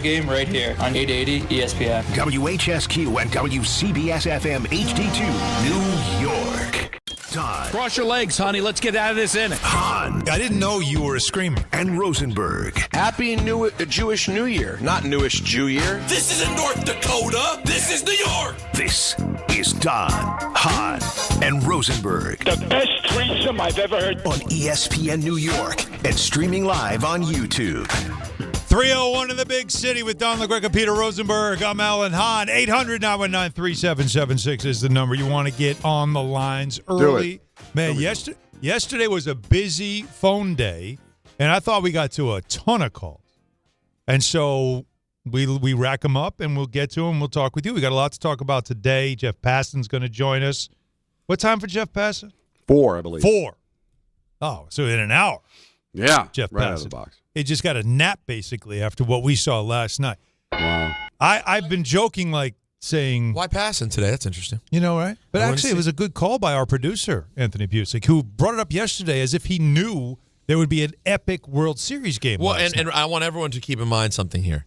Game right here on 880 ESPN. WHSQ and WCBS-FM HD2, New York. Todd. Cross your legs, honey. Let's get out of this inning. Hahn. I didn't know you were a screamer. And Rosenberg. Happy Jewish New Year, not Newish Jew Year. This isn't North Dakota. This is New York. This is Todd, Hahn, and Rosenberg. The best threesome I've ever heard. On ESPN New York and streaming live on YouTube. 301 in the big city with Don LaGreca, Peter Rosenberg. I'm Alan Hahn. 800-919-3776 is the number. You want to get on the lines early. Man, yesterday was a busy phone day, and I thought we got to a ton of calls. And so we rack them up, and we'll get to them. We'll talk with you. We got a lot to talk about today. Jeff Passan's going to join us. What time for Jeff Passan? 4, I believe. 4. Oh, so in an hour. Yeah, Jeff right Passan. out of the box. He just got a nap, basically, after what we saw last night. Wow. I've been joking, like, saying... Why passing today? That's interesting. You know, right? But actually, it was a good call by our producer, Anthony Busick, who brought it up yesterday as if he knew there would be an epic World Series game. Well, and I want everyone to keep in mind something here.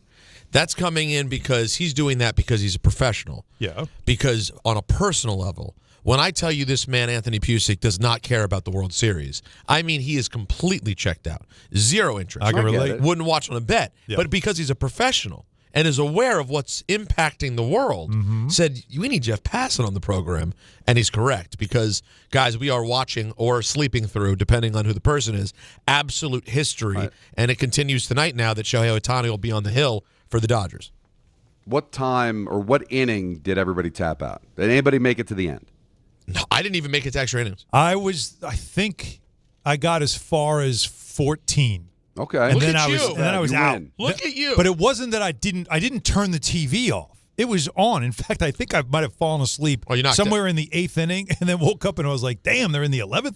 That's coming in because he's doing that because he's a professional. Yeah. Because on a personal level... When I tell you this man, Anthony Pusick, does not care about the World Series, I mean he is completely checked out. Zero interest. I can relate. Wouldn't watch on a bet. Yeah. But because he's a professional and is aware of what's impacting the world, said, we need Jeff Passan on the program. And he's correct because, guys, we are watching or sleeping through, depending on who the person is, absolute history. Right. And it continues tonight now that Shohei Ohtani will be on the hill for the Dodgers. What time or what inning did everybody tap out? Did anybody make it to the end? No, I didn't even make it to extra innings. I think I got as far as 14. Okay. And Look then at I was you. and then I was out. Look at you. But it wasn't that I didn't turn the TV off. It was on. In fact, I think I might have fallen asleep somewhere in the 8th inning and then woke up and I was like, damn, they're in the 11th?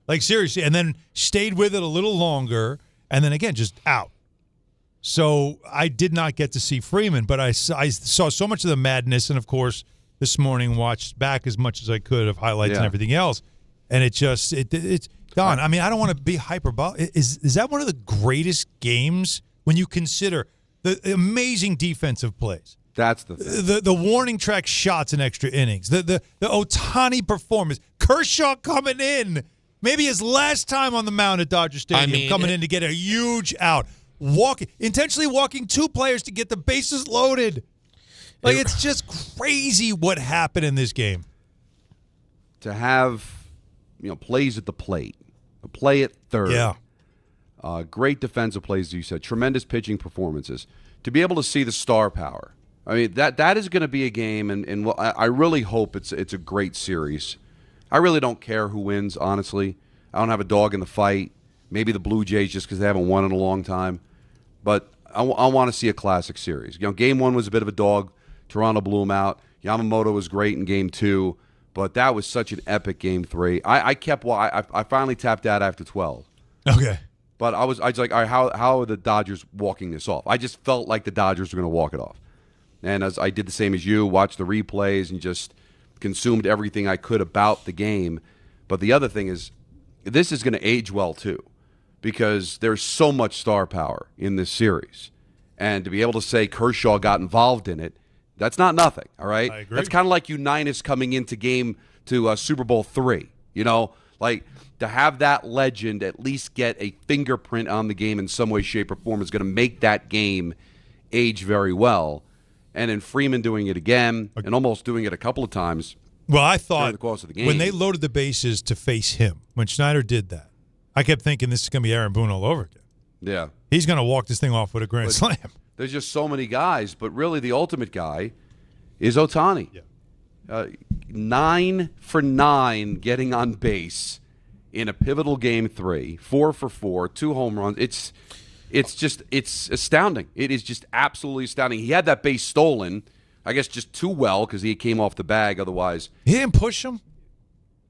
Like, seriously. And then stayed with it a little longer and then, again, just out. So I did not get to see Freeman, but I saw so much of the madness and, of course, this morning watched back as much as I could of highlights and everything else. And it's Don, I mean, I don't want to be hyperbolic. Is that one of the greatest games when you consider the amazing defensive plays? That's the thing. The warning track shots in extra innings. The Ohtani performance. Kershaw coming in. Maybe his last time on the mound at Dodger Stadium, coming in to get a huge out. Intentionally walking 2 players to get the bases loaded. Like, it's just crazy what happened in this game. To have, plays at the plate, a play at third. Yeah. Great defensive plays, as you said. Tremendous pitching performances. To be able to see the star power. I mean, that is going to be a game, and I really hope it's a great series. I really don't care who wins, honestly. I don't have a dog in the fight. Maybe the Blue Jays just because they haven't won in a long time. But I want to see a classic series. Game 1 was a bit of a dog. Toronto blew him out. Yamamoto was great in Game 2, but that was such an epic Game 3. I finally tapped out after 12. Okay. But I was like, all right, how are the Dodgers walking this off? I just felt like the Dodgers were going to walk it off. And as I did the same as you, watched the replays and just consumed everything I could about the game. But the other thing is, this is going to age well too, because there's so much star power in this series. And to be able to say Kershaw got involved in it, that's not nothing, all right? I agree. That's kind of like Unitas coming into Super Bowl III, like to have that legend at least get a fingerprint on the game in some way, shape, or form is going to make that game age very well. And then Freeman doing it again and almost doing it a couple of times. Well, I thought during the course of the game. When they loaded the bases to face him, when Schneider did that, I kept thinking this is going to be Aaron Boone all over again. Yeah. He's going to walk this thing off with a grand slam. There's just so many guys, but really the ultimate guy is Ohtani. Yeah. 9 for 9 getting on base in a pivotal Game 3, 4 for 4, 2 home runs. It's astounding. It is just absolutely astounding. He had that base stolen, I guess just too well because he came off the bag. Otherwise, he didn't push him.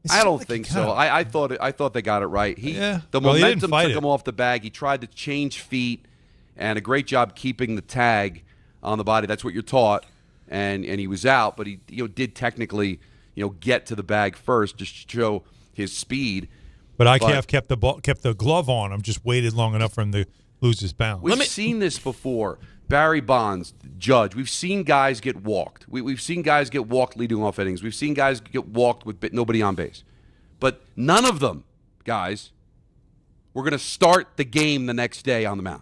I don't think so. I thought they got it right. The he momentum took him off the bag. He tried to change feet, and a great job keeping the tag on the body. That's what you're taught, and he was out, but he did technically get to the bag first just to show his speed. But IKF kept the glove on him, just waited long enough for him to lose his balance. We've seen this before. Barry Bonds, Judge. We've seen guys get walked. We've seen guys get walked leading off innings. We've seen guys get walked with nobody on base. But none of them, guys, were going to start the game the next day on the mound.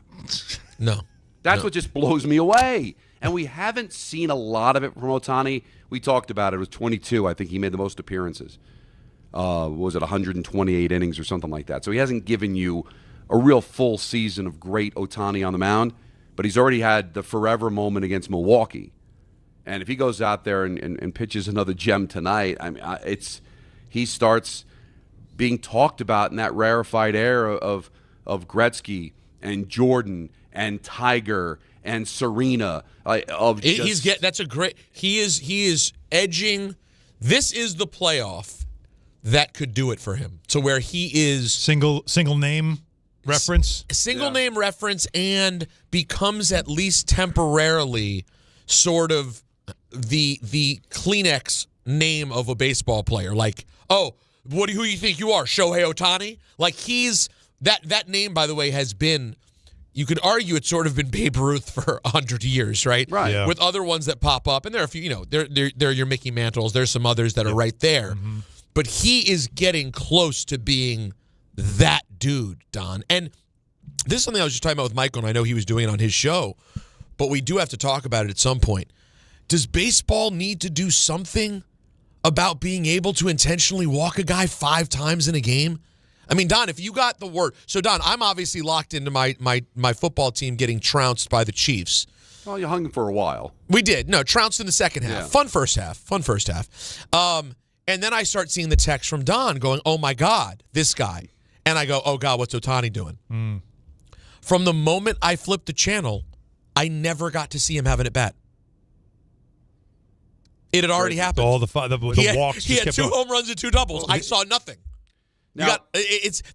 No. That's what just blows me away. And we haven't seen a lot of it from Ohtani. We talked about it. It was 22. I think he made the most appearances. Was it 128 innings or something like that? So he hasn't given you a real full season of great Ohtani on the mound. But he's already had the forever moment against Milwaukee. And if he goes out there and pitches another gem tonight, I mean, he starts being talked about in that rarefied air of Gretzky and Jordan and Tiger and Serena. He is edging. This is the playoff that could do it for him, to where he is single name reference, name reference, and becomes at least temporarily sort of the Kleenex name of a baseball player. Like, oh, who do you think you are, Shohei Ohtani? Like, he's that name, by the way, has been. You could argue it's sort of been Babe Ruth for 100 years, right? Right. Yeah. With other ones that pop up, and there are a few. There are your Mickey Mantles. There's some others that are right there, but he is getting close to being that dude, Don. And this is something I was just talking about with Michael, and I know he was doing it on his show, but we do have to talk about it at some point. Does baseball need to do something about being able to intentionally walk a guy 5 times in a game? I mean, Don, if you got the word. So, Don, I'm obviously locked into my football team getting trounced by the Chiefs. Well, you hung for a while. We did. No, trounced in the second half. Yeah. Fun first half. And then I start seeing the text from Don going, oh, my God, this guy. And I go, oh, God, what's Ohtani doing? From the moment I flipped the channel, I never got to see him having at bat. It had already happened. All the walks. He had 2 home runs and 2 doubles. I saw nothing. Now,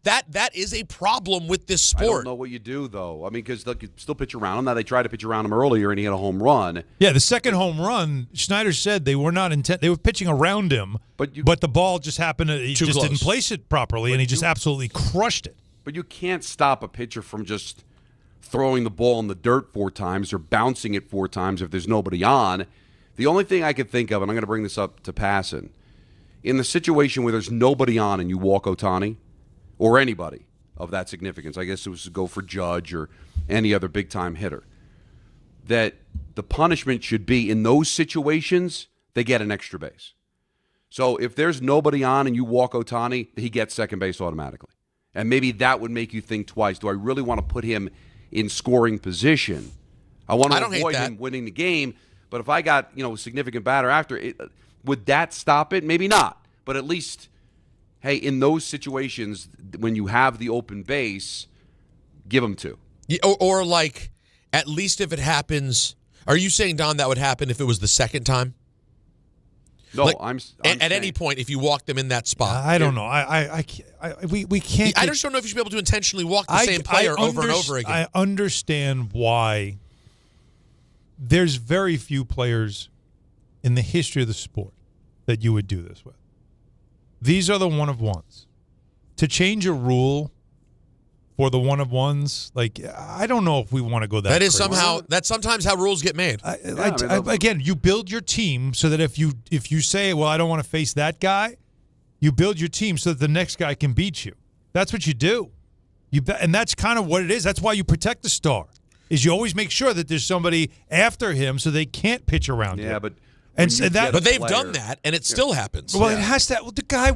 That is a problem with this I don't sport. know what you do, though. I mean, because they could still pitch around him. Now, they tried to pitch around him earlier, and he had a home run. Yeah, the second home run, Schneider said they were not intent. They were pitching around him, but the ball just happened. He Too just close. didn't place it properly, and he just absolutely crushed it. But you can't stop a pitcher from just throwing the ball in the dirt 4 times or bouncing it 4 times if there's nobody on. The only thing I could think of, and I'm going to bring this up to Passan, in the situation where there's nobody on and you walk Ohtani, or anybody of that significance, I guess it was to go for Judge or any other big-time hitter, that the punishment should be in those situations, they get an extra base. So if there's nobody on and you walk Ohtani, he gets second base automatically. And maybe that would make you think twice. Do I really want to put him in scoring position? I want to avoid him winning the game, but if I got a significant batter after it, would that stop it? Maybe not, but at least, hey, in those situations when you have the open base, give him 2. Yeah, or like, at least if it happens. Are you saying, Don, that would happen if it was the second time? No, like, I'm at saying, any point if you walk them in that spot. I don't know. We can't. I just don't know if you should be able to intentionally walk the same player over and over again. I understand why there's very few players in the history of the sport that you would do this with. These are the one-of-ones. To change a rule for the one-of-ones, like, I don't know if we want to go that. That is crazy. that's sometimes how rules get made. Again, you build your team so that if you say, well, I don't want to face that guy, you build your team so that the next guy can beat you. That's what you do. And that's kind of what it is. That's why you protect the star, is you always make sure that there's somebody after him so they can't pitch around him. Yeah, but they've done that, and it still happens. Well, it has to. Well, the guy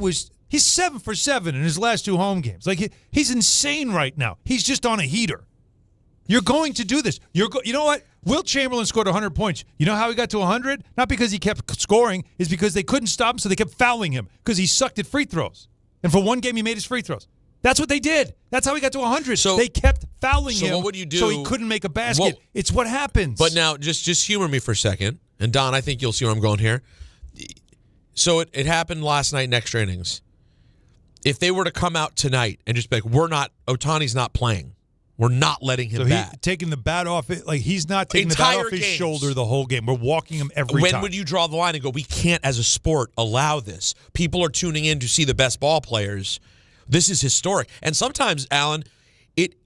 he's 7 for 7 in his last 2 home games. Like, he's insane right now. He's just on a heater. You're going to do this. You know what? Will Chamberlain scored 100 points. You know how he got to 100? Not because he kept scoring, is because they couldn't stop him, so they kept fouling him because he sucked at free throws. And for one game, he made his free throws. That's what they did. That's how he got to 100. So they kept fouling him. What would you do? So he couldn't make a basket. It's what happens. But now, just humor me for a second. And Don, I think you'll see where I'm going here. So it happened last night in extra innings. If they were to come out tonight and just be like, Ohtani's not playing. We're not letting him bat. Taking the bat off it, like he's not taking the bat off his shoulder the whole game. We're walking him every time. When would you draw the line and go, we can't as a sport allow this? People are tuning in to see the best ball players. This is historic. And sometimes, Alan,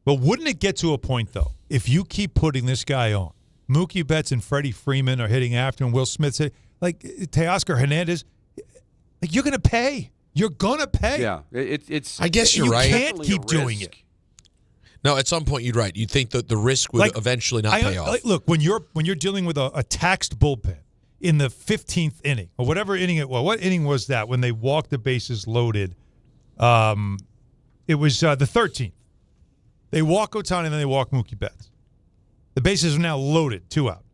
But wouldn't it get to a point, though, if you keep putting this guy on, Mookie Betts and Freddie Freeman are hitting after him. Will Smith's hitting. Like, Teoscar Hernandez, like, you're going to pay. You're going to pay. Yeah, it's. I guess you're right. You can't keep doing it. No, at some point you're right. You'd think that the risk would eventually not pay off. Look, when you're dealing with a taxed bullpen in the 15th inning or whatever inning it was, what inning was that when they walked the bases loaded? It was the 13th. They walk Ohtani and then they walk Mookie Betts. The bases are now loaded, 2 out.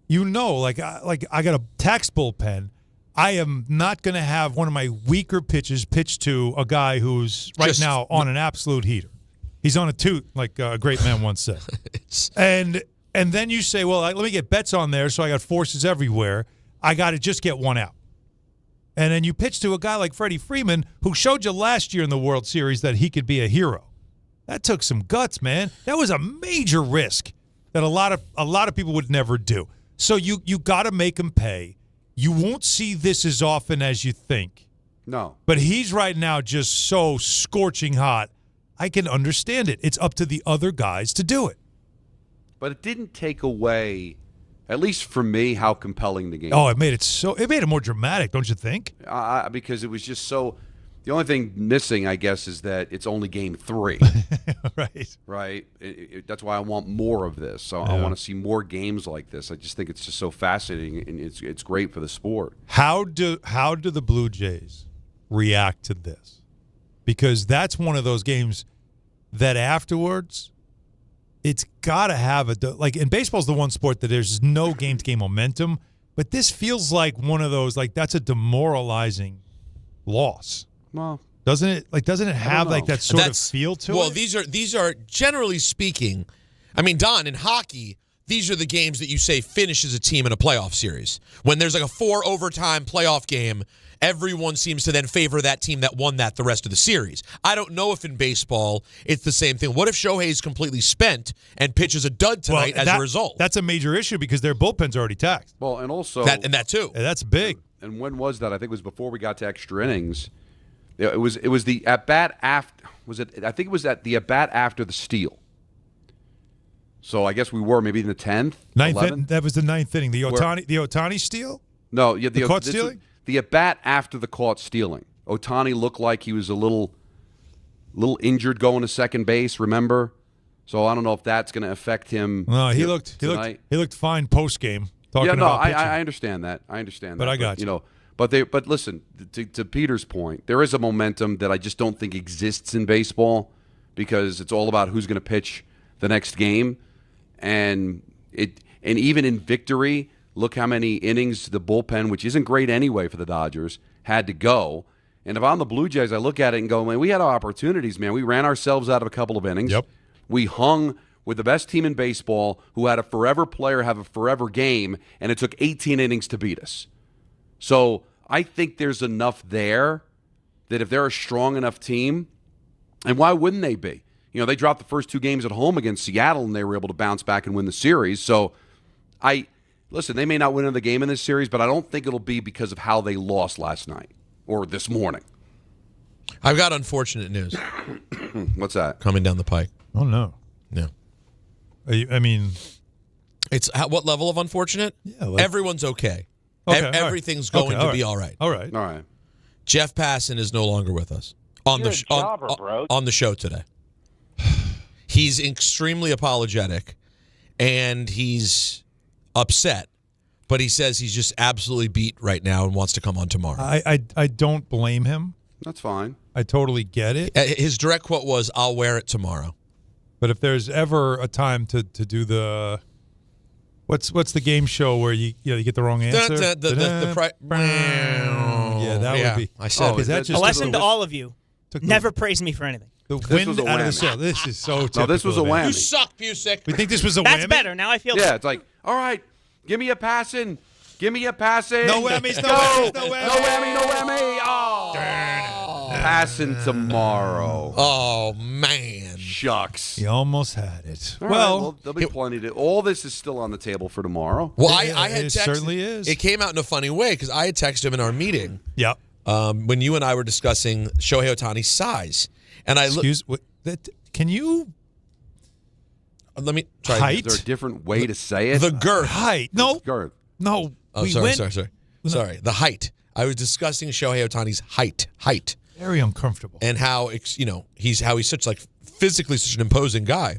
You know, like I got a taxed bullpen. I am not going to have one of my weaker pitches pitched to a guy who's now on an absolute heater. He's on a toot, like a great man once said. And then you say, well, let me get Betts on there, so I got forces everywhere. I got to just get 1 out. And then you pitch to a guy like Freddie Freeman, who showed you last year in the World Series that he could be a hero. That took some guts, man. That was a major risk that a lot of people would never do. So you got to make him pay. You won't see this as often as you think. No. But he's right now just so scorching hot. I can understand it. It's up to the other guys to do it. But it didn't take away, at least for me, how compelling the game. Oh, it made it more dramatic, don't you think? Because it was just so. The only thing missing, I guess, is that it's only game 3. Right. Right. That's why I want more of this. So I want to see more games like this. I just think it's just so fascinating, and it's great for the sport. How do the Blue Jays react to this? Because that's one of those games that afterwards, it's got to have and baseball's the one sport that there's no game-to-game momentum, but this feels like one of those, like, that's a demoralizing loss. Well, doesn't it have like that sort of feel to it? Well, these are generally speaking, I mean, Don, in hockey, these are the games that you say finishes a team in a playoff series. When there's like a 4 overtime playoff game, everyone seems to then favor that team that won that the rest of the series. I don't know if in baseball it's the same thing. What if Shohei's completely spent and pitches a dud tonight as a result? That's a major issue because their bullpen's already taxed. Well, and also that too. Yeah, that's big. And when was that? I think it was before we got to extra innings. It was the at bat after. Was it? I think it was at the at bat after the steal. So I guess we were maybe in the 10th, 11th. That was the 9th inning. The Ohtani steal. No, yeah, the caught stealing. The at bat after the caught stealing. Ohtani looked like he was a little injured going to second base. Remember? So I don't know if that's going to affect him. No, he looked fine post game. I understand that. But I got you. But listen, to Peter's point, there is a momentum that I just don't think exists in baseball because it's all about who's going to pitch the next game, and even in victory, look how many innings the bullpen, which isn't great anyway for the Dodgers, had to go. And if I'm the Blue Jays, I look at it and go, man, we had our opportunities, man. We ran ourselves out of a couple of innings. Yep. We hung with the best team in baseball who had a forever player have a forever game, and it took 18 innings to beat us. So I think there's enough there that if they're a strong enough team, and why wouldn't they be? You know, they dropped the first 2 games at home against Seattle, and they were able to bounce back and win the series. So listen, they may not win another game in this series, but I don't think it'll be because of how they lost last night or this morning. I've got unfortunate news. What's that? Coming down the pike. Oh, no. Yeah. I mean, it's at what level of unfortunate? Yeah, everyone's okay. Everything's going to be all right. All right. Jeff Passan is no longer with us on the show today. He's extremely apologetic, and he's upset, but he says he's just absolutely beat right now and wants to come on tomorrow. I don't blame him. That's fine. I totally get it. His direct quote was, "I'll wear it tomorrow." But if there's ever a time to do the what's the game show where you get the wrong answer? Yeah, that would be. I said a lesson to all of you: never praise me for anything. The wind out of the sail. This is so typical. No, this was a whammy. You suck, Busick. We think this was a whammy? That's better. Now I feel better. It's like, all right, give me a passing. No whammies, no whammies. No whammy. Oh. Passing tomorrow. Oh, man. Shucks. You almost had it. Well, there'll be plenty to. All this is still on the table for tomorrow. Well, I had texted. It certainly is. It came out in a funny way because I had texted him in our meeting. Yep. When you and I were discussing Shohei Ohtani's size. And can you? Let me try. Height? Is there a different way to say it? The girth. Height. No. Girth. No. Oh, sorry. The height. I was discussing Shohei Ohtani's height. Very uncomfortable. And how he's such like physically such an imposing guy.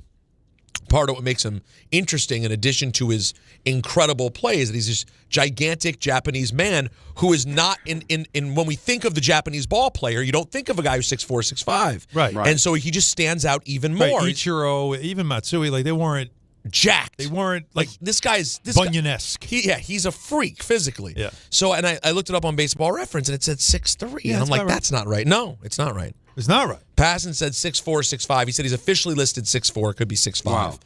Part of what makes him interesting, in addition to his incredible play, is that he's this gigantic Japanese man who is not in when we think of the Japanese ball player, you don't think of a guy who's 6'4", 6'5". Right. And so he just stands out even more. Right. Ichiro, even Matsui, like they weren't jacked. They weren't like this guy's Bunyan-esque. He's a freak physically. Yeah. So and I looked it up on Baseball Reference and it said 6'3", and I'm like, that's not right. No, it's not right. It's not right. Passan said 6'4", 6'5". He said he's officially listed 6'4", could be 6'5". Wow.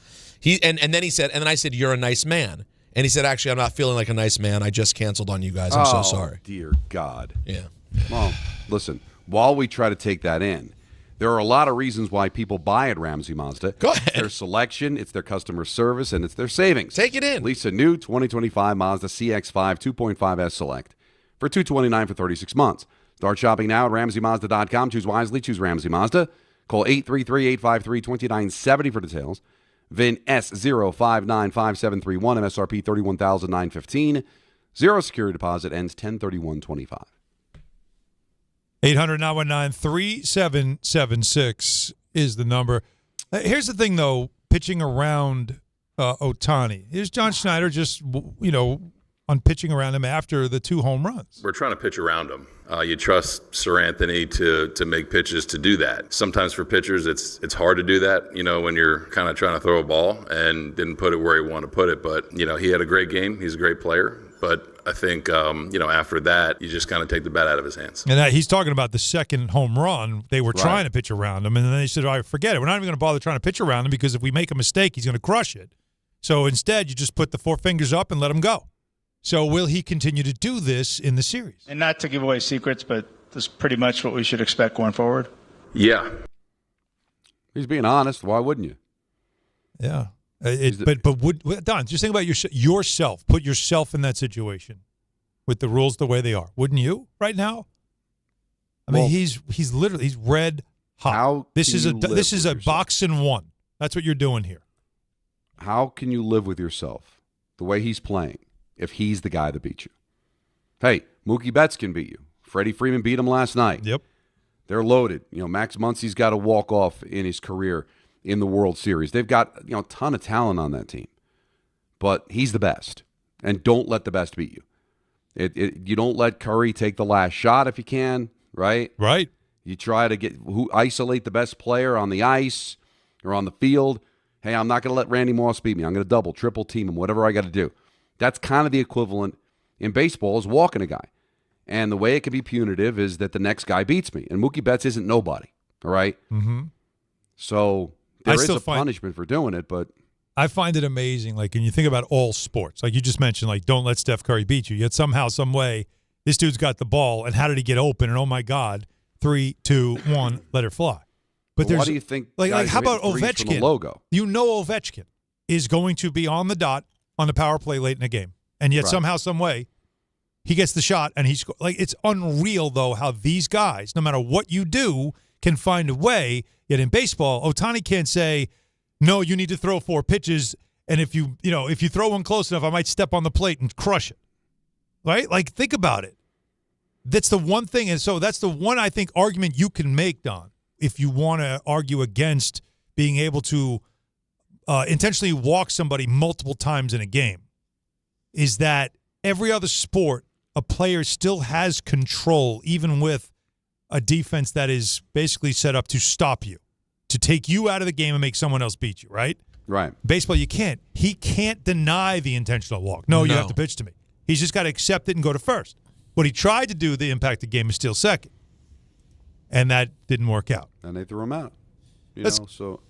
And then he said, and then I said, you're a nice man. And he said, actually, I'm not feeling like a nice man. I just canceled on you guys. I'm so sorry. Dear God. Yeah. Well, listen, while we try to take that in, there are a lot of reasons why people buy at Ramsey Mazda. Go ahead. It's their selection, it's their customer service, and it's their savings. Take it in. Lease a new 2025 Mazda CX-5 2.5S Select for $229 for 36 months. Start shopping now at RamseyMazda.com. Choose wisely. Choose Ramsey Mazda. Call 833-853-2970 for details. VIN S059573 MSRP $31,915. Zero security deposit ends 10/31/25. 800-919-3776 is the number. Here's the thing, though, pitching around Ohtani. Here's John Schneider just, on pitching around him after the 2 home runs. We're trying to pitch around him. You trust Sir Anthony to make pitches to do that. Sometimes for pitchers, it's hard to do that, when you're kind of trying to throw a ball and didn't put it where he wanted to put it. But, he had a great game. He's a great player. But I think, after that, you just kind of take the bat out of his hands. And he's talking about the second home run. They were trying to pitch around him, and then they said, all right, forget it. We're not even going to bother trying to pitch around him because if we make a mistake, he's going to crush it. So instead, you just put the 4 fingers up and let him go. So will he continue to do this in the series? And not to give away secrets, but this is pretty much what we should expect going forward. Yeah. He's being honest. Why wouldn't you? Yeah. Don, just think about yourself. Put yourself in that situation with the rules the way they are. Wouldn't you right now? I mean, he's red hot. This is a box and one. That's what you're doing here. How can you live with yourself the way he's playing if he's the guy that beat you? Hey, Mookie Betts can beat you. Freddie Freeman beat him last night. Yep. They're loaded. Max Muncy's got to walk off in his career in the World Series. They've got a ton of talent on that team. But he's the best. And don't let the best beat you. You don't let Curry take the last shot if you can, right? Right. You try to isolate the best player on the ice or on the field. Hey, I'm not going to let Randy Moss beat me. I'm going to double, triple team him, whatever I got to do. That's kind of the equivalent in baseball is walking a guy. And the way it can be punitive is that the next guy beats me. And Mookie Betts isn't nobody, all right? Mm-hmm. So there is a punishment for doing it, but I find it amazing, like, when you think about all sports, like you just mentioned, like, don't let Steph Curry beat you. Yet somehow, some way, this dude's got the ball, and how did he get open? And, oh, my God, 3, 2, 1, let it fly. But why do you think like how about Ovechkin? Logo? Ovechkin is going to be on the dot on the power play late in the game. And yet somehow, some way, he gets the shot, and he's like, it's unreal, though, how these guys, no matter what you do, can find a way. Yet in baseball, Ohtani can't say, no, you need to throw 4 pitches, and if you throw one close enough, I might step on the plate and crush it. Right? Like, think about it. That's the one thing, and so that's the one, I think, argument you can make, Don, if you want to argue against being able to intentionally walk somebody multiple times in a game, is that every other sport, a player still has control, even with a defense that is basically set up to stop you, to take you out of the game and make someone else beat you, right? Right. Baseball, you can't. He can't deny the intentional walk. No, you have to pitch to me. He's just got to accept it and go to first. What he tried to do, the impact of the game, is steal second. And that didn't work out. And they threw him out. So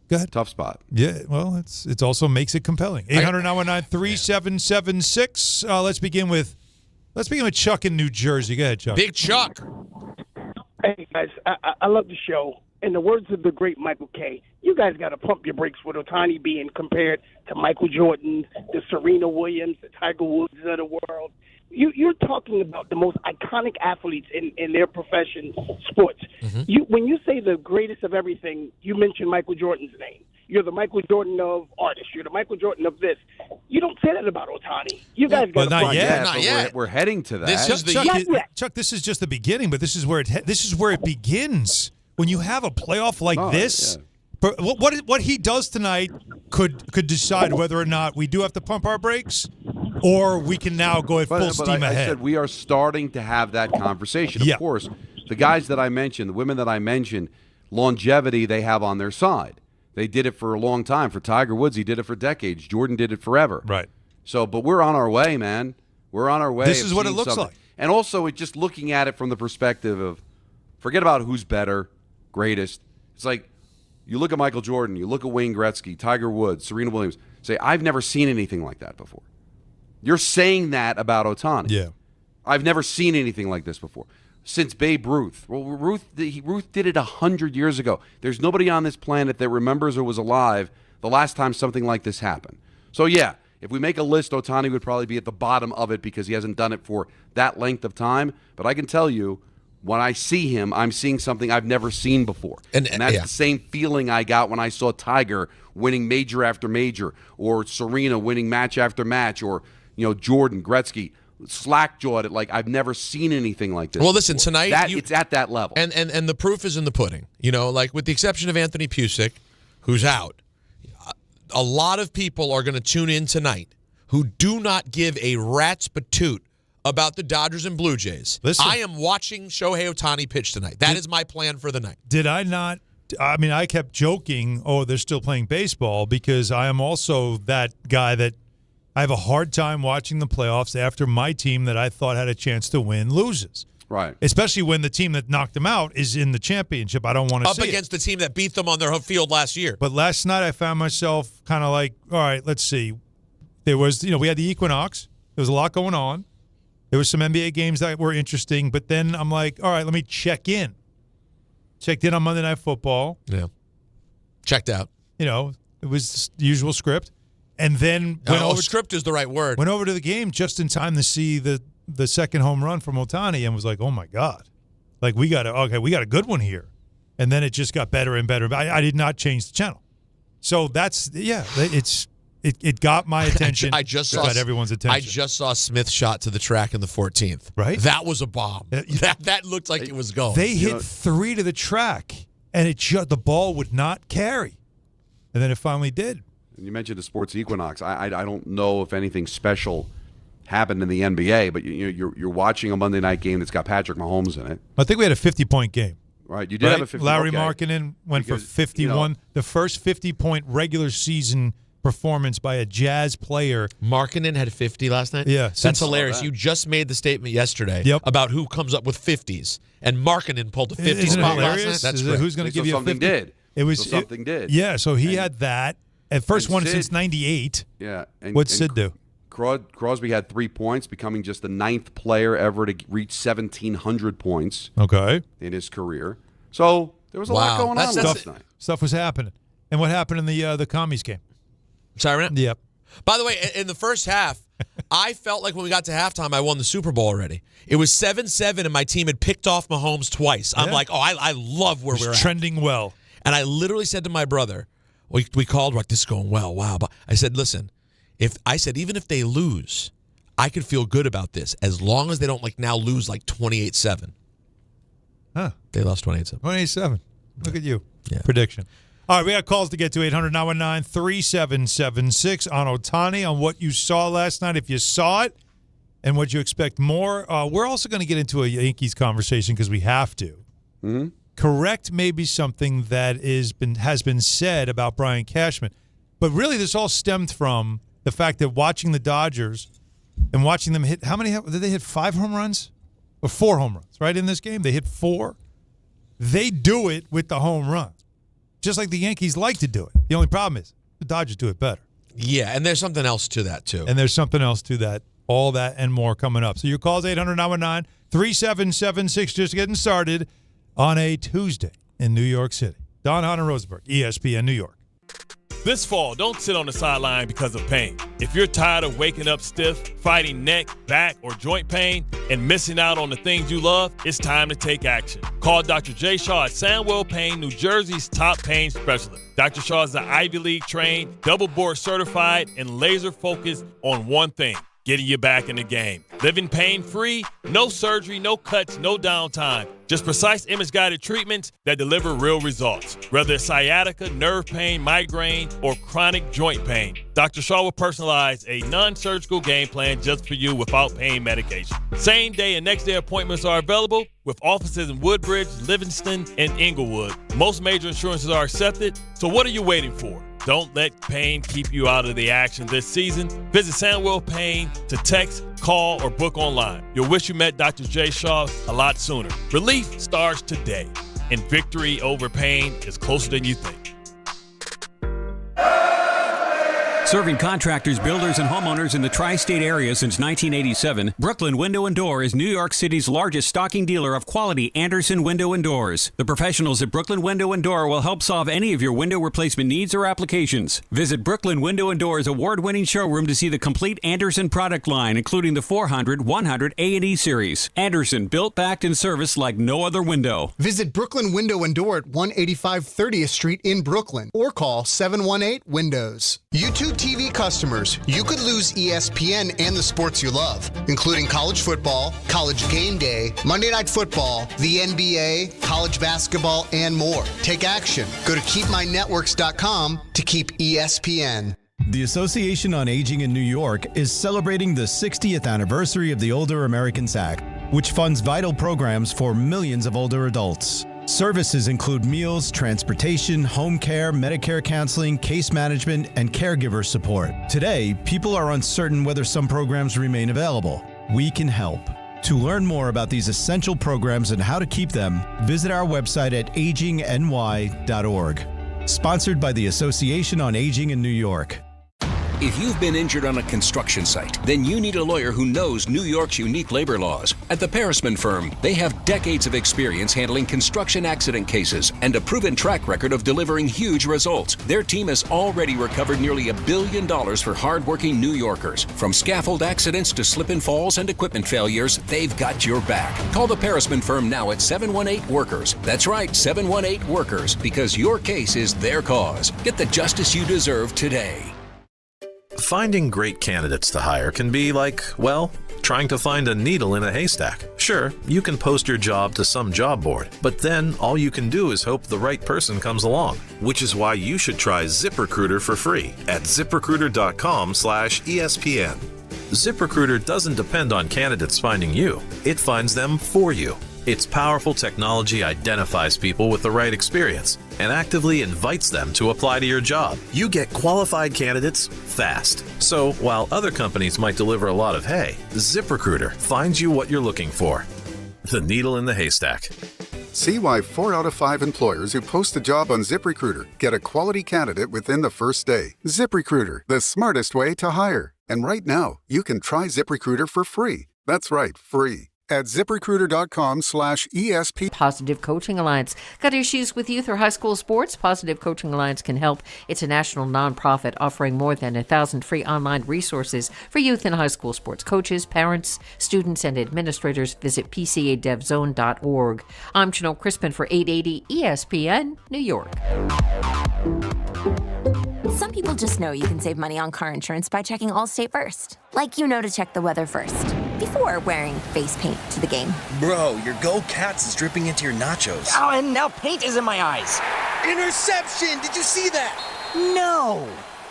go ahead. Tough spot. Yeah, well, it also makes it compelling. 800-919-3776. Let's begin with Chuck in New Jersey. Go ahead, Chuck. Big Chuck. Hey, guys, I love the show. In the words of the great Michael Kay, you guys got to pump your brakes with Ohtani being compared to Michael Jordan, the Serena Williams, the Tiger Woods of the world. You're talking about the most iconic athletes in their profession, sports. Mm-hmm. When you say the greatest of everything, you mention Michael Jordan's name. You're the Michael Jordan of artists. You're the Michael Jordan of this. You don't say that about Ohtani. You guys got to not yet. Not yet. We're heading to that. This is the Chuck, this is just the beginning, but this is where it begins. When you have a playoff like this, but what he does tonight could decide whether or not we do have to pump our brakes, or we can now go at full steam ahead. I said we are starting to have that conversation. Of course, the guys that I mentioned, the women that I mentioned, longevity they have on their side. They did it for a long time. For Tiger Woods, he did it for decades. Jordan did it forever. Right. So, but we're on our way, man. We're on our way. This is what it looks like. And also, it's just looking at it from the perspective of, forget about who's better, greatest. It's like, you look at Michael Jordan, you look at Wayne Gretzky, Tiger Woods, Serena Williams, say, I've never seen anything like that before. You're saying that about Ohtani. Yeah. I've never seen anything like this before. Since Babe Ruth. Well, Ruth did it 100 years ago. There's nobody on this planet that remembers or was alive the last time something like this happened. So, yeah, if we make a list, Ohtani would probably be at the bottom of it because he hasn't done it for that length of time. But I can tell you, when I see him, I'm seeing something I've never seen before. And that's the same feeling I got when I saw Tiger winning major after major, or Serena winning match after match, or Jordan, Gretzky. Slack-jawed it like I've never seen anything like this. Well, listen, before. tonight it's at that level, and the proof is in the pudding. Like with the exception of Anthony Pusick, who's out, a lot of people are going to tune in tonight who do not give a rat's patoot about the Dodgers and Blue Jays. Listen, I am watching Shohei Ohtani pitch tonight. That is my plan for the night. Did I not? I mean, I kept joking, they're still playing baseball, because I am also that guy that I have a hard time watching the playoffs after my team that I thought had a chance to win loses. Right. Especially when the team that knocked them out is in the championship. I don't want to see it. Up against the team that beat them on their home field last year. But last night I found myself kind of like, all right, let's see. There was, we had the equinox. There was a lot going on. There was some NBA games that were interesting. But then I'm like, all right, let me check in. Checked in on Monday Night Football. Yeah. Checked out. It was the usual script. And then script is the right word. Went over to the game just in time to see the second home run from Ohtani and was like, oh my God. Like we got a good one here. And then it just got better and better. I did not change the channel. So it got my attention. I just saw got everyone's attention. I just saw Smith shot to the track in the 14th. Right? That was a bomb. That looked like it was going. They hit 3 to the track and the ball would not carry. And then it finally did. You mentioned the sports equinox. I don't know if anything special happened in the NBA, but you're watching a Monday night game that's got Patrick Mahomes in it. I think we had a 50-point game. Right, you did have a 50. Larry Markkinen went for 51. The first 50-point regular season performance by a Jazz player. Markkinen had 50 last night? Yeah. That's hilarious. You just made the statement yesterday about who comes up with 50s, and Markkinen pulled a 50 spot last night. That's great. Who's going to give you a 50? Something did. It was something did. Yeah, so he had that. First one since 98. Yeah. What'd Sid do? Crosby had 3 points, becoming just the 9th player ever to reach 1,700 points in his career. So there was a lot going on last night. Stuff was happening. And what happened in the commies game? Siren? Yep. By the way, in the first half, I felt like when we got to halftime, I won the Super Bowl already. It was 7-7, and my team had picked off Mahomes twice. I'm like, I love where we're at. Trending well. And I literally said to my brother, we called, like, this is going well, wow. But I said, listen, even if they lose, I could feel good about this as long as they don't now lose 28-7. Huh. They lost 28-7. 28-7. Look at you. Yeah. Prediction. All right, we got calls to get to 800-919-3776 on Ohtani, on what you saw last night, if you saw it, and what you expect more. We're also going to get into a Yankees conversation because we have to. Mm-hmm. Correct maybe something that has been said about Brian Cashman. But really this all stemmed from the fact that watching the Dodgers and watching them hit, how many did they hit? 5 home runs? Or 4 home runs, right, in this game? They hit 4. They do it with the home run, just like the Yankees like to do it. The only problem is the Dodgers do it better. Yeah, and there's something else to that, too. And there's something else to that. All that and more coming up. So your call's 800-919-3776, just getting started on a Tuesday in New York City. Hahn and Rosenberg, ESPN New York. This fall, don't sit on the sideline because of pain. If you're tired of waking up stiff, fighting neck, back, or joint pain, and missing out on the things you love, it's time to take action. Call Dr. Jay Shaw at Sandwell Pain, New Jersey's top pain specialist. Dr. Shaw is an Ivy League trained, double board certified, and laser focused on one thing: getting you back in the game. Living pain-free, no surgery, no cuts, no downtime. Just precise image-guided treatments that deliver real results. Whether it's sciatica, nerve pain, migraine, or chronic joint pain, Dr. Shaw will personalize a non-surgical game plan just for you without pain medication. Same-day and next-day appointments are available with offices in Woodbridge, Livingston, and Inglewood. Most major insurances are accepted, so what are you waiting for? Don't let pain keep you out of the action this season. Visit Sandwell Pain to text, call, or book online. You'll wish you met Dr. Jay Shaw a lot sooner. Relief starts today, and victory over pain is closer than you think. Serving contractors, builders, and homeowners in the tri-state area since 1987, Brooklyn Window & Door is New York City's largest stocking dealer of quality Andersen window and doors. The professionals at Brooklyn Window & Door will help solve any of your window replacement needs or applications. Visit Brooklyn Window & Door's award-winning showroom to see the complete Andersen product line, including the 400, 100, A&E series. Andersen, built, backed, and serviced like no other window. Visit Brooklyn Window & Door at 185 30th Street in Brooklyn or call 718-WINDOWS. YouTube TV customers, you could lose ESPN and the sports you love, including college football, college game day, Monday Night Football, the NBA, college basketball, and more. Take action. Go to keepmynetworks.com to keep ESPN. The Association on Aging in New York is celebrating the 60th anniversary of the Older Americans Act, which funds vital programs for millions of older adults. Services include meals, transportation, home care, Medicare counseling, case management, and caregiver support. Today, people are uncertain whether some programs remain available. We can help. To learn more about these essential programs and how to keep them, visit our website at agingny.org. Sponsored by the Association on Aging in New York. If you've been injured on a construction site, then you need a lawyer who knows New York's unique labor laws. At the Parisman Firm, they have decades of experience handling construction accident cases and a proven track record of delivering huge results. Their team has already recovered nearly $1 billion for hardworking New Yorkers. From scaffold accidents to slip and falls and equipment failures, they've got your back. Call the Parisman Firm now at 718-WORKERS. That's right, 718-WORKERS, because your case is their cause. Get the justice you deserve today. Finding great candidates to hire can be like, well, trying to find a needle in a haystack. Sure, you can post your job to some job board, but then all you can do is hope the right person comes along, which is why you should try ZipRecruiter for free at ZipRecruiter.com/ESPN. ZipRecruiter doesn't depend on candidates finding you. It finds them for you. Its powerful technology identifies people with the right experience and actively invites them to apply to your job. You get qualified candidates fast. So while other companies might deliver a lot of hay, ZipRecruiter finds you what you're looking for. The needle in the haystack. See why 4 out of 5 employers who post a job on ZipRecruiter get a quality candidate within the first day. ZipRecruiter, the smartest way to hire. And right now, you can try ZipRecruiter for free. That's right, free. At ZipRecruiter.com/ESP. Positive Coaching Alliance. Got issues with youth or high school sports? Positive Coaching Alliance can help. It's a national nonprofit offering more than 1,000 free online resources for youth and high school sports coaches, parents, students, and administrators. Visit PCADevZone.org. I'm Janelle Crispin for 880 ESPN, New York. Some people just know you can save money on car insurance by checking Allstate first. Like you know to check the weather first, before wearing face paint to the game. Bro, your Go Cats is dripping into your nachos. Oh, and now paint is in my eyes. Interception! Did you see that? No!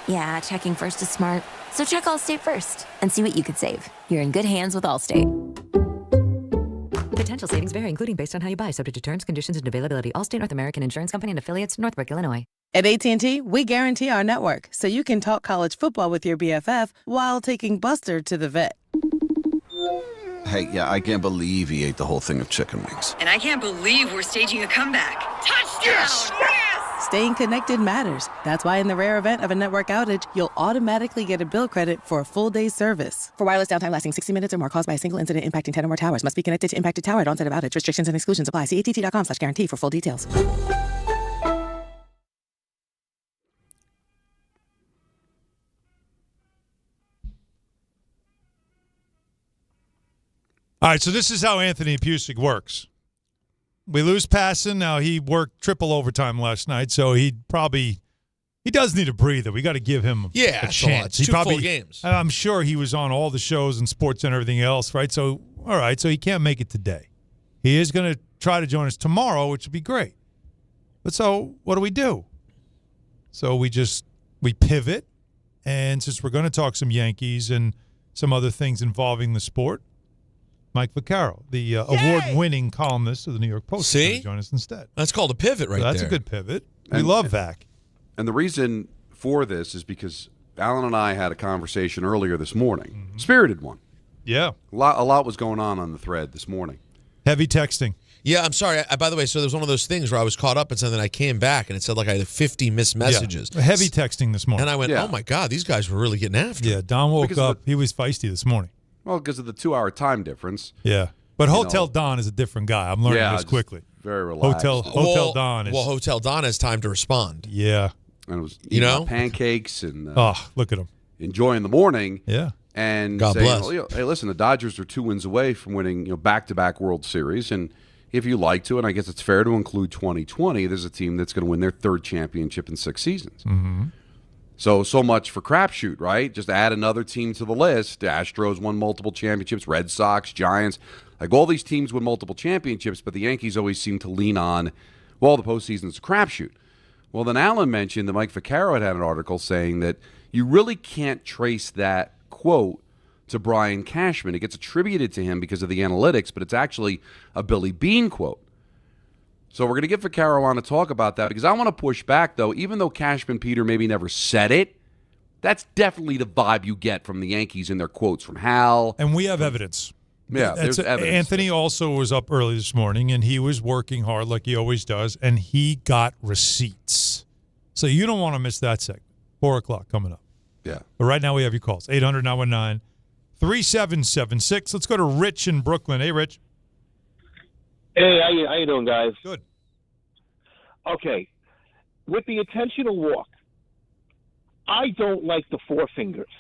Yeah, checking first is smart. So check Allstate first and see what you could save. You're in good hands with Allstate. Potential savings vary, including based on how you buy, subject to terms, conditions, and availability. Allstate North American Insurance Company and affiliates, Northbrook, Illinois. At AT&T, we guarantee our network so you can talk college football with your BFF while taking Buster to the vet. Hey, yeah, I can't believe he ate the whole thing of chicken wings. And I can't believe we're staging a comeback. Touchdown! Yes! Staying connected matters. That's why in the rare event of a network outage, you'll automatically get a bill credit for a full day's service. For wireless downtime lasting 60 minutes or more caused by a single incident impacting 10 or more towers, must be connected to impacted tower at onset of outage. Restrictions and exclusions apply. See att.com/guarantee for full details. All right, so this is how Anthony Pusick works. We lose passing. Now, he worked triple overtime last night, so he does need a breather. We got to give him a chance. It's 2 full games. I'm sure he was on all the shows and sports and everything else, right? So, all right, so he can't make it today. He is going to try to join us tomorrow, which would be great. But so what do? So we pivot, and since we're going to talk some Yankees and some other things involving the sport, Mike Vaccaro, the award-winning columnist of the New York Post, is going to join us instead. That's called a pivot right there. That's a good pivot. We love Vac. And the reason for this is because Alan and I had a conversation earlier this morning. Mm-hmm. Spirited one. Yeah. A lot was going on the thread this morning. Heavy texting. Yeah, I'm sorry. By the way, so there was one of those things where I was caught up and then I came back and it said like I had 50 missed messages. Yeah. Heavy texting this morning. And I went, oh my God, these guys were really getting after it. Yeah, Don woke up. He was feisty this morning. Well, because of the 2-hour time difference. Yeah. But Hotel Don is a different guy. I'm learning this quickly. Very relaxed. Hotel Don is. Well, Hotel Don has time to respond. Yeah. And it was pancakes and look at him enjoying the morning. Yeah. And God bless. Hey, listen, the Dodgers are 2 wins away from winning back-to-back World Series, and if you like to, and I guess it's fair to include 2020, there's a team that's going to win their 3rd championship in 6 seasons. Mm-hmm. So much for Crapshoot, right? Just add another team to the list. The Astros won multiple championships, Red Sox, Giants. Like all these teams win multiple championships, but the Yankees always seem to lean on, well, the postseason's a crapshoot. Well, then Alan mentioned that Mike Vaccaro had an article saying that you really can't trace that quote to Brian Cashman. It gets attributed to him because of the analytics, but it's actually a Billy Beane quote. So we're going to get Vaccaro on to talk about that because I want to push back, though. Even though Cashman Peter maybe never said it, that's definitely the vibe you get from the Yankees in their quotes from Hal. And we have evidence. Yeah, there's evidence. Anthony also was up early this morning, and he was working hard like he always does, and he got receipts. So you don't want to miss that segment. 4 o'clock coming up. Yeah. But right now we have your calls. 800-919-3776. Let's go to Rich in Brooklyn. Hey, Rich. Hey, how you doing, guys? Good. Okay. With the intentional walk, I don't like the 4 fingers.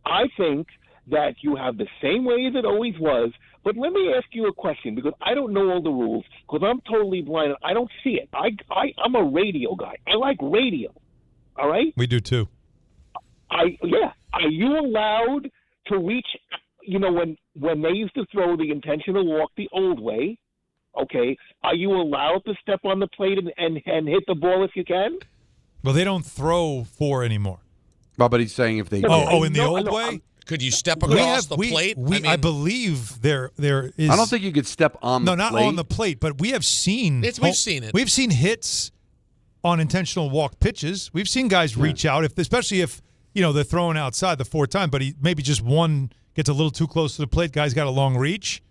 I think that you have the same way as it always was, but let me ask you a question because I don't know all the rules because I'm totally blind. I don't see it. I'm a radio guy. I like radio. All right? We do too. Are you allowed to reach, when they used to throw the intentional walk the old way, okay, are you allowed to step on the plate and hit the ball if you can? Well, they don't throw 4 anymore. Well, but he's saying if they in the old way? Could you step across the plate? I believe there is. I don't think you could step on the plate. No, not on the plate, but we have seen. We've seen it. We've seen hits on intentional walk pitches. We've seen guys reach out, especially if they're throwing outside the 4 times, but maybe just one gets a little too close to the plate. Guy's got a long reach.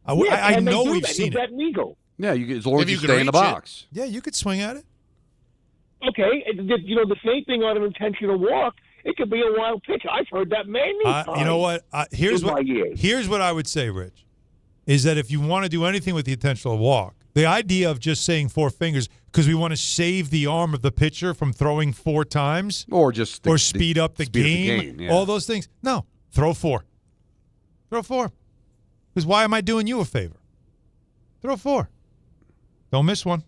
I know we've seen it. Legal? Yeah, as long as you stay in the box. Yeah, you could swing at it. Okay, the same thing on an intentional walk. It could be a wild pitch. I've heard that many times. You know what? Here's what I would say, Rich, is that if you want to do anything with the intentional walk, the idea of just saying 4 fingers because we want to save the arm of the pitcher from throwing 4 times, or speed up the game, all those things. No, throw 4. Throw 4. Because why am I doing you a favor? Throw 4. Don't miss one.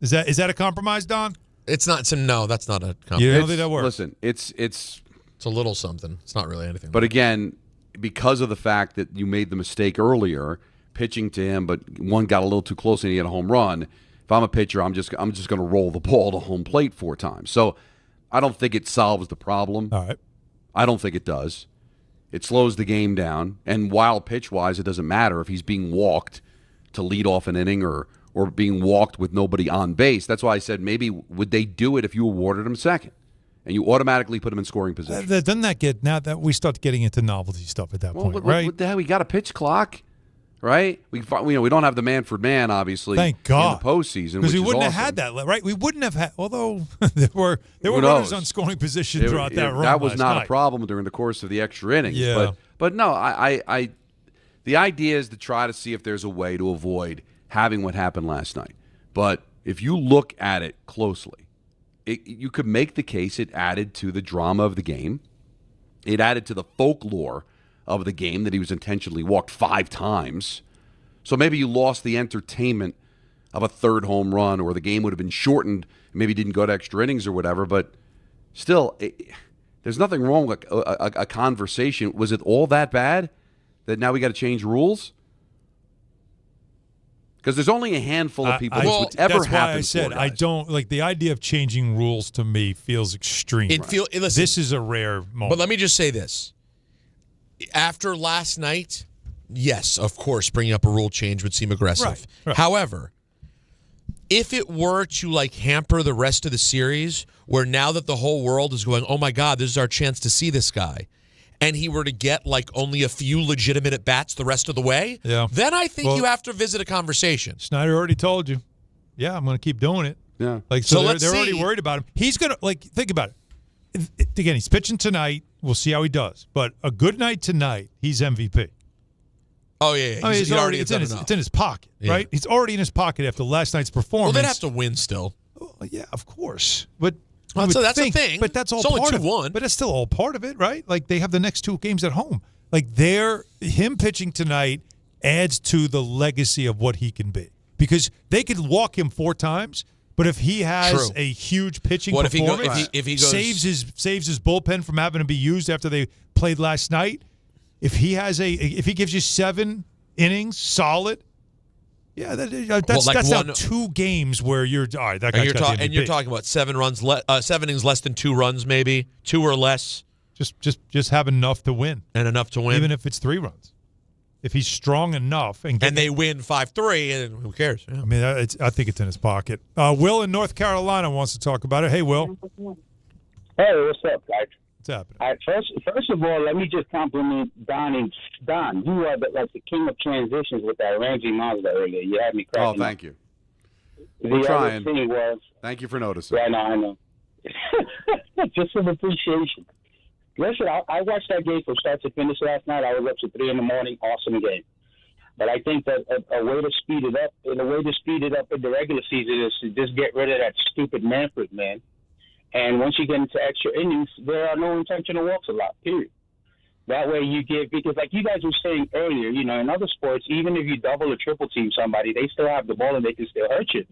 Is that a compromise, Don? It's not. No, that's not a compromise. You don't think that works? Listen, it's a little something. It's not really anything. But again, because of the fact that you made the mistake earlier, pitching to him, but one got a little too close and he had a home run. If I'm a pitcher, I'm just going to roll the ball to home plate 4 times. So I don't think it solves the problem. All right. I don't think it does. It slows the game down. And wild pitch-wise, it doesn't matter if he's being walked to lead off an inning or being walked with nobody on base. That's why I said maybe would they do it if you awarded him second and you automatically put him in scoring position. Doesn't that get, now that we start getting into novelty stuff at that point, right? What the hell? We got a pitch clock, right? We don't have the Manfred man, obviously. Thank God. In the postseason, because we wouldn't have had that, right? We wouldn't have had, although there were runners on scoring position throughout that run. That was not night. A problem during the course of the extra innings. Yeah. But no, I the idea is to try to see if there's a way to avoid having what happened last night. But if you look at it closely, you could make the case it added to the drama of the game. It added to the folklore of the game that he was intentionally walked 5 times. So maybe you lost the entertainment of a third home run, or the game would have been shortened, maybe didn't go to extra innings or whatever, but still, there's nothing wrong with a conversation. Was it all that bad that now we got to change rules? Because there's only a handful of people this would ever happen. That's why I said I don't like the idea of changing rules. To me, feels extreme. Listen, this is a rare moment. But let me just say this: after last night, yes, of course, bringing up a rule change would seem aggressive. Right. However, if it were to hamper the rest of the series, where now that the whole world is going, oh my God, this is our chance to see this guy, and he were to get only a few legitimate at bats the rest of the way, then I think you have to visit a conversation. Snyder already told you, I'm going to keep doing it. Yeah, so they're already worried about him. He's going to think about it. Again, he's pitching tonight. We'll see how he does. But a good night tonight, he's MVP. Oh, yeah. I mean, it's in his pocket, right? He's already in his pocket after last night's performance. Well, they'd have to win still. Oh, yeah, of course. But so that's the thing. But that's all it's part only 2-1. But that's still all part of it, right? They have the next 2 games at home. Him pitching tonight adds to the legacy of what he can be. Because they could walk him 4 times, but if he has a huge pitching performance, if he goes, saves his bullpen from having to be used after they played last night, if he gives you 7 innings solid, that's now 2 games where you're all right. That guy's got the MVP. And you're talking about 7 innings less than 2 runs, maybe 2 or less. Just have enough to win, even if it's 3 runs. If he's strong enough and they win 5-3, and who cares? Yeah. I mean, I think it's in his pocket. Will in North Carolina wants to talk about it. Hey, Will. Hey, what's up, guys? What's happening? All right, first of all, let me just compliment Don. Don, you are the king of transitions with that Ramsey Mazda earlier. You had me cracking. Oh, thank you. We're trying. The other thing was, thank you for noticing. Yeah, I know. Just some appreciation. Listen, I watched that game from start to finish last night. I was up to 3 a.m. Awesome game. But I think that a way to speed it up, in the regular season, is to just get rid of that stupid Manfred, man. And once you get into extra innings, there are no intentional walks allowed, period. That way because like you guys were saying earlier, in other sports, even if you double or triple team somebody, they still have the ball and they can still hurt you.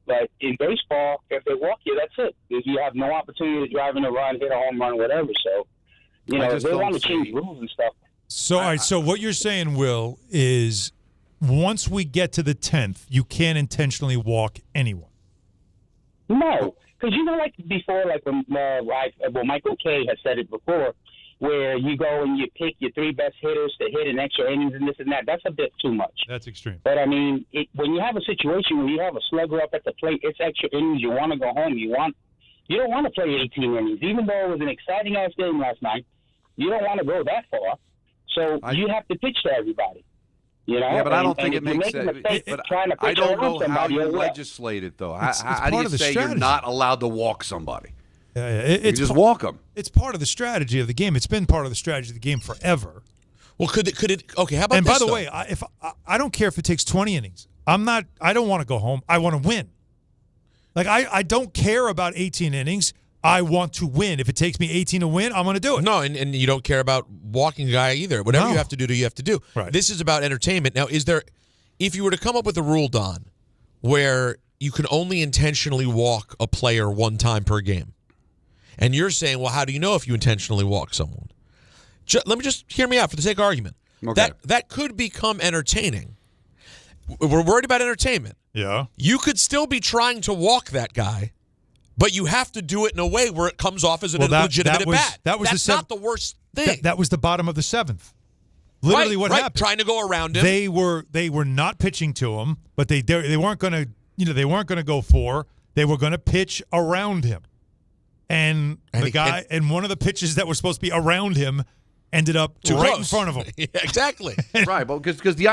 But in baseball, if they walk you, that's it. If you have no opportunity to drive in a run, hit a home run, whatever. So, they want to change rules and stuff. So, all right, so what you're saying, Will, is once we get to the 10th, you can't intentionally walk anyone. No. Because like before, when Michael Kay has said it before, where you go and you pick your 3 best hitters to hit in extra innings and this and that, that's a bit too much. That's extreme. But, I mean, when you have a situation where you have a slugger up at the plate, it's extra innings, you want to go home, you don't want to play 18 innings. Even though it was an exciting-ass game last night, you don't want to go that far. So you have to pitch to everybody. Yeah, but I don't think it makes sense. I don't know how you legislate it, though. How do you say you're not allowed to walk somebody? You just walk them. It's part of the strategy of the game. It's been part of the strategy of the game forever. Well, could it? Okay, how about this? And by the way, if I don't care if it takes 20 innings. I don't want to go home. I want to win. I don't care about 18 innings. I want to win. If it takes me 18 to win, I'm going to do it. No, and you don't care about walking a guy either. Whatever you have to do, you have to do. Right. This is about entertainment. Now, if you were to come up with a rule, Don, where you can only intentionally walk a player 1 time per game, and you're saying, well, how do you know if you intentionally walk someone? Let me just hear me out for the sake of argument. Okay. That could become entertaining. We're worried about entertainment. Yeah. You could still be trying to walk that guy, but you have to do it in a way where it comes off as a legitimate at-bat. That's not the worst thing. That was the bottom of the 7th. Literally what happened. Trying to go around him. They were not pitching to him, but they weren't going to go for. They were going to pitch around him. And one of the pitches that were supposed to be around him ended up right in front of him. Yeah, exactly. Right, but because the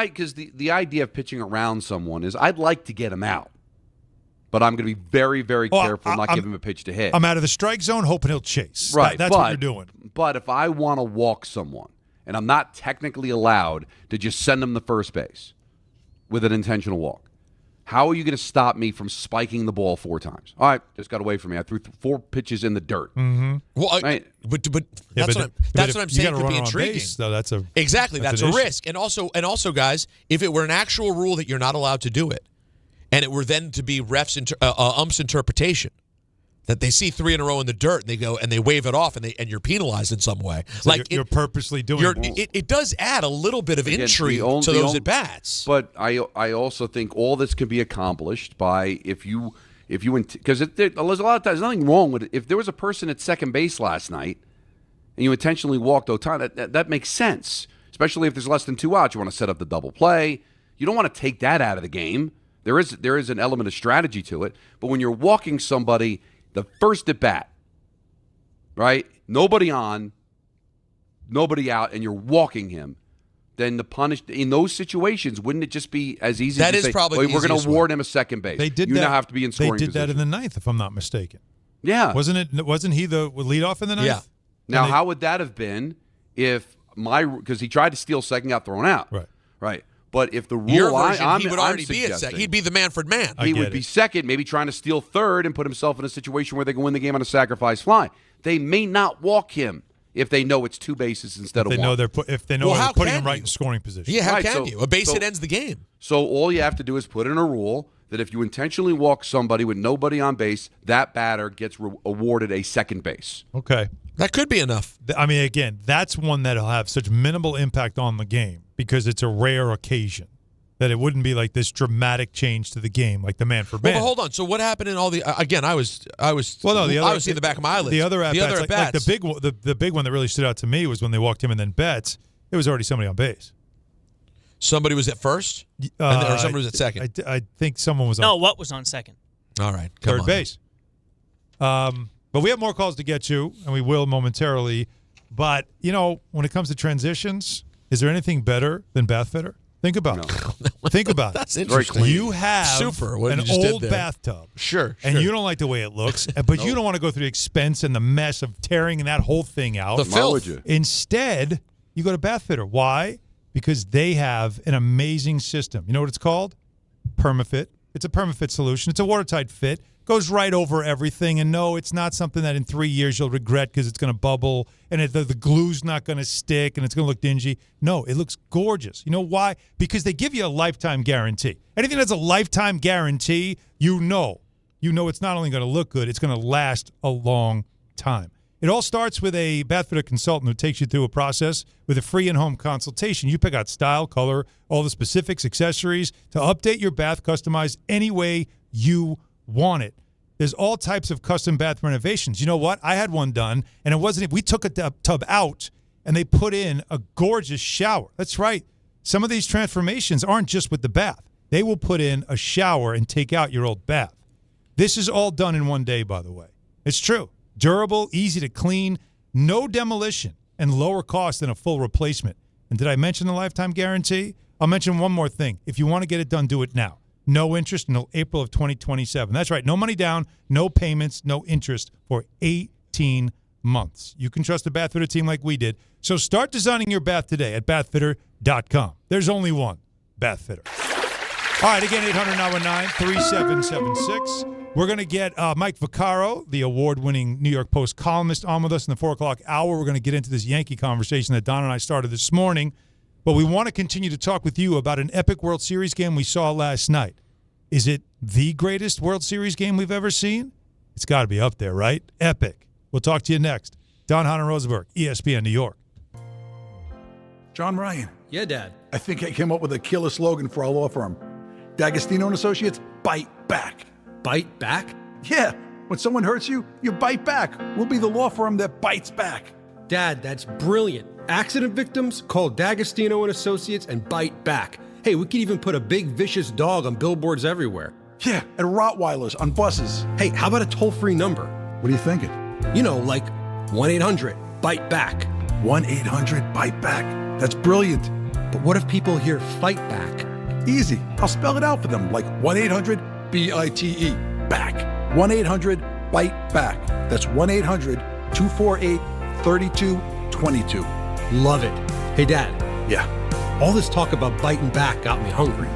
idea of pitching around someone is I'd like to get him out. But I'm going to be very, very careful not give him a pitch to hit. I'm out of the strike zone, hoping he'll chase. Right, that's what you're doing. But if I want to walk someone, and I'm not technically allowed to just send them to first base with an intentional walk, How are you going to stop me from spiking the ball 4 times? All right, just got away from me. I threw 4 pitches in the dirt. Mm-hmm. Well, right? but that's what I'm saying. Could be intriguing. Base, though, that's a risk. And also, guys, if it were an actual rule that you're not allowed to do it, and it were then to be umps interpretation, that they see 3 in a row in the dirt and they go and they wave it off and you're penalized in some way. So like you're purposely doing it. It does add a little bit of intrigue to those at bats. But I also think all this can be accomplished by if you because there's a lot of times there's nothing wrong with it. If there was a person at second base last night and you intentionally walked Ohtani, that makes sense. Especially if there's less than 2 outs, you want to set up the double play. You don't want to take that out of the game. There is an element of strategy to it. But when you're walking somebody the first at bat, right? Nobody on, nobody out, and you're walking him. Then the punish in those situations, wouldn't it just be as easy? That to is say, probably we're going to award him a second base. They did you that. now have to be in scoring They did position. that in the 9th, if I'm not mistaken. Yeah, wasn't he the leadoff in the 9th? Yeah. Now, how would that have been if because he tried to steal second, got thrown out. Right. But if the rule, your version, he would already be at second. He'd be the Manfred man. He would be second, maybe trying to steal third and put himself in a situation where they can win the game on a sacrifice fly. They may not walk him if they know it's 2 bases instead of 1. If they know they're putting him right in scoring position. Yeah, how can you? A base hit ends the game. So all you have to do is put in a rule that if you intentionally walk somebody with nobody on base, that batter gets awarded a second base. Okay. That could be enough. I mean, again, that's one that'll have such minimal impact on the game because it's a rare occasion that it wouldn't be like this dramatic change to the game like the Manfred man. But hold on. So what happened in all the again? I was the other, I was seeing the back of my eyelids. The other at bats, like the big one that really stood out to me was when they walked him and then Betts. It was already somebody on base. Somebody was at first, or somebody was at second. I think someone was on. No, what was on second? All right, third base. But we have more calls to get to, and we will momentarily. But when it comes to transitions, is there anything better than bath fitter? Think about it. Think about it. That's interesting. You have an old bathtub. Sure. And you don't like the way it looks, but you don't want to go through the expense and the mess of tearing that whole thing out. The filth. Instead, you go to Bath Fitter. Why? Because they have an amazing system. You know what it's called? PermaFit. It's a PermaFit solution. It's a watertight fit. Goes right over everything. And no, it's not something that in 3 years you'll regret because it's going to bubble and the glue's not going to stick and it's going to look dingy. No, it looks gorgeous. You know why? Because they give you a lifetime guarantee. Anything that's a lifetime guarantee, you know it's not only going to look good, it's going to last a long time. It all starts with a bath fitter consultant who takes you through a process with a free in-home consultation. You pick out style, color, all the specifics, accessories to update your bath, customized any way you want it. There's all types of custom bath renovations. You know what? I had one done, and it wasn't. We took a tub out, and they put in a gorgeous shower. That's right. Some of these transformations aren't just with the bath. They will put in a shower and take out your old bath. This is all done in one day, by the way. It's true. Durable, easy to clean, no demolition, and lower cost than a full replacement. And did I mention the lifetime guarantee? I'll mention one more thing. If you want to get it done, do it now. No interest until April of 2027. That's right. No money down, no payments, no interest for 18 months. You can trust a bath fitter team like we did. So start designing your bath today at bathfitter.com. There's only one Bath Fitter. All right, again, 800-919-3776. We're going to get Mike Vaccaro, the award-winning New York Post columnist, on with us in the 4 o'clock hour. We're going to get into this Yankee conversation that Don and I started this morning. But we want to continue to talk with you about an epic World Series game we saw last night. Is it the greatest World Series game we've ever seen? It's got to be up there, right? Epic. We'll talk to you next. Don, Hahn, and Rosenberg, ESPN New York. John Ryan. Yeah, Dad. I think I came up with a killer slogan for our law firm. D'Agostino & Associates, bite back. Bite back? Yeah. When someone hurts you, you bite back. We'll be the law firm that bites back. Dad, that's brilliant. Accident victims, call D'Agostino & Associates and bite back. Hey, we could even put a big vicious dog on billboards everywhere. Yeah, and Rottweilers on buses. Hey, how about a toll-free number? What are you thinking? You know, like 1-800-BITE-BACK. 1-800-BITE-BACK. That's brilliant. But what if people hear fight back? Easy. I'll spell it out for them, like 1-800-BITE. Back. 1-800-BITE-BACK. That's 1-800-248-3222. Love it. Hey, Dad. Yeah. All this talk about biting back got me hungry.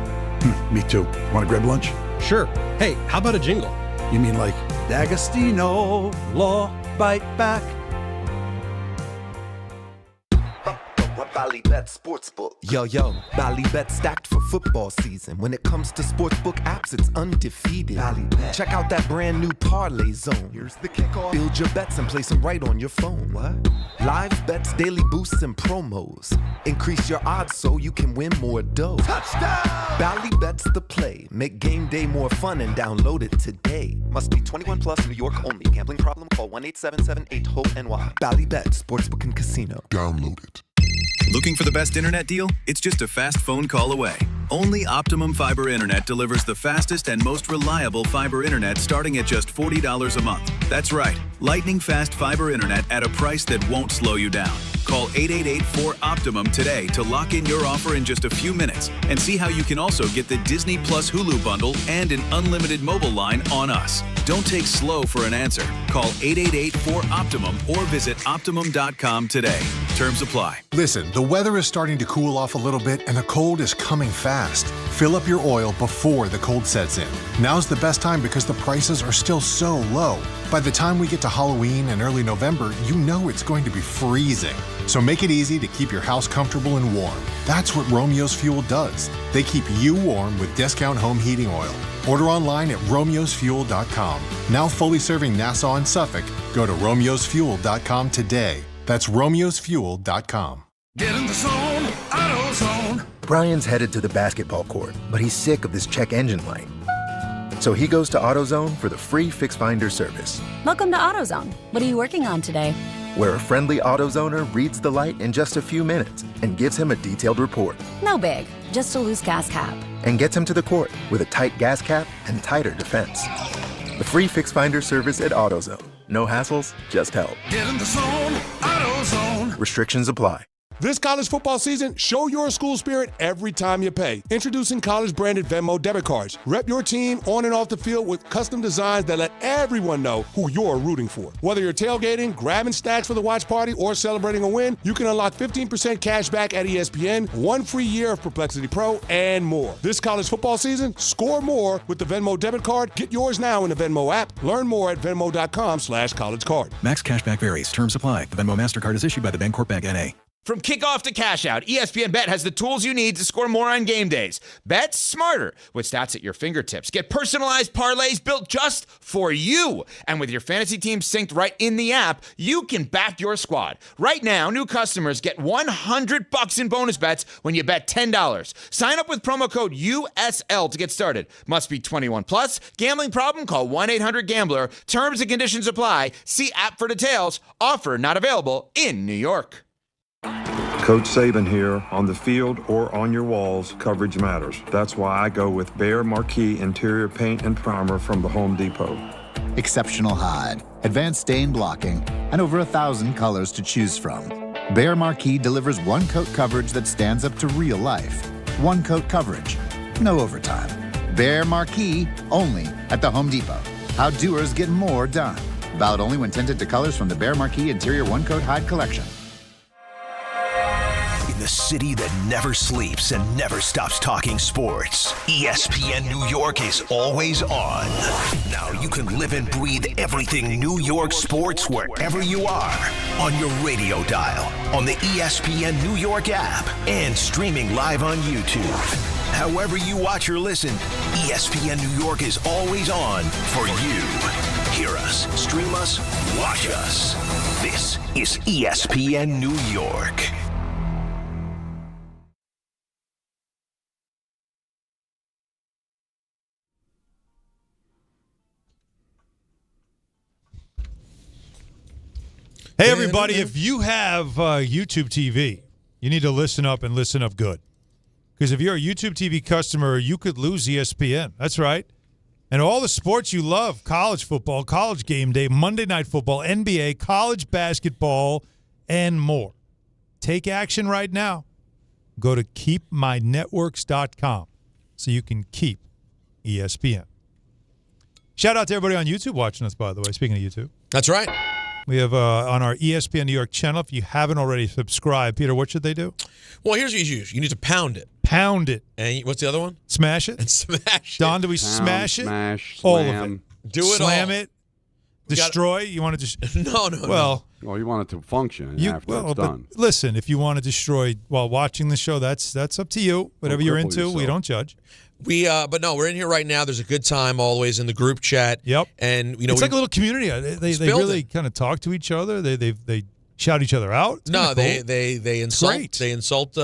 Me too. Want to grab lunch? Sure. Hey, how about a jingle? You mean like D'Agostino, Law, Bite Back? Ballybet Sportsbook. Yo, Ballybet stacked for football season. When it comes to sportsbook apps, it's undefeated. Ballybet. Check out that brand new parlay zone. Here's the kickoff. Build your bets and place them right on your phone. What? Live bets, daily boosts, and promos. Increase your odds so you can win more dough. Touchdown! Ballybet's the play. Make game day more fun and download it today. Must be 21 plus, New York only. Gambling problem? Call 1-877-8-HOPE-NY. Ballybet Sportsbook and Casino. Download it. Looking for the best internet deal? It's just a fast phone call away. Only Optimum Fiber Internet delivers the fastest and most reliable fiber internet starting at just $40 a month. That's right, lightning fast fiber internet at a price that won't slow you down. Call 888-4OPTIMUM today to lock in your offer in just a few minutes and see how you can also get the Disney Plus Hulu bundle and an unlimited mobile line on us. Don't take slow for an answer. Call 888-4OPTIMUM or visit Optimum.com today. Terms apply. Listen, the weather is starting to cool off a little bit and the cold is coming fast. Fill up your oil before the cold sets in. Now's the best time because the prices are still so low. By the time we get to Halloween and early November, you know it's going to be freezing. So make it easy to keep your house comfortable and warm. That's what Romeo's Fuel does. They keep you warm with discount home heating oil. Order online at romeosfuel.com. Now fully serving Nassau and Suffolk, go to romeosfuel.com today. That's romeosfuel.com. Get in the zone, AutoZone. Brian's headed to the basketball court, but he's sick of this check engine light. So he goes to AutoZone for the free Fix Finder service, Welcome to AutoZone. What are you working on today? where a friendly AutoZoner reads the light in just a few minutes and gives him a detailed report. No big, just a loose gas cap. And gets him to the court with a tight gas cap and tighter defense. The free Fix Finder service at AutoZone. No hassles, just help. Get in the zone, AutoZone. Restrictions apply. This college football season, show your school spirit every time you pay. Introducing college-branded Venmo debit cards. Rep your team on and off the field with custom designs that let everyone know who you're rooting for. Whether you're tailgating, grabbing stacks for the watch party, or celebrating a win, you can unlock 15% cash back at ESPN, 1 free year of Perplexity Pro, and more. This college football season, score more with the Venmo debit card. Get yours now in the Venmo app. Learn more at venmo.com/collegecard. Max cashback varies. Terms apply. The Venmo MasterCard is issued by the Bancorp Bank N.A. From kickoff to cash out, ESPN Bet has the tools you need to score more on game days. Bet smarter with stats at your fingertips. Get personalized parlays built just for you. And with your fantasy team synced right in the app, you can back your squad. Right now, new customers get $100 in bonus bets when you bet $10. Sign up with promo code USL to get started. Must be 21 plus. Gambling problem? Call 1-800-GAMBLER. Terms and conditions apply. See app for details. Offer not available in New York. Coach Saban here. On the field or on your walls, coverage matters. That's why I go with Behr Marquee Interior Paint and Primer from the Home Depot. Exceptional hide, advanced stain blocking, and over 1,000 colors to choose from. Behr Marquee delivers one-coat coverage that stands up to real life. One-coat coverage, no overtime. Behr Marquee, only at the Home Depot. How doers get more done. Valid only when tinted to colors from the Behr Marquee Interior One-Coat Hide Collection. The city that never sleeps and never stops talking sports. ESPN New York is always on. Now you can live and breathe everything New York sports wherever you are. On your radio dial, on the ESPN New York app, and streaming live on YouTube. However you watch or listen, ESPN New York is always on for you. Hear us, stream us, watch us. This is ESPN New York. Hey, everybody, if you have YouTube TV, you need to listen up and listen up good. Because if you're a YouTube TV customer, you could lose ESPN. That's right. And all the sports you love, college football, college game day, Monday Night Football, NBA, college basketball, and more. Take action right now. Go to keepmynetworks.com so you can keep ESPN. Shout out to everybody on YouTube watching us, by the way, speaking of YouTube. That's right. We have on our ESPN New York channel. If you haven't already subscribed, Peter, what should they do? Well, here's what you do. You need to pound it. Pound it. And what's the other one? Smash it. And smash it. Don, do we Pound, smash it? Smash, all slam. of it. Do it Slam all. it. Destroy. You want to just No. Well, you want it to function after it's done. But listen, if you want to destroy while watching the show, that's up to you. Whatever you're into, yourself. we don't judge. But no, we're in here right now. There's a good time always in the group chat. Yep. And it's like a little community. They really kind of talk to each other. They shout each other out. It's no, cool. they insult. Great. They insult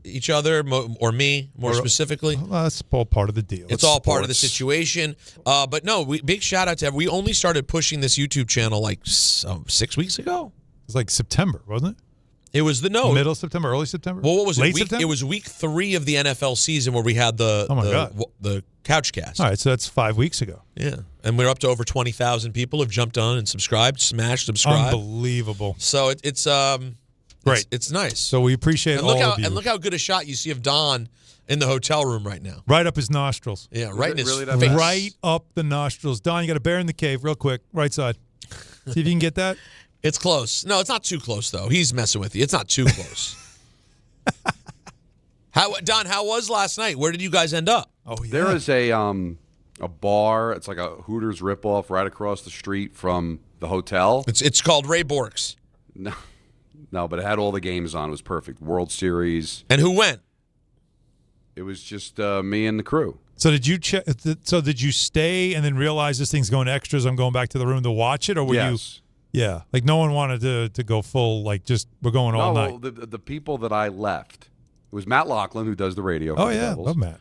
each other or me more specifically. Well, that's all part of the deal. It's all part of the situation. But no, big shout out to everyone. We only started pushing this YouTube channel like 6 weeks ago. It was like September, wasn't it? It was middle September, early September. Well, what was Late it? September? It was week 3 of the NFL season where we had the couch cast. All right, so that's 5 weeks ago. Yeah, and we're up to over 20,000 people have jumped on and subscribed, smashed subscribe. Unbelievable. So it's great. It's nice. So we appreciate all of you. And look how good a shot you see of Don in the hotel room right now. Right up his nostrils. Yeah, right in his really face. Right up the nostrils. Don, you got a bear in the cave, real quick, right side. See if you can get that. It's close. No, it's not too close though. He's messing with you. It's not too close. Don, how was last night? Where did you guys end up? Oh yeah. There is a bar. It's like a Hooters ripoff right across the street from the hotel. It's called Ray Bork's. No, but it had all the games on. It was perfect. World Series. And who went? It was just me and the crew. So did you did you stay and then realize this thing's going to extras? I'm going back to the room to watch it, or were you? Yeah, like no one wanted to go full. Like just we're going all night. Well, the people that I left, it was Matt Laughlin who does the radio. For Oh the yeah, Devils. love Matt.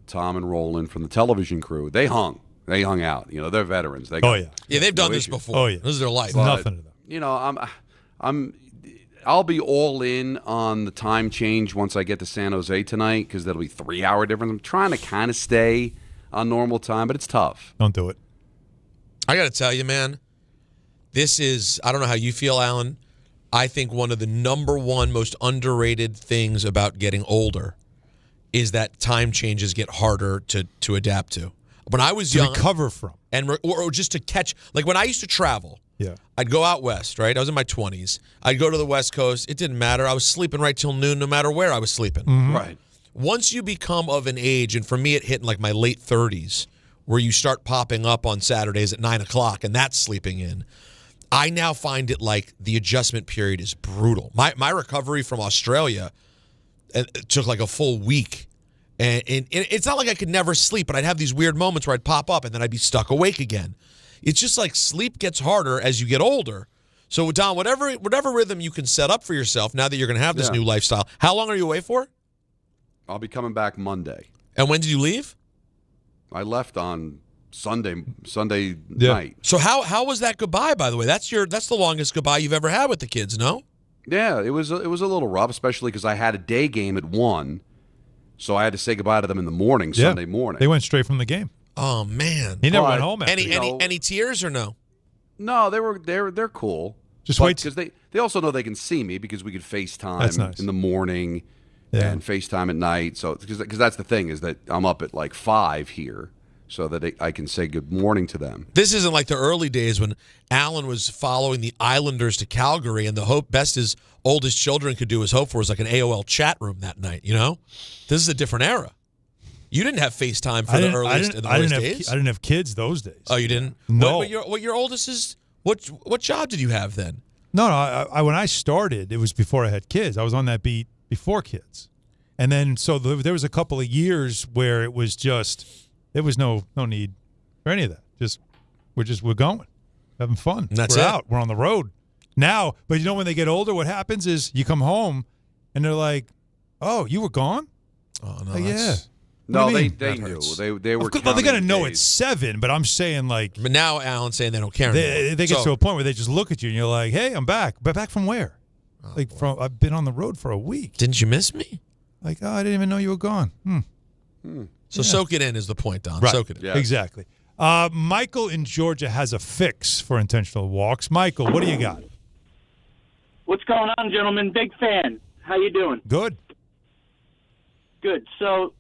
Tom and Roland from the television crew. They hung out. You know, they're veterans. They they've done this before. Oh yeah, this is their life. But, nothing to them. You know, I'll be all in on the time change once I get to San Jose tonight because that'll be 3 hour difference. I'm trying to kind of stay on normal time, but it's tough. Don't do it. I got to tell you, man, this is, I don't know how you feel, Alan. I think one of the number one most underrated things about getting older is that time changes get harder to adapt to. When I was young, recover from, or just to catch, like when I used to travel, yeah, I'd go out west, right? I was in my 20s. I'd go to the West Coast. It didn't matter. I was sleeping right till noon, no matter where I was sleeping. Mm-hmm. Right. Once you become of an age, and for me, it hit in like my late 30s, where you start popping up on Saturdays at 9 o'clock, and that's sleeping in. I now find it like the adjustment period is brutal. My recovery from Australia it took like a full week. And it's not like I could never sleep, but I'd have these weird moments where I'd pop up and then I'd be stuck awake again. It's just like sleep gets harder as you get older. So, Don, whatever rhythm you can set up for yourself now that you're going to have this new lifestyle, how long are you away for? I'll be coming back Monday. And when did you leave? I left on Sunday night. So how was that goodbye, by the way? That's the longest goodbye you've ever had with the kids, no? Yeah, it was a little rough, especially because I had a day game at 1, so I had to say goodbye to them in the morning, Sunday morning. They went straight from the game. Oh man, he never went home. Any tears or no? No, they're cool. Just wait because they also know they can see me because we could FaceTime That's nice. in the morning and FaceTime at night. So because that's the thing is that I'm up at like 5 here. So that I can say good morning to them. This isn't like the early days when Alan was following the Islanders to Calgary, and the best his oldest children could do was hope for was like an AOL chat room that night. You know, this is a different era. You didn't have FaceTime for the earliest days. I didn't have kids those days. Oh, you didn't? No. What your oldest is? What job did you have then? No. I when I started, it was before I had kids. I was on that beat before kids, and then so there was a couple of years where it was just. There was no need for any of that. We're going, having fun. And that's we're it. out. We're on the road now. But you know when they get older, what happens is you come home and they're like, "Oh, you were gone." Oh no, like, yeah. No, they That knew hurts. they were. Well, they counting got to know days. it's 7, but I'm saying like. But now Alan's saying they don't care anymore. They get to a point where they just look at you and you're like, "Hey, I'm back." But back from where? I've been on the road for a week. Didn't you miss me? Like, oh, I didn't even know you were gone. So soak it in is the point, Don. Right. Soak it in. Yeah. Exactly. Michael in Georgia has a fix for intentional walks. Michael, what do you got? What's going on, gentlemen? Big fan. How you doing? Good. Good. So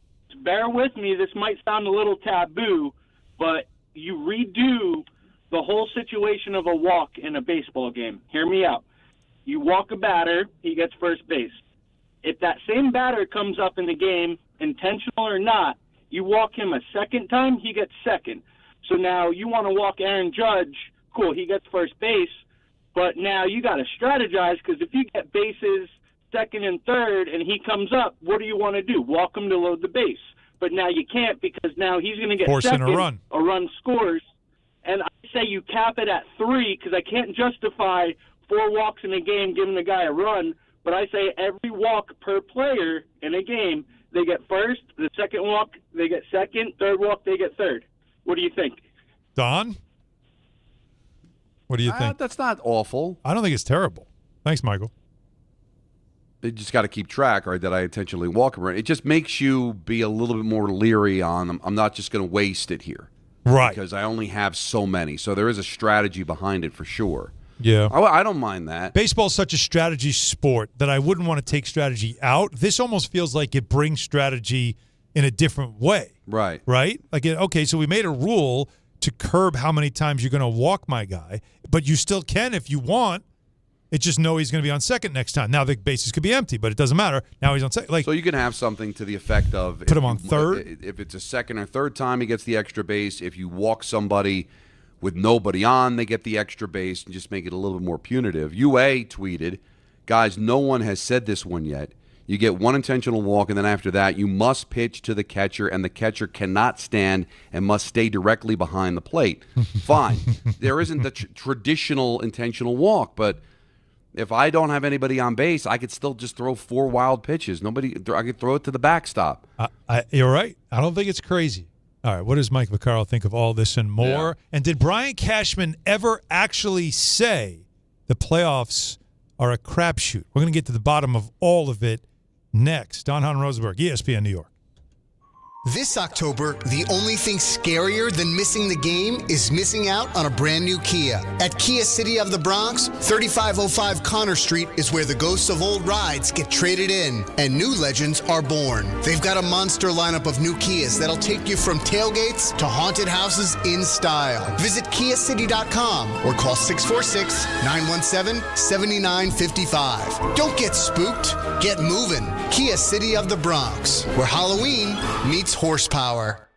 bear with me. This might sound a little taboo, but you redo the whole situation of a walk in a baseball game. Hear me out. You walk a batter, he gets first base. If that same batter comes up in the game, intentional or not, you walk him a second time, he gets second. So now you want to walk Aaron Judge, cool, he gets first base, but now you got to strategize, because if you get bases second and third and he comes up, what do you want to do? Walk him to load the base. But now you can't, because now he's going to get Forcing second, a run scores. And I say you cap it at 3, because I can't justify 4 walks in a game giving the guy a run. But I say every walk per player in a game, they get first. The second walk, they get second. Third walk, they get third. What do you think? Don? What do you think? That's not awful. I don't think it's terrible. Thanks, Michael. You just got to keep track, right, that I intentionally walk around. It just makes you be a little bit more leery on, I'm not just going to waste it here. Right. Because I only have so many. So there is a strategy behind it for sure. Yeah. I don't mind that. Baseball's such a strategy sport that I wouldn't want to take strategy out. This almost feels like it brings strategy in a different way. Right. Right? Like, okay, so we made a rule to curb how many times you're going to walk my guy, but you still can if you want. It's just know he's going to be on second next time. Now the bases could be empty, but it doesn't matter. Now he's on second. Like, so you can have something to the effect of put him on third. If it's a second or third time, he gets the extra base. If you walk somebody with nobody on, they get the extra base, and just make it a little bit more punitive. UA tweeted, guys, no one has said this one yet. You get one intentional walk, and then after that, you must pitch to the catcher, and the catcher cannot stand and must stay directly behind the plate. Fine. There isn't the traditional intentional walk, but if I don't have anybody on base, I could still just throw 4 wild pitches. I could throw it to the backstop. You're right. I don't think it's crazy. All right, what does Mike Vaccaro think of all this and more? Yeah. And did Brian Cashman ever actually say the playoffs are a crapshoot? We're going to get to the bottom of all of it next. Don Hahn Rosenberg, ESPN New York. This October, the only thing scarier than missing the game is missing out on a brand new Kia. At Kia City of the Bronx, 3505 Connor Street is where the ghosts of old rides get traded in and new legends are born. They've got a monster lineup of new Kias that'll take you from tailgates to haunted houses in style. Visit KiaCity.com or call 646-917-7955. Don't get spooked, get moving. Kia City of the Bronx, where Halloween meets horsepower.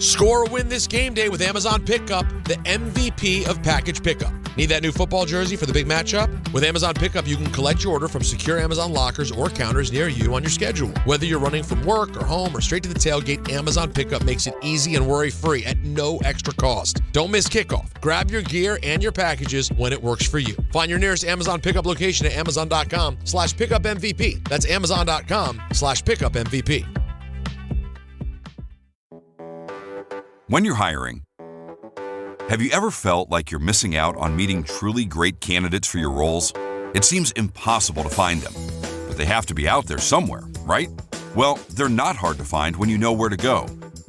Score a win this game day with Amazon Pickup, the MVP of package pickup. Need that new football jersey for the big matchup? With Amazon Pickup, you can collect your order from secure Amazon lockers or counters near you on your schedule. Whether you're running from work or home or straight to the tailgate, Amazon Pickup makes it easy and worry-free at no extra cost. Don't miss kickoff. Grab your gear and your packages when it works for you. Find your nearest Amazon Pickup location at amazon.com/pickupmvp. That's amazon.com/pickupmvp. When you're hiring, have you ever felt like you're missing out on meeting truly great candidates for your roles? It seems impossible to find them, but they have to be out there somewhere, right? Well, they're not hard to find when you know where to go,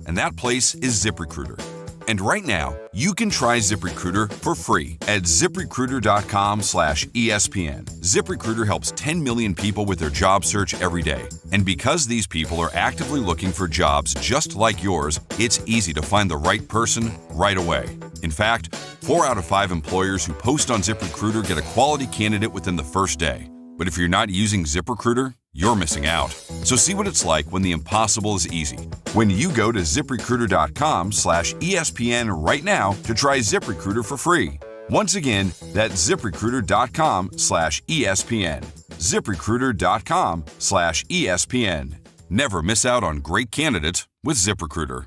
and that place is ZipRecruiter. And right now, you can try ZipRecruiter for free at ZipRecruiter.com/ESPN. ZipRecruiter helps 10 million people with their job search every day. And because these people are actively looking for jobs just like yours, it's easy to find the right person right away. In fact, 4 out of 5 employers who post on ZipRecruiter get a quality candidate within the first day. But if you're not using ZipRecruiter, you're missing out. So see what it's like when the impossible is easy. When you go to ZipRecruiter.com/ESPN right now to try ZipRecruiter for free. Once again, that's ZipRecruiter.com/ESPN. ZipRecruiter.com/ESPN. Never miss out on great candidates with ZipRecruiter.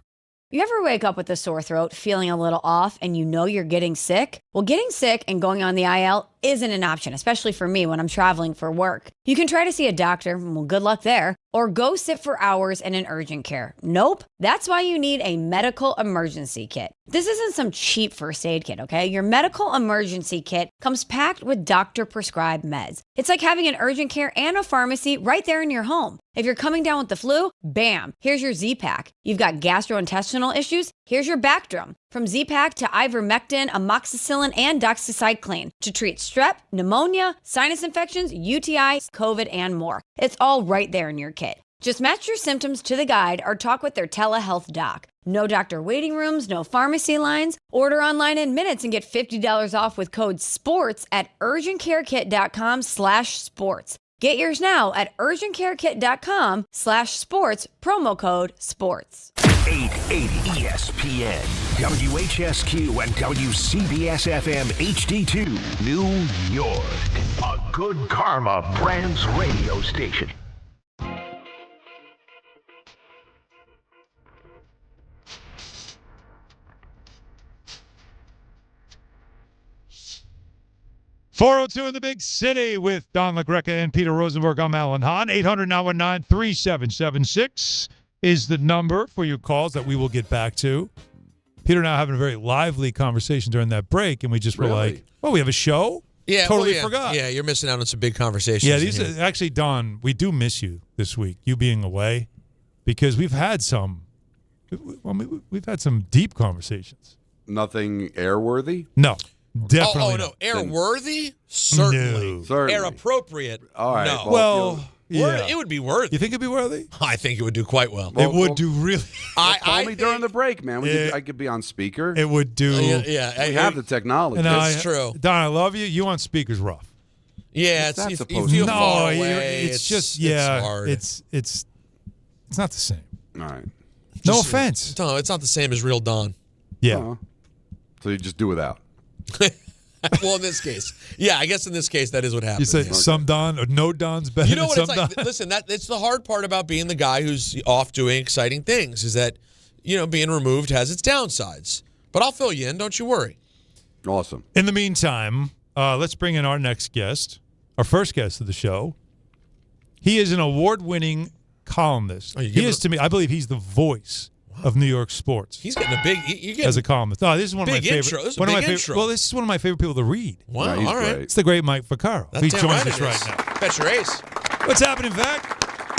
You ever wake up with a sore throat, feeling a little off, and you know you're getting sick? Well, getting sick and going on the IL isn't an option, especially for me when I'm traveling for work. You can try to see a doctor, well, good luck there, or go sit for hours in an urgent care. Nope. That's why you need a medical emergency kit. This isn't some cheap first aid kit, okay? Your medical emergency kit comes packed with doctor-prescribed meds. It's like having an urgent care and a pharmacy right there in your home. If you're coming down with the flu, bam, here's your Z-Pack. You've got gastrointestinal issues, here's your Bactrim. From Z-Pack to ivermectin, amoxicillin, and doxycycline to treat strep, pneumonia, sinus infections, UTIs, COVID, and more. It's all right there in your kit. Just match your symptoms to the guide or talk with their telehealth doc. No doctor waiting rooms, no pharmacy lines. Order online in minutes and get $50 off with code SPORTS at urgentcarekit.com/sports. Get yours now at urgentcarekit.com/sports, promo code SPORTS. 880 ESPN, WHSQ, and WCBS FM HD2, New York. A Good Karma Brands radio station. .402 in the big city with Don LaGreca and Peter Rosenberg. I'm Alan Hahn. 800-919-3776 is the number for your calls that we will get back to. Peter and I having a very lively conversation during that break, and we just were like, "Oh, we have a show? Yeah, totally forgot." Yeah, you're missing out on some big conversations. Yeah, these are, actually, Don, we do miss you this week, you being away, because we've had some deep conversations. Nothing airworthy? No. Definitely. Oh, no. Airworthy? Certainly. No. Certainly. Air appropriate? All right. No. Well, yeah. It would be worthy. You think it'd be worthy? I think it would do quite well. It would do really. Call me during the break, man. I could be on speaker. It would do. We have the technology. That's true. Don, I love you. You on speaker's rough. Yeah, What's that you supposed feel to be? far away. It's just yeah. It's hard. It's not the same. All right. No offense. No, it's not the same as real Don. Yeah. So you just do without. Well, in this case, yeah, I guess in this case that is what happens. You say some Don or no Don's better. You know what than it's some like? Don. Listen, it's the hard part about being the guy who's off doing exciting things is that being removed has its downsides. But I'll fill you in. Don't you worry. Awesome. In the meantime, let's bring in our next guest, our first guest of the show. He is an award-winning columnist. He is to me. I believe he's the voice of New York sports. He's getting a big. As a columnist. No, this is one of my big favorite. intro. This is a one of big my favorite. intro. Well, this is one of my favorite people to read. Wow, he's all right. great. It's the great Mike Vaccaro. He That's joins damn us right right now. Bet your ace. What's happening, Vac?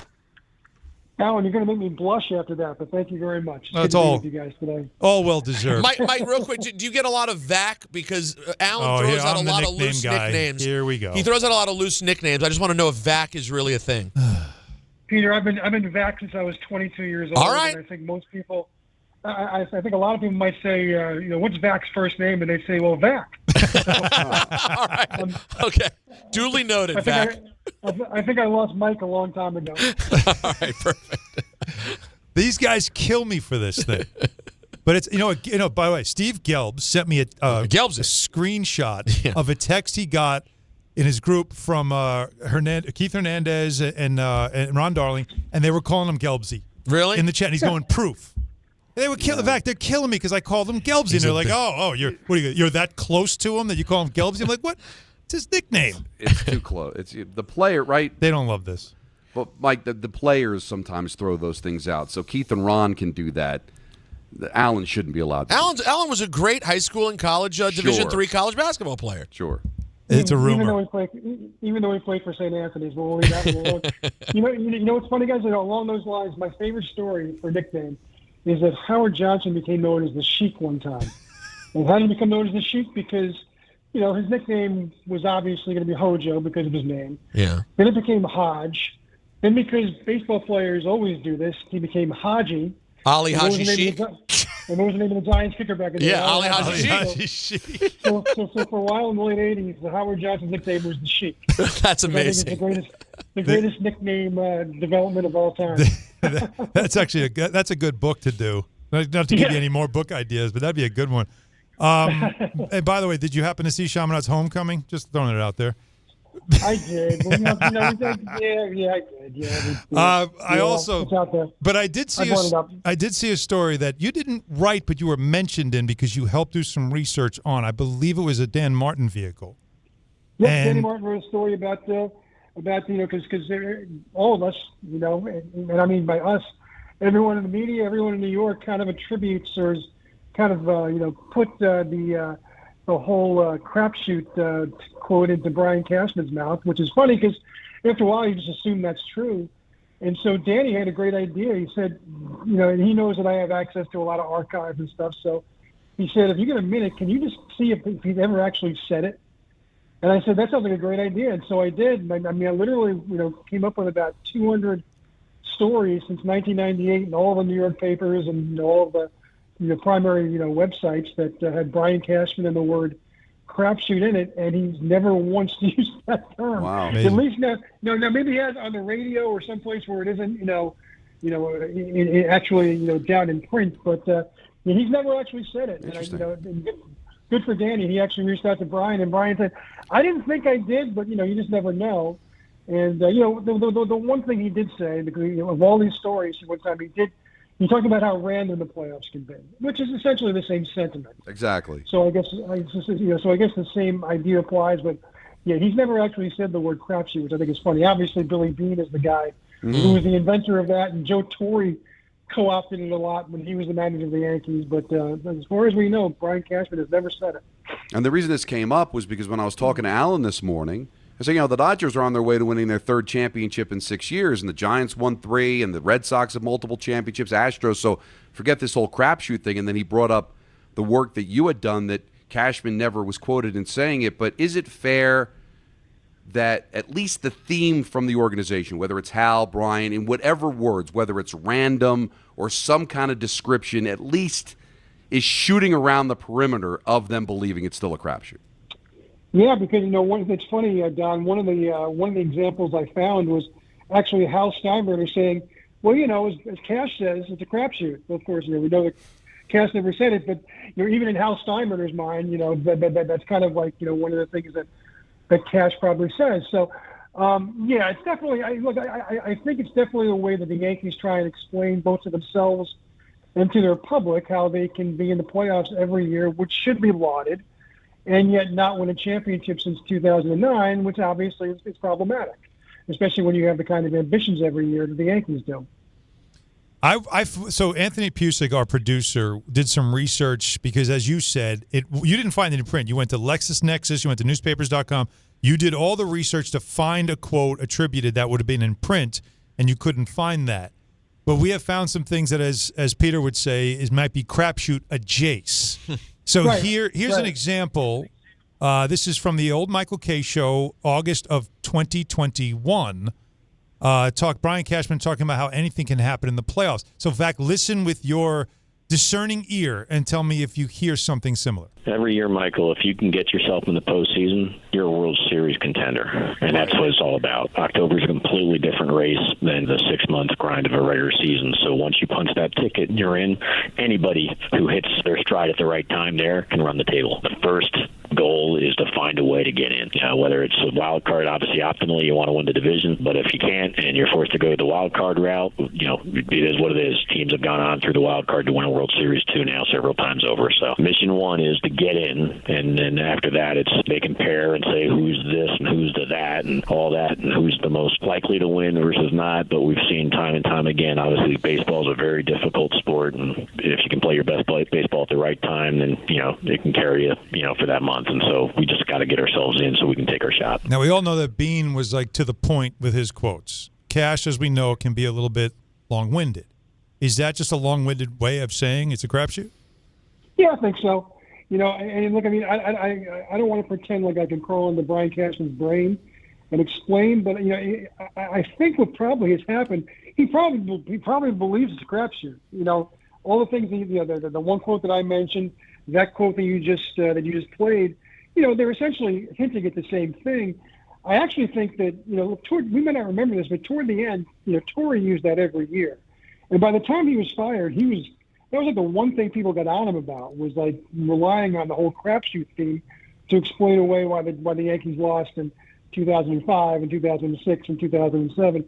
Alan, you're going to make me blush after that, but thank you very much. That's good to be all. with you guys today. All well deserved. Mike, real quick, do you get a lot of Vac? Because Alan throws out a lot of loose nicknames. Here we go. He throws out a lot of loose nicknames. I just want to know if Vac is really a thing. Peter, I've been Vac since I was 22 years old. All right. And I think most people, I think a lot of people might say, what's Vac's first name? And they say, well, Vac. All right. Okay. Duly noted, Vac. I think I lost Mike a long time ago. All right, perfect. These guys kill me for this thing. But it's by the way, Steve Gelb sent me a screenshot of a text he got in his group from Keith Hernandez and Ron Darling, and they were calling him Gelbsy. Really? In the chat. And he's going, proof. They were killing. In fact, they're killing me because I called him Gelbsy. And they're like, you're that close to him that you call him Gelbsy? I'm like, what? It's his nickname. It's too close. It's the player, right? They don't love this. But Mike, the players sometimes throw those things out. So Keith and Ron can do that. Allen shouldn't be allowed to. Allen was a great high school and college Division III college basketball player. Sure. It's a rumor. Even though he played for St. Anthony's, but we'll leave that one alone. You know what's funny, guys? Along those lines, my favorite story for nickname is that Howard Johnson became known as the Sheik one time. And how did he become known as the Sheik? Because his nickname was obviously going to be Hojo because of his name. Yeah. Then it became Hodge. Then because baseball players always do this, he became Haji. Ali Haji Sheik. And what was the name of the Giants kicker back in the day? Yeah, Ali Haji Sheik. So for a while in the late 80s, the Howard Johnson nickname was the Sheik. That's amazing. I think it's the greatest nickname development of all time. That's actually that's a good book to do. Not to give you any more book ideas, but that'd be a good one. And by the way, did you happen to see Chaminad's Homecoming? Just throwing it out there. I did. Yeah, I did. Yeah. I also, it's out there. But I did see a story that you didn't write, but you were mentioned in because you helped do some research on. I believe it was a Dan Martin vehicle. Yeah, Danny Martin wrote a story about because all of us, and I mean by us, everyone in the media, everyone in New York, kind of attributes or is kind of put the whole crapshoot quote into Brian Cashman's mouth, which is funny because after a while you just assume that's true. And so Danny had a great idea. He said, and he knows that I have access to a lot of archives and stuff. So he said, if you get a minute, can you just see if he's ever actually said it? And I said, that sounds like a great idea. And so I did. I mean, I literally, came up with about 200 stories since 1998 in all the New York papers and all of the primary websites that had Brian Cashman and the word crapshoot in it, and he's never once used that term. Wow. At least now maybe he has on the radio or someplace where it isn't actually down in print, but he's never actually said it. And good for Danny. He actually reached out to Brian, and Brian said, "I didn't think I did, but you just never know." And the one thing he did say, of all these stories, one time he talked about how random the playoffs can be, which is essentially the same sentiment. Exactly. So I guess the same idea applies, but yeah, he's never actually said the word crapshoot, which I think is funny. Obviously, Billy Beane is the guy who was the inventor of that, and Joe Torre co-opted it a lot when he was the manager of the Yankees. But as far as we know, Brian Cashman has never said it. And the reason this came up was because when I was talking to Alan this morning, I said, the Dodgers are on their way to winning their third championship in 6 years, and the Giants won 3, and the Red Sox have multiple championships, Astros. So forget this whole crapshoot thing. And then he brought up the work that you had done that Cashman never was quoted in saying it. But is it fair that at least the theme from the organization, whether it's Hal, Brian, in whatever words, whether it's random or some kind of description, at least is shooting around the perimeter of them believing it's still a crapshoot? Yeah, because it's funny, Don. One of the examples I found was actually Hal Steinbrenner saying, "Well, as Cash says, it's a crapshoot." Well, of course, we know that Cash never said it, but even in Hal Steinbrenner's mind, that's kind of like one of the things that Cash probably says. So, yeah, it's definitely. I think it's definitely a way that the Yankees try and explain both to themselves and to their public how they can be in the playoffs every year, which should be lauded, and yet not win a championship since 2009, which obviously is problematic, especially when you have the kind of ambitions every year that the Yankees do. So Anthony Pusick, our producer, did some research because, as you said, you didn't find it in print. You went to LexisNexis, you went to newspapers.com. You did all the research to find a quote attributed that would have been in print, and you couldn't find that. But we have found some things that, as Peter would say, might be crapshoot adjacent. So right, here's an example. This is from the old Michael Kay show, August of 2021. Brian Cashman talking about how anything can happen in the playoffs. So, Vac, listen with your discerning ear and tell me if you hear something similar. Every year, Michael, if you can get yourself in the postseason, you're a World Series contender, and that's what it's all about. October is a completely different race than the 6-month grind of a regular season. So once you punch that ticket and you're in, anybody who hits their stride at the right time there can run the table. The first goal is to find a way to get in. Whether it's a wild card, obviously optimally you want to win the division, but if you can't and you're forced to go the wild card route, it is what it is. Teams have gone on through the wild card to win a World Series 2 now several times over. So mission 1 is to get in, and then after that it's they compare and say who's this and who's the that and all that and who's the most likely to win versus not. But we've seen time and time again, obviously baseball is a very difficult sport, and if you can play your best baseball at the right time, then it can carry you for that month. And so we just got to get ourselves in so we can take our shot. Now, we all know that Beane was to the point with his quotes. Cash, as we know, can be a little bit long-winded. Is that just a long-winded way of saying it's a crapshoot? Yeah, I think so. And look, I mean, I don't want to pretend like I can crawl into Brian Cashman's brain and explain, but I think what probably has happened, he probably believes it's a crapshoot. All the things the one quote that I mentioned, that quote that you just played, they're essentially hinting at the same thing. I actually think that we may not remember this, but toward the end, Torre used that every year, and by the time he was fired, that was the one thing people got on him about, was relying on the whole crapshoot theme to explain away why the Yankees lost in 2005 and 2006 and 2007.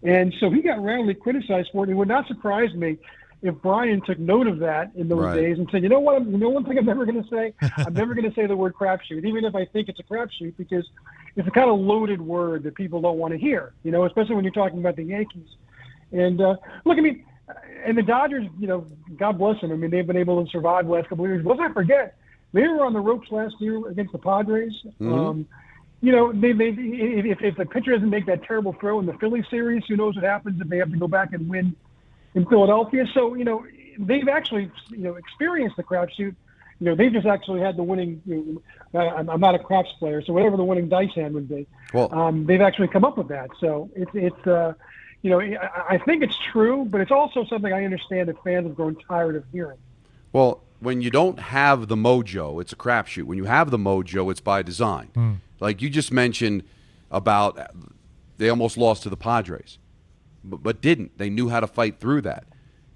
And so he got roundly criticized for it. It would not surprise me if Brian took note of that in those days and said, you know what, one thing I'm never going to say? I'm never going to say the word crapshoot, even if I think it's a crapshoot, because it's a kind of loaded word that people don't want to hear, especially when you're talking about the Yankees. And look, I mean, and the Dodgers, God bless them. I mean, they've been able to survive the last couple of years. Let's not forget, they were on the ropes last year against the Padres. Mm-hmm. If the pitcher doesn't make that terrible throw in the Philly series, who knows what happens if they have to go back and win in Philadelphia. So, they've actually, experienced the crapshoot. They've just actually had the winning, I'm not a craps player, so whatever the winning dice hand would be. Well, they've actually come up with that. So it's I think it's true, but it's also something I understand that fans have grown tired of hearing. Well, when you don't have the mojo, it's a crapshoot. When you have the mojo, it's by design. Like you just mentioned about they almost lost to the Padres, but didn't. They knew how to fight through that.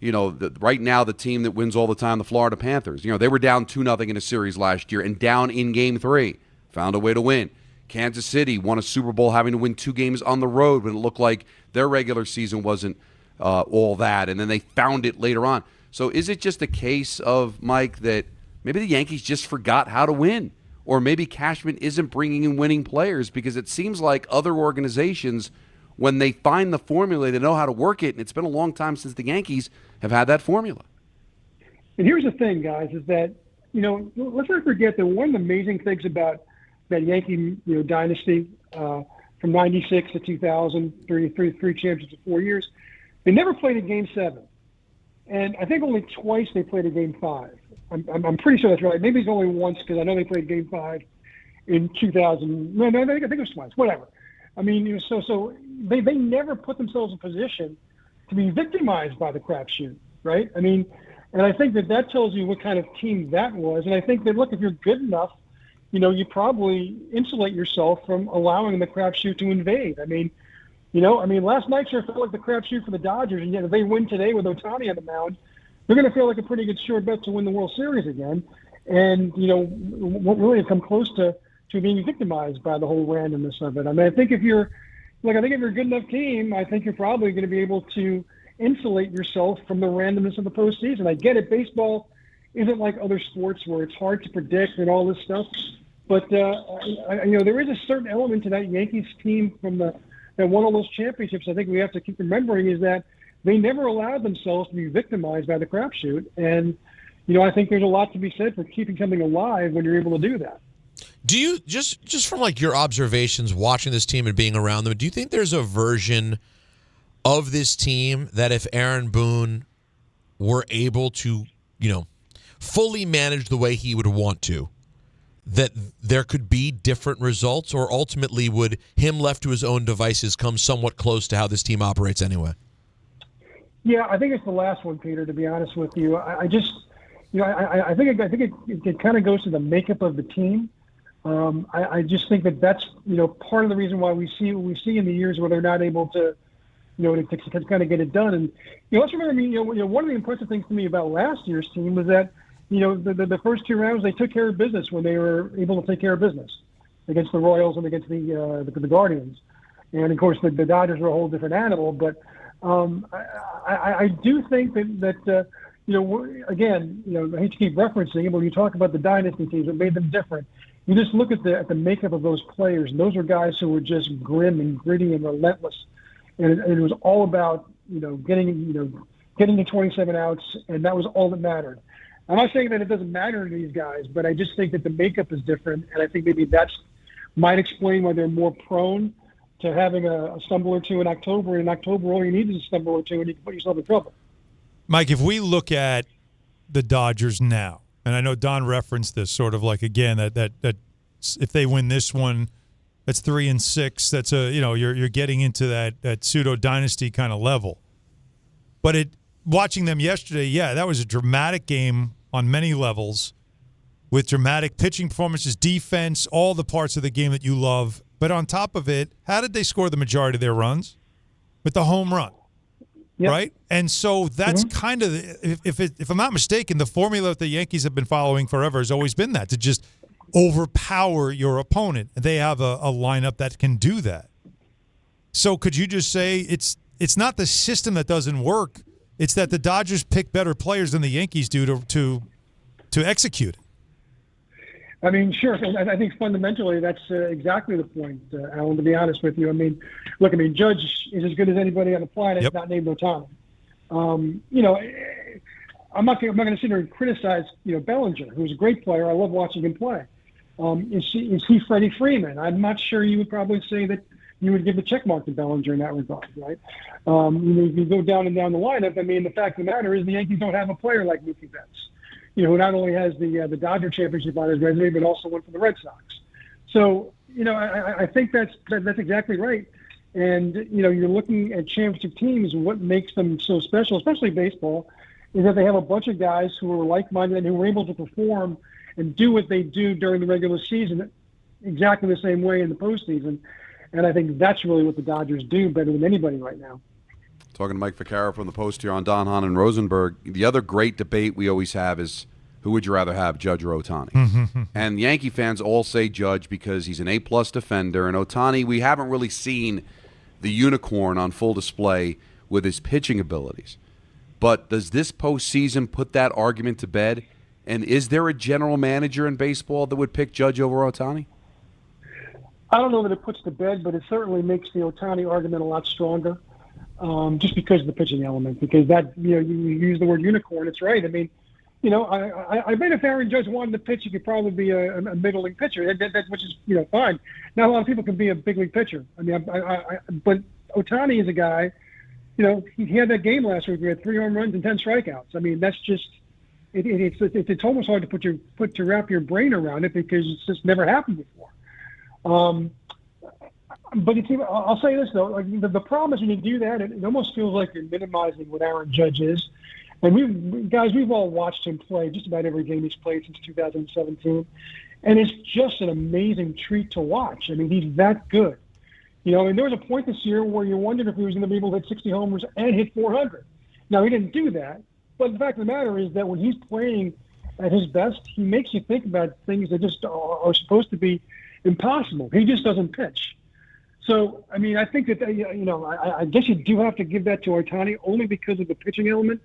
Right now the team that wins all the time, the Florida Panthers, they were down 2-0 in a series last year and down in Game 3, found a way to win. Kansas City won a Super Bowl having to win 2 games on the road when it looked like their regular season wasn't all that, and then they found it later on. So is it just a case of, Mike, that maybe the Yankees just forgot how to win? Or maybe Cashman isn't bringing in winning players, because it seems like other organizations, when they find the formula, they know how to work it, and it's been a long time since the Yankees have had that formula. And here's the thing, guys, is that, let's not forget that one of the amazing things about that Yankee dynasty from 96 to 2000, three championships in 4 years, they never played a Game 7. And I think only twice they played a Game 5. I'm pretty sure that's right. Maybe it's only once, because I know they played Game 5 in 2000. No, I think it was twice. Whatever. I mean, so they never put themselves in position to be victimized by the crapshoot, right? I mean, and I think that tells you what kind of team that was. And I think that, look, if you're good enough, you probably insulate yourself from allowing the crapshoot to invade. I mean, last night sure felt like the crapshoot for the Dodgers, and yet if they win today with Ohtani on the mound, they're going to feel like a pretty good sure bet to win the World Series again. And, won't really come close to being victimized by the whole randomness of it. I mean, I think if you're a good enough team, I think you're probably going to be able to insulate yourself from the randomness of the postseason. I get it. Baseball isn't like other sports where it's hard to predict and all this stuff. But, there is a certain element to that Yankees team that won all those championships. I think we have to keep remembering is that they never allowed themselves to be victimized by the crapshoot. And, I think there's a lot to be said for keeping something alive when you're able to do that. Do you, just from like your observations watching this team and being around them, do you think there's a version of this team that if Aaron Boone were able to, fully manage the way he would want to, that there could be different results, or ultimately would him left to his own devices come somewhat close to how this team operates anyway? Yeah, I think it's the last one, Peter, to be honest with you. I think it kind of goes to the makeup of the team. I just think that's, part of the reason why we see what we see in the years where they're not able to, to kind of get it done. And, let's remember, one of the impressive things to me about last year's team was that, the first 2 rounds, they took care of business when they were able to take care of business against the Royals and against the Guardians. And, of course, the Dodgers were a whole different animal. But I do think that again, I hate to keep referencing it, but when you talk about the dynasty teams, what made them different, you just look at the makeup of those players. And those were guys who were just grim and gritty and relentless. And it was all about, getting to 27 outs, and that was all that mattered. I'm not saying that it doesn't matter to these guys, but I just think that the makeup is different, and I think maybe that might explain why they're more prone to having a stumble or two in October. And in October, all you need is a stumble or two, and you can put yourself in trouble. Mike, if we look at the Dodgers now, and I know Don referenced this sort of like, again, that if they win this one, that's 3-6. That's you're getting into that pseudo dynasty kind of level. But watching them yesterday, yeah, that was a dramatic game on many levels, with dramatic pitching performances, defense, all the parts of the game that you love. But on top of it, how did they score the majority of their runs? With the home run, yep. Right? And so that's kind of, if I'm not mistaken, the formula that the Yankees have been following forever has always been that, to just overpower your opponent. They have a lineup that can do that. So could you just say it's not the system that doesn't work, it's that the Dodgers pick better players than the Yankees do to execute it? I mean, sure. I think fundamentally that's exactly the point, Alan, to be honest with you. I mean, look, Judge is as good as anybody on the planet, yep. Not named Ohtani. I'm not going to sit here and criticize, Bellinger, who's a great player. I love watching him play. Is he Freddie Freeman? I'm not sure you would probably say that you would give the check mark to Bellinger in that regard, right? If you go down the lineup, the fact of the matter is the Yankees don't have a player like Mookie Betts, who not only has the Dodger championship on his resume, but also went for the Red Sox. So, I think that's exactly right. And, you're looking at championship teams, and what makes them so special, especially baseball, is that they have a bunch of guys who are like-minded and who are able to perform and do what they do during the regular season exactly the same way in the postseason. And I think that's really what the Dodgers do better than anybody right now. Talking to Mike Vaccaro from the Post here on Don, Hahn, and Rosenberg. The other great debate we always have is, who would you rather have, Judge or Ohtani? And Yankee fans all say Judge because he's an A-plus defender. And Ohtani, we haven't really seen the unicorn on full display with his pitching abilities. But does this postseason put that argument to bed? And is there a general manager in baseball that would pick Judge over Ohtani? I don't know that it puts to bed, but it certainly makes the Ohtani argument a lot stronger, just because of the pitching element. Because that, you use the word unicorn, it's right. I mean, I bet if Aaron Judge wanted to pitch, he could probably be a middle-league pitcher, which is, fine. Not a lot of people can be a big-league pitcher. I mean, but Ohtani is a guy, he had that game last week. We had 3 home runs and 10 strikeouts. I mean, that's just it's almost hard to wrap your brain around it because it's just never happened before. But I'll say this though, like the problem is when you do that, it almost feels like you're minimizing what Aaron Judge is. And we've all watched him play just about every game he's played since 2017, and it's just an amazing treat to watch. I mean, he's that good. And there was a point this year where you wondered if he was going to be able to hit 60 homers and hit 400. Now, he didn't do that, but the fact of the matter is that when he's playing at his best, he makes you think about things that just are supposed to be impossible. He just doesn't pitch. So, I mean, I think that, I guess you do have to give that to Ohtani only because of the pitching element.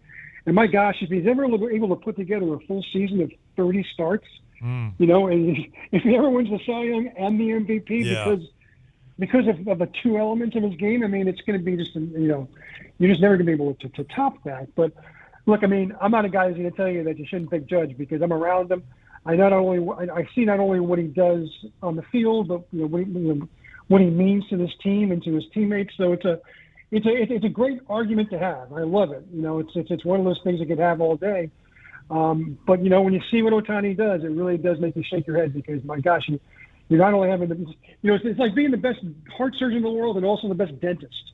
And my gosh, if he's ever able to put together a full season of 30 starts, and if he ever wins the Cy Young and the MVP because of the 2 elements of his game, I mean, it's going to be just, you're just never going to be able to top that. But look, I mean, I'm not a guy who's going to tell you that you shouldn't pick Judge because I'm around him. I see not only what he does on the field, but what he means to this team and to his teammates. So it's a great argument to have. I love it. It's one of those things you could have all day. But when you see what Ohtani does, it really does make you shake your head because my gosh, you're not only having it's like being the best heart surgeon in the world and also the best dentist.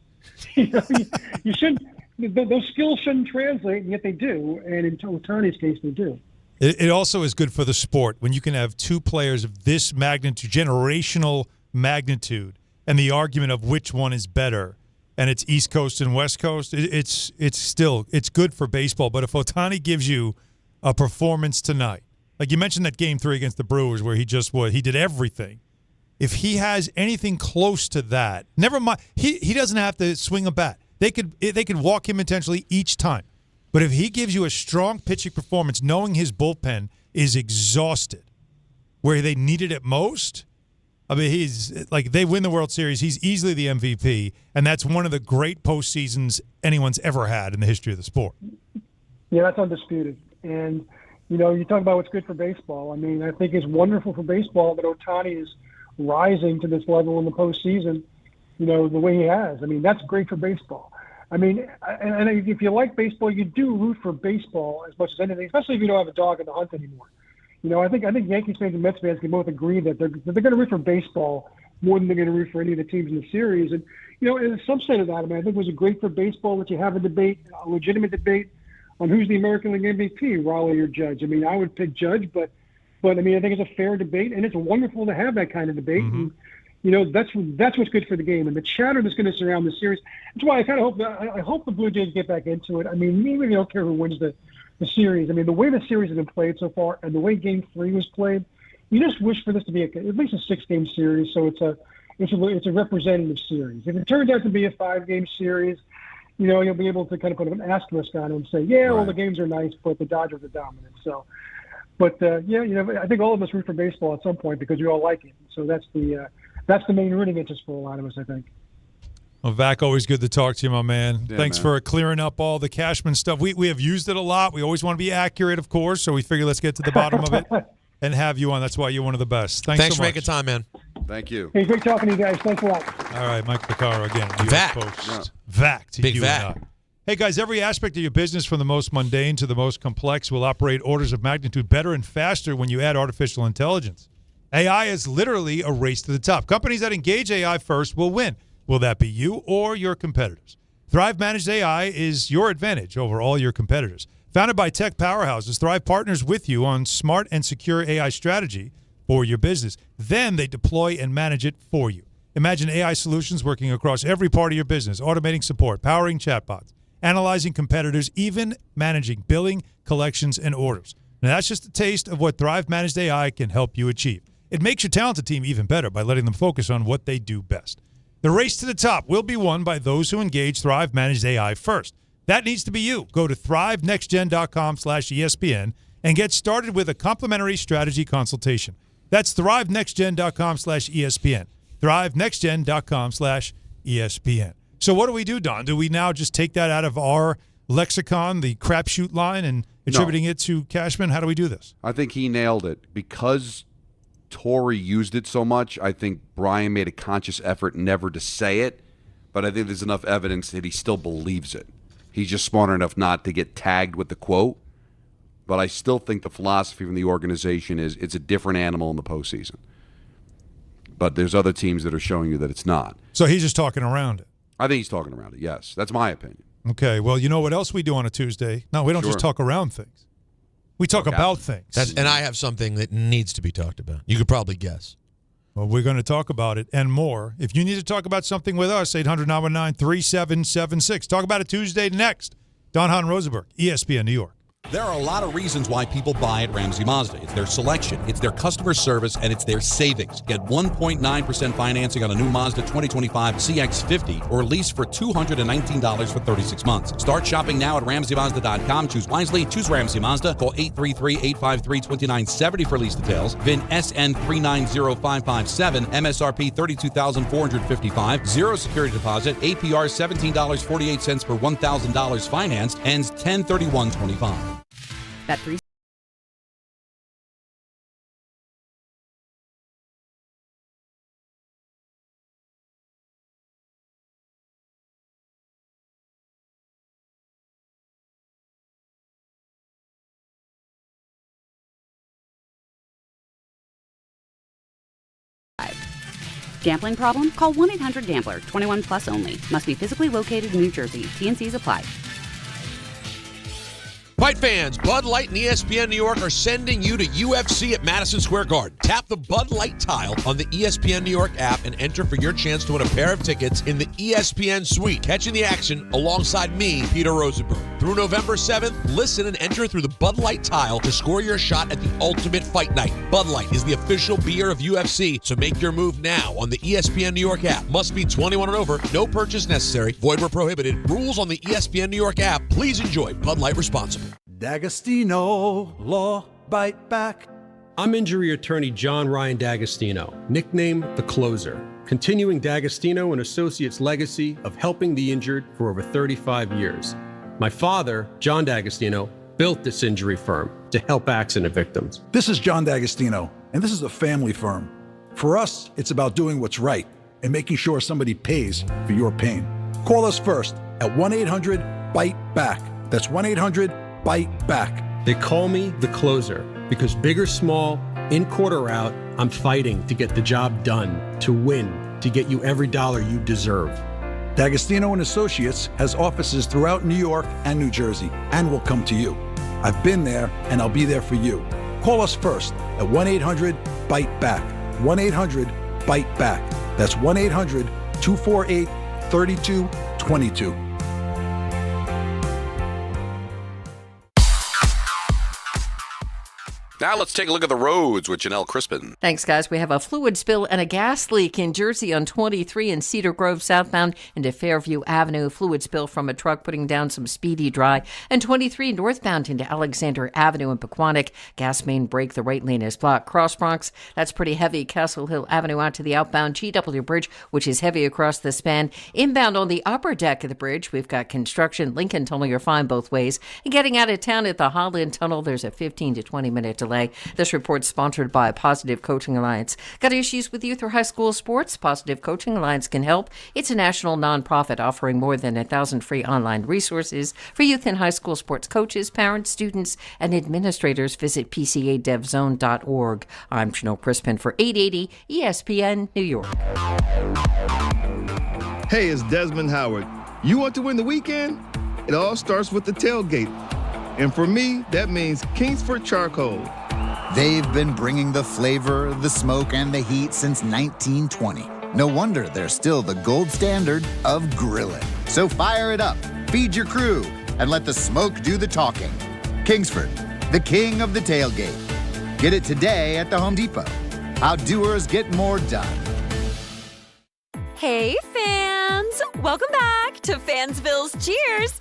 You shouldn't. Those skills shouldn't translate, and yet they do. And in Ohtani's case, they do. It also is good for the sport when you can have 2 players of this magnitude, generational magnitude, and the argument of which one is better. And it's East Coast and West Coast. It's good for baseball. But if Ohtani gives you a performance tonight, like you mentioned that Game 3 against the Brewers where he did everything. If he has anything close to that, never mind. He doesn't have to swing a bat. They could walk him intentionally each time. But if he gives you a strong pitching performance, knowing his bullpen is exhausted, where they needed it most, I mean, he's like they win the World Series. He's easily the MVP, and that's one of the great postseasons anyone's ever had in the history of the sport. Yeah, that's undisputed. And, you talk about what's good for baseball. I mean, I think it's wonderful for baseball that Ohtani is rising to this level in the postseason, the way he has. I mean, that's great for baseball. I mean, and if you like baseball, you do root for baseball as much as anything, especially if you don't have a dog in the hunt anymore. I think Yankees fans and Mets fans can both agree that they're going to root for baseball more than they're going to root for any of the teams in the series. And, in some sense of that, I mean, I think it was great for baseball that you have a debate, a legitimate debate on who's the American League MVP, Raleigh or Judge. I mean, I would pick Judge, but I mean, I think it's a fair debate, and it's wonderful to have that kind of debate. Mm-hmm. And, that's what's good for the game. And the chatter that's going to surround the series, that's why I kind of hope the Blue Jays get back into it. I mean, maybe they don't care who wins the series. I mean, the way the series has been played so far and the way Game 3 was played, you just wish for this to be at least a 6-game series, so it's a representative series. If it turns out to be a 5-game series, you'll be able to kind of put an asterisk on it and say, well, the games are nice, but the Dodgers are dominant. So, but I think all of us root for baseball at some point because we all like it. So that's the main rooting interest for a lot of us, I think. Well, Vac, always good to talk to you, my man. Yeah, Thanks for clearing up all the Cashman stuff. We have used it a lot. We always want to be accurate, of course, so we figure let's get to the bottom of it and have you on. That's why you're one of the best. Thanks so for much. making time, man. Thank you. Hey, great talking to you guys. Thanks a lot. All right, Mike Vaccaro again. Vac. Vac. Big Vac. Hey, guys, every aspect of your business, from the most mundane to the most complex, will operate orders of magnitude better and faster when you add artificial intelligence. AI is literally a race to the top. Companies that engage AI first will win. Will that be you or your competitors? Thrive Managed AI is your advantage over all your competitors. Founded by tech powerhouses, Thrive partners with you on smart and secure AI strategy for your business. Then they deploy and manage it for you. Imagine AI solutions working across every part of your business, automating support, powering chatbots, analyzing competitors, even managing billing, collections, and orders. Now, that's just a taste of what Thrive Managed AI can help you achieve. It makes your talented team even better by letting them focus on what they do best. The race to the top will be won by those who engage Thrive Managed AI first. That needs to be you. Go to thrivenextgen.com/ESPN and get started with a complimentary strategy consultation. That's thrivenextgen.com/ESPN. thrivenextgen.com/ESPN. So what do we do, Don? Do we now just take that out of our lexicon, the Crapshoot line, and attributing it to Cashman? How do we do this? I think he nailed it. Because Torrey used it so much, I think Brian made a conscious effort never to say it, but I think there's enough evidence that he still believes it. He's just smart enough not to get tagged with the quote, but I still think the philosophy from the organization is it's a different animal in the postseason. But there's other teams that are showing you that it's not. So he's just talking around it. I think he's talking around it, yes. That's my opinion. Okay, well, you know what else we do on a Tuesday? No, we don't just talk around things. We talk about things. And I have something that needs to be talked about. You could probably guess. Well, we're going to talk about it and more. If you need to talk about something with us, 800-919-3776. Talk about it Tuesday next. Don Hahn Rosenberg, ESPN New York. There are a lot of reasons why people buy at Ramsey Mazda. It's their selection, it's their customer service, and it's their savings. Get 1.9% financing on a new Mazda 2025 CX-50 or lease for $219 for 36 months. Start shopping now at RamseyMazda.com. Choose wisely. Choose Ramsey Mazda. Call 833-853-2970 for lease details. VIN SN 390557. MSRP $32,455. Zero security deposit. APR $17.48 per $1,000 financed. Ends 10/31/25. That 3 Gambling problem? Call 1-800-GAMBLER. 21 plus only. Must be physically located in New Jersey. T&Cs apply. Fight fans, Bud Light and ESPN New York are sending you to UFC at Madison Square Garden. Tap the Bud Light tile on the ESPN New York app and enter for your chance to win a pair of tickets in the ESPN suite. Catching the action alongside me, Peter Rosenberg. Through November 7th, listen and enter through the Bud Light tile to score your shot at the ultimate fight night. Bud Light is the official beer of UFC, so make your move now on the ESPN New York app. Must be 21 and over. No purchase necessary. Void where prohibited. Rules on the ESPN New York app. Please enjoy Bud Light responsibly. D'Agostino, Law, Bite Back. I'm injury attorney John Ryan D'Agostino, nicknamed The Closer, continuing D'Agostino and Associates' legacy of helping the injured for over 35 years. My father, John D'Agostino, built this injury firm to help accident victims. This is John D'Agostino, and this is a family firm. For us, it's about doing what's right and making sure somebody pays for your pain. Call us first at 1-800-BITE-BACK. That's 1-800-BITE BACK. They call me The Closer because big or small, in court or out, I'm fighting to get the job done, to win, to get you every dollar you deserve. D'Agostino and Associates has offices throughout New York and New Jersey and will come to you. I've been there and I'll be there for you. Call us first at 1-800-BITE-BACK. 1-800-BITE-BACK. That's 1-800-248-3222. Now let's take a look at the roads with Janelle Crispin. Thanks, guys. We have a fluid spill and a gas leak in Jersey on 23 and Cedar Grove southbound into Fairview Avenue. Fluid spill from a truck putting down some speedy dry. And 23 northbound into Alexander Avenue in Pequannock. Gas main break. The right lane is blocked. Cross Bronx, that's pretty heavy. Castle Hill Avenue out to the outbound GW Bridge, which is heavy across the span. Inbound on the upper deck of the bridge, we've got construction. Lincoln Tunnel, you're fine both ways. And getting out of town at the Holland Tunnel, there's a 15 to 20 minute delay. This report's sponsored by Positive Coaching Alliance. Got issues with youth or high school sports? Positive Coaching Alliance can help. It's a national nonprofit offering more than 1,000 free online resources for youth and high school sports coaches, parents, students, and administrators. Visit pcadevzone.org. I'm Janelle Crispin for 880 ESPN New York. Hey, it's Desmond Howard. You want to win the weekend? It all starts with the tailgate. And for me, that means Kingsford Charcoal. They've been bringing the flavor, the smoke, and the heat since 1920. No wonder they're still the gold standard of grilling. So fire it up, feed your crew, and let the smoke do the talking. Kingsford, the king of the tailgate. Get it today at the Home Depot. How doers get more done. Hey, fans! Welcome back to Fansville's Cheers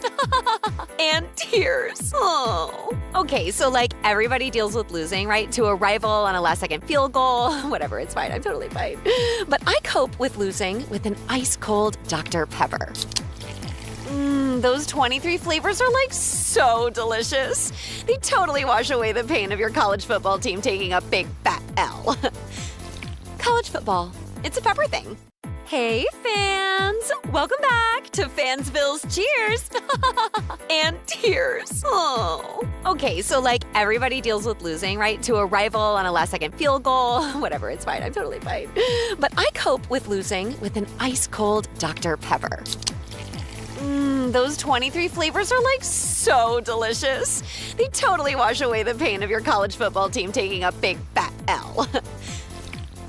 and Tears. Oh. Okay, so like everybody deals with losing, right? To a rival on a last-second field goal. Whatever, it's fine. I'm totally fine. But I cope with losing with an ice-cold Dr. Pepper. Those 23 flavors are like so delicious. They totally wash away the pain of your college football team taking a big fat L. College football, it's a pepper thing. Hey, fans! Welcome back to Fansville's Cheers and Tears. Oh. Okay, so like everybody deals with losing, right? To a rival on a last-second field goal. Whatever, it's fine. I'm totally fine. But I cope with losing with an ice-cold Dr. Pepper. Those 23 flavors are like so delicious. They totally wash away the pain of your college football team taking a big fat L.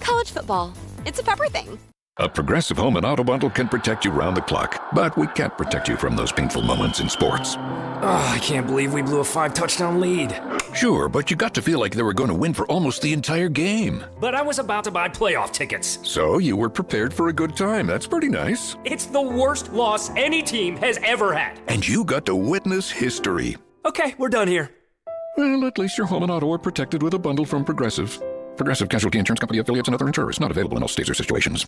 College football, it's a pepper thing. A Progressive Home and Auto Bundle can protect you round the clock, but we can't protect you from those painful moments in sports. Oh, I can't believe we blew a 5-touchdown lead. Sure, but you got to feel like they were going to win for almost the entire game. But I was about to buy playoff tickets. So you were prepared for a good time. That's pretty nice. It's the worst loss any team has ever had. And you got to witness history. Okay, we're done here. Well, at least your home and auto are protected with a bundle from Progressive. Progressive Casualty Insurance Company affiliates and other insurers. Not available in all states or situations.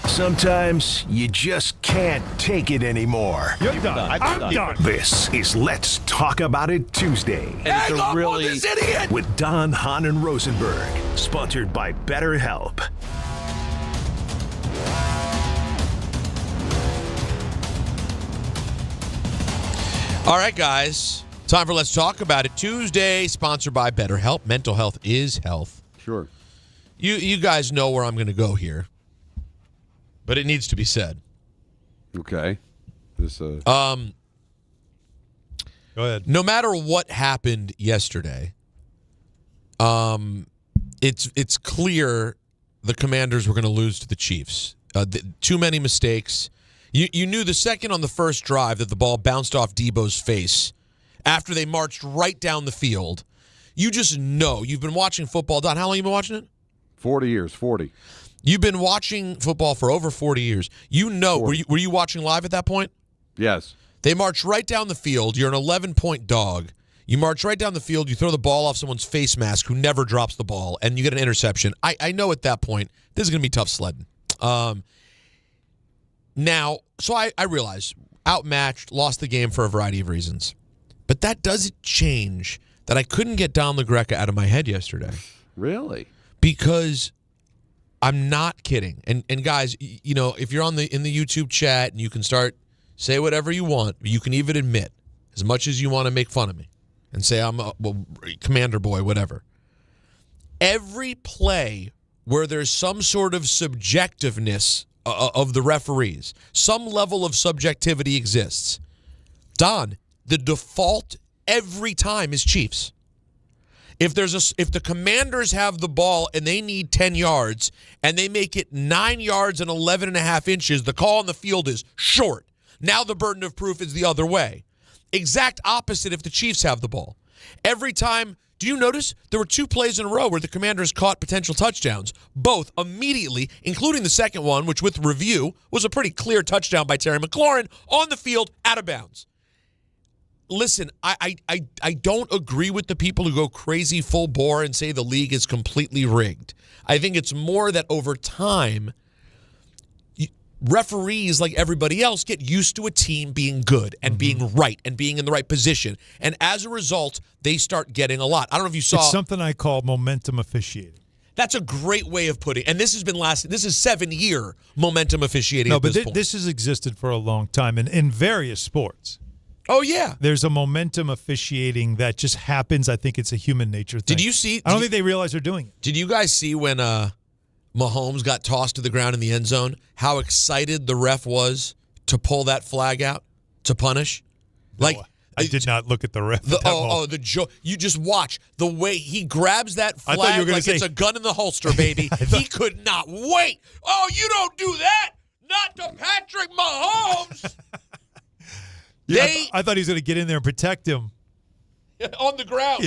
Sometimes you just can't take it anymore. You're done. I'm done. This is Let's Talk About It Tuesday. And it's a really this idiot with Don, Hahn, and Rosenberg. Sponsored by BetterHelp. All right, guys. Time for Let's Talk About It Tuesday, sponsored by BetterHelp. Mental health is health. Sure. You guys know where I'm going to go here, but it needs to be said. Okay. Go ahead. No matter what happened yesterday, it's clear the Commanders were going to lose to the Chiefs. Too many mistakes. You knew the second on the first drive that the ball bounced off Debo's face after they marched right down the field. You just know. You've been watching football. Don, how long have you been watching it? 40 years, 40. You've been watching football for over 40 years. You know, were you watching live at that point? Yes. They march right down the field. You're an 11-point dog. You march right down the field. You throw the ball off someone's face mask who never drops the ball, and you get an interception. I know at that point this is going to be tough sledding. Now, so I realize, outmatched, lost the game for a variety of reasons. But that doesn't change that I couldn't get Don LaGreca out of my head yesterday. Really? Because I'm not kidding. And guys, you know, if you're in the YouTube chat and you can start say whatever you want, you can even admit as much as you want to make fun of me and say I'm a commander boy, whatever. Every play where there's some sort of subjectiveness of the referees, some level of subjectivity exists. Don, the default every time is Chiefs. If the Commanders have the ball and they need 10 yards and they make it 9 yards and 11 and a half inches, the call on the field is short. Now the burden of proof is the other way. Exact opposite if the Chiefs have the ball. Every time, do you notice there were 2 plays in a row where the Commanders caught potential touchdowns, both immediately, including the second one, which with review was a pretty clear touchdown by Terry McLaurin on the field, out of bounds. Listen, I don't agree with the people who go crazy full bore and say the league is completely rigged. I think it's more that over time, referees, like everybody else, get used to a team being good and being right and being in the right position. And as a result, they start getting a lot. I don't know if you saw. It's something I call momentum officiating. That's a great way of putting it. And this has been this is 7-year momentum officiating at this point. This has existed for a long time in various sports. Oh, yeah. There's a momentum officiating that just happens. I think it's a human nature thing. Did you see? I don't think they realize they're doing it. Did you guys see when Mahomes got tossed to the ground in the end zone, how excited the ref was to pull that flag out to punish? Like, I did not look at the ref. The joke. You just watch the way he grabs that flag like it's a gun in the holster, baby. He could not wait. Oh, you don't do that. Not to Patrick Mahomes. I thought he was going to get in there and protect him. On the ground.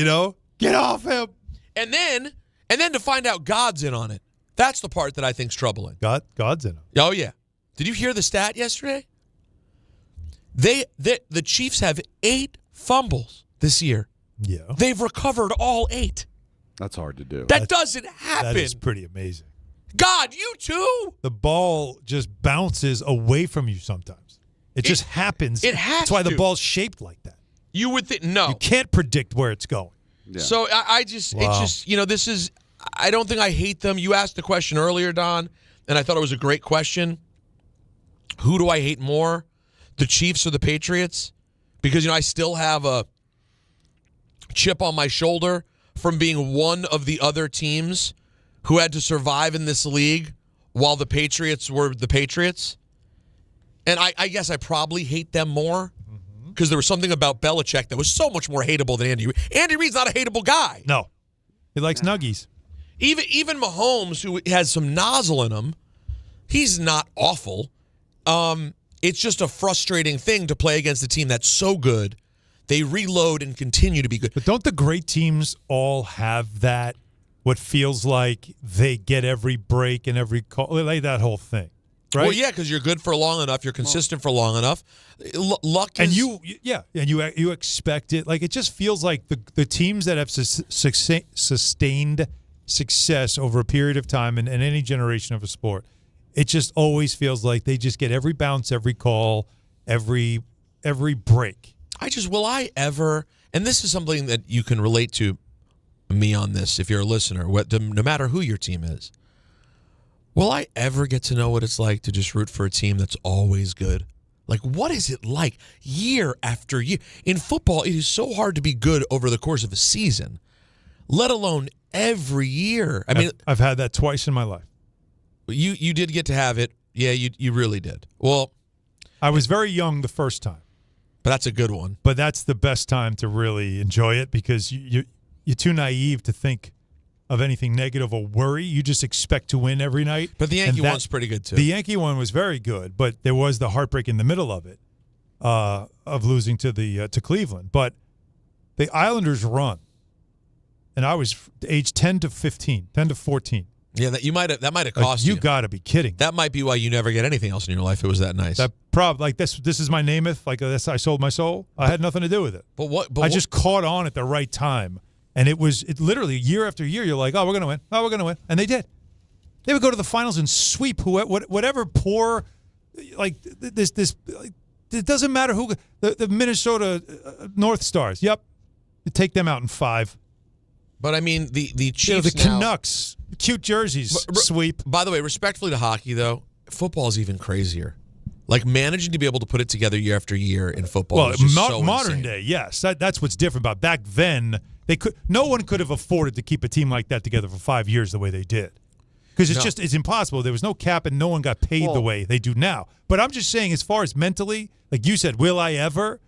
Get off him. And then to find out God's in on it. That's the part that I think's troubling. God's in him. Oh, yeah. Did you hear the stat yesterday? The Chiefs have 8 fumbles this year. Yeah. They've recovered all 8. That's hard to do. That doesn't happen. That is pretty amazing. God, you too? The ball just bounces away from you sometimes. It just happens. It has That's why to. the ball's shaped like that. You would think, no. You can't predict where it's going. Yeah. So it's just, this is, I don't think I hate them. You asked the question earlier, Don, and I thought it was a great question. Who do I hate more, the Chiefs or the Patriots? Because, I still have a chip on my shoulder from being one of the other teams who had to survive in this league while the Patriots were the Patriots. And I guess I probably hate them more because there was something about Belichick that was so much more hateable than Andy Reid. Andy Reid's not a hateable guy. No. He likes nuggies. Even Mahomes, who has some nozzle in him, he's not awful. It's just a frustrating thing to play against a team that's so good. They reload and continue to be good. But don't the great teams all have that, what feels like they get every break and every call, like that whole thing, right? Well, yeah, because you're good for long enough. You're consistent for long enough. Luck is... And you expect it. Like, it just feels like the teams that have sustained success over a period of time in any generation of a sport, it just always feels like they just get every bounce, every call, every break. Will I ever, and this is something that you can relate to me on this if you're a listener, no matter who your team is, will I ever get to know what it's like to just root for a team that's always good? Like, what is it like year after year? In football, it is so hard to be good over the course of a season, let alone every year. I've had that twice in my life. You did get to have it. Yeah, you really did. Well, I was very young the first time. But that's a good one. But that's the best time to really enjoy it because you're too naive to think of anything negative or worry. You just expect to win every night. But the Yankee one's pretty good, too. The Yankee one was very good, but there was the heartbreak in the middle of it, of losing to Cleveland. But the Islanders run, and I was age 10 to 14. Yeah, that might have cost you. You got to be kidding. That might be why you never get anything else in your life. It was that nice. That this is my Namath. Like this, I sold my soul. I had nothing to do with it. But I just caught on at the right time, and it literally year after year. You're like, oh, we're gonna win. Oh, we're gonna win, and they did. They would go to the finals and sweep whatever poor, like this. It doesn't matter who the Minnesota North Stars. Yep, you take them out in 5. But I mean the Chiefs, the Canucks. Cute jerseys, sweep. By the way, respectfully to hockey, though, football is even crazier. Like, managing to be able to put it together year after year in football is just so modern insane. day, yes. That's what's different about back then. No one could have afforded to keep a team like that together for 5 years the way they did. Because it's impossible. There was no cap and no one got paid the way they do now. But I'm just saying, as far as mentally, like you said, will I ever?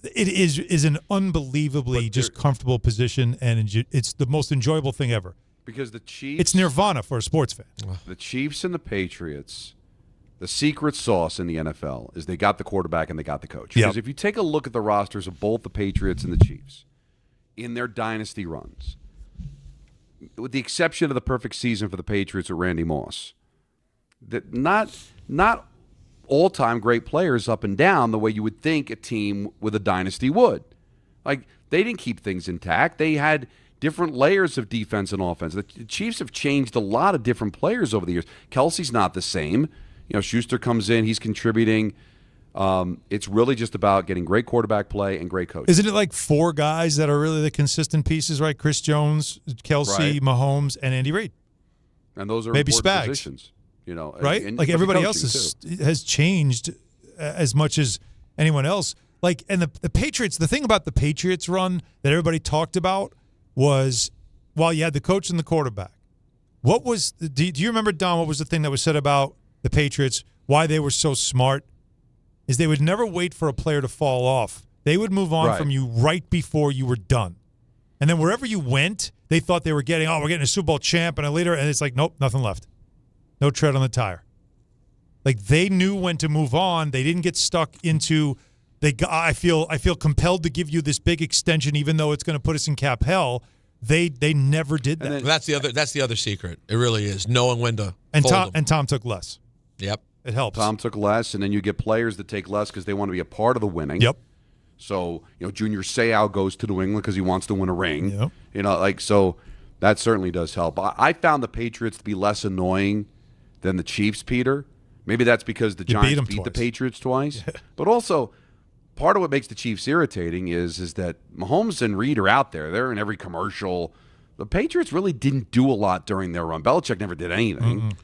It is an unbelievably just comfortable position, and it's the most enjoyable thing ever. Because the Chiefs... It's nirvana for a sports fan. The Chiefs and the Patriots, the secret sauce in the NFL is they got the quarterback and they got the coach. Because if you take a look at the rosters of both the Patriots and the Chiefs in their dynasty runs, with the exception of the perfect season for the Patriots with Randy Moss, that not all-time great players up and down the way you would think a team with a dynasty would. Like, they didn't keep things intact. They had different layers of defense and offense. The Chiefs have changed a lot of different players over the years. Kelsey's not the same. Schuster comes in, he's contributing. It's really just about getting great quarterback play and great coaching. Isn't it like 4 guys that are really the consistent pieces, right? Chris Jones, Kelsey, Mahomes, and Andy Reid. And those are maybe important Spags. Positions. Right? And like everybody else has changed as much as anyone else. Like, and the Patriots, the thing about the Patriots run that everybody talked about was, while you had the coach and the quarterback, Do you remember, Don, what was the thing that was said about the Patriots, why they were so smart? Is they would never wait for a player to fall off. They would move on from you right before you were done. And then wherever you went, they thought they were we're getting a Super Bowl champ, and it's like, nope, nothing left. No tread on the tire. Like, they knew when to move on. They didn't get stuck into I feel compelled to give you this big extension, even though it's going to put us in cap hell. They never did that. Then, that's the other secret. It really is knowing when to. Tom took less. Yep, it helps. Tom took less, and then you get players that take less because they want to be a part of the winning. Yep. So Junior Seau goes to New England because he wants to win a ring. Yep. So that certainly does help. I found the Patriots to be less annoying than the Chiefs, Peter. Maybe that's because the Giants beat the Patriots twice, but also. Part of what makes the Chiefs irritating is that Mahomes and Reed are out there. They're in every commercial. The Patriots really didn't do a lot during their run. Belichick never did anything.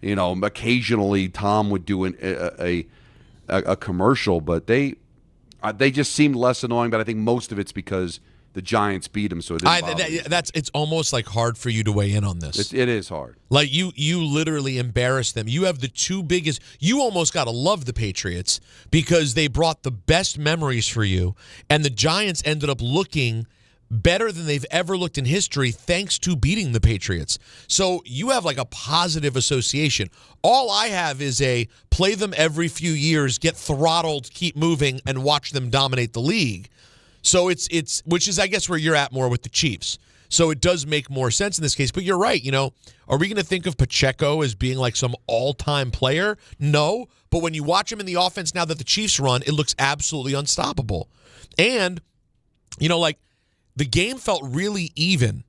Mm-hmm. Occasionally Tom would do a commercial, but they just seemed less annoying. But I think most of it's because the Giants beat them, so it didn't bother me. It's almost like hard for you to weigh in on this. It is hard. Like you literally embarrassed them. You have the two biggest. You almost got to love the Patriots because they brought the best memories for you, and the Giants ended up looking better than they've ever looked in history thanks to beating the Patriots. So you have like a positive association. All I have is play them every few years, get throttled, keep moving, and watch them dominate the league. So it's which is, I guess, where you're at more with the Chiefs. So it does make more sense in this case. But you're right. Are we going to think of Pacheco as being like some all-time player? No. But when you watch him in the offense now that the Chiefs run, it looks absolutely unstoppable. And, the game felt really even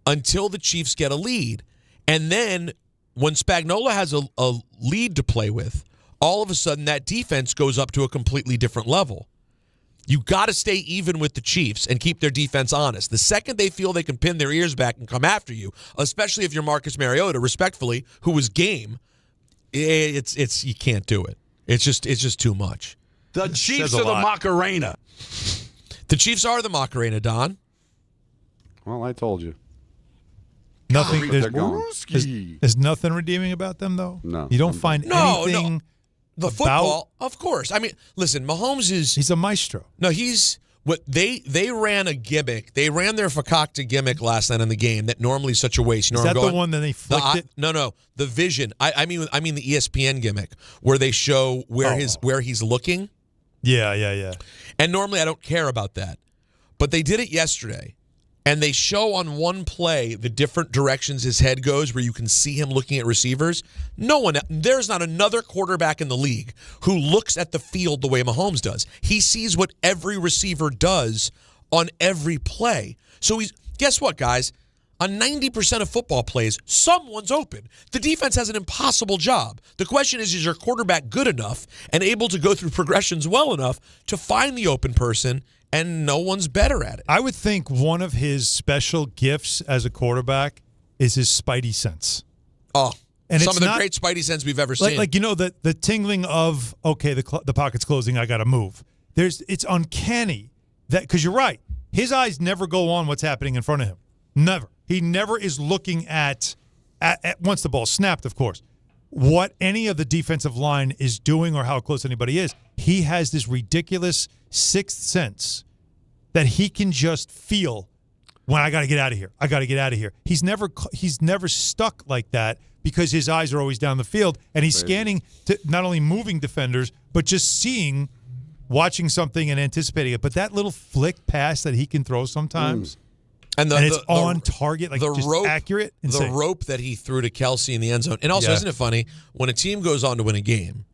until the Chiefs get a lead. And then when Spagnuolo has a lead to play with, all of a sudden that defense goes up to a completely different level. You got to stay even with the Chiefs and keep their defense honest. The second they feel they can pin their ears back and come after you, especially if you're Marcus Mariota, respectfully, who was game, it's you can't do it. It's just too much. The Chiefs are the Macarena. The Chiefs are the Macarena, Don. Well, I told you. Nothing. There's nothing redeeming about them, though. No, you don't find anything. No. The football, of course. I mean, listen, Mahomes he's a maestro. No, they ran a gimmick. They ran their Fakakta gimmick last night in the game that normally is such a waste. Is that the one that they flicked it? No. The vision. I mean the ESPN gimmick where they show where he's looking. Yeah. And normally I don't care about that. But they did it yesterday. And they show on one play the different directions his head goes where you can see him looking at receivers. There's not another quarterback in the league who looks at the field the way Mahomes does. He sees what every receiver does on every play. So guess what, guys? On 90% of football plays, someone's open. The defense has an impossible job. The question is your quarterback good enough and able to go through progressions well enough to find the open person? And no one's better at it. I would think one of his special gifts as a quarterback is his spidey sense. Oh, and some of the great spidey sense we've ever seen. Like the tingling of, okay, the pocket's closing, I got to move. It's uncanny that, because you're right, his eyes never go on what's happening in front of him. Never. He never is looking at once the ball's snapped, of course, what any of the defensive line is doing or how close anybody is. He has this ridiculous sixth sense that he can just feel when I got to get out of here. I got to get out of here. He's never stuck like that because his eyes are always down the field and he's scanning to not only moving defenders but just watching something and anticipating it. But that little flick pass that he can throw sometimes. And it's on target, like just accurate. Insane. The rope that he threw to Kelsey in the end zone. And also, isn't it funny, when a team goes on to win a game,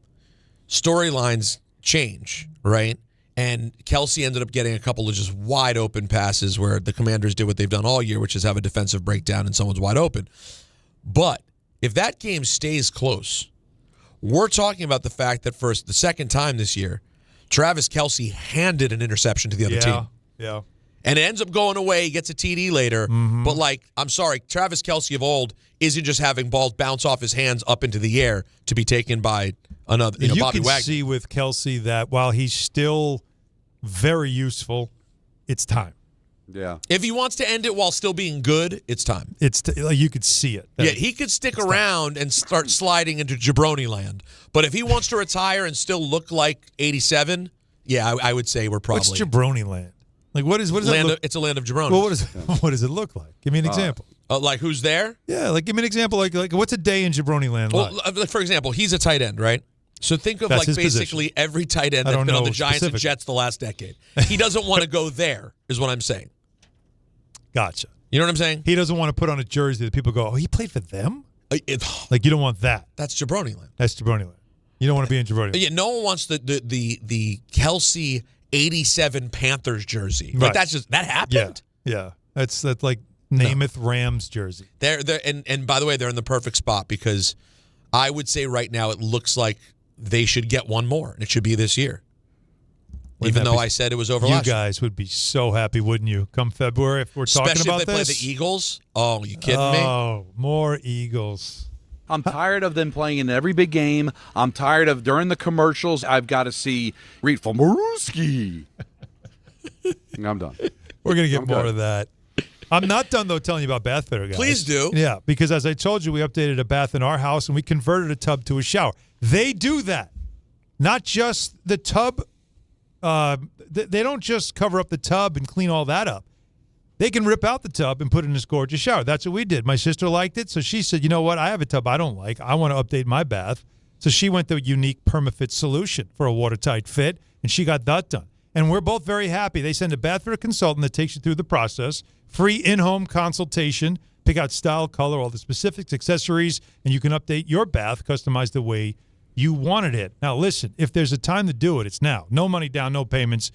storylines change, right? And Kelsey ended up getting a couple of just wide open passes where the Commanders did what they've done all year, which is have a defensive breakdown and someone's wide open. But if that game stays close, we're talking about the fact that for the second time this year, Travis Kelsey handed an interception to the other team. Yeah. And it ends up going away. He gets a TD later. Mm-hmm. But, I'm sorry, Travis Kelsey of old isn't just having balls bounce off his hands up into the air to be taken by another, Bobby Wagner. You can see with Kelsey that while he's still very useful, it's time. Yeah. If he wants to end it while still being good, it's time. Like you could see it. Yeah, he could stick around and start sliding into jabroni land. But if he wants to retire and still look like 87, yeah, I would say we're probably. What's jabroni land? Like what is land that look? It's a land of jabronis. Well, what does it look like? Give me an example. Like who's there? Yeah, like give me an example. Like what's a day in jabroni land like? Well, for example, he's a tight end, right? So think of That's like his basically position. every tight end I that's don't been on know the Giants and Jets the last decade. He doesn't want to go there, is what I'm saying. Gotcha. You know what I'm saying? He doesn't want to put on a jersey that people go, oh, he played for them? Like you don't want that. That's jabroni land. That's jabroni land. You don't want to be in jabroni land. Yeah, no one wants the Kelsey 87 Panthers jersey. Right. Like that happened. Yeah. That's like Namath Rams jersey. They're and by the way, they're in the perfect spot because I would say right now it looks like they should get one more, and it should be this year. Even though I said it was over last year. You guys would be so happy, wouldn't you, come February if we're talking about this? Especially if they play the Eagles. Oh, you kidding me? Oh, more Eagles. I'm tired of them playing in every big game. I'm tired of during the commercials, I've got to see Reed for Maruski. I'm done. We're going to get more of that. I'm not done, though, telling you about bath fitter, guys. Please do. Yeah, because as I told you, we updated a bath in our house, and we converted a tub to a shower. They do that. Not just the tub. They don't just cover up the tub and clean all that up. They can rip out the tub and put it in this gorgeous shower. That's what we did. My sister liked it, so she said, you know what? I have a tub I don't like. I want to update my bath. So she went the unique PermaFit solution for a watertight fit, and she got that done. And we're both very happy. They send a bath fitter consultant that takes you through the process, free in-home consultation, pick out style, color, all the specifics, accessories, and you can update your bath, customize the way you wanted it. Now, listen, if there's a time to do it, it's now. No money down, no payments,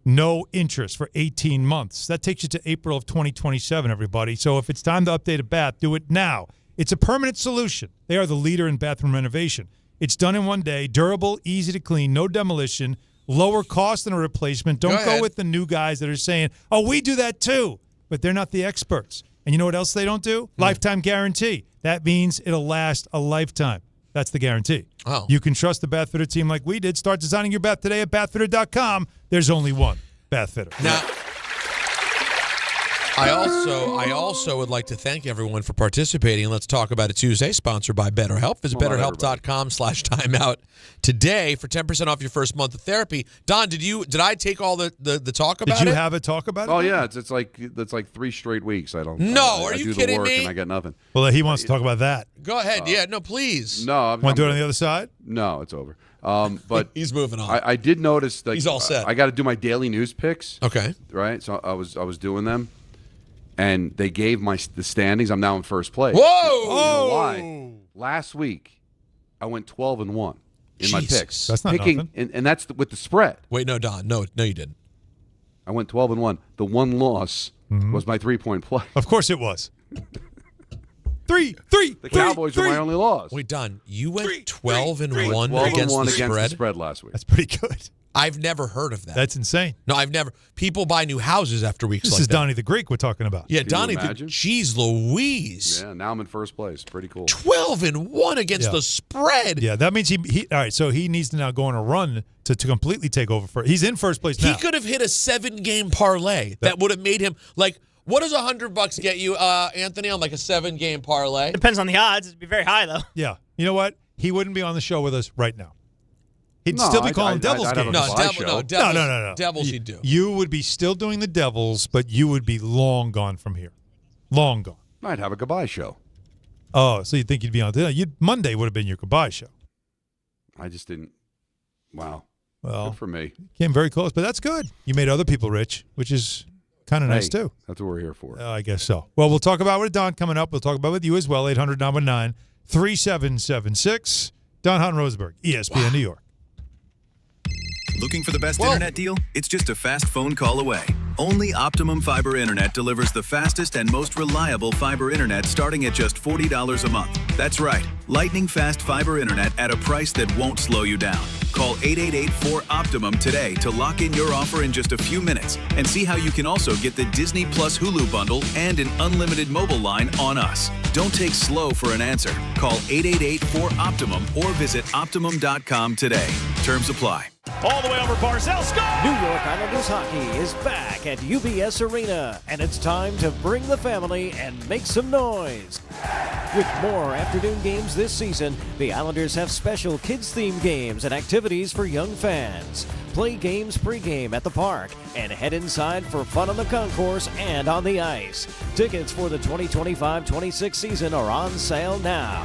no interest for 18 months. That takes you to April of 2027, everybody. So if it's time to update a bath, do it now. It's a permanent solution. They are the leader in bathroom renovation. It's done in one day, durable, easy to clean, no demolition, lower cost than a replacement. Don't go with the new guys that are saying, oh, we do that too. But they're not the experts. And you know what else they don't do? Lifetime guarantee. That means it'll last a lifetime. That's the guarantee. Oh. You can trust the bath fitter team like we did. Start designing your bath today at bathfitter.com. There's only one bath fitter. Now, I also would like to thank everyone for participating. Let's Talk About It Tuesday, sponsored by BetterHelp. Visit BetterHelp.com/timeout today for 10% off your first month of therapy. Don, did I take all the talk about it? Did you have a talk about it? Oh yeah, it's like 3 straight weeks. I don't. No, I are you do kidding the work me? And I got nothing. Well, he wants to talk about that. Go ahead. Yeah, no, please. No, Want to do it on the other side? No, it's over. But he's moving on. I did notice that he's all set. I got to do my daily news picks. Okay. Right. So I was doing them, and they gave the standings. I'm now in first place. Whoa! You know why? Last week, I went 12-1 in my picks. That's not nothing. And that's with the spread. Wait, no, Don. No, you didn't. I went 12-1. The one loss was my 3-point play. Of course it was. The Cowboys were my only loss. Wait, Don, you went 12-1 against the against the spread last week. That's pretty good. I've never heard of that. That's insane. No, I've never. People buy new houses after weeks This like is that. Donnie the Greek we're talking about. Yeah, Can you Donnie the imagine? Jeez Louise. Yeah, now I'm in first place. Pretty cool. 12-1 against the spread. Yeah, that means he all right, so he needs to now go on a run to completely take over. He's in first place now. He could have hit a 7-game parlay that would have made him like. What does $100 get you, Anthony, on like a 7-game parlay? Depends on the odds. It'd be very high, though. Yeah. You know what? He wouldn't be on the show with us right now. He'd still be calling Devils games. No, Devils he'd do. You would be still doing the Devils, but you would be long gone from here. Long gone. I'd have a goodbye show. Oh, so you think you'd be on Monday would have been your goodbye show. I just didn't. Wow. Well, good for me. Came very close, but that's good. You made other people rich, which is kind of nice, too. That's what we're here for. I guess so. Well, we'll talk about it with Don coming up. We'll talk about it with you as well, 800-919-3776. Don Hahn Rosenberg, ESPN New York. Looking for the best internet deal? It's just a fast phone call away. Only Optimum Fiber Internet delivers the fastest and most reliable fiber internet starting at just $40 a month. That's right, lightning fast fiber internet at a price that won't slow you down. Call 888-4OPTIMUM today to lock in your offer in just a few minutes and see how you can also get the Disney Plus Hulu bundle and an unlimited mobile line on us. Don't take slow for an answer. Call 888-4OPTIMUM or visit Optimum.com today. Terms apply. All the way over Barzell, score! New York Islanders hockey is back at UBS Arena, and it's time to bring the family and make some noise. With more afternoon games this season, the Islanders have special kids-themed games and activities for young fans. Play games pregame at the park and head inside for fun on the concourse and on the ice. Tickets for the 2025-26 season are on sale now.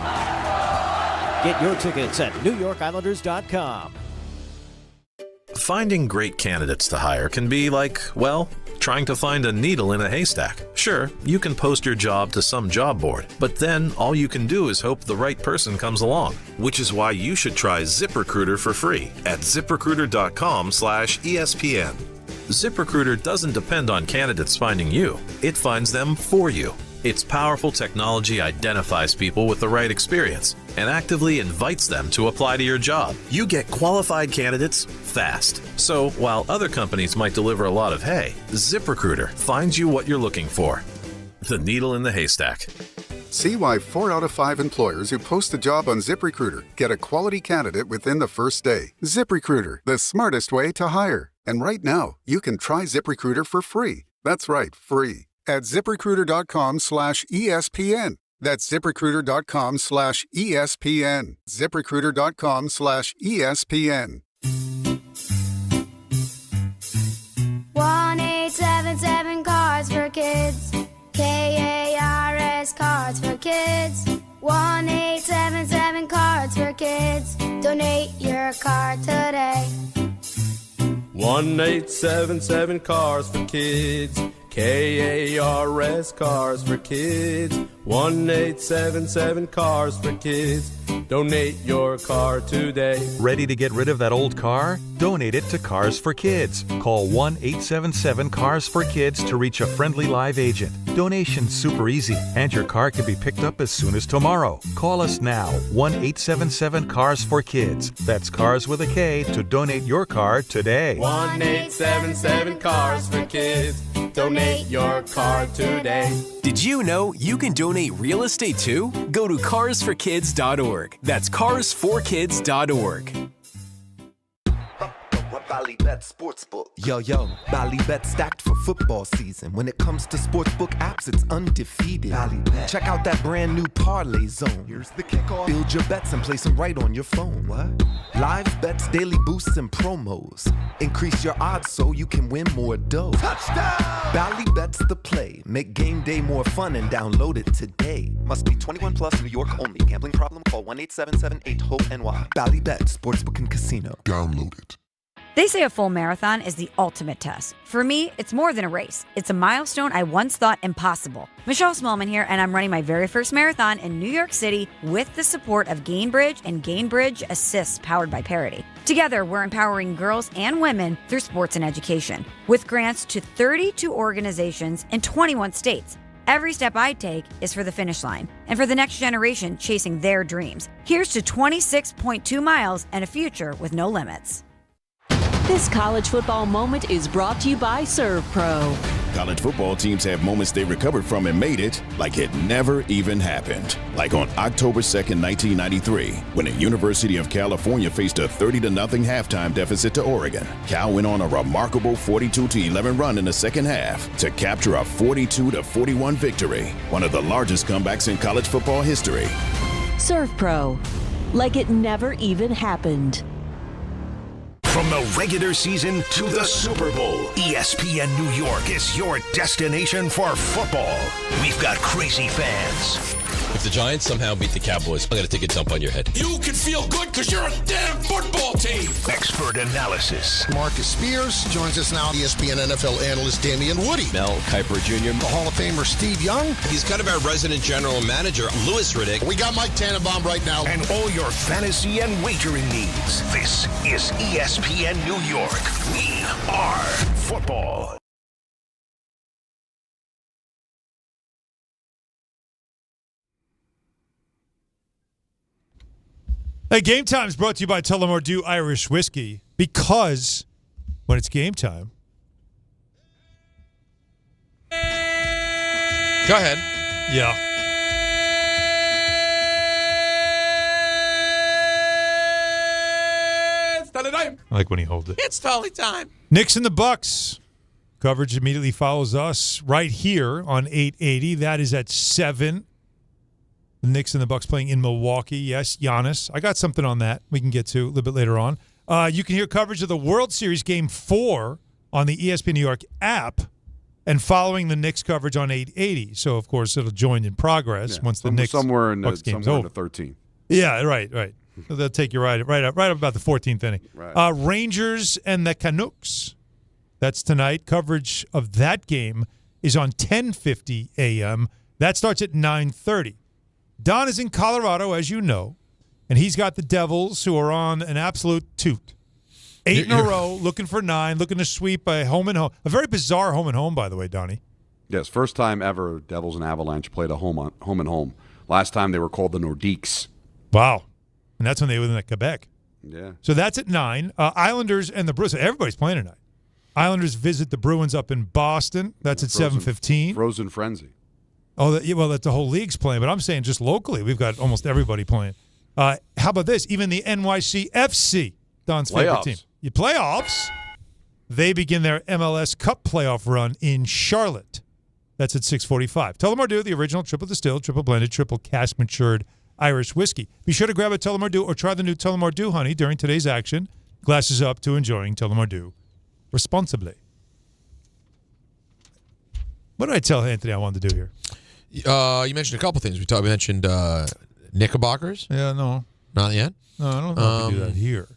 Get your tickets at NewYorkIslanders.com. Finding great candidates to hire can be like, well, trying to find a needle in a haystack. Sure, you can post your job to some job board, but then all you can do is hope the right person comes along. Which is why you should try ZipRecruiter for free at ZipRecruiter.com/ESPN. ZipRecruiter doesn't depend on candidates finding you. It finds them for you. Its powerful technology identifies people with the right experience and actively invites them to apply to your job. You get qualified candidates fast. So while other companies might deliver a lot of hay, ZipRecruiter finds you what you're looking for. The needle in the haystack. See why 4 out of 5 employers who post a job on ZipRecruiter get a quality candidate within the first day. ZipRecruiter, the smartest way to hire. And right now, you can try ZipRecruiter for free. That's right, free. At ZipRecruiter.com/ESPN. That's ZipRecruiter.com/ESPN. ZipRecruiter.com/ESPN. 1-877 Cards for Kids. KARS Cards for Kids. 1-877 Cards for Kids. Donate your card today. 1-877 Cars for Kids. KARS Cars for Kids. 1-877 Cars for Kids. Donate your car today. Ready to get rid of that old car? Donate it to Cars for Kids. Call 1-877 Cars for Kids to reach a friendly live agent. Donation's super easy, and your car can be picked up as soon as tomorrow. Call us now, 1-877 Cars for Kids. That's Cars with a K to donate your car today. 1-877 Cars for Kids. Donate your car today. Did you know you can donate real estate too? Go to carsforkids.org. That's carsforkids.org. Ballybet Sportsbook. Yo, Ballybet stacked for football season. When it comes to sportsbook apps, it's undefeated. Ballybet. Check out that brand new parlay zone. Here's the kickoff. Build your bets and place them right on your phone. What? Live bets, daily boosts, and promos. Increase your odds so you can win more dough. Touchdown! Ballybet's the play. Make game day more fun and download it today. Must be 21 plus, New York only. Gambling problem? Call 1-877-8-HOPE-NY. Ballybet Sportsbook and Casino. Download it. They say a full marathon is the ultimate test. For me, it's more than a race. It's a milestone I once thought impossible. Michelle Smallman here, and I'm running my very first marathon in New York City with the support of Gainbridge and Gainbridge Assists powered by Parity. Together, we're empowering girls and women through sports and education with grants to 32 organizations in 21 states. Every step I take is for the finish line and for the next generation chasing their dreams. Here's to 26.2 miles and a future with no limits. This college football moment is brought to you by ServPro. College football teams have moments they recovered from and made it like it never even happened. Like on October 2nd, 1993, when the University of California faced a 30-0 halftime deficit to Oregon. Cal went on a remarkable 42-11 run in the second half to capture a 42-41 victory, one of the largest comebacks in college football history. ServPro, like it never even happened. From the regular season to the Super Bowl, ESPN New York is your destination for football. We've got crazy fans. If the Giants somehow beat the Cowboys, I'm going to take a dump on your head. You can feel good because you're a damn football team. Expert analysis. Marcus Spears joins us now. ESPN NFL analyst Damian Woody. Mel Kiper Jr. The Hall of Famer Steve Young. He's kind of our resident general manager, Louis Riddick. We got Mike Tannenbaum right now. And all your fantasy and wagering needs. This is ESPN New York. We are football. Hey, Game Time is brought to you by Tullamore Dew Irish Whiskey, because when it's game time. Go ahead. Yeah. It's tally time. I like when he holds it. It's tally time. Knicks and the Bucks. Coverage immediately follows us right here on 880. That is at 7. The Knicks and the Bucks playing in Milwaukee. Yes, Giannis. I got something on that we can get to a little bit later on. You can hear coverage of the World Series Game 4 on the ESPN New York app and following the Knicks coverage on 880. So, of course, it'll join in progress once the Knicks Bucks game's over. In the 13. Yeah, right. So they'll take you right up about the 14th inning. Right. Rangers and the Canucks. That's tonight. Coverage of that game is on 10:50 a.m. That starts at 9:30. Don is in Colorado, as you know, and he's got the Devils, who are on an absolute toot. 8 in a row, looking for 9, looking to sweep a home and home. A very bizarre home and home, by the way, Donnie. Yes, first time ever Devils and Avalanche played a home and home. Last time they were called the Nordiques. Wow. And that's when they were in Quebec. Yeah. So that's at 9. Islanders and the Bruins. Everybody's playing tonight. Islanders visit the Bruins up in Boston. That's at 7:15. Frozen Frenzy. Oh, that's the whole league's playing. But I'm saying just locally, we've got almost everybody playing. How about this? Even the NYCFC, Don's favorite team. Your playoffs, they begin their MLS Cup playoff run in Charlotte. That's at 6:45. Tullamore the original triple distilled, triple blended, triple cask matured Irish whiskey. Be sure to grab a Tullamore or try the new Tullamore honey during today's action. Glasses up to enjoying Tullamore responsibly. What did I tell Anthony I wanted to do here? You mentioned a couple things. We mentioned Knickerbockers. Yeah, no. Not yet? No, I don't know if we do that here.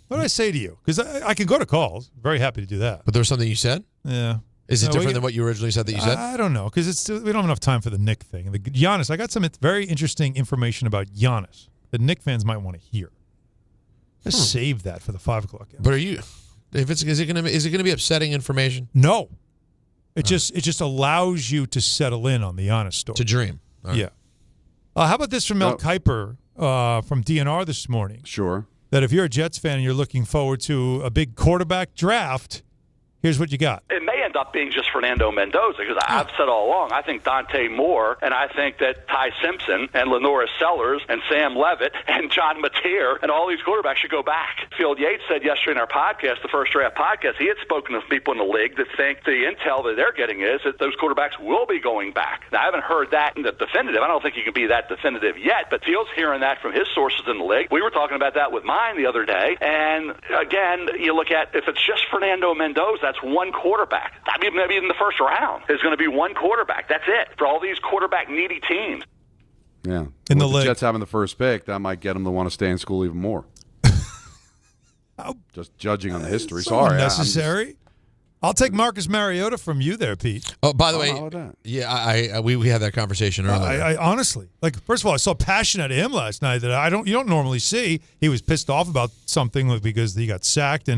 What did I say to you? Because I can go to calls. Very happy to do that. But there was something you said? Yeah. Is it different than what you originally said that you said? I don't know, because we don't have enough time for the Knick thing. Giannis, I got some very interesting information about Giannis that Knick fans might want to hear. Just save that for the 5 o'clock hour. But is it going to be upsetting information? No. It just allows you to settle in on the Giannis story. To dream. Right. Yeah. How about this from Mel Kiper from DNR this morning? Sure. That if you're a Jets fan and you're looking forward to a big quarterback draft, here's what you got. It may end up being just Fernando Mendoza, because I've said all along, I think Dante Moore, and I think that Ty Simpson and Lenora Sellers and Sam Levitt and John Mateer and all these quarterbacks should go back. Field Yates said yesterday in our podcast, the First Draft podcast, he had spoken to people in the league that think the intel that they're getting is that those quarterbacks will be going back. Now, I haven't heard that in the definitive. I don't think you can be that definitive yet, but Field's hearing that from his sources in the league. We were talking about that with mine the other day, and again, you look at, if it's just Fernando Mendoza, that's one quarterback. I mean, maybe in the first round, there's going to be one quarterback. That's it for all these quarterback-needy teams. Yeah. In the Jets having the first pick, that might get them to want to stay in school even more. Just judging on the history. Sorry. Unnecessary. I'll take Marcus Mariota from you there, Pete. Oh, by the way, how about that? yeah, we had that conversation earlier. I honestly, first of all, I saw passion out of him last night that you don't normally see. He was pissed off about something because he got sacked,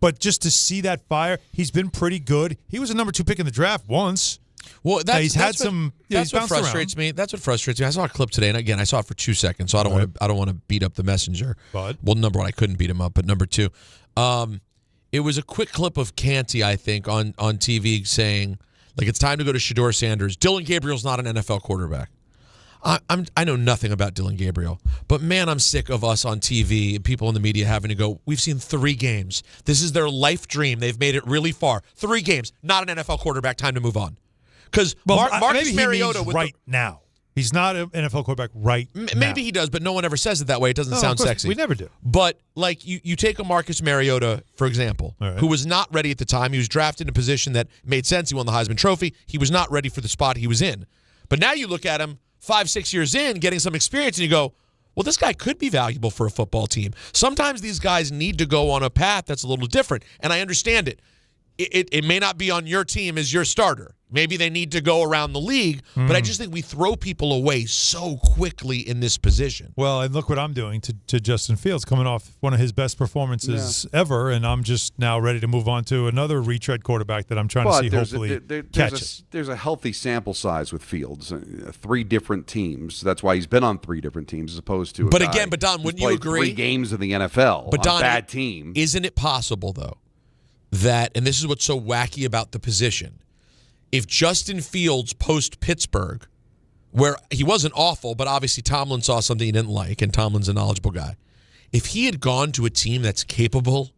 but just to see that fire, he's been pretty good. He was a number 2 pick in the draft once. Well, he's what frustrates me. That's what frustrates me. I saw a clip today, and again, I saw it for 2 seconds, so I don't want to beat up the messenger. But well, number one, I couldn't beat him up, but number 2, it was a quick clip of Canty, I think, on TV saying, it's time to go to Shedeur Sanders. Dylan Gabriel's not an NFL quarterback. I know nothing about Dylan Gabriel, but man, I'm sick of us on TV and people in the media having to go, we've seen 3 games. This is their life dream. They've made it really far. 3 games, not an NFL quarterback. Time to move on. Because Marcus Mariota now. He's not an NFL quarterback right now. Maybe he does, but no one ever says it that way. It doesn't sound sexy. We never do. But you take a Marcus Mariota, for example, who was not ready at the time. He was drafted in a position that made sense. He won the Heisman Trophy. He was not ready for the spot he was in. But now you look at him 5-6 years in, getting some experience, and you go, well, this guy could be valuable for a football team. Sometimes these guys need to go on a path that's a little different, and I understand it. It may not be on your team as your starter. Maybe they need to go around the league, but I just think we throw people away so quickly in this position. Well, and look what I'm doing to Justin Fields, coming off one of his best performances ever, and I'm just now ready to move on to another retread quarterback that I'm trying to see hopefully catch it. There's a healthy sample size with Fields, 3 different teams. That's why he's been on 3 different teams as opposed to But Don, wouldn't you agree? 3 games in the NFL but Don, on a bad team. Isn't it possible, though, that, and this is what's so wacky about the position, if Justin Fields post-Pittsburgh, where he wasn't awful, but obviously Tomlin saw something he didn't like, and Tomlin's a knowledgeable guy, if he had gone to a team that's capable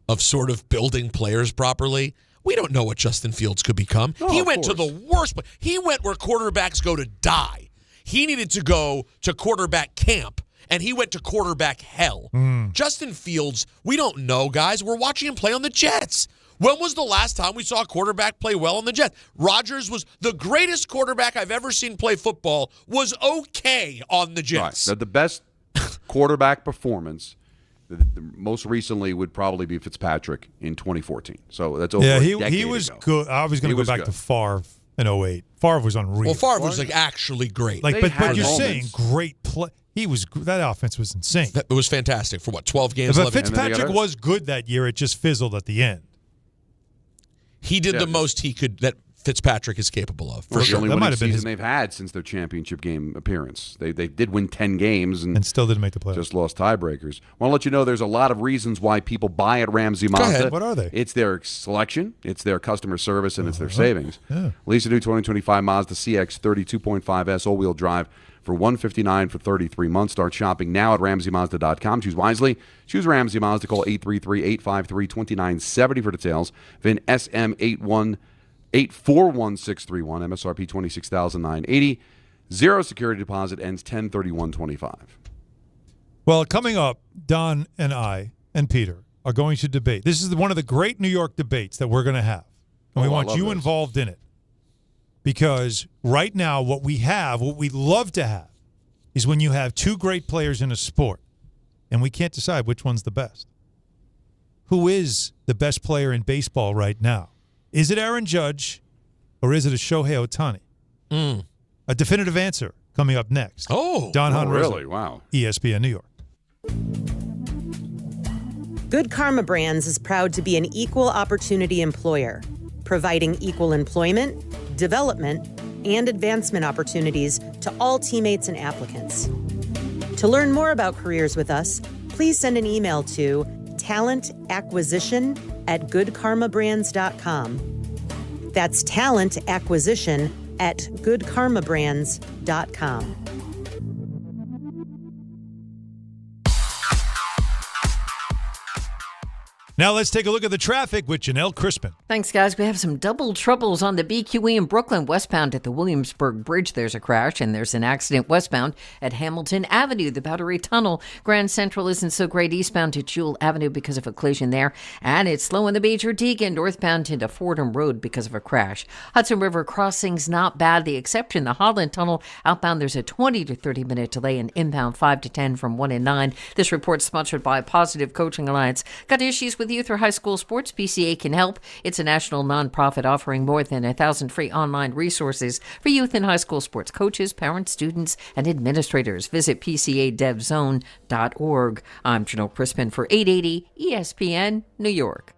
of sort of building players properly, we don't know what Justin Fields could become. No, he went to the worst. He went where quarterbacks go to die. He needed to go to quarterback camp, and he went to quarterback hell. Justin Fields, we don't know, guys. We're watching him play on the Jets. When was the last time we saw a quarterback play well on the Jets? Rodgers was the greatest quarterback I've ever seen play football, was okay on the Jets. Right. The best quarterback performance most recently would probably be Fitzpatrick in 2014. So that's over a decade he was ago. good. I was going to go back to Favre in 2008. Favre was unreal. Well, Favre was actually great. But you're saying great play. That offense was insane. It was fantastic for 12 games. But Fitzpatrick was good that year. It just fizzled at the end. He did the most he could that Fitzpatrick is capable of. For sure. The only winning season they've had since their championship game appearance. They did win 10 games and still didn't make the playoffs. Just lost tiebreakers. I want to let you know there's a lot of reasons why people buy at Ramsey Mazda. Go ahead. What are they? It's their selection, it's their customer service, and it's their savings. Yeah. Lease a new 2025 Mazda CX 32.5S all-wheel drive for $159 for 33 months. Start shopping now at RamseyMazda.com. Choose wisely. Choose Ramsey Mazda. Call 833-853-2970 for details. VIN SM8416131. MSRP $26,980. Zero security deposit. Ends 10/31/25. Well, coming up, Don and I and Peter are going to debate. This is one of the great New York debates that we're going to have. And we want you involved in it. Because right now, what we love to have, is when you have two great players in a sport, and we can't decide which one's the best. Who is the best player in baseball right now? Is it Aaron Judge, or is it a Shohei Ohtani? A definitive answer coming up next. Don Hahn, really? Wow. ESPN New York. Good Karma Brands is proud to be an equal opportunity employer, providing equal employment, development, and advancement opportunities to all teammates and applicants. To learn more about careers with us, please send an email to talentacquisition@goodkarmabrands.com. That's talentacquisition@goodkarmabrands.com. Now let's take a look at the traffic with Janelle Crispin. Thanks, guys. We have some double troubles on the BQE in Brooklyn. Westbound at the Williamsburg Bridge, there's a crash, and there's an accident westbound at Hamilton Avenue, the Battery Tunnel. Grand Central isn't so great eastbound to Jewel Avenue because of a collision there. And it's slow in the Beecher Deacon, northbound into Fordham Road because of a crash. Hudson River crossing's not bad. The exception, the Holland Tunnel. Outbound, there's a 20 to 30-minute delay, and inbound 5 to 10 from 1 and 9. This report's sponsored by Positive Coaching Alliance. Got issues with youth or high school sports? PCA can help. It's a national nonprofit offering more than 1,000 free online resources for youth and high school sports coaches, parents, students, and administrators. Visit PCADevZone.org. I'm Janelle Crispin for 880 ESPN New York.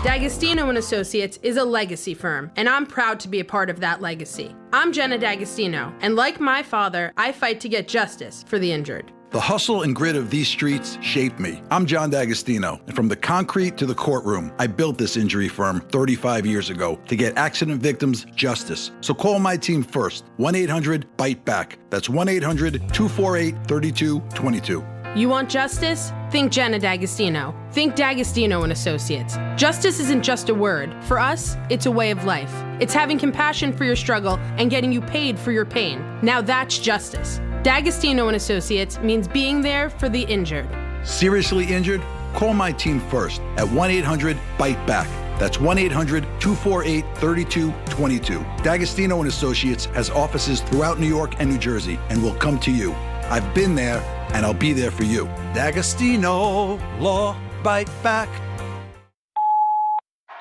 D'Agostino & Associates is a legacy firm, and I'm proud to be a part of that legacy. I'm Jenna D'Agostino, and like my father, I fight to get justice for the injured. The hustle and grit of these streets shaped me. I'm John D'Agostino, and from the concrete to the courtroom, I built this injury firm 35 years ago to get accident victims justice. So call my team first, 1-800-BITE-BACK. That's 1-800-248-3222. You want justice? Think Jenna D'Agostino. Think D'Agostino & Associates. Justice isn't just a word. For us, it's a way of life. It's having compassion for your struggle and getting you paid for your pain. Now that's justice. D'Agostino & Associates means being there for the injured. Seriously injured? Call my team first at 1-800-BITE-BACK. That's 1-800-248-3222. D'Agostino & Associates has offices throughout New York and New Jersey and will come to you. I've been there, and I'll be there for you. D'Agostino Law Bite Back.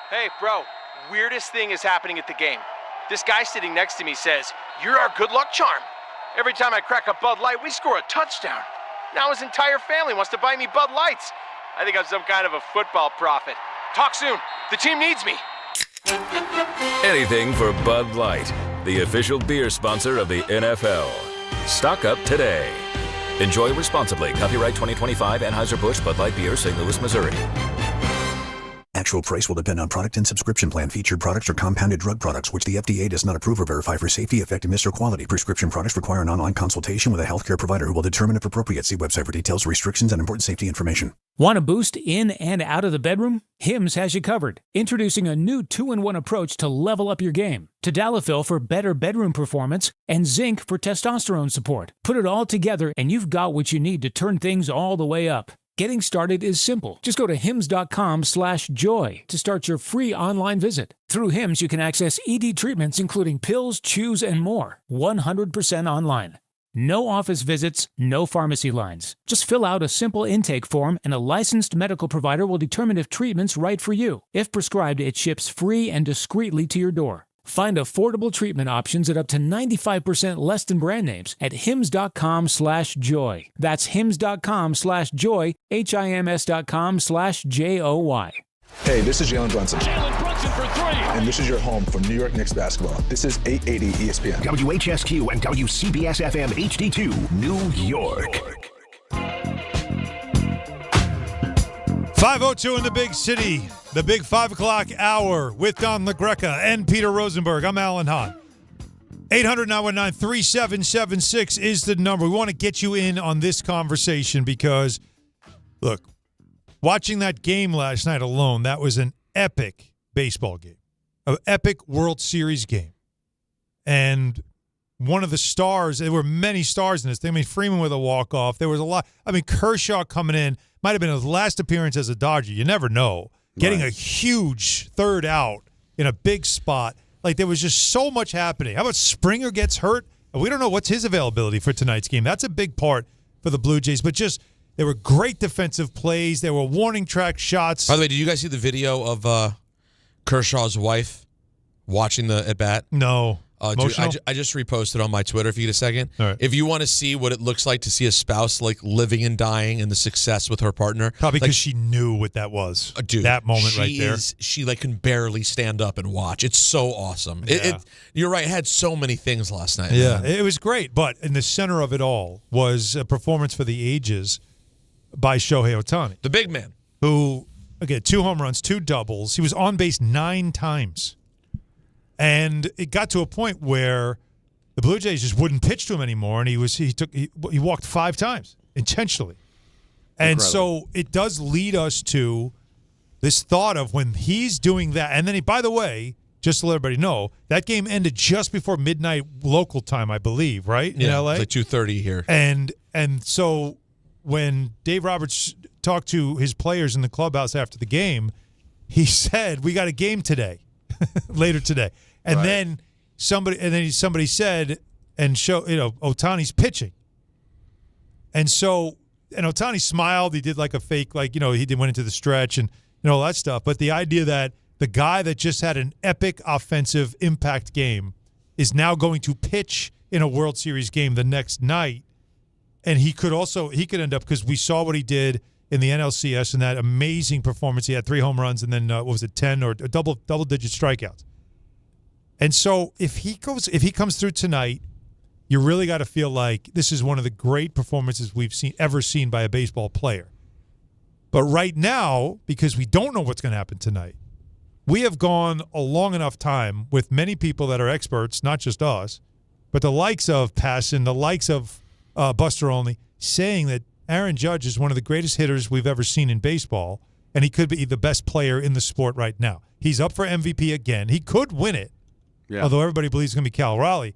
Hey, bro, weirdest thing is happening at the game. This guy sitting next to me says, "You're our good luck charm. Every time I crack a Bud Light, we score a touchdown." Now his entire family wants to buy me Bud Lights. I think I'm some kind of a football prophet. Talk soon. The team needs me. Anything for Bud Light, the official beer sponsor of the NFL. Stock up today. Enjoy responsibly. Copyright 2025 Anheuser-Busch Bud Light Beer, St. Louis, Missouri. At Actual price will depend on product and subscription plan. Featured products are compounded drug products, which the FDA does not approve or verify for safety, effectiveness, or quality. Prescription products require an online consultation with a healthcare provider who will determine if appropriate. See website for details, restrictions, and important safety information. Want a boost in and out of the bedroom? Hims has you covered. Introducing a new 2-in-1 approach to level up your game. Tadalafil for better bedroom performance and zinc for testosterone support. Put it all together and you've got what you need to turn things all the way up. Getting started is simple. Just go to hims.com/joy to start your free online visit. Through Hims, you can access ED treatments including pills, chews, and more. 100% online. No office visits, no pharmacy lines. Just fill out a simple intake form and a licensed medical provider will determine if treatment's right for you. If prescribed, it ships free and discreetly to your door. Find affordable treatment options at up to 95% less than brand names at hims.com/joy. That's hims.com/joy, HIMS.com/JOY. Hey, this is Jalen Brunson. Jalen Brunson for 3. And this is your home for New York Knicks basketball. This is 880 ESPN. WHSQ and WCBS FM HD2, New York. 5:02 in the big city, the big 5 o'clock hour with Don LaGreca and Peter Rosenberg. I'm Alan Hahn. 800-919-3776 is the number. We want to get you in on this conversation because, look, watching that game last night alone, that was an epic baseball game, an epic World Series game. And one of the stars, there were many stars in this thing. I mean, Freeman with a walk-off. There was a lot. I mean, Kershaw coming in, might have been his last appearance as a Dodger. You never know. Getting a huge third out in a big spot. Like, there was just so much happening. How about Springer gets hurt? We don't know what's his availability for tonight's game. That's a big part for the Blue Jays. But just, there were great defensive plays. There were warning track shots. By the way, did you guys see the video of Kershaw's wife watching the at-bat? No. Dude, I just reposted on my Twitter if you get a second. Right. If you want to see what it looks like to see a spouse like living and dying and the success with her partner. Probably like, because she knew what that was. Dude, that moment right there. She like can barely stand up and watch. It's so awesome. Yeah. You're right. It had so many things last night. Yeah, man. it was great. But in the center of it all was a performance for the ages by Shohei Ohtani. The big man. Who, again, 2 home runs, 2 doubles. He was on base 9 times. And it got to a point where the Blue Jays just wouldn't pitch to him anymore, and he walked 5 times intentionally. And so it does lead us to this thought of when he's doing that. And then, by the way, just to let everybody know, that game ended just before midnight local time, I believe, right? In LA? It's like 2:30 here. And so when Dave Roberts talked to his players in the clubhouse after the game, he said, "We got a game today, later today." And then somebody said, Ohtani's pitching. And Ohtani smiled. He did like a fake, he went into the stretch and all that stuff. But the idea that the guy that just had an epic offensive impact game is now going to pitch in a World Series game the next night, and he could end up, because we saw what he did in the NLCS in that amazing performance. He had 3 home runs and then 10 or double-digit strikeouts. And so if he comes through tonight, you really got to feel like this is one of the great performances we've ever seen by a baseball player. But right now, because we don't know what's going to happen tonight, we have gone a long enough time with many people that are experts, not just us, but the likes of Passan, the likes of Buster Olney, saying that Aaron Judge is one of the greatest hitters we've ever seen in baseball, and he could be the best player in the sport right now. He's up for MVP again. He could win it. Yeah. Although everybody believes it's going to be Cal Raleigh.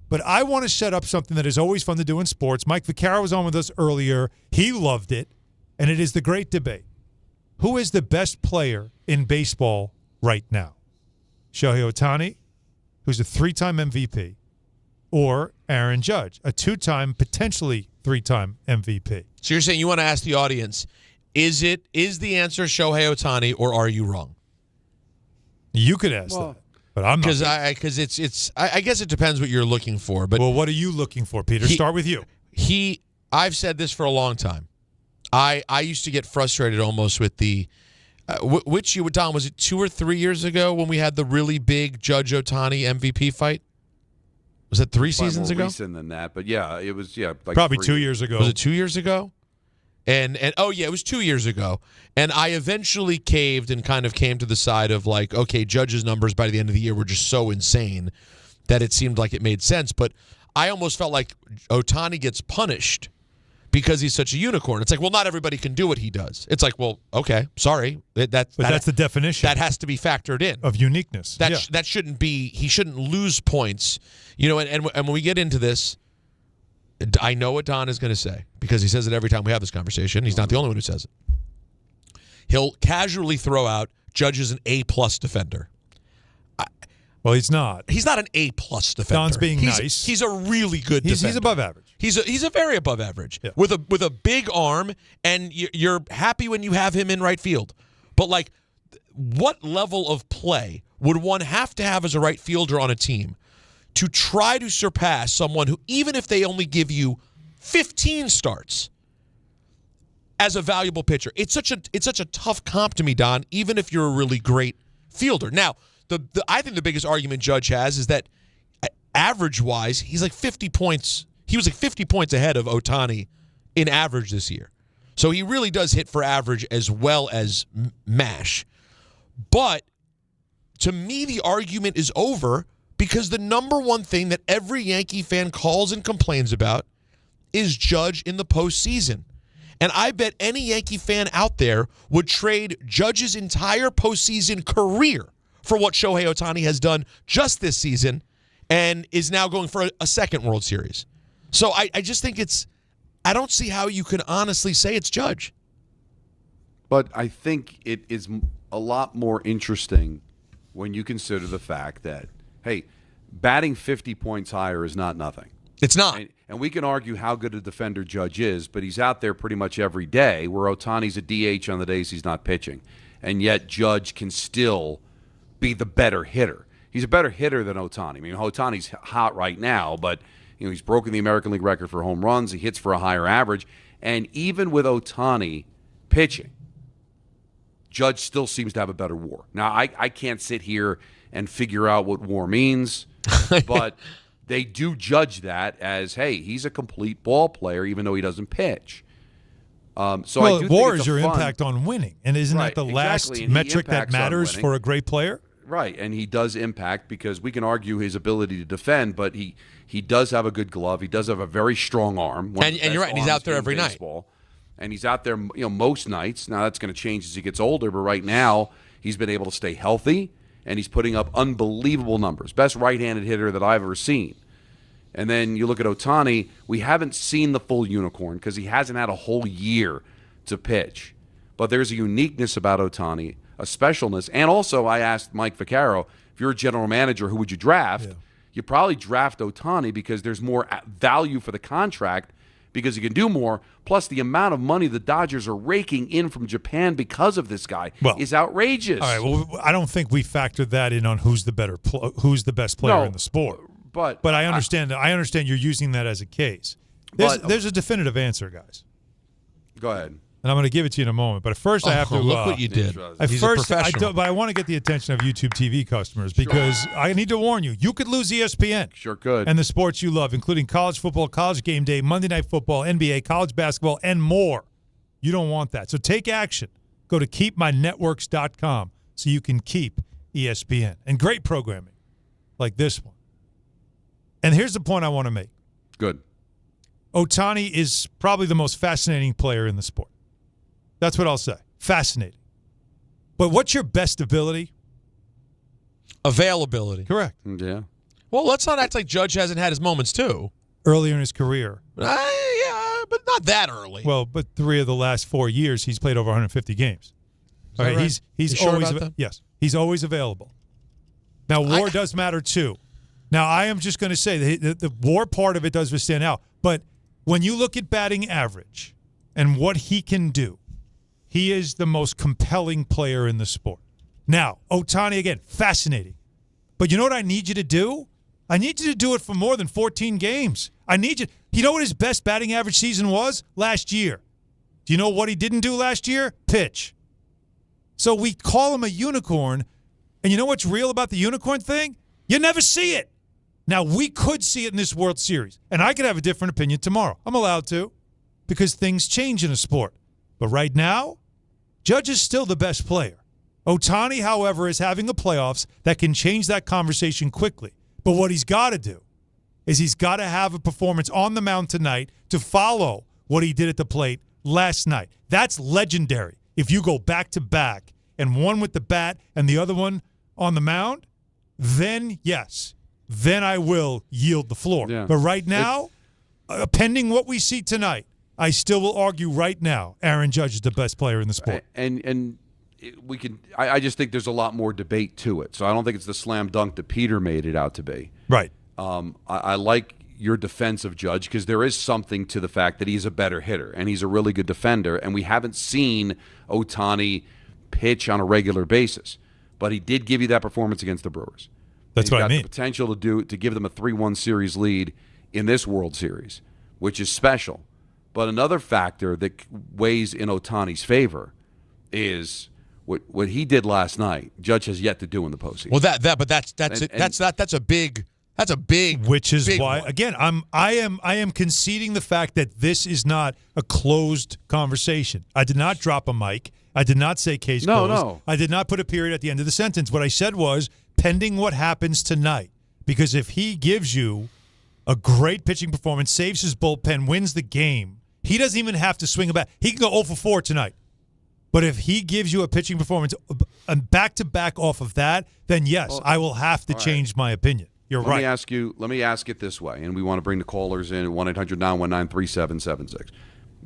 But I want to set up something that is always fun to do in sports. Mike Vaccaro was on with us earlier. He loved it, and it is the great debate. Who is the best player in baseball right now? Shohei Ohtani, who's a 3-time MVP, or Aaron Judge, a 2-time, potentially 3-time MVP? So you're saying you want to ask the audience, is the answer Shohei Ohtani, or are you wrong? You could ask that. But I'm not. Because I guess it depends what you're looking for. But what are you looking for, Peter? Start with you. I've said this for a long time. I used to get frustrated almost with the which you, Don, was it 2 or 3 years ago when we had the really big Judge Ohtani MVP fight? Was it 3 seasons ago? More recent than that, but yeah, it was like probably 2 years ago. Was it 2 years ago? And oh yeah, it was 2 years ago. And I eventually caved and kind of came to the side of like, okay, Judge's numbers by the end of the year were just so insane that it seemed like it made sense. But I almost felt like Ohtani gets punished because he's such a unicorn. It's like, well, not everybody can do what he does. It's like, well, okay, sorry. That's the definition. That has to be factored in. Of uniqueness. That shouldn't be, he shouldn't lose points. You know, and when we get into this, I know what Don is going to say because he says it every time we have this conversation. He's not the only one who says it. He'll casually throw out Judge is an A-plus defender. Well, he's not. He's not an A-plus defender. Don's being nice. He's a really good defender. He's above average. He's a very above average with a big arm, and you're happy when you have him in right field. But like, what level of play would one have to have as a right fielder on a team to try to surpass someone who, even if they only give you 15 starts as a valuable pitcher, it's such a tough comp to me, Don, even if you're a really great fielder. Now, I think the biggest argument Judge has is that average-wise, he's like 50 points. He was like 50 points ahead of Ohtani in average this year. So he really does hit for average as well as MASH. But to me, the argument is over because the number one thing that every Yankee fan calls and complains about is Judge in the postseason. And I bet any Yankee fan out there would trade Judge's entire postseason career for what Shohei Ohtani has done just this season and is now going for a second World Series. So I just think I don't see how you can honestly say it's Judge. But I think it is a lot more interesting when you consider the fact that, hey, batting 50 points higher is not nothing. It's not. And we can argue how good a defender Judge is, but he's out there pretty much every day, where Ohtani's a DH on the days he's not pitching. And yet Judge can still be the better hitter. He's a better hitter than Ohtani. I mean, Ohtani's hot right now, but he's broken the American League record for home runs. He hits for a higher average. And even with Ohtani pitching, Judge still seems to have a better WAR. Now, I can't sit here and figure out what WAR means, but they do judge that as, hey, he's a complete ball player, even though he doesn't pitch. So I do WAR think is your impact on winning, and isn't that the last metric that matters for a great player? Right, and he does impact because we can argue his ability to defend, but he does have a good glove. He does have a very strong arm. And you're right, and he's out there every night. And he's out there, most nights. Now that's going to change as he gets older, but right now he's been able to stay healthy, and he's putting up unbelievable numbers. Best right-handed hitter that I've ever seen. And then you look at Ohtani, we haven't seen the full unicorn because he hasn't had a whole year to pitch. But there's a uniqueness about Ohtani, a specialness. And also, I asked Mike Vaccaro, if you're a general manager, who would you draft? Yeah. You probably draft Ohtani because there's more value for the contract because he can do more. Plus, the amount of money the Dodgers are raking in from Japan because of this guy is outrageous. All right, well, I don't think we factored that in on who's the best player in the sport. But I understand. I understand you're using that as a case. There's a definitive answer, guys. Go ahead. And I'm going to give it to you in a moment. But first, I have to look what you did. He's a professional. But I want to get the attention of YouTube TV customers because I need to warn you: you could lose ESPN. Sure could. And the sports you love, including college football, college game day, Monday Night Football, NBA, college basketball, and more. You don't want that. So take action. Go to keepmynetworks.com so you can keep ESPN and great programming like this one. And here's the point I want to make. Good. Ohtani is probably the most fascinating player in the sport. That's what I'll say. Fascinating. But what's your best ability? Availability. Correct. Yeah. Well, let's not act like Judge hasn't had his moments, too. Earlier in his career. Yeah, but not that early. Well, but 3 of the last 4 years, he's played over 150 games. All right, he's always yes, he's always available. Now, WAR does matter, too. Now, I am just going to say the WAR part of it does stand out. But when you look at batting average and what he can do, he is the most compelling player in the sport. Now, Ohtani, again, fascinating. But you know what I need you to do? I need you to do it for more than 14 games. I need you. You know what his best batting average season was? Last year. Do you know what he didn't do last year? Pitch. So we call him a unicorn. And you know what's real about the unicorn thing? You never see it. Now, we could see it in this World Series. And I could have a different opinion tomorrow. I'm allowed to because things change in a sport. But right now, Judge is still the best player. Ohtani, however, is having a playoffs that can change that conversation quickly. But what he's got to do is he's got to have a performance on the mound tonight to follow what he did at the plate last night. That's legendary. If you go back-to-back and one with the bat and the other one on the mound, then yes, then I will yield the floor. Yeah. But right now, pending what we see tonight, I still will argue right now Aaron Judge is the best player in the sport. And we can. I just think there's a lot more debate to it. So I don't think it's the slam dunk that Peter made it out to be. Right. I like your defense of Judge because there is something to the fact that he's a better hitter and he's a really good defender, and we haven't seen Ohtani pitch on a regular basis. But he did give you that performance against the Brewers. That's what I mean. He's got the potential to give them a 3-1 series lead in this World Series, which is special. But another factor that weighs in Ohtani's favor is what he did last night. Judge has yet to do in the postseason. Well, that's a big. Which is big why, one. again, I am conceding the fact that this is not a closed conversation. I did not drop a mic. I did not say case closed. No. I did not put a period at the end of the sentence. What I said was pending what happens tonight. Because if he gives you a great pitching performance, saves his bullpen, wins the game, he doesn't even have to swing a bat. He can go 0 for 4 tonight. But if he gives you a pitching performance and back-to-back off of that, then yes, I will have to change my opinion. You're right. Let me ask it this way, and we want to bring the callers in at 1-800-919-3776.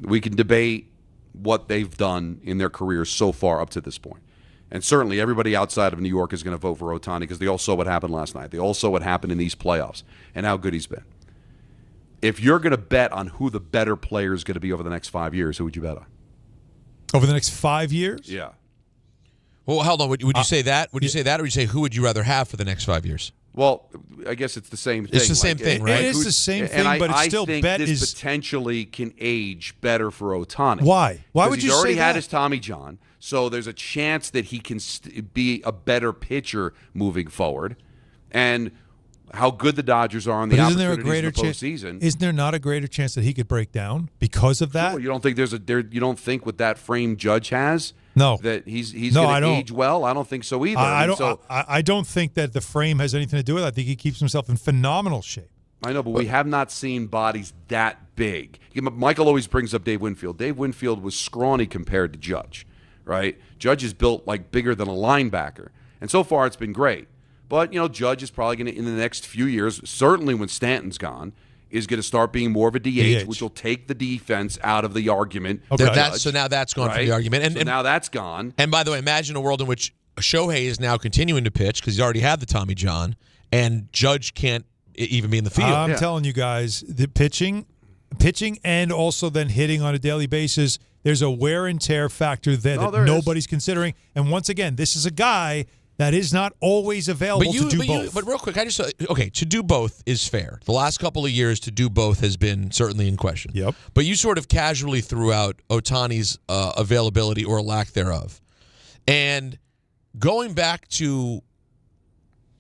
We can debate what they've done in their careers so far up to this point. And certainly everybody outside of New York is going to vote for Ohtani because they all saw what happened last night. They all saw what happened in these playoffs and how good he's been. If you're going to bet on who the better player is going to be over the next 5 years, who would you bet on? Over the next 5 years? Yeah. Well, hold on. Would you say that? Would you say that, or would you say who would you rather have for the next 5 years? Well, I guess it's the same thing. It's the same thing, right? It is the same thing, but it's still I think bet this is potentially can age better for Ohtani. Why? Why would you say that? He's already had his Tommy John, so there's a chance that he can be a better pitcher moving forward. And how good the Dodgers are on the opportunities in the postseason. Isn't there not a greater chance that he could break down because of that? Sure, you don't think you don't think with that frame Judge has? No, that he's going to age well. I don't think so either. I don't think that the frame has anything to do with it. I think he keeps himself in phenomenal shape. I know, but we have not seen bodies that big. Michael always brings up Dave Winfield. Dave Winfield was scrawny compared to Judge, right? Judge is built like bigger than a linebacker, and so far it's been great. But, Judge is probably going to, in the next few years, certainly when Stanton's gone, is going to start being more of a DH, which will take the defense out of the argument. Okay. So now that's gone from the argument. And now that's gone. And by the way, imagine a world in which Shohei is now continuing to pitch because he's already had the Tommy John, and Judge can't even be in the field. I'm telling you guys, the pitching and also then hitting on a daily basis, there's a wear and tear factor there that nobody's considering. And once again, this is a guy that is not always available to do both. But real quick, to do both is fair. The last couple of years, to do both has been certainly in question. Yep. But you sort of casually threw out Ohtani's availability or lack thereof. And going back to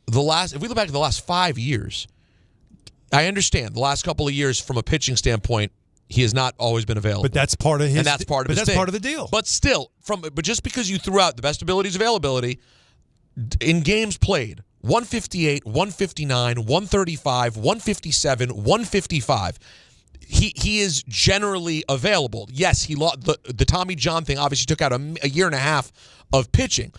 if we look back to the last 5 years, I understand the last couple of years from a pitching standpoint, he has not always been available. But that's part of his. And that's part of his thing. Part of the deal. But still, but just because you threw out the best abilities availability. In games played, 158, 159, 135, 157, 155. He is generally available. Yes, he lost the Tommy John thing. Obviously, took out a year and a half of pitching.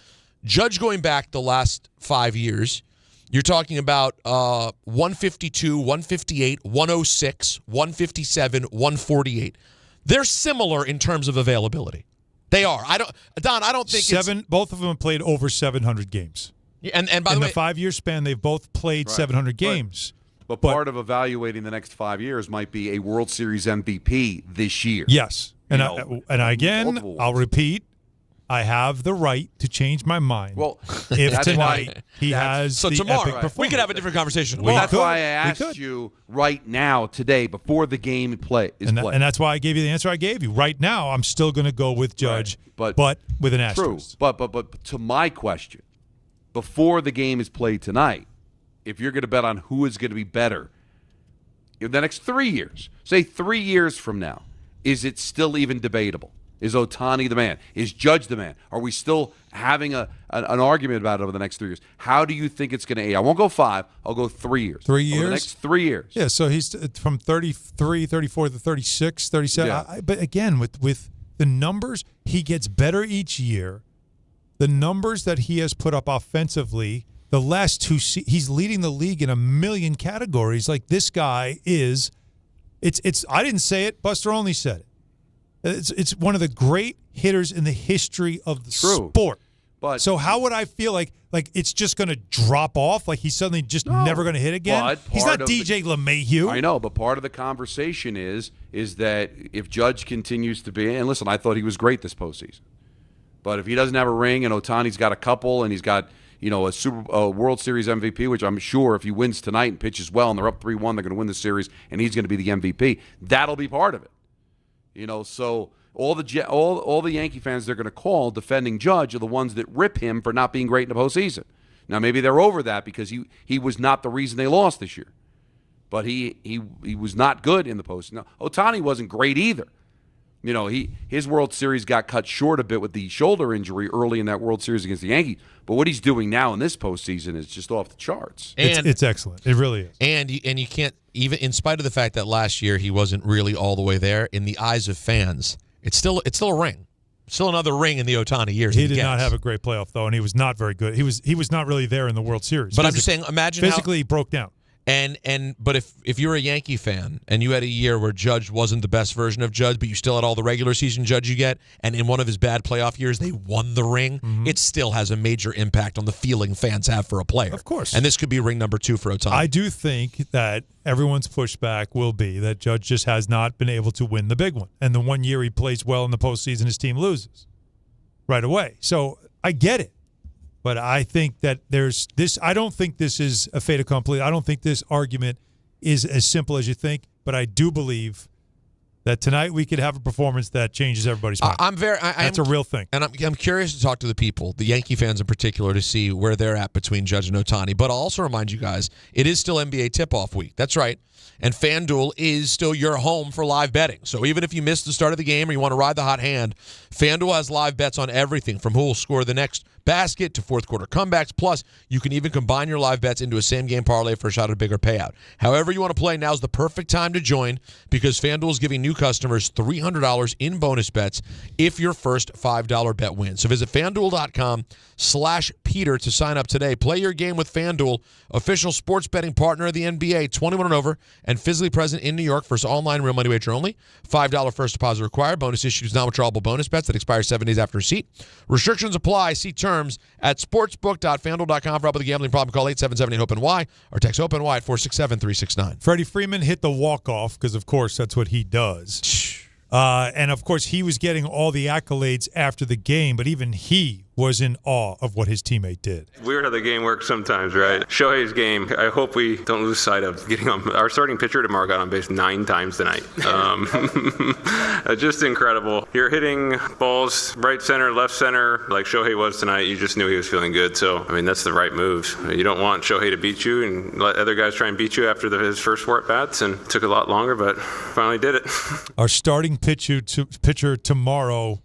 Judge going back the last 5 years, you're talking about 152, 158, 106, 157, 148. They're similar in terms of availability. They are. I don't think both of them have played over 700 games. And by the way, in the 5 year span, they've both played 700 games. But part of evaluating the next 5 years might be a World Series MVP this year. Yes, I'll repeat. I have the right to change my mind. Well, if tonight he has the tomorrow, epic performance. we could have a different conversation. That's why I asked you right now, today, before the game is played. And that's why I gave you the answer I gave you. Right now, I'm still going to go with Judge, but with an asterisk. True, but to my question, before the game is played tonight, if you're going to bet on who is going to be better in the next 3 years, say 3 years from now, is it still even debatable? Is Ohtani the man? Is Judge the man? Are we still having an argument about it over the next 3 years? How do you think it's going to age? I won't go 5. I'll go 3 years. 3 years? Over the next 3 years. Yeah, so he's from 33, 34 to 36, 37. Yeah. But again, with the numbers, he gets better each year. The numbers that he has put up offensively, the last 2 he's leading the league in a million categories. Like, this guy is it's I didn't say it, Buster Olney said it. It's one of the great hitters in the history of the sport. But so how would I feel like it's just going to drop off? Like he's suddenly just never going to hit again? He's not DJ LeMahieu. I know, but part of the conversation is that if Judge continues to be, and listen, I thought he was great this postseason. But if he doesn't have a ring and Ohtani's got a couple and he's got a World Series MVP, which I'm sure if he wins tonight and pitches well and they're up 3-1, they're going to win the series and he's going to be the MVP, that'll be part of it. So all the Yankee fans they're going to call defending Judge are the ones that rip him for not being great in the postseason. Now maybe they're over that because he was not the reason they lost this year, but he was not good in the postseason. Now, Ohtani wasn't great either. His World Series got cut short a bit with the shoulder injury early in that World Series against the Yankees. But what he's doing now in this postseason is just off the charts. And it's excellent. It really is. And you can't, even in spite of the fact that last year he wasn't really all the way there, in the eyes of fans, it's still a ring. Still another ring in the Ohtani years. He did not have a great playoff, though, and he was not very good. He was not really there in the World Series. But I'm just saying, imagine physically he broke down. But if you're a Yankee fan and you had a year where Judge wasn't the best version of Judge, but you still had all the regular season Judge you get, and in one of his bad playoff years they won the ring, it still has a major impact on the feeling fans have for a player. Of course. And this could be ring number 2 for Ohtani. I do think that everyone's pushback will be that Judge just has not been able to win the big one. And the one year he plays well in the postseason, his team loses right away. So I get it. But I think that there's this. I don't think this is a fait accompli. I don't think this argument is as simple as you think. But I do believe that tonight we could have a performance that changes everybody's mind. That's a real thing. And I'm curious to talk to the people, the Yankee fans in particular, to see where they're at between Judge and Ohtani. But I'll also remind you guys, it is still NBA tip-off week. That's right. And FanDuel is still your home for live betting. So even if you missed the start of the game or you want to ride the hot hand, FanDuel has live bets on everything from who will score the next basket to fourth quarter comebacks. Plus, you can even combine your live bets into a same-game parlay for a shot at a bigger payout. However you want to play, now's the perfect time to join because FanDuel is giving new customers $300 in bonus bets if your first $5 bet wins. So visit FanDuel.com/Peter to sign up today. Play your game with FanDuel, official sports betting partner of the NBA, 21 and over, and physically present in New York. First online real money wager only. $5 first deposit required. Bonus issues non-withdrawable bonus bets that expire 7 days after receipt. Restrictions apply. See terms at sportsbook.fanduel.com. For help with a gambling problem, call 877-8-HOPE-NY or text HOPE-NY at 467-369. Freddie Freeman hit the walk-off because, of course, that's what he does. And, of course, he was getting all the accolades after the game, but even he was in awe of what his teammate did. Weird how the game works sometimes, right? Shohei's game, I hope we don't lose sight of getting on. Our starting pitcher tomorrow got on base 9 times tonight. Just incredible. You're hitting balls right center, left center, like Shohei was tonight. You just knew he was feeling good. So, I mean, that's the right move. You don't want Shohei to beat you and let other guys try and beat you after his first 4 at-bats, and it took a lot longer, but finally did it. Our starting pitcher tomorrow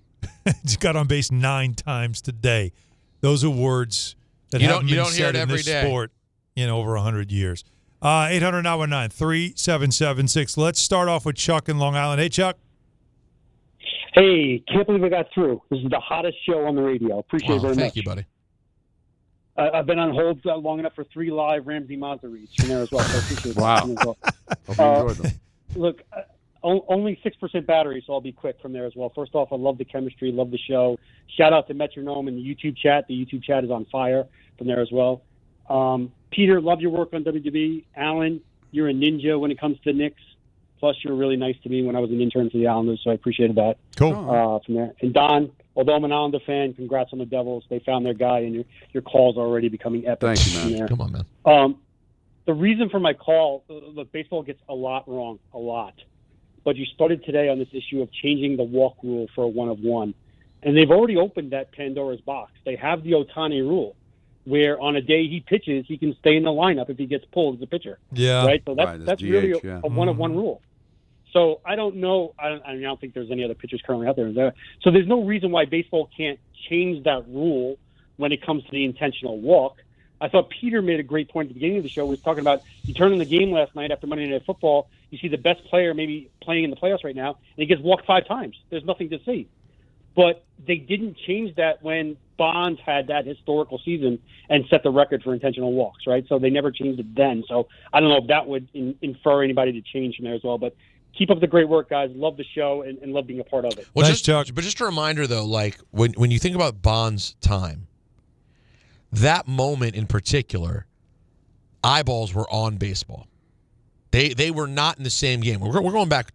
got on base 9 times today. Those are words that haven't been said in this sport in over 100 years. 800-919-3776. Let's start off with Chuck in Long Island. Hey, Chuck. Hey, can't believe I got through. This is the hottest show on the radio. Appreciate it very much. Thank you, buddy. I've been on hold long enough for 3 live Ramsey Mazda reads from there as well. So I appreciate that. Wow. As well. Hope you enjoyed them. Look, only 6% battery, so I'll be quick from there as well. First off, I love the chemistry, love the show. Shout out to Metronome and the YouTube chat. The YouTube chat is on fire from there as well. Peter, love your work on WWE. Alan, you're a ninja when it comes to Knicks. Plus, you were really nice to me when I was an intern for the Islanders, so I appreciated that. Cool. From there. And Don, although I'm an Islander fan, congrats on the Devils. They found their guy, and your call's already becoming epic. Thank you, man. There. Come on, man. The reason for my call, look, baseball gets a lot wrong, a lot. But you started today on this issue of changing the walk rule for a 1-of-1. And they've already opened that Pandora's box. They have the Ohtani rule, where on a day he pitches, he can stay in the lineup if he gets pulled as a pitcher. Yeah. Right? So that's DH, really yeah. a 1-of-1 rule. So I don't know. I don't think there's any other pitchers currently out there. So there's no reason why baseball can't change that rule when it comes to the intentional walk. I thought Peter made a great point at the beginning of the show. He was talking about you turn on the game last night after Monday Night Football. You see the best player maybe playing in the playoffs right now, and he gets walked 5 times. There's nothing to see. But they didn't change that when Bonds had that historical season and set the record for intentional walks, right? So they never changed it then. So I don't know if that would infer anybody to change from there as well. But keep up the great work, guys. Love the show and love being a part of it. Well, just a reminder, though, like when you think about Bonds' time, that moment in particular, eyeballs were on baseball. They were not in the same game. We're going back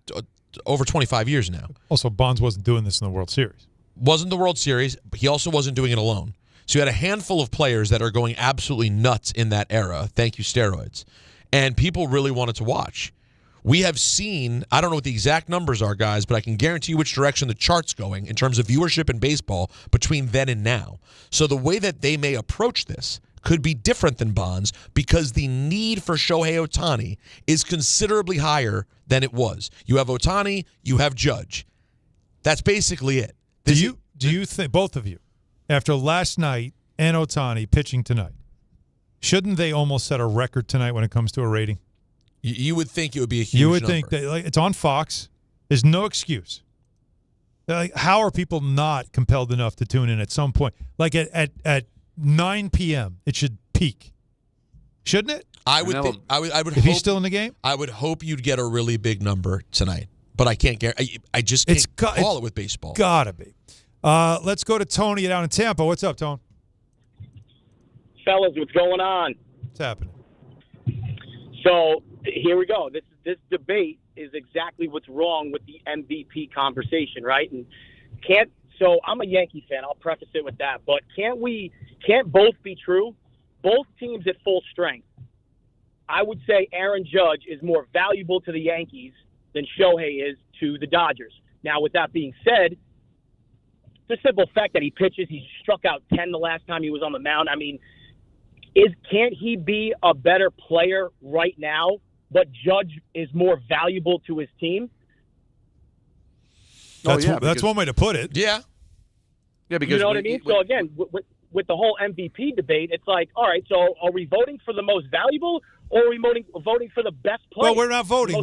over 25 years now. Also, Bonds wasn't doing this in the World Series. Wasn't the World Series, but he also wasn't doing it alone. So you had a handful of players that are going absolutely nuts in that era. Thank you, steroids. And people really wanted to watch. We have seen, I don't know what the exact numbers are, guys, but I can guarantee you which direction the chart's going in terms of viewership in baseball between then and now. So the way that they may approach this could be different than Bonds because the need for Shohei Ohtani is considerably higher than it was. You have Ohtani, you have Judge. That's basically it. Do you think, both of you, after last night and Ohtani pitching tonight, shouldn't they almost set a record tonight when it comes to a rating? You would think it would be a huge You would number. think that, like, it's on Fox. There's no excuse. Like, how are people not compelled enough to tune in at some point? Like at 9 p.m., it should peak, shouldn't it? I would If hope, he's still in the game, I would hope you'd get a really big number tonight, but I can't guarantee. I just can't call it with baseball. Gotta be. Let's go to Tony down in Tampa. What's up, Tone? Fellas, what's going on? What's happening? So here we go. This debate is exactly what's wrong with the MVP conversation, right? And so I'm a Yankee fan. I'll preface it with that. But can't both be true? Both teams at full strength. I would say Aaron Judge is more valuable to the Yankees than Shohei is to the Dodgers. Now, with that being said, the simple fact that he pitches, he struck out 10 the last time he was on the mound. I mean, can't he be a better player right now, but Judge is more valuable to his team? That's one way to put it. Yeah. Yeah, because you know what I mean? So again, with the whole MVP debate, it's like, all right, so are we voting for the most valuable or are we voting for the best player? Well, we're not voting.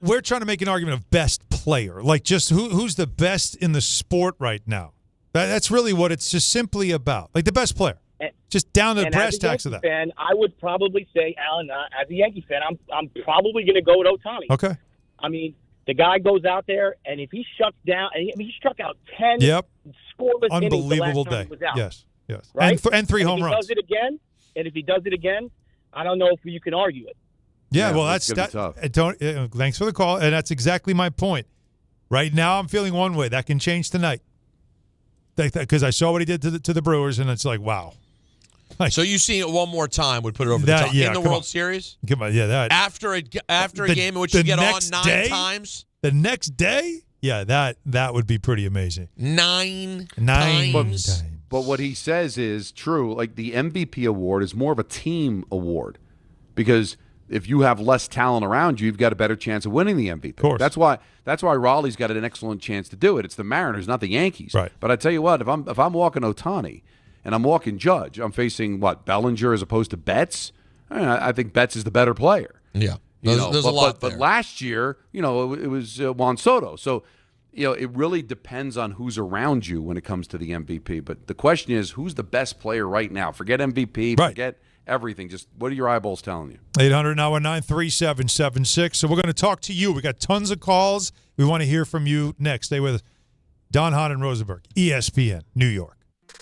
We're trying to make an argument of best player. Like, just who's the best in the sport right now. That's really what it's just simply about. Like, the best player. Just down to the brass tacks of that. Fan, I would probably say, Alan, as a Yankee fan, I'm probably going to go with Ohtani. Okay. I mean, the guy goes out there, and if he shuts down, he struck out 10 scoreless unbelievable innings the last time day. he was out. Yes. Right? And 3 home runs. If he does it again, I don't know if you can argue it. Yeah, well, that's tough. Thanks for the call, and that's exactly my point. Right now, I'm feeling one way. That can change tonight. Because I saw what he did to the Brewers, and it's like, wow. So you seeing it one more time would put it over the top in the World Series? Come on, that after a game in which you get on 9 times. The next day, yeah, that would be pretty amazing. 9 times. But what he says is true. Like, the MVP award is more of a team award because if you have less talent around you, you've got a better chance of winning the MVP. Of course. That's why Raleigh's got an excellent chance to do it. It's the Mariners, not the Yankees. Right. But I tell you what, if I'm walking Ohtani and I'm walking Judge, I'm facing Bellinger as opposed to Betts. I think Betts is the better player. Yeah. There's a lot there. But last year, it was Juan Soto. So, it really depends on who's around you when it comes to the MVP. But the question is, who's the best player right now? Forget MVP. Right. Forget everything. Just what are your eyeballs telling you? 800-919-3776. So we're going to talk to you. We got tons of calls. We want to hear from you next. Stay with us. Don, Hahn, and Rosenberg, ESPN, New York.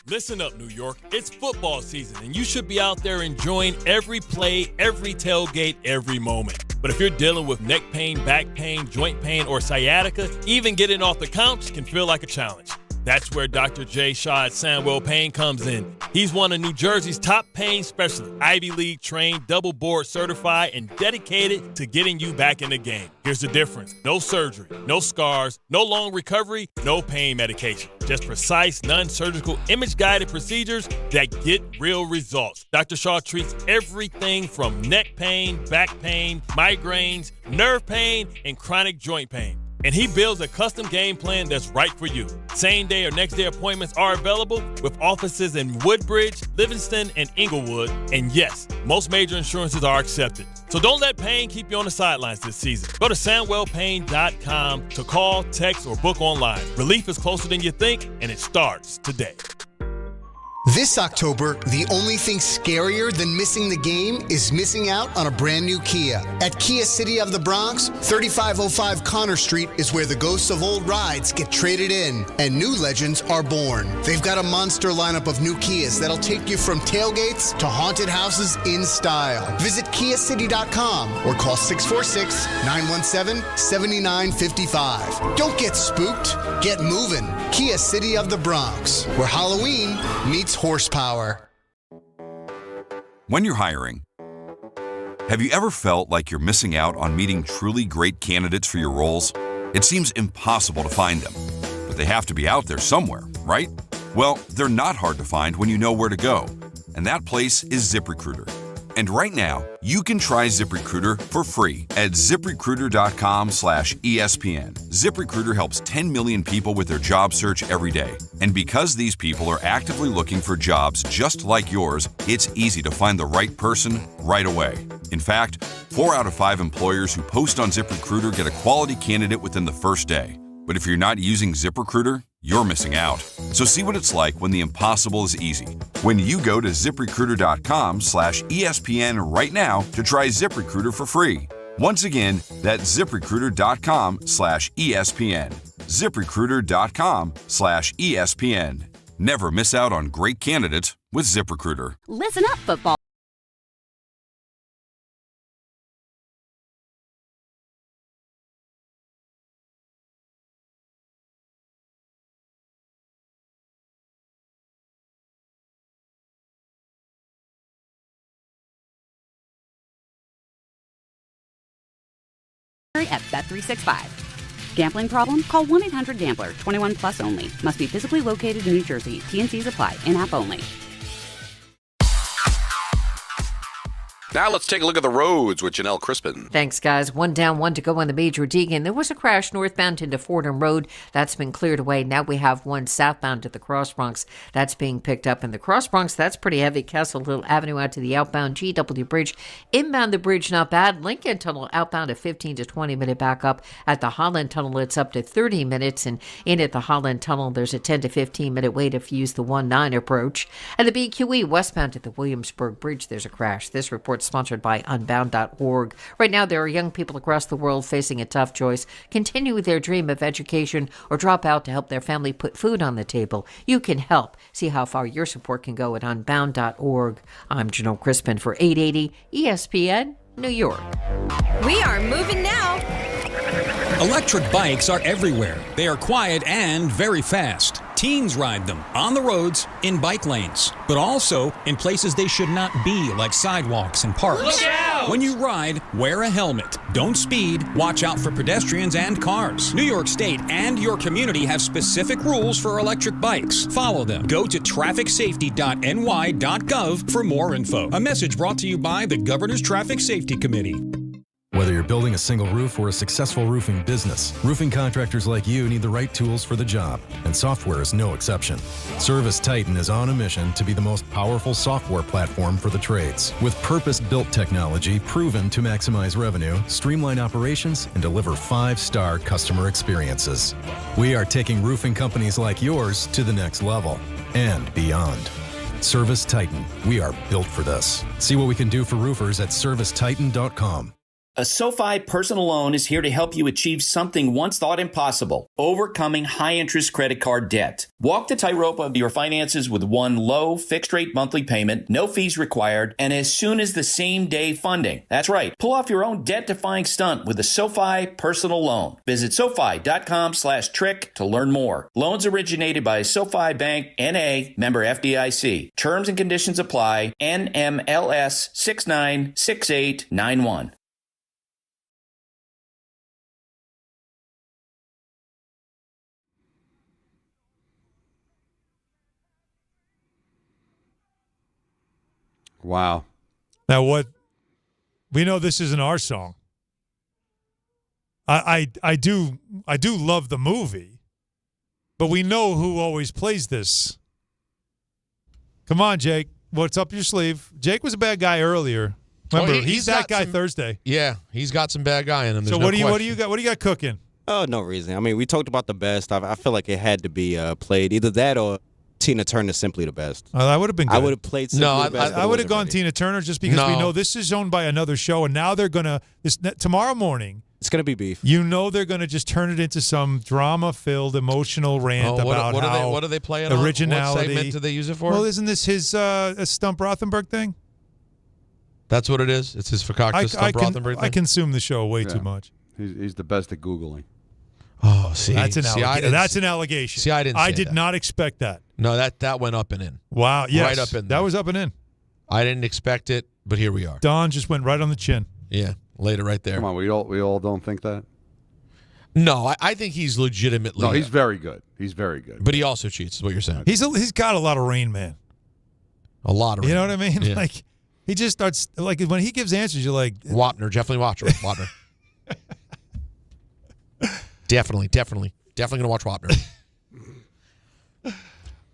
Listen up, New York. It's football season, and you should be out there enjoying every play, every tailgate, every moment. But if you're dealing with neck pain, back pain, joint pain, or sciatica, even getting off the couch can feel like a challenge. That's where Dr. J. Shaw at Sandwell Pain comes in. He's one of New Jersey's top pain specialists, Ivy League trained, double board certified, and dedicated to getting you back in the game. Here's the difference. No surgery, no scars, no long recovery, no pain medication. Just precise, non-surgical, image-guided procedures that get real results. Dr. Shaw treats everything from neck pain, back pain, migraines, nerve pain, and chronic joint pain. And he builds a custom game plan that's right for you. Same day or next day appointments are available with offices in Woodbridge, Livingston, and Inglewood. And yes, most major insurances are accepted. So don't let pain keep you on the sidelines this season. Go to SandwellPain.com to call, text, or book online. Relief is closer than you think, and it starts today. This October, the only thing scarier than missing the game is missing out on a brand new Kia. At Kia City of the Bronx, 3505 Connor Street is where the ghosts of old rides get traded in and new legends are born. They've got a monster lineup of new Kias that'll take you from tailgates to haunted houses in style. Visit KiaCity.com or call 646-917-7955. Don't get spooked, get moving. Kia City of the Bronx, where Halloween meets horsepower. When you're hiring, have you ever felt like you're missing out on meeting truly great candidates for your roles? It seems impossible to find them, but they have to be out there somewhere, right? Well, they're not hard to find when you know where to go, and that place is ZipRecruiter. And right now, you can try ZipRecruiter for free at ZipRecruiter.com/ESPN. ZipRecruiter helps 10 million people with their job search every day. And because these people are actively looking for jobs just like yours, it's easy to find the right person right away. In fact, 4 out of 5 employers who post on ZipRecruiter get a quality candidate within the first day. But if you're not using ZipRecruiter, you're missing out. So see what it's like when the impossible is easy. When you go to ZipRecruiter.com/ESPN right now to try ZipRecruiter for free. Once again, that's ZipRecruiter.com/ESPN. ZipRecruiter.com/ESPN. Never miss out on great candidates with ZipRecruiter. Listen up, football. At Bet365. Gambling problem? Call 1-800-GAMBLER. 21 plus only. Must be physically located in New Jersey. T&Cs apply. In-app only. Now let's take a look at the roads with Janelle Crispin. Thanks, guys. 1 down, 1 to go on the Major Deegan. There was a crash northbound into Fordham Road. That's been cleared away. Now we have one southbound to the Cross Bronx. That's being picked up in the Cross Bronx. That's pretty heavy. Castle Hill Avenue out to the outbound GW Bridge. Inbound the bridge, not bad. Lincoln Tunnel outbound a 15 to 20 minute backup. At the Holland Tunnel, it's up to 30 minutes. And in at the Holland Tunnel, there's a 10 to 15 minute wait if you use the 1-9 approach. And the BQE westbound at the Williamsburg Bridge, there's a crash. This report's sponsored by Unbound.org. Right now, there are young people across the world facing a tough choice: continue their dream of education or drop out to help their family put food on the table. You can help. See how far your support can go at Unbound.org. I'm Janelle Crispin for 880 ESPN, New York. We are moving now. Electric bikes are everywhere. They are quiet and very fast. Teens ride them on the roads, in bike lanes, but also in places they should not be, like sidewalks and parks. Look out! When you ride, wear a helmet. Don't speed. Watch out for pedestrians and cars. New York State and your community have specific rules for electric bikes. Follow them. Go to trafficsafety.ny.gov for more info. A message brought to you by the Governor's Traffic Safety Committee. Whether you're building a single roof or a successful roofing business, roofing contractors like you need the right tools for the job, and software is no exception. Service Titan is on a mission to be the most powerful software platform for the trades, with purpose-built technology proven to maximize revenue, streamline operations, and deliver 5-star customer experiences. We are taking roofing companies like yours to the next level and beyond. Service Titan, we are built for this. See what we can do for roofers at ServiceTitan.com. A SoFi personal loan is here to help you achieve something once thought impossible, overcoming high-interest credit card debt. Walk the tightrope of your finances with one low, fixed-rate monthly payment, no fees required, and as soon as the same-day funding. That's right. Pull off your own debt-defying stunt with a SoFi personal loan. Visit SoFi.com/trick to learn more. Loans originated by SoFi Bank, N.A., member FDIC. Terms and conditions apply. NMLS 696891. Wow. Now, what we know, this isn't our song. I do love the movie, but we know who always plays this. Come on, Jake. What's up your sleeve? Jake was a bad guy earlier. Remember, he's that guy Thursday. Yeah, he's got some bad guy in him. So what do you got cooking? Oh, no reason. I mean, we talked about the best. I feel like it had to be played either that or Tina Turner, Simply the Best. I would have been good. I would have played Simply the Best. I would have gone Tina Turner just because we know this is owned by another show, and now they're going to tomorrow morning. It's going to be beef. You know they're going to just turn it into some drama-filled, emotional rant about what do they play it originality. On? What segment do they use it for? Well, isn't this his Stump Rothenberg thing? That's what it is? It's his Fakakta Stump Rothenberg thing? I consume the show way too much. He's the best at Googling. Oh, see. That's an allegation. That's an allegation. See, I did not expect that. No, that went up and in. Wow, yes. Right up in there. That was up and in. I didn't expect it, but here we are. Don just went right on the chin. Yeah, laid it right there. Come on, we all don't think that? No, I think he's legitimately. No, he's very good. He's very good. But he also cheats, is what you're saying. He's got a lot of Rain Man. A lot of Rain. You know what I mean? Yeah. Like, he just starts, like, when he gives answers, you're like. Wapner, definitely Wapner. Definitely going to watch Wapner.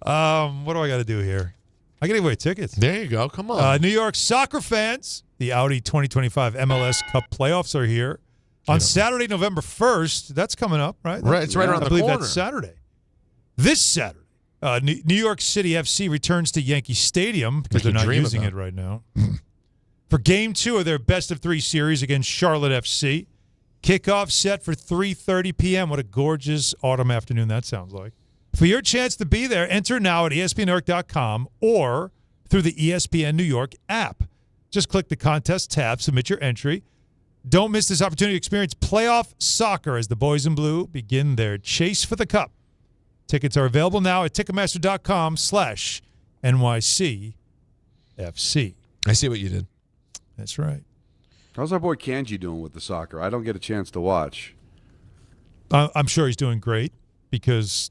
What do I got to do here? I got to give away tickets. There you go. Come on. New York soccer fans, the Audi 2025 MLS Cup playoffs are here. On Saturday, November 1st, that's coming up, right? Right, it's right around the corner. I believe that's Saturday. This Saturday, New York City FC returns to Yankee Stadium because they're not using it right now. For Game 2 of their best-of-3 series against Charlotte FC. Kickoff set for 3:30 p.m. What a gorgeous autumn afternoon that sounds like. For your chance to be there, enter now at ESPNNewYork.com or through the ESPN New York app. Just click the contest tab, submit your entry. Don't miss this opportunity to experience playoff soccer as the boys in blue begin their chase for the cup. Tickets are available now at Ticketmaster.com/NYCFC. I see what you did. That's right. How's our boy Kanji doing with the soccer? I don't get a chance to watch. I'm sure he's doing great because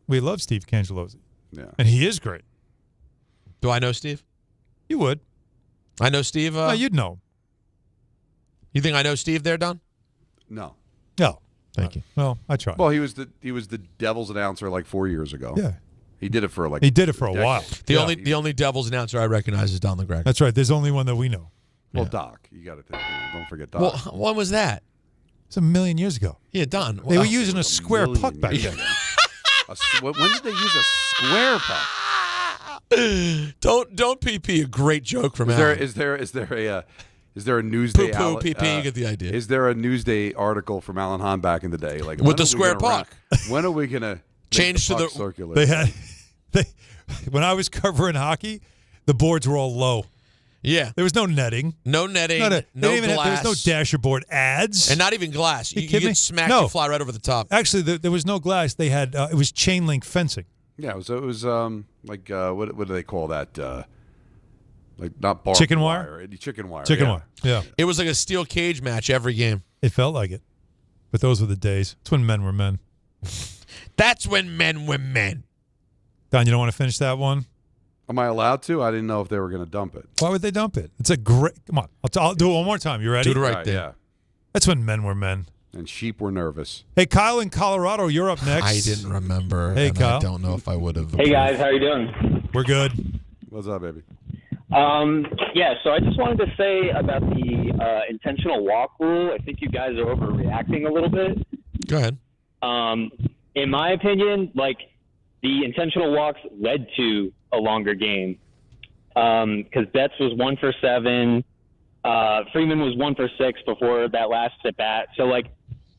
we love Steve Cangelosi. Yeah. And he is great. Do I know Steve? You would. I know Steve? No, you'd know. You think I know Steve there, Don? No. No. Thank you. Well, I tried. Well, he was the Devils announcer like 4 years ago. Yeah. He did it for a while. The only Devils announcer I recognize is Don LeGreg. That's right. There's only one that we know. Well, Doc. You got to think. Don't forget Doc. Well, when was that? It's a million years ago. Yeah, Don. They were using a square puck back then. When did they use a square puck? Don't PP a great joke from Alan. Is there a Newsday? Poo PP. You get the idea. Is there a Newsday article from Alan Hahn back in the day, like with the square puck? When are we gonna change to the circular? When I was covering hockey, the boards were all low. Yeah. There was no netting. No netting. No glass. There was no dasher board ads. And not even glass. You get smacked and fly right over the top. Actually, there was no glass. They had it was chain link fencing. Yeah, it was like what do they call that? Like not barbed chicken wire. Chicken wire. Chicken wire. Yeah. It was like a steel cage match every game. It felt like it. But those were the days. It's when men were men. That's when men were men. Don, you don't want to finish that one? Am I allowed to? I didn't know if they were going to dump it. Why would they dump it? It's a great. Come on, I'll do it one more time. You ready? Do it right there. Yeah. That's when men were men. And sheep were nervous. Hey, Kyle in Colorado, you're up next. I didn't remember. Hey, Kyle. I don't know if I would have. Hey, guys. How are you doing? We're good. What's up, baby? Yeah, so I just wanted to say about the intentional walk rule. I think you guys are overreacting a little bit. Go ahead. In my opinion, like, the intentional walks led to a longer game because Betts was 1 for 7. Freeman was 1 for 6 before that last at bat. So, like,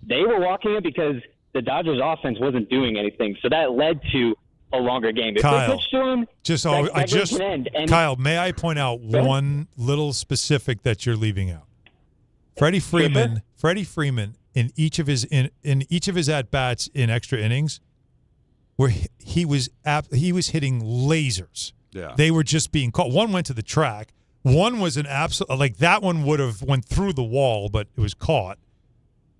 they were walking it because the Dodgers offense wasn't doing anything. So that led to a longer game. If Kyle, they pitched to him, that game can end. And Kyle, may I point out one little specific that you're leaving out? Freddie Freeman in each of his at bats in extra innings, where he was hitting lasers. Yeah. They were just being caught. One went to the track. One was an absolute, like, that one would have went through the wall, but it was caught.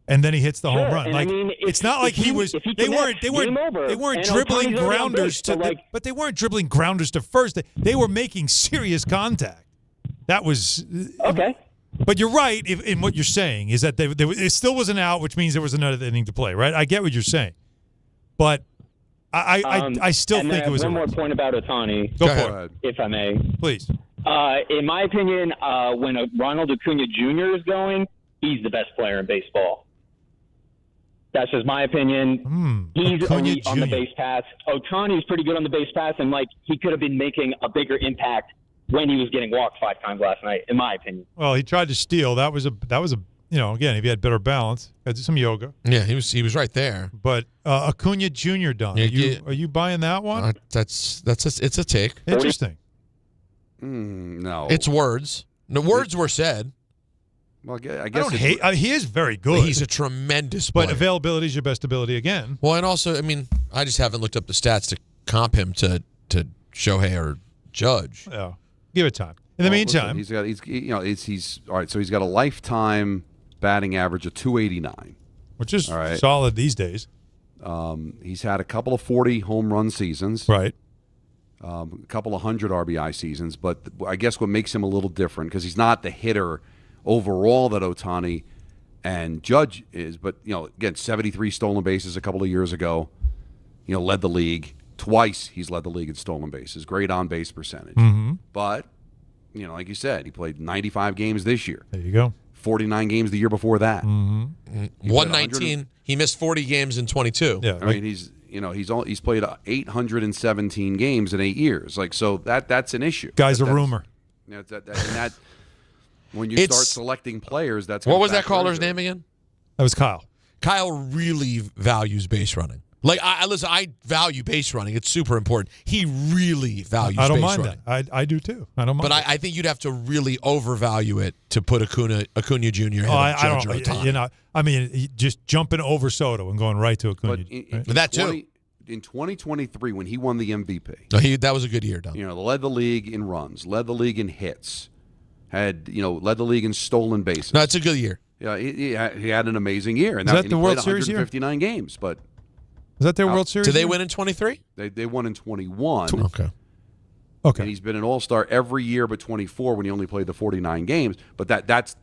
And then he hits the home run. And like, I mean, it's not like he was. They weren't dribbling grounders to. But they weren't dribbling grounders to first. They were making serious contact. That was okay. But you're right in what you're saying is that it still was an out, which means there was another inning to play. Right? I get what you're saying, but I still think it was one more point about Ohtani. Go for it, if I may, please. In my opinion, when Ronald Acuna Jr. is going, he's the best player in baseball. That's just my opinion. He's only on the base pass. Ohtani's pretty good on the base pass, and like he could have been making a bigger impact when he was getting walked 5 times last night, in my opinion. Well, he tried to steal. That was a again, if he had better balance, had some yoga. Yeah, he was right there. But Acuna Jr. done. Are you buying that one? It's a take. Interesting. No, it's words. The words were said. Well, I don't hate. He is very good. He's a tremendous player. But availability is your best ability again. Well, and also, I mean, I just haven't looked up the stats to comp him to Shohei or Judge. Yeah, give it time. In the meantime, he's all right. So he's got a lifetime batting average of 289, which is solid these days. He's had a couple of 40 home run seasons, right? A couple of 100 RBI seasons, but I guess what makes him a little different because he's not the hitter overall that Ohtani and Judge is, but again, 73 stolen bases a couple of years ago. Led the league twice. He's led the league in stolen bases. Great on base percentage. Mm-hmm. But like you said, he played 95 games this year. There you go. 49 games the year before that. Mm-hmm. 119. He missed 40 games in 22. Yeah, I mean he's played 817 games in 8 years. Like so that's an issue. Guy's a rumor. When you start selecting players, that's what was that caller's name again? That was Kyle. Kyle really values base running. Like listen, I value base running. It's super important. He really values. I don't base mind running. that. I do too. I don't mind. But I think you'd have to really overvalue it to put Acuna Jr. I don't. I mean, just jumping over Soto and going right to Acuna. But that too. In 2023, when he won the MVP, that was a good year, Don. Led the league in runs, led the league in hits, led the league in stolen bases. No, it's a good year. Yeah, he had an amazing year, and Is that the World played Series year? 159 games, but is that their World Series? Did they year? win in 23? They won in 21. Okay. And he's been an All-Star every year but 24 when he only played the 49 games. But that's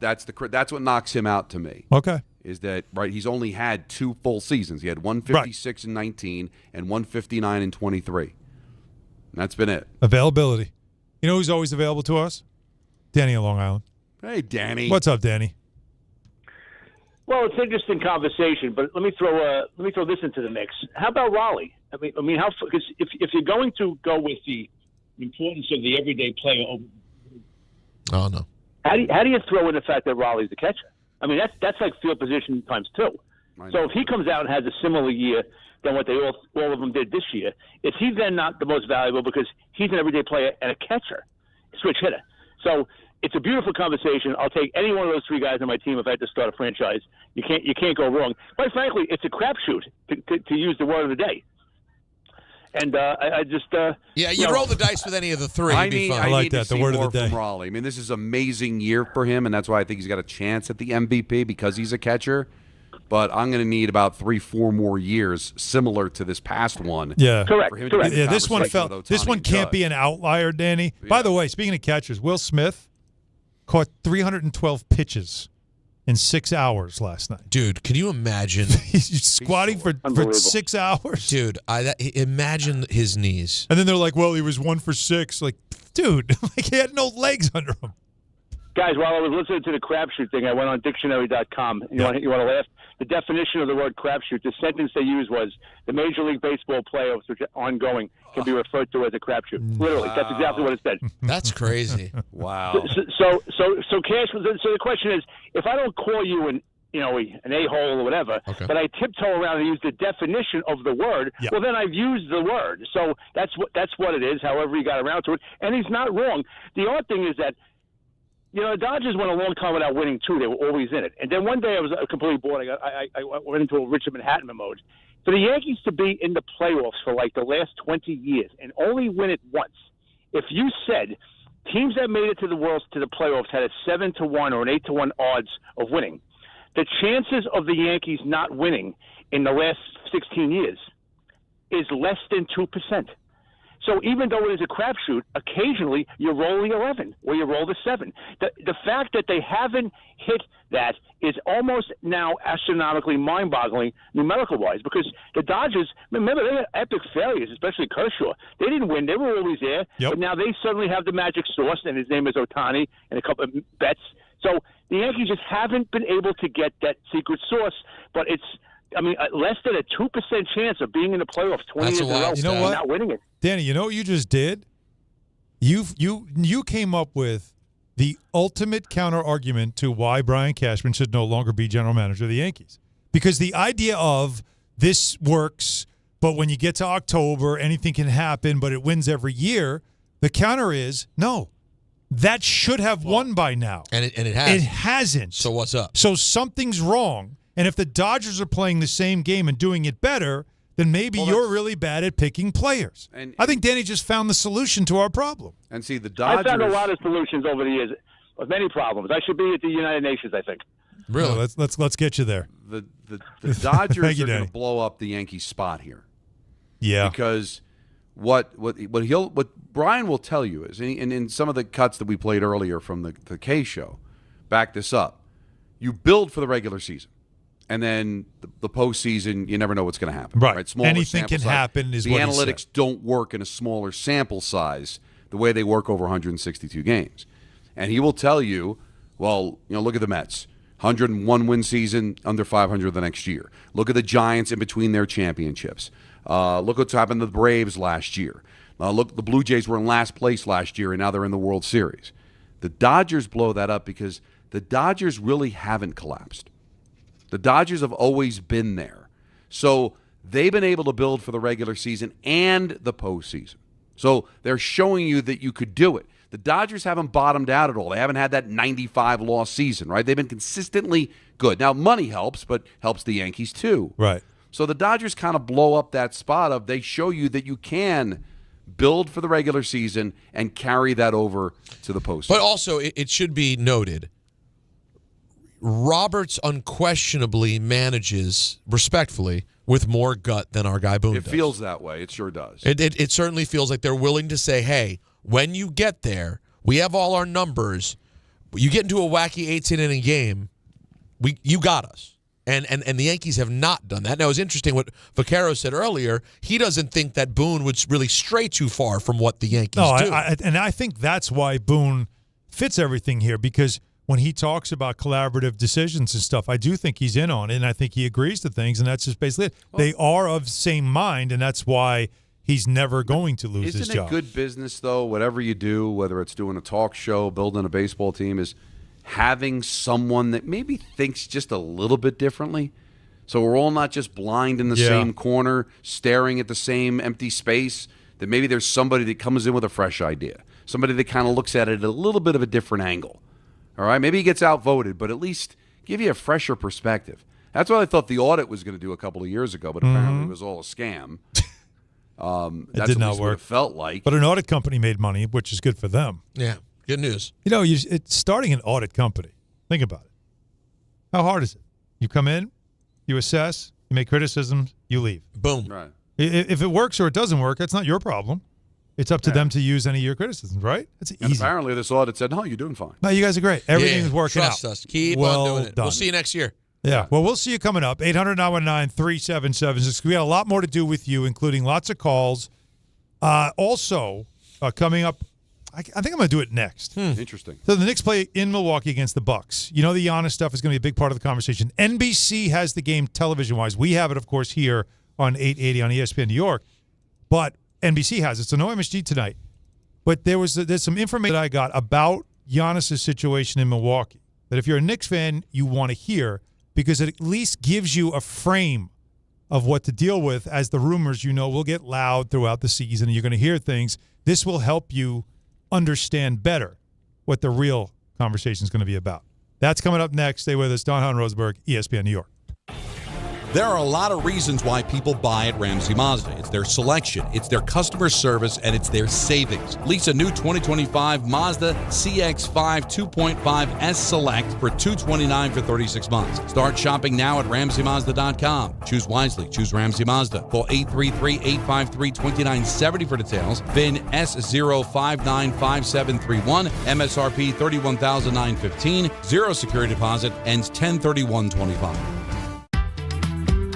what knocks him out to me. Okay. Is that right? He's only had 2 full seasons. He had 156 in 19 and 159 in 23. And that's been it. Availability. You know who's always available to us? Danny on Long Island. Hey, Danny. What's up, Danny? Well, it's an interesting conversation, but let me throw this into the mix. How about Raleigh? I mean, how? Because if you're going to go with the importance of the everyday player, oh no, how do you throw in the fact that Raleigh's the catcher? I mean, that's like field position times 2. So if he comes out and has a similar year than what all of them did this year, is he then not the most valuable because he's an everyday player and a catcher, switch hitter? So it's a beautiful conversation. I'll take any one of those 3 guys on my team if I had to start a franchise. You can't go wrong. Quite frankly, it's a crapshoot to use the word of the day. And I just you roll the dice with any of the 3. I like that. The word of the day. From Raleigh. I mean, this is an amazing year for him, and that's why I think he's got a chance at the MVP because he's a catcher. But I'm going to need about 3-4 more years, similar to this past one. Yeah, correct. Yeah, this one can't be an outlier, Danny. Yeah. By the way, speaking of catchers, Will Smith caught 312 pitches in 6 hours last night. Dude, can you imagine? He's squatting for 6 hours. Dude, imagine his knees. And then they're like, well, he was 1 for 6. Like, dude, like he had no legs under him. Guys, while I was listening to the crapshoot thing, I went on dictionary.com. You want to laugh? The definition of the word crapshoot, the sentence they used was, the Major League Baseball playoffs, which are ongoing, can be referred to as a crapshoot. Literally, that's exactly what it said. That's crazy. Wow. So Cash, so the question is, if I don't call you an a-hole or whatever, but I tiptoe around and use the definition of the word, well, then I've used the word. So that's what it is, however you got around to it. And he's not wrong. The odd thing is that, the Dodgers went a long time without winning, too. They were always in it. And then one day I was completely bored. I went into a Richard Manhattan mode. For the Yankees to be in the playoffs for like the last 20 years and only win it once, if you said teams that made it to the playoffs had a 7-1 or an 8-1 odds of winning, the chances of the Yankees not winning in the last 16 years is less than 2%. So even though it is a crapshoot, occasionally you roll the 11 or you roll the 7. The fact that they haven't hit that is almost now astronomically mind-boggling numerical-wise, because the Dodgers, remember, they had epic failures, especially Kershaw. They didn't win. They were always there. But now they suddenly have the magic sauce, and his name is Ohtani, and a couple of bets. So the Yankees just haven't been able to get that secret sauce, but it's less than a 2% chance of being in the playoffs 20 years in a row and not winning it. Danny, you know what you just did? You came up with the ultimate counter-argument to why Brian Cashman should no longer be general manager of the Yankees. Because the idea of this works, but when you get to October, anything can happen, but it wins every year, the counter is, no, that should have won by now. And it hasn't. It hasn't. So what's up? So something's wrong. And if the Dodgers are playing the same game and doing it better, then maybe you're really bad at picking players. And I think Danny just found the solution to our problem. And see, the Dodgers... I've found a lot of solutions over the years of many problems. I should be at the United Nations, I think. Really? No, let's get you there. The Dodgers are going to blow up the Yankees spot here. Yeah. Because what Brian will tell you is, and in some of the cuts that we played earlier from the K show, back this up, you build for the regular season. And then the postseason, you never know what's going to happen. Right. Smaller Anything can happen is the what analytics don't work in a smaller sample size the way they work over 162 games. And he will tell you, well, look at the Mets. 101 win season, under 500 the next year. Look at the Giants in between their championships. Look what's happened to the Braves last year. Look, the Blue Jays were in last place last year, and now they're in the World Series. The Dodgers blow that up because the Dodgers really haven't collapsed. The Dodgers have always been there. So they've been able to build for the regular season and the postseason. So they're showing you that you could do it. The Dodgers haven't bottomed out at all. They haven't had that 95-loss season, right? They've been consistently good. Now, money helps, but helps the Yankees too. Right. So the Dodgers kind of blow up that spot of they show you that you can build for the regular season and carry that over to the postseason. But also, it should be noted, Roberts unquestionably manages, respectfully, with more gut than our guy Boone does. It feels that way. It sure does. It certainly feels like they're willing to say, hey, when you get there, we have all our numbers. You get into a wacky 18-inning game, you got us. And the Yankees have not done that. Now, it's interesting what Vaccaro said earlier. He doesn't think that Boone would really stray too far from what the Yankees do. And I think that's why Boone fits everything here, because when he talks about collaborative decisions and stuff, I do think he's in on it, and I think he agrees to things, and that's just basically it. They are of the same mind, and that's why he's never going to lose his job. Isn't it good business, though, whatever you do, whether it's doing a talk show, building a baseball team, is having someone that maybe thinks just a little bit differently? So we're all not just blind in the same corner, staring at the same empty space, that maybe there's somebody that comes in with a fresh idea, somebody that kind of looks at it at a little bit of a different angle. All right, maybe he gets outvoted, but at least give you a fresher perspective. That's what I thought the audit was going to do a couple of years ago, but apparently it was all a scam. It did not work. What it felt like. But an audit company made money, which is good for them. Yeah, good news. It's starting an audit company. Think about it. How hard is it? You come in, you assess, you make criticisms, you leave. Boom. Right. If it works or it doesn't work, that's not your problem. It's up to them to use any of your criticisms, right? It's easy. And apparently this audit said, no, you're doing fine. No, you guys are great. Everything's working out. Trust us. Keep on doing it. Done. We'll see you next year. Yeah. Well, we'll see you coming up. 800-919-3776. We got a lot more to do with you, including lots of calls. Also, coming up, I think I'm going to do it next. Interesting. So the Knicks play in Milwaukee against the Bucks. You know the Giannis stuff is going to be a big part of the conversation. NBC has the game television-wise. We have it, of course, here on 880 on ESPN New York. But NBC has it, so no MSG tonight. But there's some information that I got about Giannis' situation in Milwaukee that if you're a Knicks fan, you want to hear because it at least gives you a frame of what to deal with as the rumors, will get loud throughout the season and you're going to hear things. This will help you understand better what the real conversation is going to be about. That's coming up next. Stay with us. Don Hahn, Rosenberg, ESPN New York. There are a lot of reasons why people buy at Ramsey Mazda. It's their selection, it's their customer service, and it's their savings. Lease a new 2025 Mazda CX-5 2.5 S Select for $229 for 36 months. Start shopping now at RamseyMazda.com. Choose wisely. Choose Ramsey Mazda. Call 833-853-2970 for details. VIN S0595731. MSRP $31,915. Zero security deposit. Ends 10/31/25.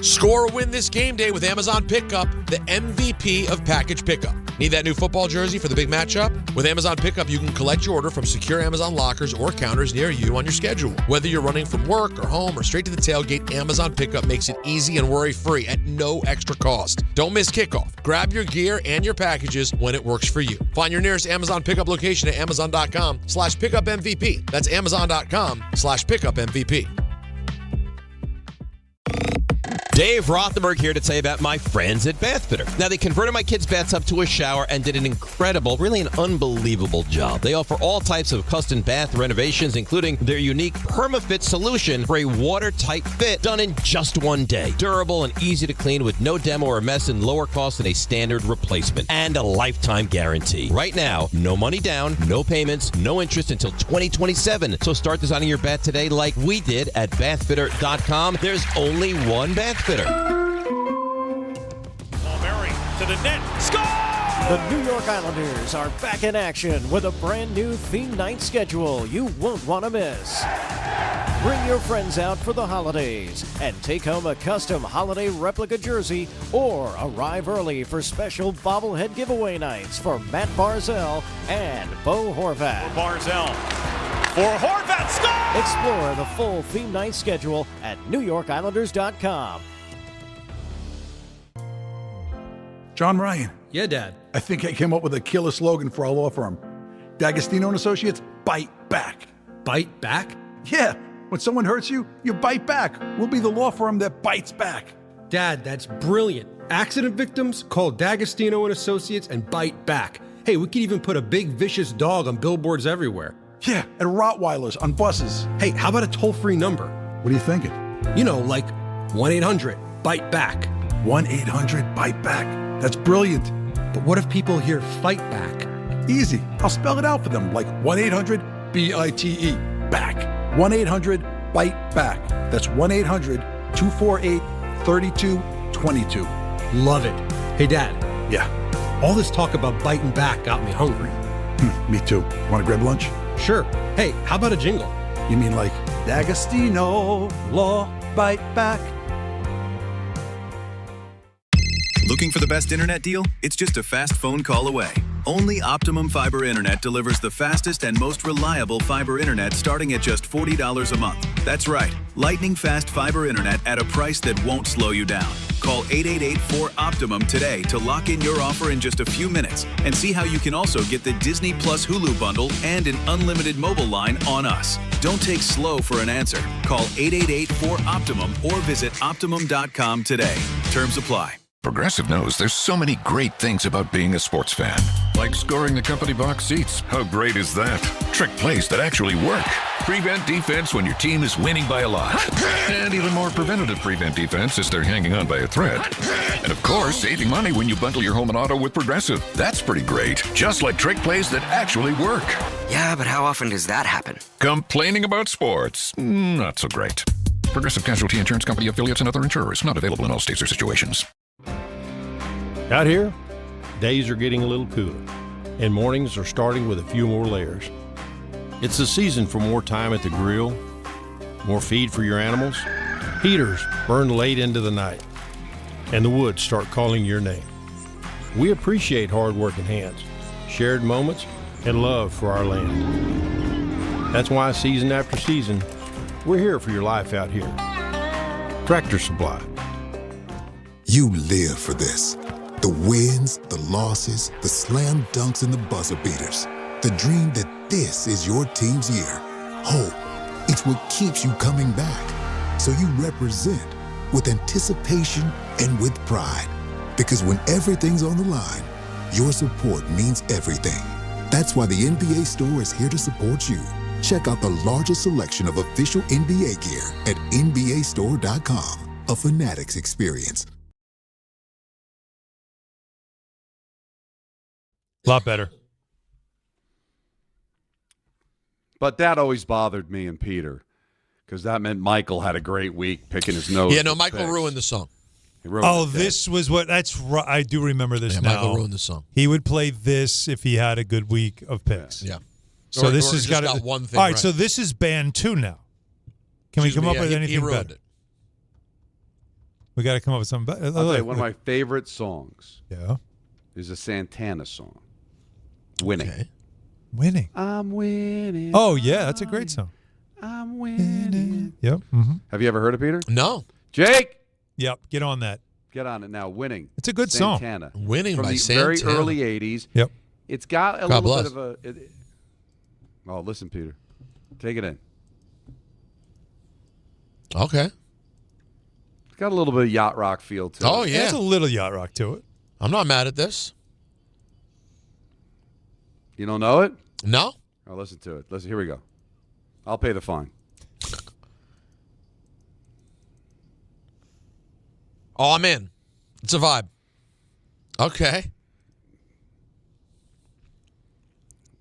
Score a win this game day with Amazon Pickup, the MVP of package pickup. Need that new football jersey for the big matchup? With Amazon Pickup, you can collect your order from secure Amazon lockers or counters near you on your schedule. Whether you're running from work or home or straight to the tailgate, Amazon Pickup makes it easy and worry-free at no extra cost. Don't miss kickoff. Grab your gear and your packages when it works for you. Find your nearest Amazon Pickup location at Amazon.com/PickupMVP. That's Amazon.com/PickupMVP. Dave Rothenberg here to tell you about my friends at Bathfitter. Now, they converted my kids' bathtub to a shower and did an incredible, really an unbelievable job. They offer all types of custom bath renovations, including their unique PermaFit solution for a watertight fit done in just one day. Durable and easy to clean with no demo or mess and lower cost than a standard replacement. And a lifetime guarantee. Right now, no money down, no payments, no interest until 2027. So start designing your bath today like we did at bathfitter.com. There's only one Bathfitter. Murray to the net. Score! The New York Islanders are back in action with a brand new theme night schedule you won't want to miss. Bring your friends out for the holidays and take home a custom holiday replica jersey or arrive early for special bobblehead giveaway nights for Matt Barzell and Bo Horvat. Barzell for Horvat. Score! Explore the full theme night schedule at NewYorkIslanders.com. John Ryan. Yeah, Dad. I think I came up with a killer slogan for our law firm. D'Agostino and Associates, bite back. Bite back? Yeah. When someone hurts you, you bite back. We'll be the law firm that bites back. Dad, that's brilliant. Accident victims, call D'Agostino and Associates and bite back. Hey, we could even put a big vicious dog on billboards everywhere. Yeah, and Rottweilers on buses. Hey, how about a toll-free number? What are you thinking? You know, like 1-800-BITE-BACK. 1-800-BITE-BACK. That's brilliant. But what if people hear fight back? Easy. I'll spell it out for them, like 1-800-BITE. Back. 1-800-BITE-BACK. That's 1-800-248-3222. Love it. Hey, Dad. Yeah. All this talk about biting back got me hungry. Me too. Want to grab lunch? Sure. Hey, how about a jingle? You mean like D'Agostino, law, bite back? Looking for the best internet deal? It's just a fast phone call away. Only Optimum Fiber Internet delivers the fastest and most reliable fiber internet starting at just $40 a month. That's right, lightning fast fiber internet at a price that won't slow you down. Call 888-4OPTIMUM today to lock in your offer in just a few minutes and see how you can also get the Disney Plus Hulu bundle and an unlimited mobile line on us. Don't take slow for an answer. Call 888-4OPTIMUM or visit Optimum.com today. Terms apply. Progressive knows there's so many great things about being a sports fan. Like scoring the company box seats. How great is that? Trick plays that actually work. Prevent defense when your team is winning by a lot. And even more preventative prevent defense as they're hanging on by a thread. And of course, saving money when you bundle your home and auto with Progressive. That's pretty great. Just like trick plays that actually work. Yeah, but how often does that happen? Complaining about sports. Not so great. Progressive Casualty Insurance Company affiliates and other insurers. Not available in all states or situations. Out here, days are getting a little cooler, and mornings are starting with a few more layers. It's the season for more time at the grill, more feed for your animals. Heaters burn late into the night, and the woods start calling your name. We appreciate hard-working hands, shared moments, and love for our land. That's why season after season, we're here for your life out here. Tractor Supply. You live for this. The wins, the losses, the slam dunks, and the buzzer beaters. The dream that this is your team's year. Hope. It's what keeps you coming back. So you represent with anticipation and with pride. Because when everything's on the line, your support means everything. That's why the NBA Store is here to support you. Check out the largest selection of official NBA gear at NBAstore.com. A Fanatics experience. A lot better. But that always bothered me and Peter because that meant Michael had a great week picking his nose. Yeah, no, Michael ruined the song. This was what. That's right. I do remember this now. Michael ruined the song. He would play this if he had a good week of picks. Yeah. So this has got one thing. All right. So this is band 2 now. Can we come up with anything better? We got to come up with something better. I'll tell you, one of my favorite songs. Yeah. Is a Santana song. Winning. Okay. Winning. I'm winning. Oh yeah, that's a great song. I'm winning. Yep. Mm-hmm. Have you ever heard of Peter? No. Jake. Yep. Get on that. Get on it now. Winning. It's a good Santana. song. Winning from by the Santana. Very early '80s. Yep. It's got a God little bless. bit of a. Oh, listen, Peter. Take it in. Okay. It's got a little bit of yacht rock feel to it. Oh, yeah. There's a little yacht rock to it. I'm not mad at this. You don't know it? No. Oh, listen to it. Listen. Here we go. I'll pay the fine. Oh, I'm in. It's a vibe. Okay.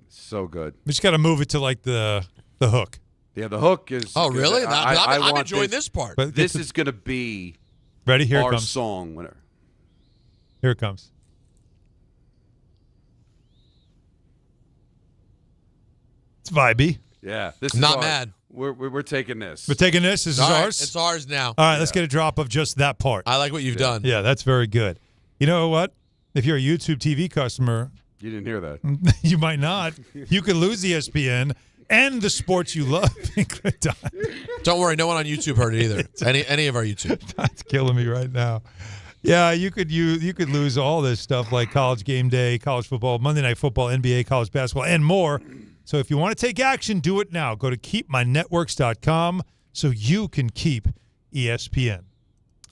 So good. We just got to move it to like the hook. Yeah, the hook is. Oh, really? I'm want enjoying this part. But this is going to be ready. Here our it comes. song winner. Here it comes. It's vibey. Yeah, this is Not ours. mad. We're taking this. We're taking this. This is All right, ours. It's ours now. All right, let's get a drop of just that part. I like what you've done. Yeah, that's very good. You know what? If you're a YouTube TV customer, You didn't hear that. you might not. You could lose ESPN and the sports you love in good time. Don't worry, no one on YouTube heard it either. Any of our YouTube. That's killing me right now. Yeah, you could lose all this stuff like College Game Day, college football, Monday Night Football, NBA, college basketball, and more. So if you want to take action, do it now. Go to keepmynetworks.com so you can keep ESPN.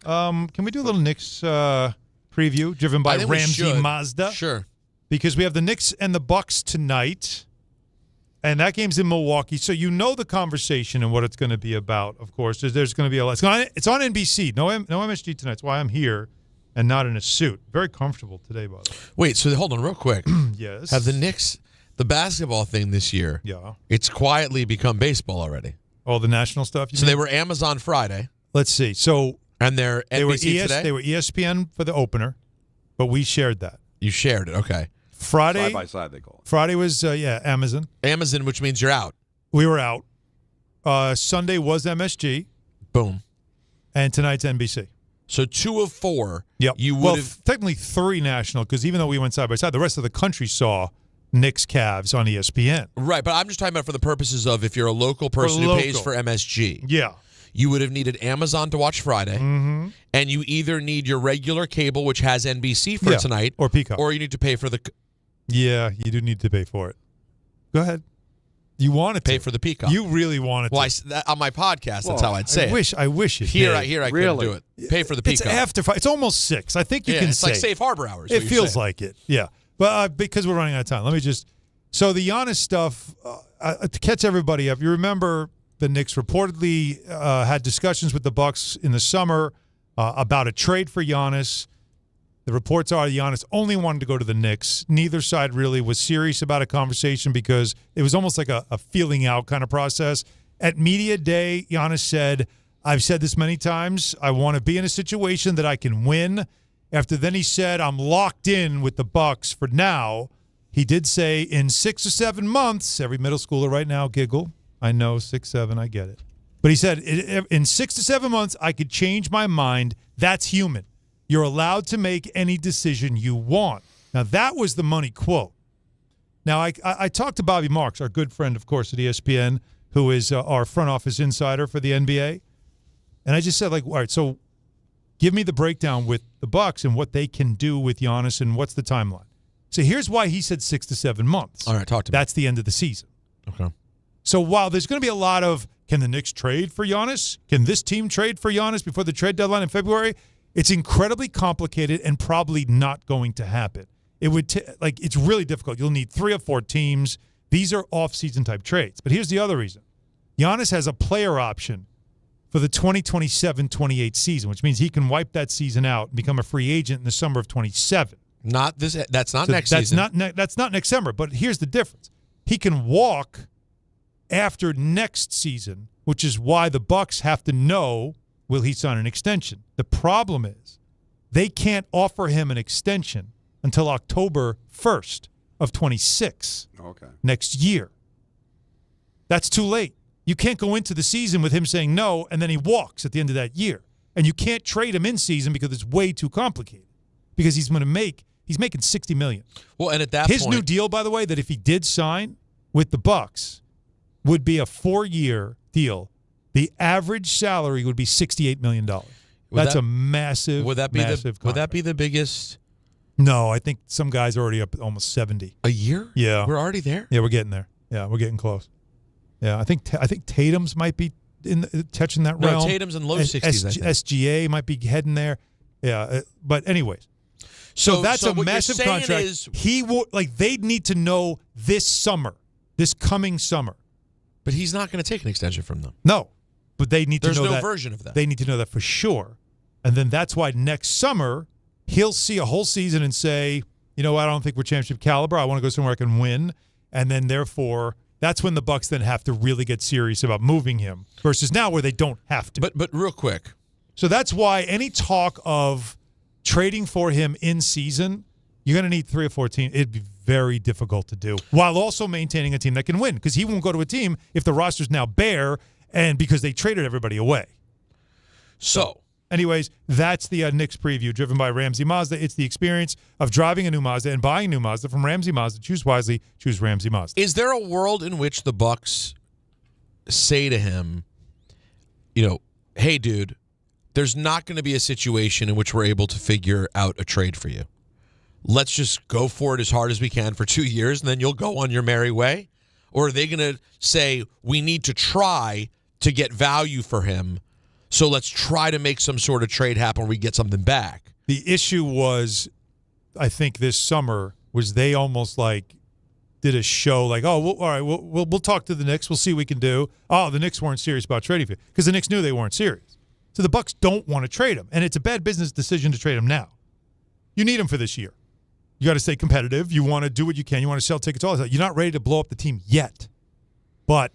Can we do a little Knicks preview driven by Ramsey Mazda? Sure. Because we have the Knicks and the Bucks tonight, and that game's in Milwaukee. So you know the conversation and what it's going to be about, of course. There's going to be a lot. It's on NBC. No MSG tonight. That's why I'm here and not in a suit. Very comfortable today, by the way. Wait, so hold on real quick. Yes. Have the Knicks, the basketball thing this year, it's quietly become baseball already. All the national stuff? So they were Amazon Friday. Let's see. So and they're NBC today? They were ESPN for the opener, but we shared that. You shared it, okay. Friday. Side by side, they call it. Friday was, Amazon. Amazon, which means you're out. We were out. Sunday was MSG. Boom. And tonight's NBC. So 2 of 4. Yep. You would well, have technically 3 national, because even though we went side by side, the rest of the country saw Knicks Cavs on ESPN. Right, but I'm just talking about for the purposes of if you're a local person who pays for MSG. Yeah. You would have needed Amazon to watch Friday, Mm-hmm. and you either need your regular cable, which has NBC for tonight, or Peacock, or you need to pay for the. Yeah, you do need to pay for it. Go ahead. You want to pay for the Peacock. You really want to. Well, on my podcast, that's how I'd say it. I wish it Here, did. I couldn't do it. Pay for the Peacock. It's after 5. It's almost 6. I think you can it's say. like safe harbor hours. It feels like it. Yeah. But because we're running out of time, let me just. So the Giannis stuff, to catch everybody up, you remember the Knicks reportedly had discussions with the Bucks in the summer about a trade for Giannis. The reports are Giannis only wanted to go to the Knicks. Neither side really was serious about a conversation because it was almost like a feeling out kind of process. At Media Day, Giannis said, I've said this many times, I want to be in a situation that I can win. After then he said, I'm locked in with the Bucks for now. He did say in 6 or 7 months, every middle schooler right now giggle. I know, 6, 7, I get it. But he said, in 6 to 7 months, I could change my mind. That's human. You're allowed to make any decision you want. Now, that was the money quote. Now, I talked to Bobby Marks, our good friend, of course, at ESPN, who is our front office insider for the NBA. And I just said, all right, so give me the breakdown with the Bucks and what they can do with Giannis and what's the timeline. So here's why he said 6 to 7 months. All right, talk to me. That's the end of the season. Okay. So while there's going to be a lot of, can the Knicks trade for Giannis? Can this team trade for Giannis before the trade deadline in February? It's incredibly complicated and probably not going to happen. It would it's really difficult. You'll need 3 or 4 teams. These are off-season type trades. But here's the other reason. Giannis has a player option for the 2027-28 season, which means he can wipe that season out and become a free agent in the summer of 27. That's not next season. That's not next summer. But here's the difference. He can walk after next season, which is why the Bucks have to know, will he sign an extension? The problem is they can't offer him an extension until October 1st of 26 next year. That's too late. You can't go into the season with him saying no, and then he walks at the end of that year. And you can't trade him in season because it's way too complicated. Because he's making $60 million. Well, and at that his point, new deal, by the way, that if he did sign with the Bucks, would be a 4-year deal. The average salary would be $68 million. That's a massive, massive contract. Would that be the biggest? No, I think some guys are already up at almost 70. A year? Yeah. We're already there? Yeah, we're getting there. Yeah, we're getting close. Yeah, I think Tatum's might be touching that realm. No, Tatum's in low 60s, I think. SGA might be heading there. Yeah, but anyways. So that's a massive contract. They'd need to know this coming summer. But he's not going to take an extension from them. No, but they need to know that. There's no version of that. They need to know that for sure. And then that's why next summer he'll see a whole season and say, you know what, I don't think we're championship caliber. I want to go somewhere I can win. And then therefore, that's when the Bucks then have to really get serious about moving him versus now where they don't have to. But real quick. So that's why any talk of trading for him in season, you're going to need 3 or 4 teams. It'd be very difficult to do while also maintaining a team that can win because he won't go to a team if the roster's now bare and because they traded everybody away. So anyways, that's the Knicks preview driven by Ramsey Mazda. It's the experience of driving a new Mazda and buying a new Mazda from Ramsey Mazda. Choose wisely. Choose Ramsey Mazda. Is there a world in which the Bucks say to him, hey, dude, there's not going to be a situation in which we're able to figure out a trade for you? Let's just go for it as hard as we can for 2 years, and then you'll go on your merry way? Or are they going to say, we need to try to get value for him, so let's try to make some sort of trade happen where we get something back? The issue was, I think this summer, was they almost did a show all right, we'll talk to the Knicks. We'll see what we can do. Oh, the Knicks weren't serious about trading for you because the Knicks knew they weren't serious. So the Bucks don't want to trade him, and it's a bad business decision to trade him now. You need him for this year. You got to stay competitive. You want to do what you can. You want to sell tickets, all that. You're not ready to blow up the team yet, but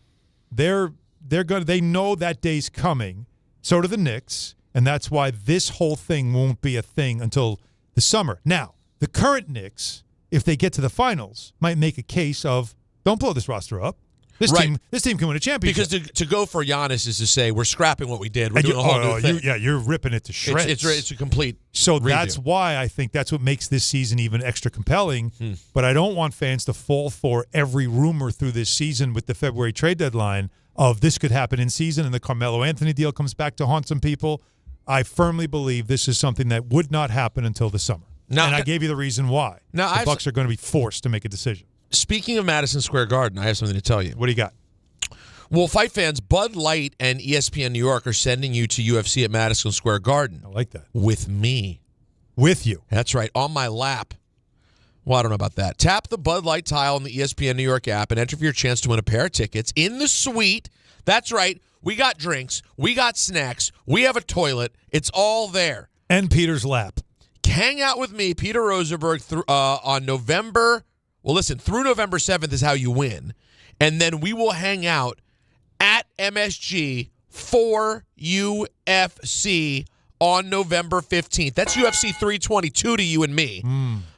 they know that day's coming. So do the Knicks, and that's why this whole thing won't be a thing until the summer. Now, the current Knicks, if they get to the finals, might make a case of don't blow this roster up. This team can win a championship. Because to go for Giannis is to say we're scrapping what we did. We're doing a whole new thing. You're ripping it to shreds. It's a complete So redo. That's why I think that's what makes this season even extra compelling. But I don't want fans to fall for every rumor through this season with the February trade deadline of this could happen in season and the Carmelo Anthony deal comes back to haunt some people. I firmly believe this is something that would not happen until the summer. And I gave you the reason why. Now, the Bucks are going to be forced to make a decision. Speaking of Madison Square Garden, I have something to tell you. What do you got? Well, fight fans, Bud Light and ESPN New York are sending you to UFC at Madison Square Garden. I like that. With me. With you. That's right. On my lap. Well, I don't know about that. Tap the Bud Light tile on the ESPN New York app and enter for your chance to win a pair of tickets in the suite. That's right. We got drinks. We got snacks. We have a toilet. It's all there. And Peter's lap. Hang out with me, Peter Rosenberg, on November. Well, listen, through November 7th is how you win. And then we will hang out at MSG for UFC on November 15th. That's UFC 322 to you and me.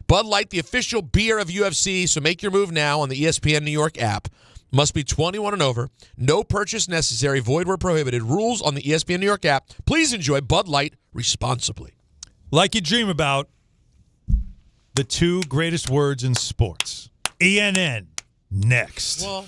Bud Light, the official beer of UFC, so make your move now on the ESPN New York app. Must be 21 and over. No purchase necessary. Void where prohibited. Rules on the ESPN New York app. Please enjoy Bud Light responsibly. Like you dream about, the 2 greatest words in sports. ENN next. Well,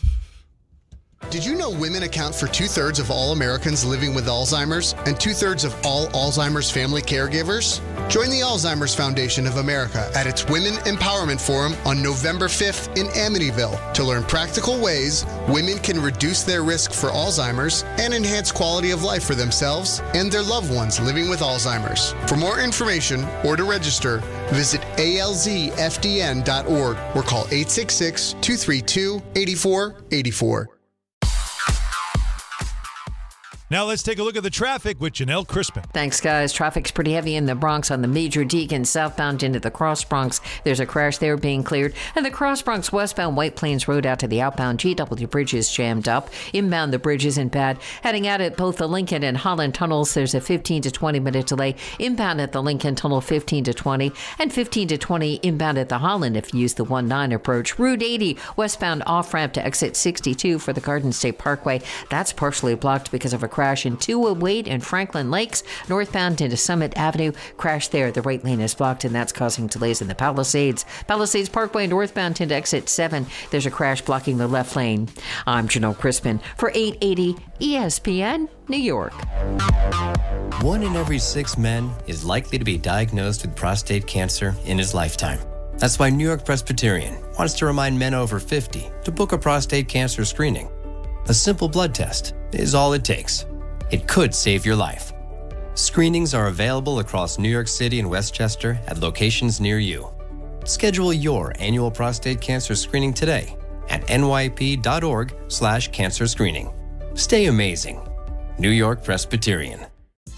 did you know women account for 2/3 of all Americans living with Alzheimer's and 2/3 of all Alzheimer's family caregivers? Join the Alzheimer's Foundation of America at its Women Empowerment Forum on November 5th in Amityville to learn practical ways women can reduce their risk for Alzheimer's and enhance quality of life for themselves and their loved ones living with Alzheimer's. For more information or to register, visit alzfdn.org or call 866-232-8484. Now let's take a look at the traffic with Janelle Crispin. Thanks, guys. Traffic's pretty heavy in the Bronx on the Major Deacon southbound into the Cross Bronx. There's a crash there being cleared. And the Cross Bronx westbound White Plains Road out to the outbound GW Bridge is jammed up. Inbound, the bridge isn't bad. Heading out at both the Lincoln and Holland tunnels, there's a 15 to 20 minute delay. Inbound at the Lincoln tunnel, 15 to 20. And 15 to 20 inbound at the Holland if you use the 1-9 approach. Route 80 westbound off-ramp to exit 62 for the Garden State Parkway. That's partially blocked because of a crash in 208 and Franklin Lakes. Northbound into Summit Avenue, crash there. The right lane is blocked, and that's causing delays in the Palisades. Palisades Parkway northbound into exit 7. There's a crash blocking the left lane. I'm Janelle Crispin for 880 ESPN, New York. 1 in every 6 men is likely to be diagnosed with prostate cancer in his lifetime. That's why New York Presbyterian wants to remind men over 50 to book a prostate cancer screening. A simple blood test is all it takes. It could save your life. Screenings are available across New York City and Westchester at locations near you. Schedule your annual prostate cancer screening today at nyp.org/cancer screening. Stay amazing. New York Presbyterian.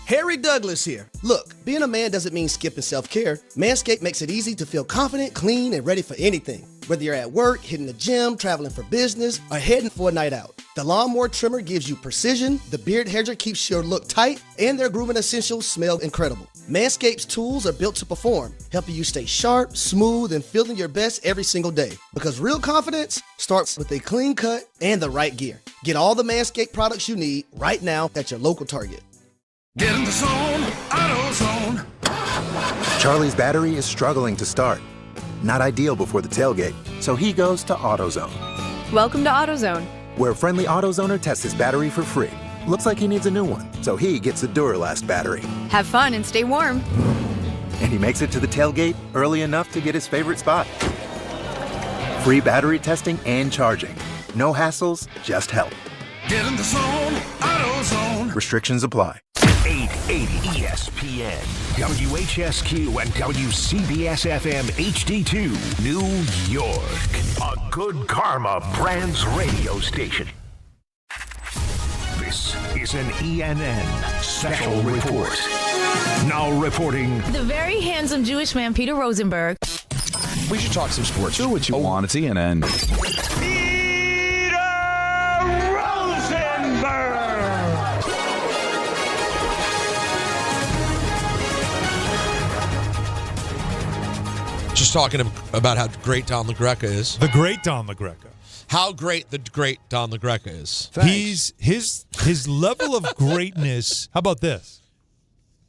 Harry Douglas here. Look, being a man doesn't mean skipping self-care. Manscaped makes it easy to feel confident, clean, and ready for anything. Whether you're at work, hitting the gym, traveling for business, or heading for a night out. The Lawnmower Trimmer gives you precision, the Beard Hedger keeps your look tight, and their grooming essentials smell incredible. Manscaped's tools are built to perform, helping you stay sharp, smooth, and feeling your best every single day. Because real confidence starts with a clean cut and the right gear. Get all the Manscaped products you need right now at your local Target. Get in the zone, AutoZone. Charlie's battery is struggling to start. Not ideal before the tailgate, so he goes to AutoZone. Welcome to AutoZone, where a friendly AutoZoner tests his battery for free. Looks like he needs a new one, so he gets a Duralast battery. have fun and stay warm. And he makes it to the tailgate early enough to get his favorite spot. Free battery testing and charging. No hassles, just help. Get in the zone, AutoZone. Restrictions apply. 880 ESPN, WHSQ, and WCBS-FM HD2, New York. A Good Karma Brands radio station. This is an ENN Special Report. Now reporting... The very handsome Jewish man, Peter Rosenberg. We should talk some sports. Do what you want. It's ENN. Just talking about how great Don LaGreca is. The great Don LaGreca. How great the great Don LaGreca is. Thanks. His level of greatness. How about this?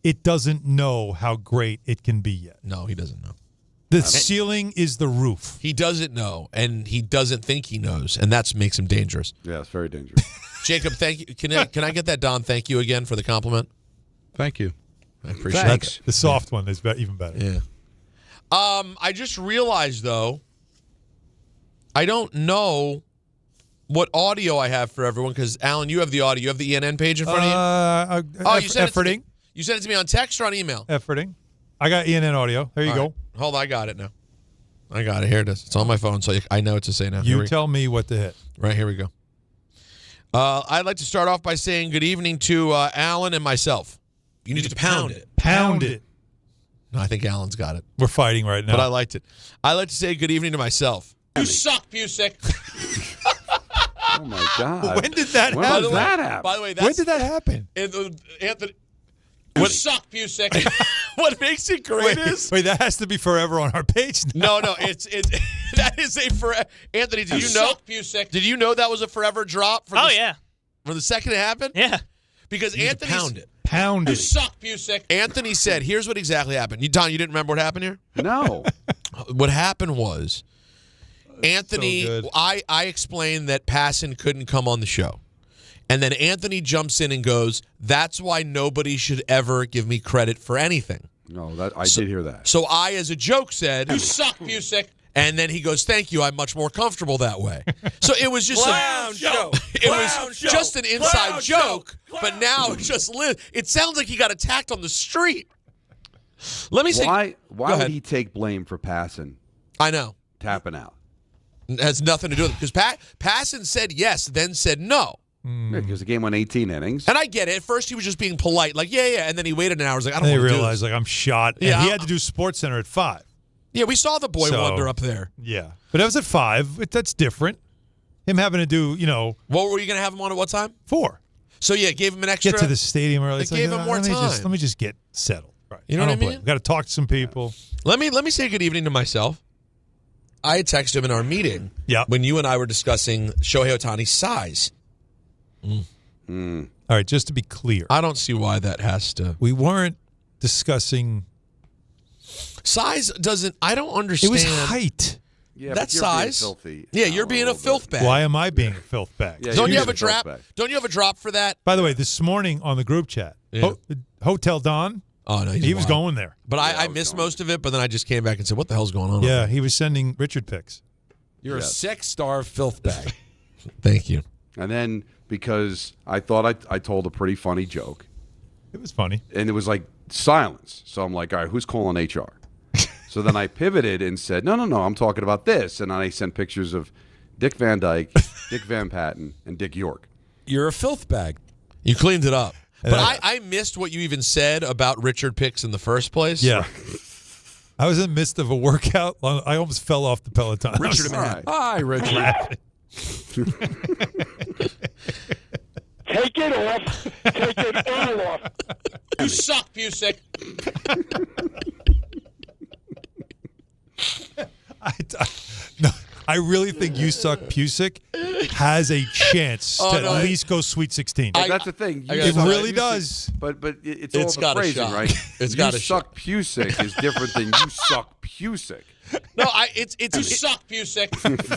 It doesn't know how great it can be yet. No, he doesn't know. The ceiling is the roof. He doesn't know, and he doesn't think he knows, and that makes him dangerous. Yeah, it's very dangerous. Jacob, thank you. Can I get that Don? Thank you again for the compliment. Thank you. I appreciate Thanks. it. The soft one is even better. Yeah. I just realized, though, I don't know what audio I have for everyone because, Alan, you have the audio. You have the ENN page in front of you? You sent efforting. You sent it to me on text or on email? Efforting. I got ENN audio. There you go. Right. Hold on, I got it now. I got it. Here it is. It's on my phone, so I know what to say now. You tell me what to hit. Right, here we go. I'd like to start off by saying good evening to Alan and myself. You need to pound it. Pound it. No, I think Alan's got it. We're fighting right now. But I liked it. I like to say good evening to myself. You suck, Busick. Oh, my God. When did that happen? When did that happen? By the way, when did that happen? Anthony. You suck, Busick. What makes it great is... Wait, that has to be forever on our page now. No, it's that is a forever... Anthony, did you know... Suck, Busick. Did you know that was a forever drop? For the second it happened? Yeah. Because Anthony... Pound it. Pound You it. suck, Busick. Anthony said, here's what exactly happened. Don, you didn't remember what happened here? No. What happened was Anthony, So I explained that Passan couldn't come on the show. And then Anthony jumps in and goes, that's why nobody should ever give me credit for anything. No, I did hear that. So I, as a joke, said, you suck, Busick. And then he goes, thank you, I'm much more comfortable that way. So it was just just an inside joke, but now it's just it sounds like he got attacked on the street. Let me Why would he take blame for Passan? I know. Tapping out. It has nothing to do with it. Because Passan said yes, then said no. Yeah, because the game went 18 innings. And I get it. At first, he was just being polite, like, yeah. And then he waited an hour. I was like, I don't They want to do realized, this. like, I'm shot. And Yeah, he had to do SportsCenter at 5. Yeah, we saw the boy wonder up there. Yeah. But that was at 5. That's different. Him having to do, What were you going to have him on at what time? 4. So, yeah, gave him an extra. Get to the stadium early. It gave him more time. Let me just get settled. Right. You know what I mean? Got to talk to some people. Let me say good evening to myself. I had texted him in our meeting when you and I were discussing Shohei Ohtani's size. All right, just to be clear. I don't see why that has to. We weren't discussing. Size doesn't. I don't understand. It was height. Yeah, that's but you're being size. filthy. Yeah, you're being a filth bag. Why am I being a filth bag? Yeah, Don't you you're have a being filth drop? bag. Don't you have a drop for that? By the way, this morning on the group chat, Yeah. Hotel Don. Oh no, he was going there. But I missed most of it. But then I just came back and said, "What the hell's going on?" Yeah, he was sending Richard pics. You're a 6-star filth bag. Thank you. And then because I thought I told a pretty funny joke. It was funny. And it was like silence. So I'm like, all right, who's calling HR? So then I pivoted and said, no, I'm talking about this. And then I sent pictures of Dick Van Dyke, Dick Van Patten, and Dick York. You're a filth bag. You cleaned it up. But I missed what you even said about Richard Picks in the first place. Yeah. I was in the midst of a workout. I almost fell off the Peloton. Richard in Manhattan. Hi, Richard. Take it off. Take it all off. You suck, Busick. I really think You Suck Pusick has a chance to at least go Sweet 16. That's the thing. It really does. But it's It's all got the a phrasing, shot. right? It's You got a suck Pusick is different than you suck Pusick. No, it's you suck, Busick.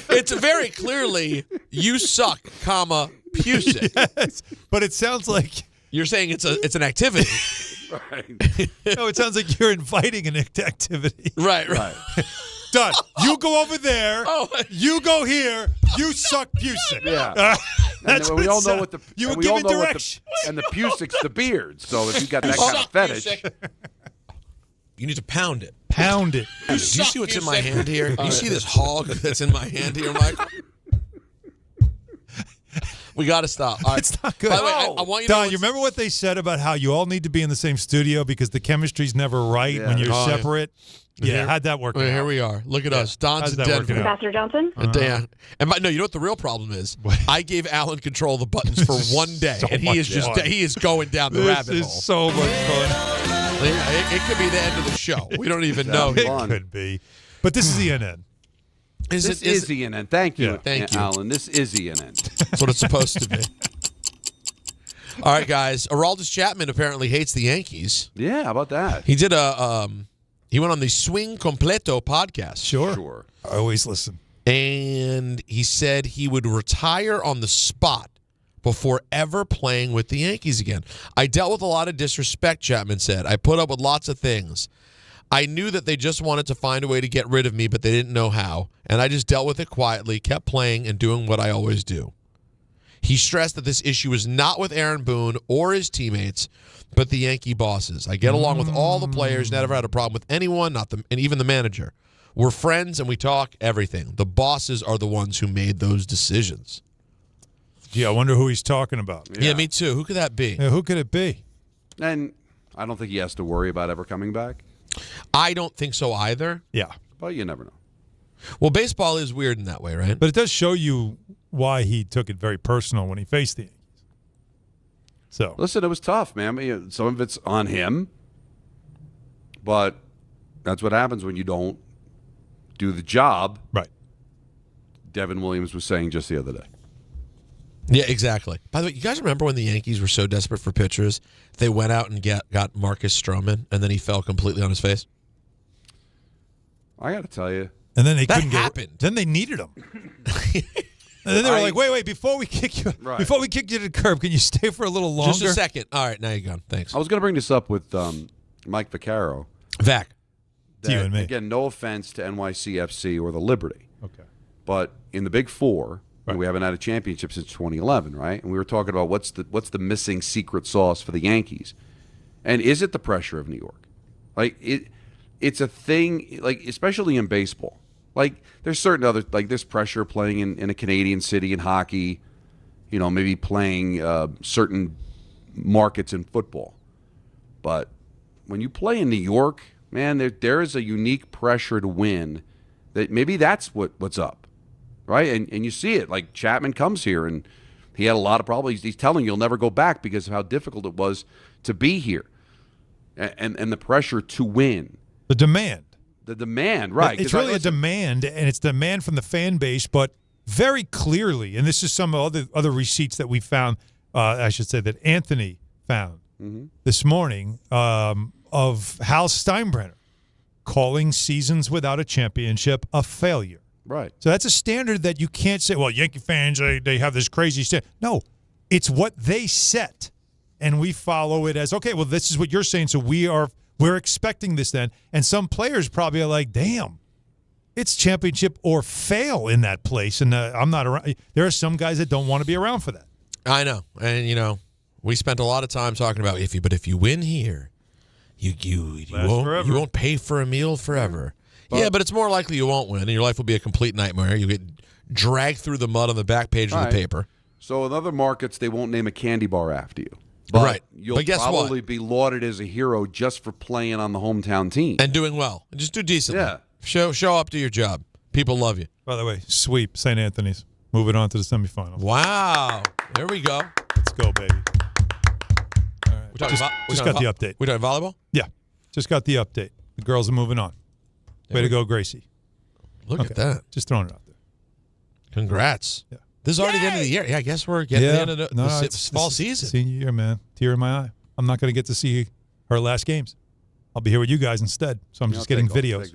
It's very clearly you suck, comma Pusick. Yes, but it sounds like you're saying it's an activity. Right. No, it sounds like you're inviting an activity. Right. Done. You go over there. You go here. You suck Pusick. Yeah. That's and we all know what what the you were and we all giving know direction. and the Pusick's the beard. So if you got that kind of fetish, You need to pound it. Pound it. Do you see what's in my hand here? You see this hog that's in my hand here, Michael? We got to stop. All right. It's not good. By the way, I want you to Don, know you remember what they said about how you all need to be in the same studio because the chemistry's never right when you're Oh, yeah. separate? Yeah, how'd that work out? Here we are. Look at us. Don's How's in that Denver. working out? Ambassador Johnson? And Dan. No, you know what the real problem is? I gave Alan control of the buttons for one day, So and he is much fun. he is going down the This rabbit is hole. so much fun. Yeah, it could be the end of the show. We don't even know. It could be. But this is ENN. this is ENN. Thank you, Thank you. Alan. This is ENN. That's what it's supposed to be. All right, guys. Aroldis Chapman apparently hates the Yankees. Yeah, how about that? He did he went on the Swing Completo podcast. Sure. I always listen. And he said he would retire on the spot before ever playing with the Yankees again. I dealt with a lot of disrespect, Chapman said. I put up with lots of things. I knew that they just wanted to find a way to get rid of me, but they didn't know how. And I just dealt with it quietly, kept playing, and doing what I always do. He stressed that this issue is not with Aaron Boone or his teammates, but the Yankee bosses. I get along with all the players, never had a problem with anyone, and even the manager. We're friends and we talk everything. The bosses are the ones who made those decisions. Gee, I wonder who he's talking about. Yeah, me too. Who could that be? Yeah, who could it be? And I don't think he has to worry about ever coming back. I don't think so either. Yeah. But you never know. Well, baseball is weird in that way, right? But it does show you why he took it very personal when he faced the Yankees. So listen, it was tough, man. I mean, some of it's on him, but that's what happens when you don't do the job. Right. Devin Williams was saying just the other day. Yeah, exactly. By the way, you guys remember when the Yankees were so desperate for pitchers, they went out and got Marcus Stroman, and then he fell completely on his face? I got to tell you, And then they that couldn't happened. Then they needed him. And then they were like, wait, before we kick you to the curb, can you stay for a little longer? Just a second. All right, now you're gone. Thanks. I was going to bring this up with Mike Vaccaro. Vac. You and me. Again, no offense to NYCFC or the Liberty. Okay. But in the Big Four, we haven't had a championship since 2011, right? And we were talking about what's the missing secret sauce for the Yankees. And is it the pressure of New York? Like it's a thing, like especially in baseball. Like there's certain other, like there's pressure playing in a Canadian city in hockey, you know, maybe playing certain markets in football. But when you play in New York, man, there is a unique pressure to win. That maybe that's what's up, right? And you see it. Like Chapman comes here and he had a lot of problems. He's telling you he'll never go back because of how difficult it was to be here, and the pressure to win. The demand. The demand, right. It's really a demand, and it's demand from the fan base, but very clearly, and this is some other receipts that we found, I should say, that Anthony found this morning, of Hal Steinbrenner calling seasons without a championship a failure. Right. So that's a standard that you can't say, well, Yankee fans, they have this crazy standard. No, it's what they set, and we follow it as, okay, well, this is what you're saying, so we're expecting this then. And some players probably are like, damn, it's championship or fail in that place. And I'm not around. There are some guys that don't want to be around for that. I know. And, you know, we spent a lot of time talking about if you win here, you won't pay for a meal forever. But it's more likely you won't win, and your life will be a complete nightmare. You get dragged through the mud on the back page of the paper. So in other markets, they won't name a candy bar after you. But you'll probably be lauded as a hero just for playing on the hometown team. And doing well. And just do decently. Yeah. Show up to your job. People love you. By the way, sweep St. Anthony's. Moving on to the semifinals. Wow. There we go. Let's go, baby. All right. Just got the update. We talking volleyball? Yeah. Just got the update. The girls are moving on. Way to go, Gracie. Look at that. Just throwing it out there. Congrats. Yeah. This is already the end of the year. Yeah, I guess we're getting the end of the fall season. Senior year, man. Tear in my eye. I'm not going to get to see her last games. I'll be here with you guys instead. So I'm just getting videos.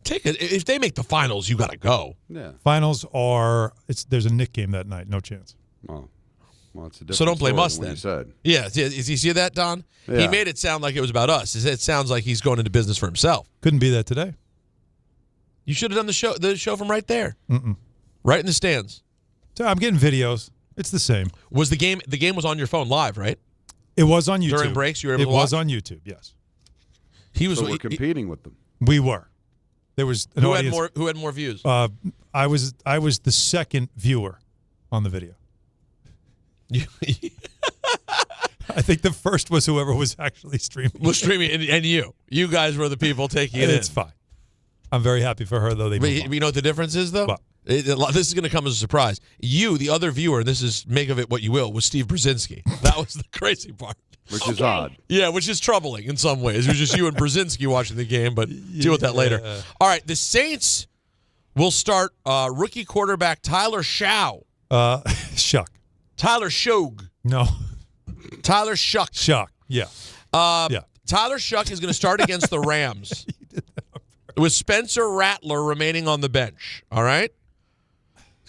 Take it. If they make the finals, you got to go. Yeah. Finals are there's a Knicks game that night. No chance. Oh. Well, it's a different so don't blame story us than then. what you said. Yeah. Is you see that, Don? Yeah. He made it sound like it was about us. It sounds like he's going into business for himself. Couldn't be that today. You should have done the show from right there. Mm-mm. Right in the stands. So I'm getting videos. It's the same. Was the game was on your phone live, right? It was on YouTube. During breaks, you were able to watch? It was on YouTube, yes. So we're competing with them. We were. There was an audience. Who had more views? I was the second viewer on the video. I think the first was whoever was actually streaming. Was streaming, and you guys were the people taking it in. It's fine. I'm very happy for her, though. You know what the difference is, though? What? This is going to come as a surprise. You, the other viewer, and this is make of it what you will, was Steve Brzezinski. That was the crazy part. Which is odd. Yeah, which is troubling in some ways. It was just you and Brzezinski watching the game, but deal with that later. All right, the Saints will start rookie quarterback Tyler Shuck. Tyler Shog. No. Tyler Shuck. Shuck, yeah. Tyler Shuck is going to start against the Rams with Spencer Rattler remaining on the bench. All right?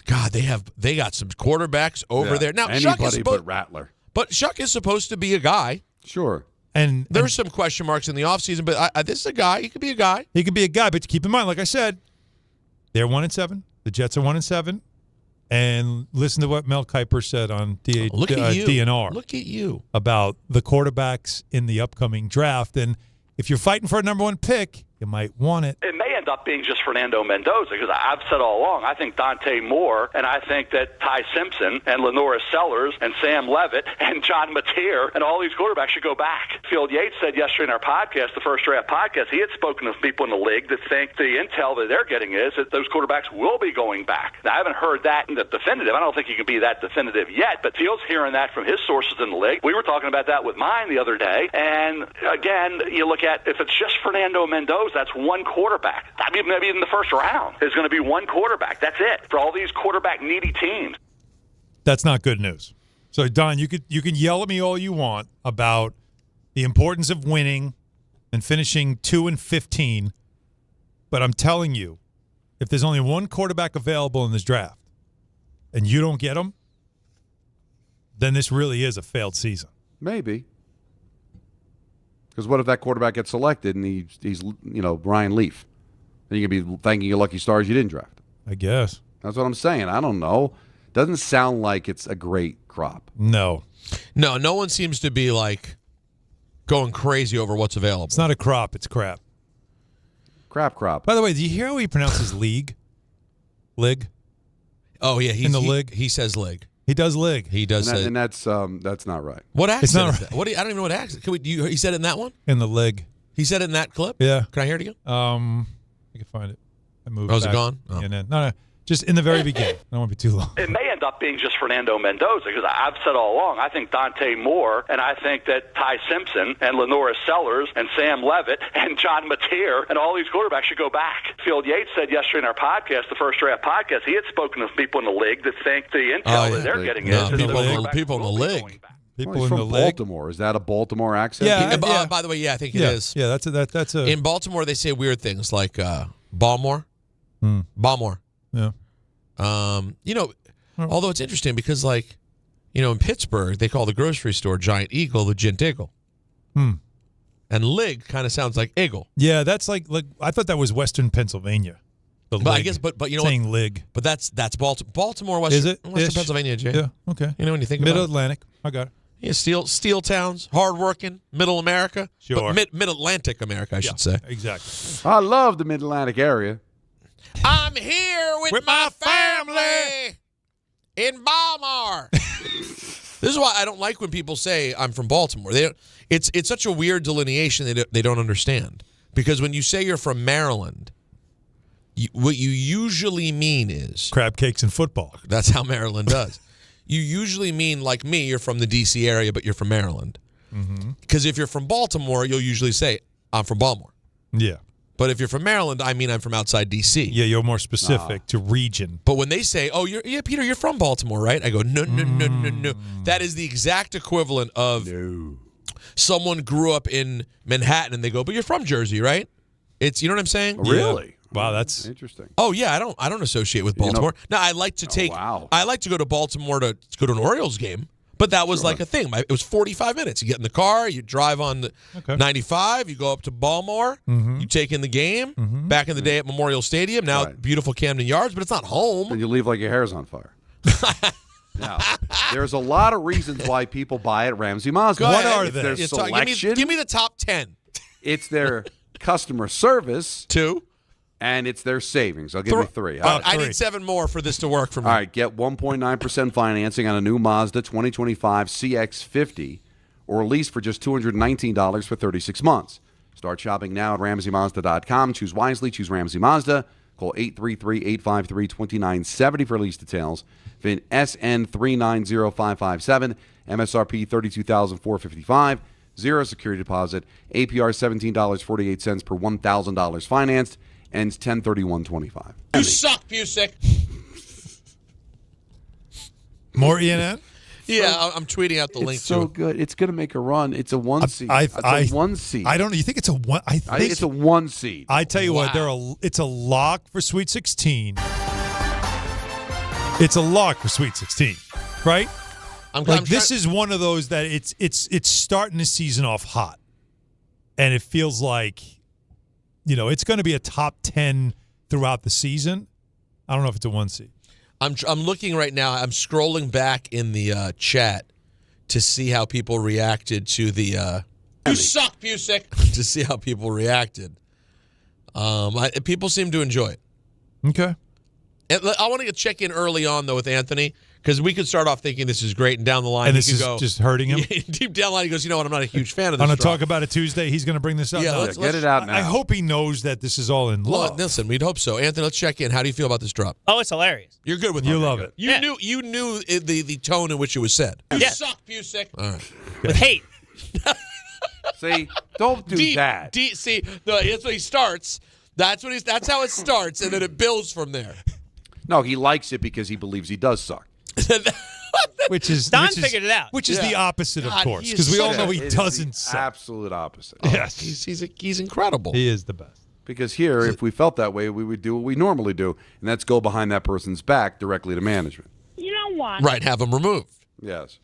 God, they got some quarterbacks over there. Now, anybody but Rattler. But Shuck is supposed to be a guy. Sure. And there's some question marks in the offseason, but this is a guy. He could be a guy. He could be a guy, but keep in mind, like I said, they're 1-7. The Jets are 1-7. And listen to what Mel Kiper said on DNR. Look at you. About the quarterbacks in the upcoming draft. And if you're fighting for a number one pick, you might want it. It may end up being just Fernando Mendoza, because I've said all along, I think Dante Moore, and I think that Ty Simpson and Lenora Sellers and Sam Levitt and John Mateer and all these quarterbacks should go back. Field Yates said yesterday in our podcast, the First Draft podcast, he had spoken to people in the league that think the intel that they're getting is that those quarterbacks will be going back. Now, I haven't heard that in the definitive. I don't think you can be that definitive yet, but Field's hearing that from his sources in the league. We were talking about that with mine the other day, and again, you look at, if it's just Fernando Mendoza, that's one quarterback. I mean, maybe in the first round, there's going to be one quarterback. That's it for all these quarterback-needy teams. That's not good news. So, Don, you can yell at me all you want about the importance of winning and finishing 2-15. But I'm telling you, if there's only one quarterback available in this draft and you don't get him, then this really is a failed season. Maybe. Because what if that quarterback gets selected and he's Ryan Leaf? Then you can be thanking your lucky stars you didn't draft him. I guess. That's what I'm saying. I don't know. Doesn't sound like it's a great crop. No. No one seems to be like going crazy over what's available. It's not a crop, it's crap. Crap. By the way, do you hear how he pronounces league? Lig? Oh, yeah. In the lig? He says lig. He does lig. He does say. And that's not right. What accent It's not is that? I don't even know what accent. He said it in that one? In the lig. He said it in that clip? Yeah. Can I hear it again? I can find it. I moved Oh, is back. it gone? Oh. And then, no, just in the very beginning. I don't want to be too long. It may end up being just Fernando Mendoza, because I've said all along, I think Dante Moore, and I think that Ty Simpson and Lenora Sellers and Sam Levitt and John Mateer and all these quarterbacks should go back. Field Yates said yesterday in our podcast, the First Draft podcast, he had spoken to people in the league that think the intel that they're getting is people in the league. People he's in from the league. Baltimore. Is that a Baltimore accent? Yeah. By the way, I think it is. Yeah, that's a. In Baltimore, they say weird things like Balmore. Balmore. Yeah. Although it's interesting because, in Pittsburgh, they call the grocery store Giant Eagle the Gint Eagle. And lig kind of sounds like eagle. Yeah, that's like I thought that was Western Pennsylvania. But lig. I guess, but you know saying what? lig. But that's Baltimore, Western, Is it? Western Pennsylvania, Jay. Yeah. Okay. You know when you think about Mid-Atlantic. I got it. Yeah, steel towns, hardworking, Middle America. Sure. But Mid-Atlantic America, I should say. Exactly. I love the Mid-Atlantic area. I'm here with my family in Baltimore. This is why I don't like when people say I'm from Baltimore. It's such a weird delineation they don't understand. Because when you say you're from Maryland, what you usually mean is crab cakes and football. That's how Maryland does. You usually mean, like me, you're from the D.C. area, but you're from Maryland. Because if you're from Baltimore, you'll usually say, I'm from Baltimore. Yeah. But if you're from Maryland, I mean I'm from outside D.C. Yeah, you're more specific to region. But when they say, "Oh, Peter, you're from Baltimore, right?" I go, "No. That is the exact equivalent of someone grew up in Manhattan and they go, "But you're from Jersey, right?" It's, you know what I'm saying? Really? Wow, that's interesting. Oh yeah, I don't associate with Baltimore. Now I like to take. I like to go to Baltimore to go to an Orioles game. But that was like a thing. It was 45 minutes. You get in the car, you drive on the 95, you go up to Baltimore, you take in the game. Back in the day at Memorial Stadium, now beautiful Camden Yards, but it's not home. And you leave like your hair's on fire. Now, there's a lot of reasons why people buy at Ramsey Mazda. What are they? Their selection. Give me the top 10. It's their customer service. 2. And it's their savings. I'll give you 3. I need 7 more for this to work for me. All right, get 1.9% financing on a new Mazda 2025 CX-50 or lease for just $219 for 36 months. Start shopping now at RamseyMazda.com. Choose wisely. Choose Ramsey Mazda. Call 833-853-2970 for lease details. VIN SN 390557. MSRP $32,455. Zero security deposit. APR $17.48 per $1,000 financed. Ends 10/31/25. You suck, Busick. More ENN? Yeah, I'm tweeting out the link to it. It's so good. It's going to make a run. It's a 1 seed. It's a 1 seed. I don't know. You think it's a 1? I think it's a 1 seed. I tell you what, it's a lock for Sweet 16. It's a lock for Sweet 16, right? This is one of those that it's starting the season off hot, and it feels like, it's going to be a top 10 throughout the season. I don't know if it's a 1 seed. I'm looking right now. I'm scrolling back in the chat to see how people reacted to the. You suck, Busick. To see how people reacted. People seem to enjoy it. Okay. And I want to check in early on though with Anthony, because we could start off thinking this is great, and down the line, and this he could is go, just hurting him. Deep down the line, he goes, "You know what? I'm not a huge fan of this." On a Talk About It Tuesday, he's going to bring this up. Yeah, No, let's get it out now. I hope he knows that this is all in love. Well, listen, we'd hope so. Anthony, let's check in. How do you feel about this drop? Oh, it's hilarious. You're good with it. You love it. You knew the tone in which it was said. You suck, Busick. All right. With hate. See, don't do that. See, no, that's what he starts. That's how it starts, and then it builds from there. No, he likes it because he believes he does suck. Don figured it out. Which is the opposite, of God, course, he is because we all so know he It is doesn't the suck. absolute opposite. Yes, he's incredible. He is the best. Because here, if we felt that way, we would do what we normally do, and that's go behind that person's back directly to management. You know what? Right, have them removed. Yes.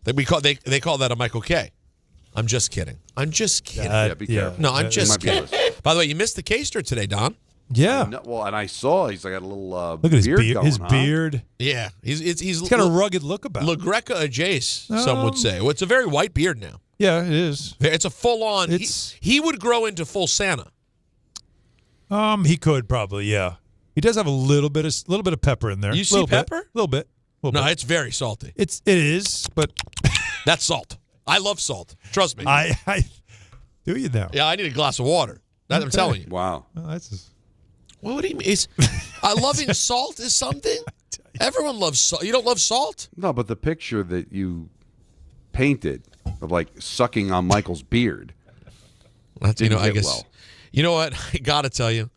They call that a Michael K. I'm just kidding. I'm just kidding. Yeah, be careful. No, I'm just kidding. By the way, you missed the K-Ster today, Don. Yeah. And I saw he's got a little look at his beard. going, His huh? beard. Yeah, he's got a rugged look about him. LaGreca adjace, some would say. Well, it's a very white beard now. Yeah, it is. It's a full-on. He would grow into full Santa. He could probably. Yeah, he does have a little bit of pepper in there. You see pepper? A little bit. No, it's very salty. It is, but that's salt. I love salt. Trust me. I do you now? Yeah, I need a glass of water. That I'm telling you. Wow. Well, that's just... What do you mean? Loving salt is something. Everyone loves salt. You don't love salt? No, but the picture that you painted of like sucking on Michael's beard. That's, I guess. Well. You know what? I got to tell you,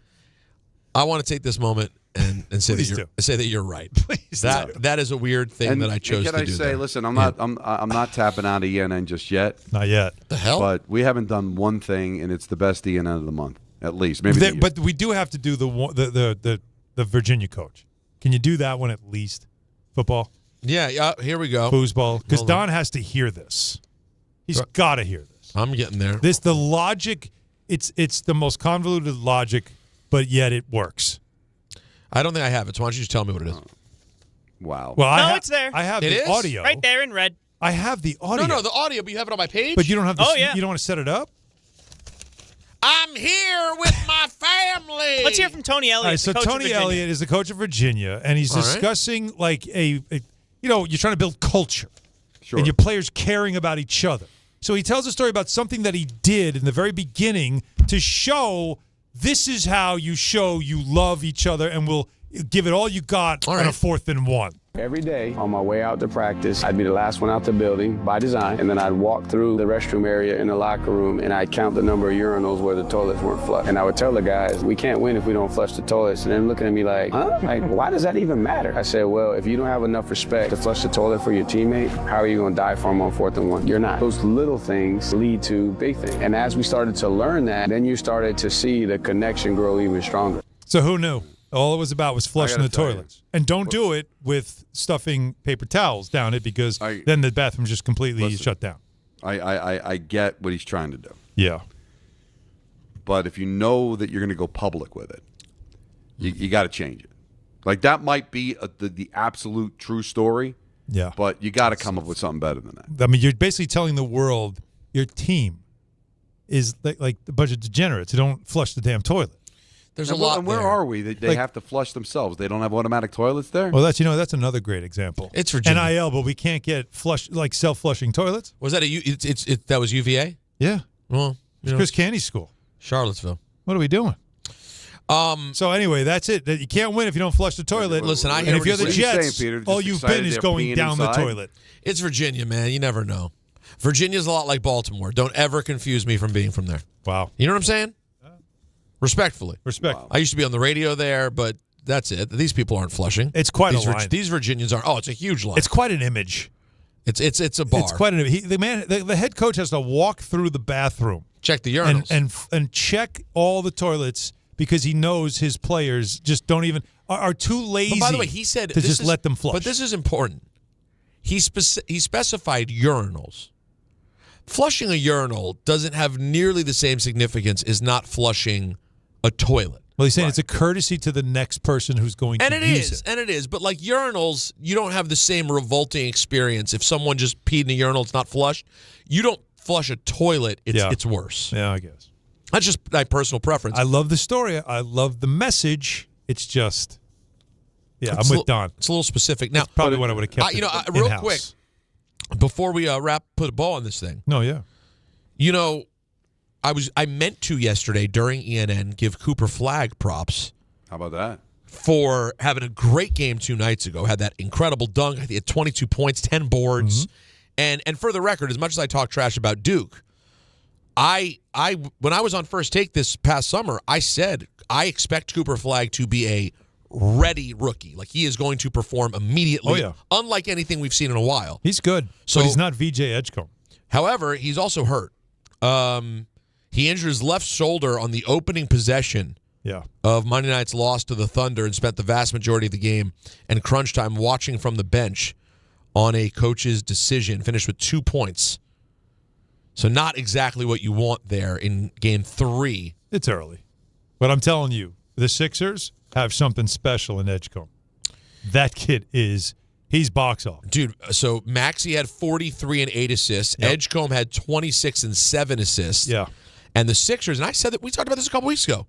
I want to take this moment and say that you're right. Please that is a weird thing that I chose to do. Can I say, listen, I'm not tapping out of ENN just yet. Not yet. The hell? But we haven't done one thing, and it's the best ENN of the month, at least. Maybe. But we do have to do the Virginia coach. Can you do that one at least? Football. Yeah. Here we go. Foosball. Because Don has to hear this. He's got to hear this. I'm getting there. The logic. It's the most convoluted logic, but yet it works. I don't think I have it, so why don't you just tell me what it is? Wow. Well, it's there. I have it the is? audio. Right there in red. I have the audio. No, the audio, but you have it on my page? But you don't have the, yeah. You don't want to set it up? I'm here with my family. Let's hear from Tony Elliott. All right, so Tony Elliott is the coach of Virginia, and he's discussing like you're trying to build culture. Sure. And your players caring about each other. So he tells a story about something that he did in the very beginning to show this is how you show you love each other and will give it all you got on a 4th and 1. Every day on my way out to practice, I'd be the last one out the building by design, and then I'd walk through the restroom area in the locker room, and I'd count the number of urinals where the toilets weren't flushed. And I would tell the guys, we can't win if we don't flush the toilets. And they're looking at me like, huh? Like, why does that even matter? I said, well, if you don't have enough respect to flush the toilet for your teammate, how are you going to die for him on 4th and 1? You're not. Those little things lead to big things. And as we started to learn that, then you started to see the connection grow even stronger. So who knew? All it was about was flushing the toilets. And don't do it with stuffing paper towels down it because then the bathroom's just completely shut down. I get what he's trying to do. Yeah. But if you know that you're going to go public with it, you got to change it. Like that might be the absolute true story. Yeah. But you got to come up with something better than that. I mean, you're basically telling the world your team is like a bunch of degenerates who don't flush the damn toilet. There's a lot. And where are we? They have to flush themselves. They don't have automatic toilets there. Well, that's another great example. It's Virginia. NIL, but we can't get self-flushing toilets. Was that that was UVA? Yeah. Well, it's Chris Candy's school, Charlottesville. What are we doing? So anyway, that's it. You can't win if you don't flush the toilet. Listen, and if you're the Jets, all you've been is going down the toilet. It's Virginia, man. You never know. Virginia's a lot like Baltimore. Don't ever confuse me from being from there. Wow. You know what I'm saying? Respectfully. Respect. Wow. I used to be on the radio there, but that's it. These people aren't flushing. It's quite a line. These Virginians aren't. Oh, it's a huge line. It's quite an image. It's a bar. It's quite an image. The head coach has to walk through the bathroom. Check the urinals. And check all the toilets because he knows his players just don't even are too lazy. But by the way, he said to just let them flush. But this is important. He specified urinals. Flushing a urinal doesn't have nearly the same significance as not flushing a toilet. Well, he's saying it's a courtesy to the next person who's going to use it. And it is. But like urinals, you don't have the same revolting experience. If someone just peed in a urinal, it's not flushed. You don't flush a toilet, it's worse. Yeah, I guess. That's just my personal preference. I love the story. I love the message. It's just, I'm with Don. It's a little specific. Now, that's probably what I would have kept real quick, before we put a ball on this thing. No, yeah. I meant to yesterday during ENN give Cooper Flagg props. How about that? For having a great game 2 nights ago. Had that incredible dunk. He had 22 points, 10 boards. Mm-hmm. And for the record, as much as I talk trash about Duke, I when I was on First Take this past summer, I said I expect Cooper Flagg to be a ready rookie. Like he is going to perform immediately. Unlike anything we've seen in a while. He's good. So he's not VJ Edgecombe. However, he's also hurt. He injured his left shoulder on the opening possession of Monday night's loss to the Thunder and spent the vast majority of the game and crunch time watching from the bench on a coach's decision. Finished with 2 points. So not exactly what you want there in Game 3. It's early. But I'm telling you, the Sixers have something special in Edgecombe. That kid he's box office. Dude, so Maxey had 43 and 8 assists. Yep. Edgecombe had 26 and 7 assists. Yeah. And the Sixers, and I said that we talked about this a couple weeks ago.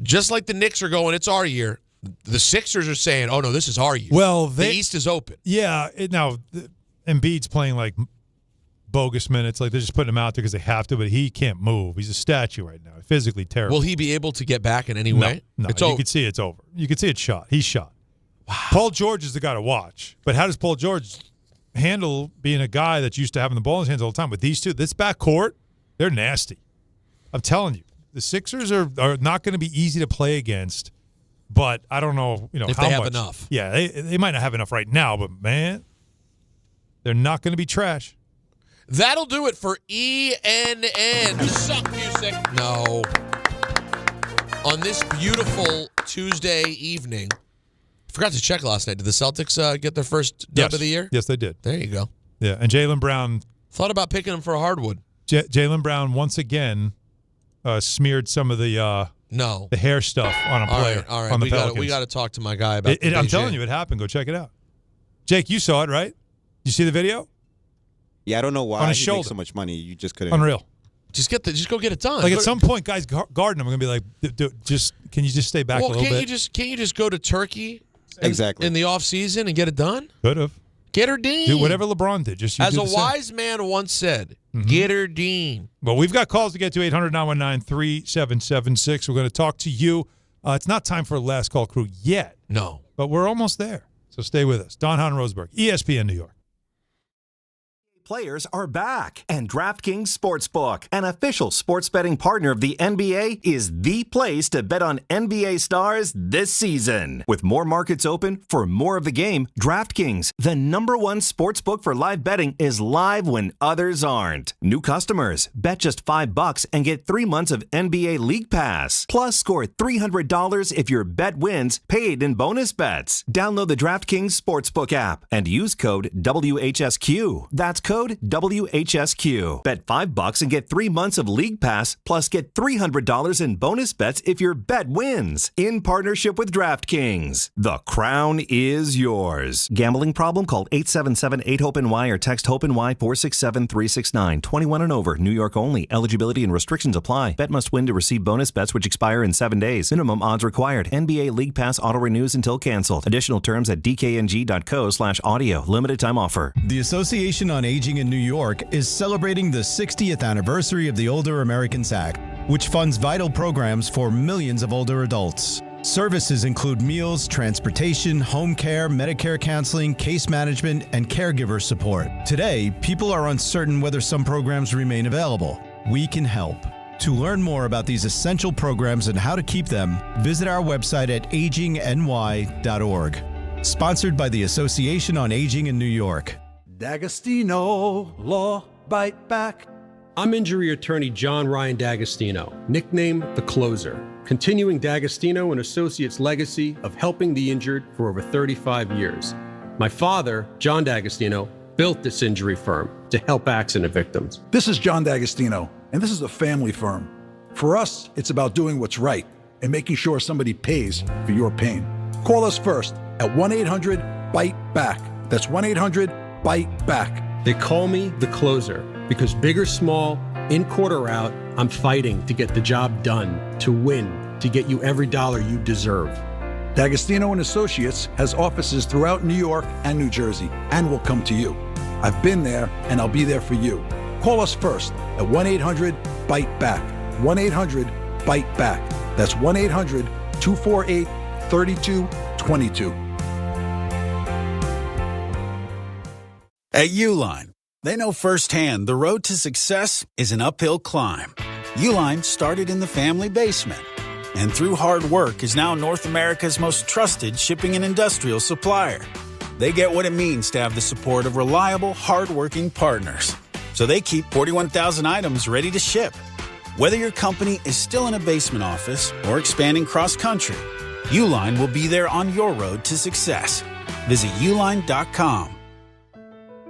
Just like the Knicks are going, it's our year. The Sixers are saying, oh, no, this is our year. Well, the East is open. Yeah. Now, Embiid's playing like bogus minutes. Like they're just putting him out there because they have to, but he can't move. He's a statue right now. Physically terrible. Will he be able to get back in any way? No, you can see it's over. You can see it's shot. He's shot. Wow. Paul George is the guy to watch. But how does Paul George handle being a guy that's used to having the ball in his hands all the time? With these two, this backcourt, they're nasty. I'm telling you. The Sixers are not going to be easy to play against, but I don't know, if how they have much. enough. Yeah, they might not have enough right now, but man, they're not going to be trash. That'll do it for ENN. You suck, music. No. On this beautiful Tuesday evening, I forgot to check last night. Did the Celtics get their first dub of the year? Yes, they did. There you go. Yeah, and Jaylen Brown. Thought about picking him for a hardwood. Jaylen Brown once again smeared some of the hair stuff on a player. All right. On the We got to talk to my guy about it. I'm telling you, it happened. Go check it out. Jake, you saw it, right? You see the video? Yeah, I don't know why on his he shoulder. makes so much money. You just couldn't. Unreal. Just go get it done. Like at some point, guys guarding him are gonna be like, can you just stay back a little bit? Can't you just go to Turkey? Exactly. In the off season and get it done? Could have. Get her Dean. Do whatever LeBron did. As a wise man once said, get her Dean. Well, we've got calls to get to 800-919-3776. We're going to talk to you. It's not time for a last call crew yet. No. But we're almost there. So stay with us. Don Hahn Rosenberg, ESPN New York. Players are back, and DraftKings Sportsbook, an official sports betting partner of the NBA, is the place to bet on NBA stars this season. With more markets open for more of the game, DraftKings, the #1 sportsbook for live betting, is live when others aren't. New customers, bet just $5 and get 3 months of NBA League Pass. Plus, score $300 if your bet wins, paid in bonus bets. Download the DraftKings Sportsbook app and use code WHSQ. That's code WHSQ. Bet $5 and get 3 months of League Pass, plus get $300 in bonus bets if your bet wins. In partnership with DraftKings. The crown is yours. Gambling problem? Call 877-8-HOPE-NY or text HOPE-NY 467-369. 21 and over. New York only. Eligibility and restrictions apply. Bet must win to receive bonus bets which expire in 7 days. Minimum odds required. NBA League Pass auto renews until canceled. Additional terms at dkng.co/audio. Limited time offer. The Association on Aging in New York is celebrating the 60th anniversary of the Older Americans Act, which funds vital programs for millions of older adults. Services include meals, transportation, home care, Medicare counseling, case management, and caregiver support. Today, people are uncertain whether some programs remain available. We can help. To learn more about these essential programs and how to keep them, visit our website at agingny.org. Sponsored by the Association on Aging in New York. D'Agostino, Law, Bite Back. I'm injury attorney John Ryan D'Agostino, nicknamed The Closer, continuing D'Agostino and Associates' legacy of helping the injured for over 35 years. My father, John D'Agostino, built this injury firm to help accident victims. This is John D'Agostino, and this is a family firm. For us, it's about doing what's right and making sure somebody pays for your pain. Call us first at 1-800-BITE-BACK. That's 1-800-BITE-BACK. They call me The Closer because big or small, in court or out, I'm fighting to get the job done, to win, to get you every dollar you deserve. D'Agostino and Associates has offices throughout New York and New Jersey and will come to you. I've been there and I'll be there for you. Call us first at 1-800-BITE-BACK. 1-800-BITE-BACK. That's 1-800-248-3222. At Uline, they know firsthand the road to success is an uphill climb. Uline started in the family basement and through hard work is now North America's most trusted shipping and industrial supplier. They get what it means to have the support of reliable, hardworking partners. So they keep 41,000 items ready to ship. Whether your company is still in a basement office or expanding cross-country, Uline will be there on your road to success. Visit uline.com.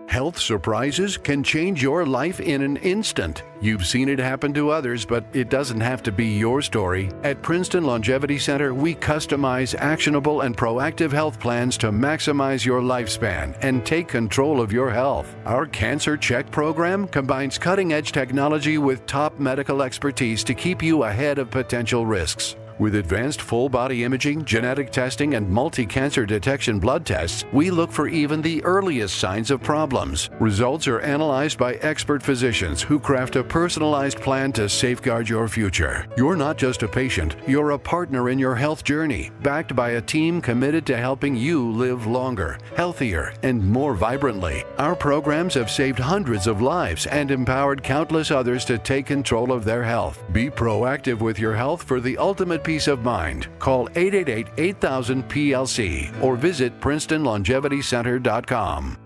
Health surprises can change your life in an instant. You've seen it happen to others, but it doesn't have to be your story. At Princeton Longevity Center, we customize actionable and proactive health plans to maximize your lifespan and take control of your health. Our Cancer Check program combines cutting-edge technology with top medical expertise to keep you ahead of potential risks. With advanced full-body imaging, genetic testing, and multi-cancer detection blood tests, we look for even the earliest signs of problems. Results are analyzed by expert physicians who craft a personalized plan to safeguard your future. You're not just a patient, you're a partner in your health journey, backed by a team committed to helping you live longer, healthier, and more vibrantly. Our programs have saved hundreds of lives and empowered countless others to take control of their health. Be proactive with your health for the ultimate peace of mind. Call 888-8000-PLC or visit PrincetonLongevityCenter.com.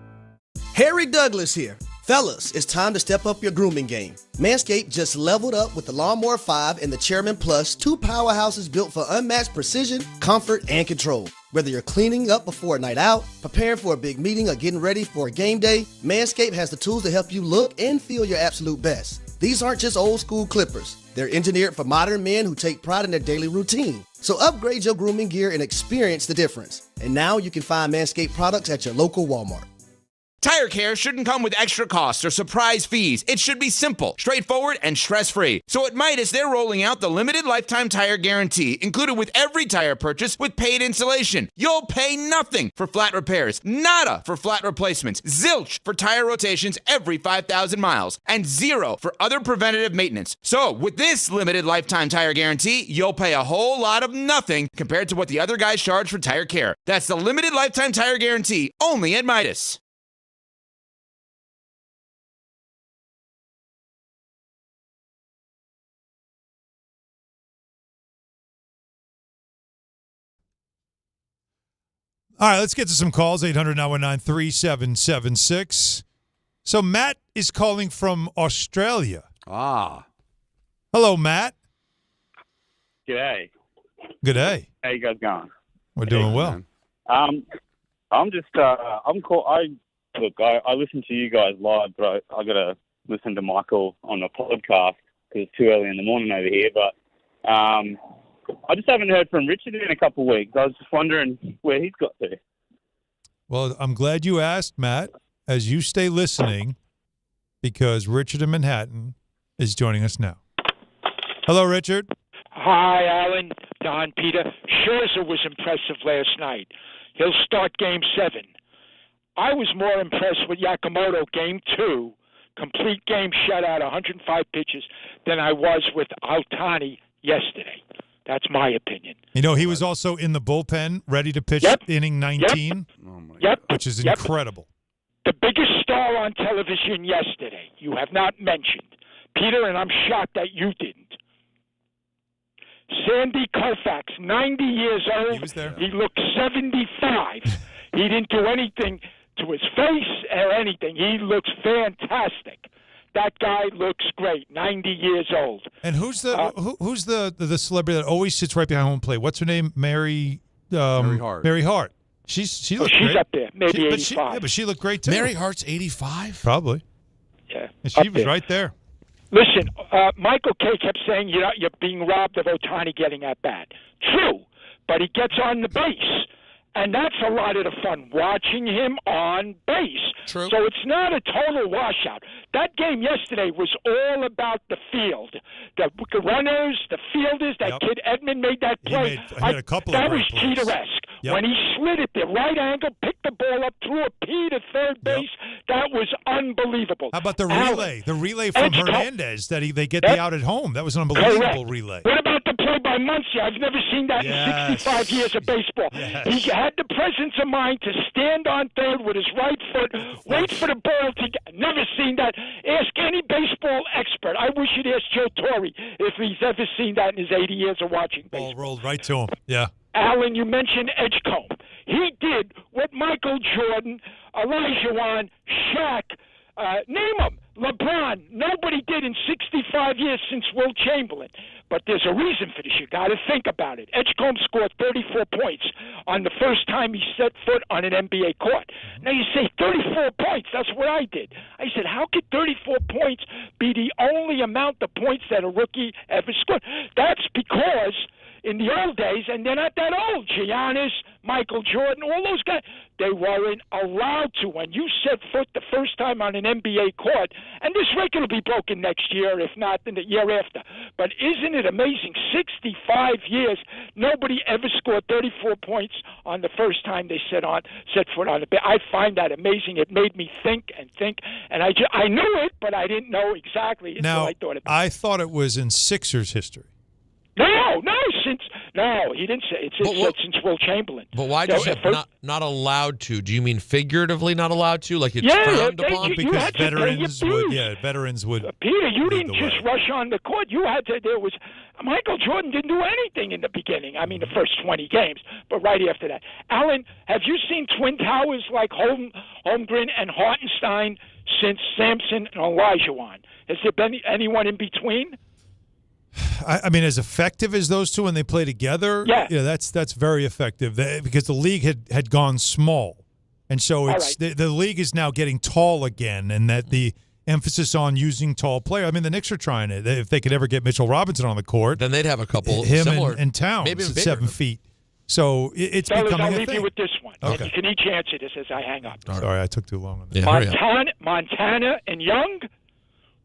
Harry Douglas here. Fellas, it's time to step up your grooming game. Manscaped just leveled up with the Lawnmower 5 and the Chairman Plus, two powerhouses built for unmatched precision, comfort, and control. Whether you're cleaning up before a night out, preparing for a big meeting, or getting ready for a game day, Manscaped has the tools to help you look and feel your absolute best. These aren't just old school clippers. They're engineered for modern men who take pride in their daily routine. So upgrade your grooming gear and experience the difference. And now you can find Manscaped products at your local Walmart. Tire care shouldn't come with extra costs or surprise fees. It should be simple, straightforward, and stress-free. So at Midas, they're rolling out the limited lifetime tire guarantee, included with every tire purchase with paid installation. You'll pay nothing for flat repairs, nada for flat replacements, zilch for tire rotations every 5,000 miles, and zero for other preventative maintenance. So with this limited lifetime tire guarantee, you'll pay a whole lot of nothing compared to what the other guys charge for tire care. That's the limited lifetime tire guarantee, only at Midas. All right, let's get to some calls. 800-919-3776. So Matt is calling from Australia. Ah. Hello, Matt. G'day. Good day. How you guys going? We're doing well. I'm just I'm cool. I listen to you guys live, but I got to listen to Michael on the podcast because it's too early in the morning over here. But I just haven't heard from Richard in a couple of weeks. I was just wondering where he's got to. Well, I'm glad you asked, Matt, as you stay listening, because Richard in Manhattan is joining us now. Hello, Richard. Hi, Alan, Don, Peter. Scherzer was impressive last night. He'll start Game 7. I was more impressed with Yamamoto Game 2, complete game shutout, 105 pitches, than I was with Ohtani yesterday. That's my opinion. You know, he was also in the bullpen, ready to pitch inning 19, which is incredible. The biggest star on television yesterday, you have not mentioned. Peter, and I'm shocked that you didn't. Sandy Koufax, 90 years old. He was there. He looked 75. He didn't do anything to his face or anything. He looks fantastic. That guy looks great, 90 years old. And who's the celebrity that always sits right behind home plate? What's her name? Mary Hart. Mary Hart. She looked great. She's up there, maybe 85. But she looked great too. Mary Hart's 85? Probably. Yeah. And she was right there. Listen, Michael Kay kept saying you're being robbed of Ohtani getting at bat. True, but he gets on the base. And that's a lot of the fun, watching him on base. True. So it's not a total washout. That game yesterday was all about the field. The runners, the fielders, that kid Edmund made that play. He made a couple of that great was plays. Jeter-esque. When he slid it, the right angle, picked the ball up, threw a P to third base. That was unbelievable. How about the relay? The relay from Hernandez that they get the out at home. That was an unbelievable relay. What about the play by Muncy? I've never seen that in 65 years of baseball. Yes. He had the presence of mind to stand on third with his right foot, wait for the ball to get. Never seen that. Ask any baseball expert. I wish you'd ask Joe Torre if he's ever seen that in his 80 years of watching baseball. Ball rolled right to him. Yeah. Alan, you mentioned Edgecombe. He did what Michael Jordan, Elijah Wan, Shaq, name them. LeBron, nobody did in 65 years since Will Chamberlain. But there's a reason for this. You got to think about it. Edgecombe scored 34 points on the first time he set foot on an NBA court. Now you say 34 points. That's what I did. I said, how could 34 points be the only amount of points that a rookie ever scored? That's because in the old days, and they're not that old, Giannis, Michael Jordan, all those guys, they weren't allowed to. When you set foot the first time on an NBA court, and this record will be broken next year, if not in the year after. But isn't it amazing? 65 years, nobody ever scored 34 points on the first time they set foot on the bed. I find that amazing. It made me think, and I knew it, but I didn't know exactly until I thought about it. I thought it was in Sixers history. No, he didn't say it. Since Will Chamberlain. But why did you not allowed to? Do you mean figuratively not allowed to? Like it's frowned upon? Because veterans would. Peter, you didn't just rush on the court. You had to. Michael Jordan didn't do anything in the beginning. I mean, the first 20 games, but right after that. Alan, have you seen Twin Towers like Holmgren and Hartenstein since Sampson and Olajuwon? Has there been anyone in between? I mean, as effective as those two when they play together, that's very effective because the league had gone small, and so it's the league is now getting tall again, and that the emphasis on using tall players. I mean, the Knicks are trying it. If they could ever get Mitchell Robinson on the court, then they'd have a couple similar and Towns maybe at 7 feet. So it's Fellas, becoming I'll a leave thing. you with this one. Okay. You can each answer this as I hang up. Sorry, I took too long on that. Montana and Young,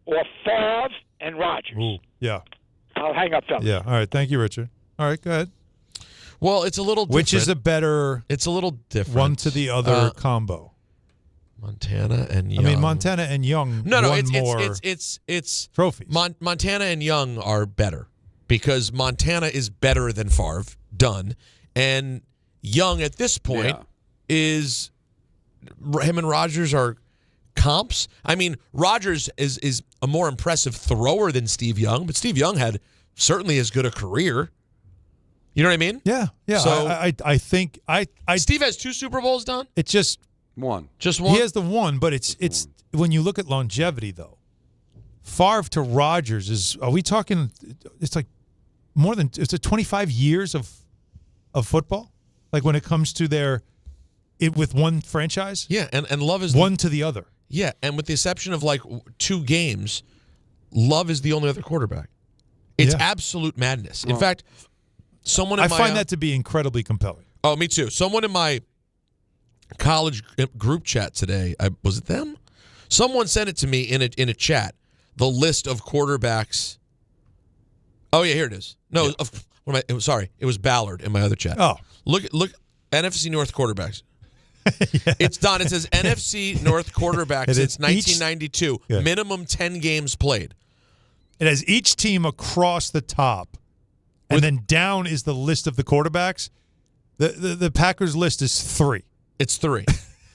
or Favre and Rodgers? Ooh, yeah. I'll hang up, fellas. Yeah. All right. Thank you, Richard. All right. Go ahead. Well, it's a little different. Which is a better? It's a little different. One to the other combo. Montana and Young. I mean, Montana and Young. It's trophies. Montana and Young are better because Montana is better than Favre. Done. And Young at this point is him and Rodgers are comps. I mean, Rodgers is a more impressive thrower than Steve Young, but Steve Young had certainly as good a career. You know what I mean? Yeah. So I think Steve has 2 Super Bowls done. It's just one. He has the one, but it's when you look at longevity though. Favre to Rodgers is. Are we talking? It's like more than. It's 25 years of football. Like when it comes to with one franchise. Yeah, and Love is one to the other. Yeah, and with the exception of like 2 games, Love is the only other quarterback. It's absolute madness. In fact, I find that to be incredibly compelling. Oh, me too. Someone in my college group chat today, was it them? Someone sent it to me in a chat. The list of quarterbacks. Oh yeah, here it is. No, sorry, it was Ballard in my other chat. Oh, look, NFC North quarterbacks. It's Don. It says NFC North quarterback since 1992. Minimum 10 games played. It has each team across the top, and then down is the list of the quarterbacks. The Packers list is 3. It's 3.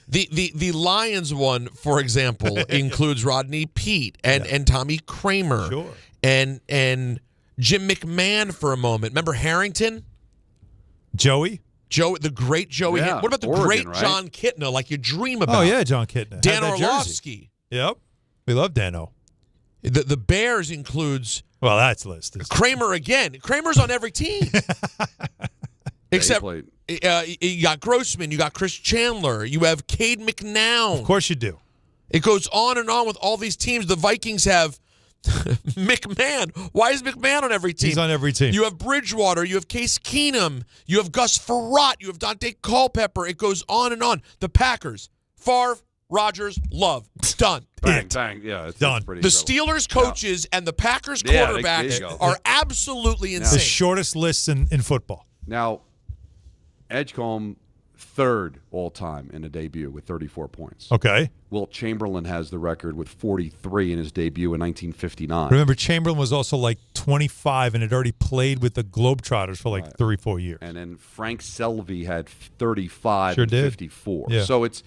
The Lions one, for example, includes Rodney Peete and Tommy Kramer, and Jim McMahon for a moment. Remember Harrington? Joey, the great Joey. Yeah, what about the Oregon, great right? John Kitna, like you dream about? Oh, yeah, John Kitna. Dan Had that Orlovsky. jersey. Yep. We love Dano. The Bears includes... Well, that's list. Kramer again. Kramer's on every team. Except you got Grossman, you got Chris Chandler, you have Cade McNown. Of course you do. It goes on and on with all these teams. The Vikings have McMahon. Why is McMahon on every team? He's on every team. You have Bridgewater. You have Case Keenum. You have Gus Frerotte. You have Dante Culpepper. It goes on and on. The Packers. Favre, Rodgers, Love. Done. Bang. Yeah, it's done. Pretty the incredible. Steelers coaches and the Packers Yeah, quarterbacks there you go. are absolutely insane. The shortest lists in football. Now, Edgecombe, 3rd all-time in a debut with 34 points. Okay. Wilt Chamberlain has the record with 43 in his debut in 1959. Remember, Chamberlain was also like 25 and had already played with the Globetrotters for like 3-4 years. And then Frank Selvey had 35 Sure and did. 54. Yeah. So it's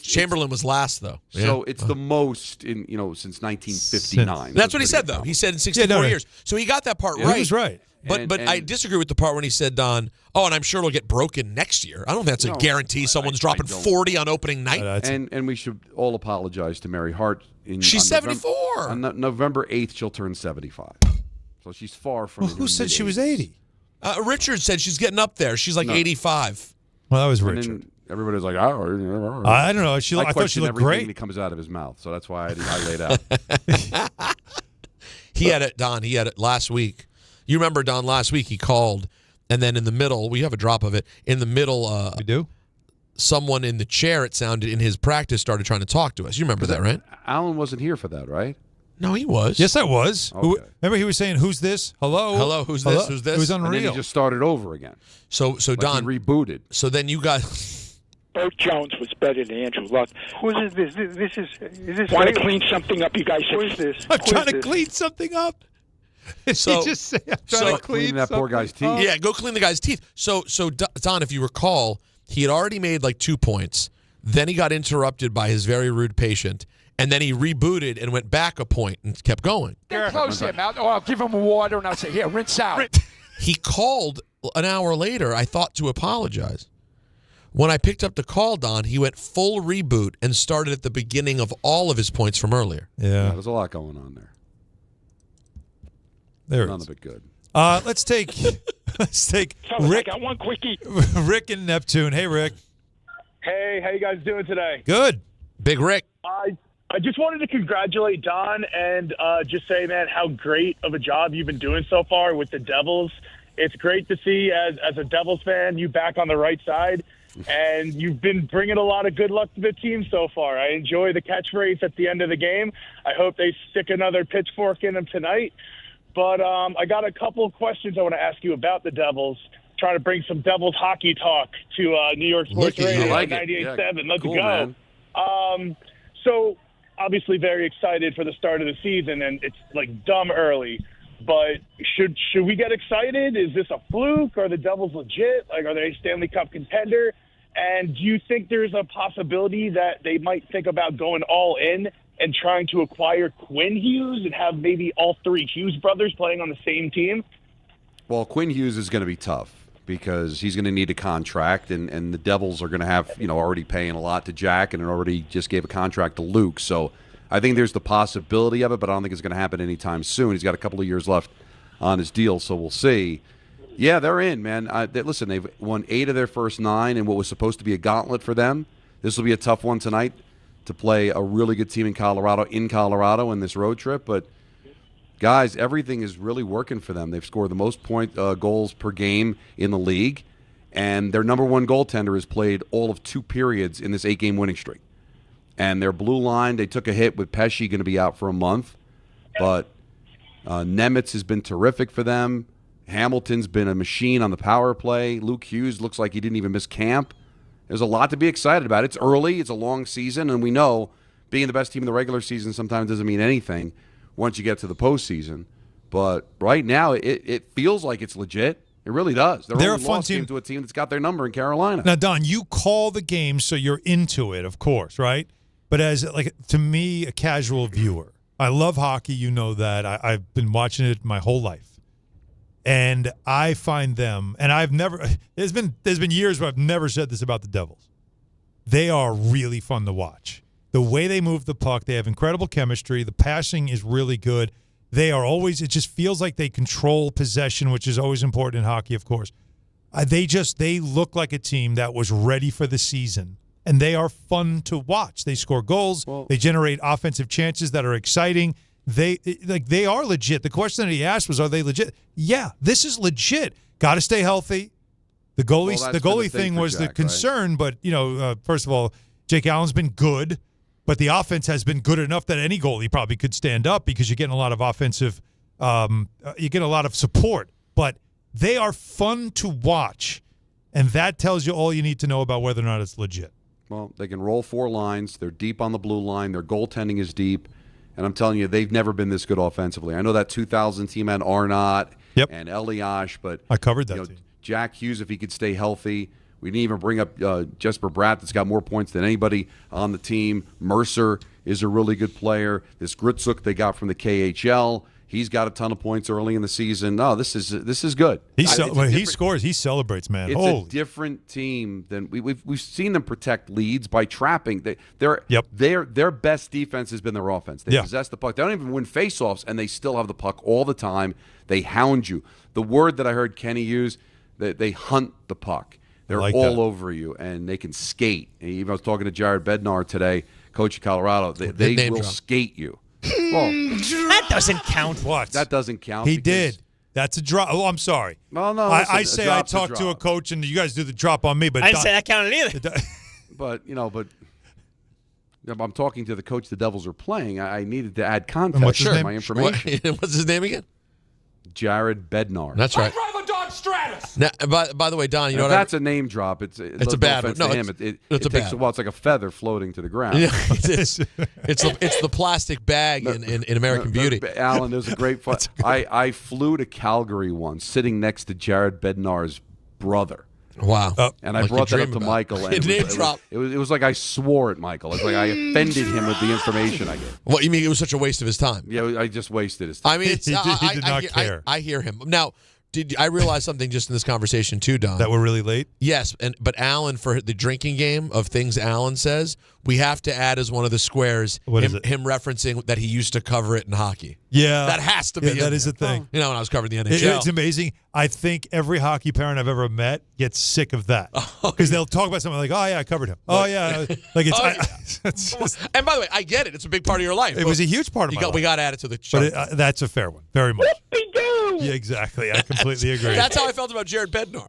Chamberlain was last though. So it's the most in since 1959. That's what he said though. He said in 64 years. So he got that part right. He was right. But I disagree with the part when he said, Don, and I'm sure it'll get broken next year. I don't think that's a guarantee someone's dropping 40 on opening night. And we should all apologize to Mary Hart. She's 74. On November 8th, she'll turn 75. So she's far from Who said she was 80? Richard said she's getting up there. She's like 85. Well, that was Richard. Everybody's like, I don't know. I thought she looked great. That comes out of his mouth, so that's why I laid out. He had it, Don. He had it last week. You remember, Don, last week he called, and then in the middle, we have a drop of it. In the middle, we do? Someone in the chair, it sounded, in his practice, started trying to talk to us. You remember that, right? Alan wasn't here for that, right? No, he was. Yes, I was. Okay. Remember he was saying, who's this? Hello? Who's this? Who's this? It was unreal. And then he just started over again. So like Don he rebooted. So then you got... Bert Jones was better than Andrew Luck. Who is this? Is this Want to clean something up, you guys? Who is this? I'm trying to clean something up. So, he just say, I'm trying to clean that poor guy's teeth. up. Yeah, go clean the guy's teeth. So Don, if you recall, he had already made like 2 points. Then he got interrupted by his very rude patient. And then he rebooted and went back a point and kept going. Get close him out. I'll give him water and I'll say, here, rinse out. He called an hour later, I thought, to apologize. When I picked up the call, Don, he went full reboot and started at the beginning of all of his points from earlier. Yeah. There's a lot going on there. None of it good. Let's take Rick. I got one quickie. Rick in Neptune. Hey, Rick. Hey, how you guys doing today? Good. Big Rick. I just wanted to congratulate Don and just say, man, how great of a job you've been doing so far with the Devils. It's great to see, as a Devils fan, you back on the right side, and you've been bringing a lot of good luck to the team so far. I enjoy the catchphrase at the end of the game. I hope they stick another pitchfork in them tonight. But I got a couple of questions I want to ask you about the Devils. Trying to bring some Devils hockey talk to New York Sports Radio 98.7. Let's go. Man. So obviously very excited for the start of the season, and it's like dumb early. But should we get excited? Is this a fluke? Are the Devils legit? Like, are they a Stanley Cup contender? And do you think there's a possibility that they might think about going all in and trying to acquire Quinn Hughes and have maybe all three Hughes brothers playing on the same team? Well, Quinn Hughes is going to be tough because he's going to need a contract, and the Devils are going to have, already paying a lot to Jack and already just gave a contract to Luke. So I think there's the possibility of it, but I don't think it's going to happen anytime soon. He's got a couple of years left on his deal, so we'll see. Yeah, they're in, man. Listen, they've won 8 of their first 9 in what was supposed to be a gauntlet for them. This will be a tough one tonight to play a really good team in Colorado in this road trip. But, guys, everything is really working for them. They've scored the most goals per game in the league, and their number one goaltender has played all of 2 periods in this 8-game winning streak. And their blue line, they took a hit with Pesce, going to be out for a month. But Nemitz has been terrific for them. Hamilton's been a machine on the power play. Luke Hughes looks like he didn't even miss camp. There's a lot to be excited about. It's early. It's a long season. And we know being the best team in the regular season sometimes doesn't mean anything once you get to the postseason. But right now, it feels like it's legit. It really does. They're a fun team. To a team that's got their number in Carolina. Now, Don, you call the game, so you're into it, of course, right? But as, to me, a casual viewer, I love hockey. You know that. I've been watching it my whole life. And I find them, and I've never, there's been years where I've never said this about the Devils. They are really fun to watch. The way they move the puck, they have incredible chemistry. The passing is really good. They are always, it just feels like they control possession, which is always important in hockey, of course. They look like a team that was ready for the season. And they are fun to watch. They score goals. They generate offensive chances that are exciting. They are legit. The question that he asked was, are they legit? Yeah, this is legit. Got to stay healthy. The goalie thing was the concern, right? But first of all, Jake Allen's been good, but the offense has been good enough that any goalie probably could stand up because you're getting a lot of offensive, you get a lot of support. But they are fun to watch, and that tells you all you need to know about whether or not it's legit. Well, they can roll 4 lines. They're deep on the blue line. Their goaltending is deep. And I'm telling you, they've never been this good offensively. I know that 2000 team had Arnott and Eliash, but I covered that team. Jack Hughes, if he could stay healthy. We didn't even bring up Jesper Bratt, that's got more points than anybody on the team. Mercer is a really good player. This Gritsuk they got from the KHL He's got a ton of points early in the season. No, this is good. When he scores, he celebrates, man. It's a different team than we've seen them protect leads by trapping. Their best defense has been their offense. They possess the puck. They don't even win faceoffs, and they still have the puck all the time. They hound you. The word that I heard Kenny use, that they hunt the puck. They're all over you, and they can skate. And even I was talking to Jared Bednar today, coach of Colorado. They will skate you. Well, that doesn't count. What? That doesn't count. He did. That's a drop. Oh, I'm sorry. Well, no. I say I talk to a coach, and you guys do the drop on me, but I didn't say that counted either. But I'm talking to the coach the Devils are playing. I needed to add context to my information. What's his name again? Jared Bednar. That's right. I drive a Dodge Stratus. Now, by the way, Don, you know what? That's a name drop. It's a bad one. No, it's like a feather floating to the ground. Yeah, it's the plastic bag in American Beauty. Alan, there's a great fun. I flew to Calgary once, sitting next to Jared Bednar's brother. Wow. And I brought that up to Michael. And it was like I swore at Michael. It's like I offended him with the information I gave. What, you mean it was such a waste of his time? Yeah, I just wasted his time. I mean, he did not care. I hear him. Now, I realized something just in this conversation too, Don? That we're really late? Yes, but Alan, for the drinking game of things Alan says, we have to add as one of the squares him referencing that he used to cover it in hockey. Yeah. That has to be that is a thing. You know, when I was covering the NHL. It's amazing. I think every hockey parent I've ever met gets sick of that. Because they'll talk about something like, oh, yeah, I covered him. Oh, yeah. Like it's just, and by the way, I get it. It's a big part of your life. It was a huge part of my life. We got to add it to the show. But that's a fair one. Very much. Yeah, exactly. I completely agree. That's how I felt about Jared Bednar.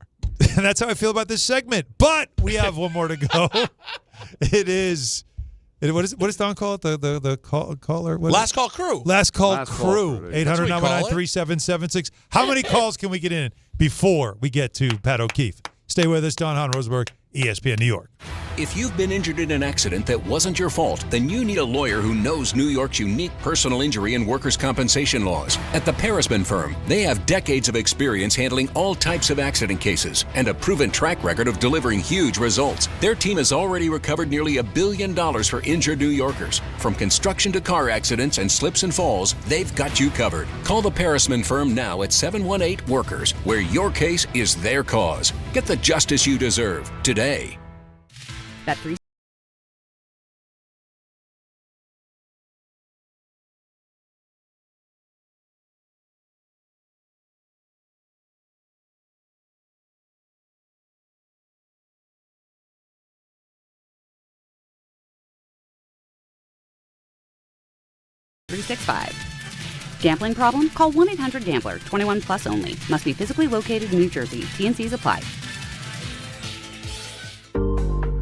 And that's how I feel about this segment. But we have one more to go. What does Don call it? The caller? Last call crew. Last call crew. 800-919-3776. How many calls can we get in before we get to Pat O'Keefe? Stay with us. Don Hahn, Rosenberg, ESPN New York. If you've been injured in an accident that wasn't your fault, then you need a lawyer who knows New York's unique personal injury and workers' compensation laws. At the Parisman Firm, they have decades of experience handling all types of accident cases and a proven track record of delivering huge results. Their team has already recovered nearly $1 billion for injured New Yorkers. From construction to car accidents and slips and falls, they've got you covered. Call the Parisman Firm now at 718-WORKERS, where your case is their cause. Get the justice you deserve today. That 3 365. Gambling problem? Call 1-800-GAMBLER. 21 plus only. Must be physically located in New Jersey. T&Cs apply.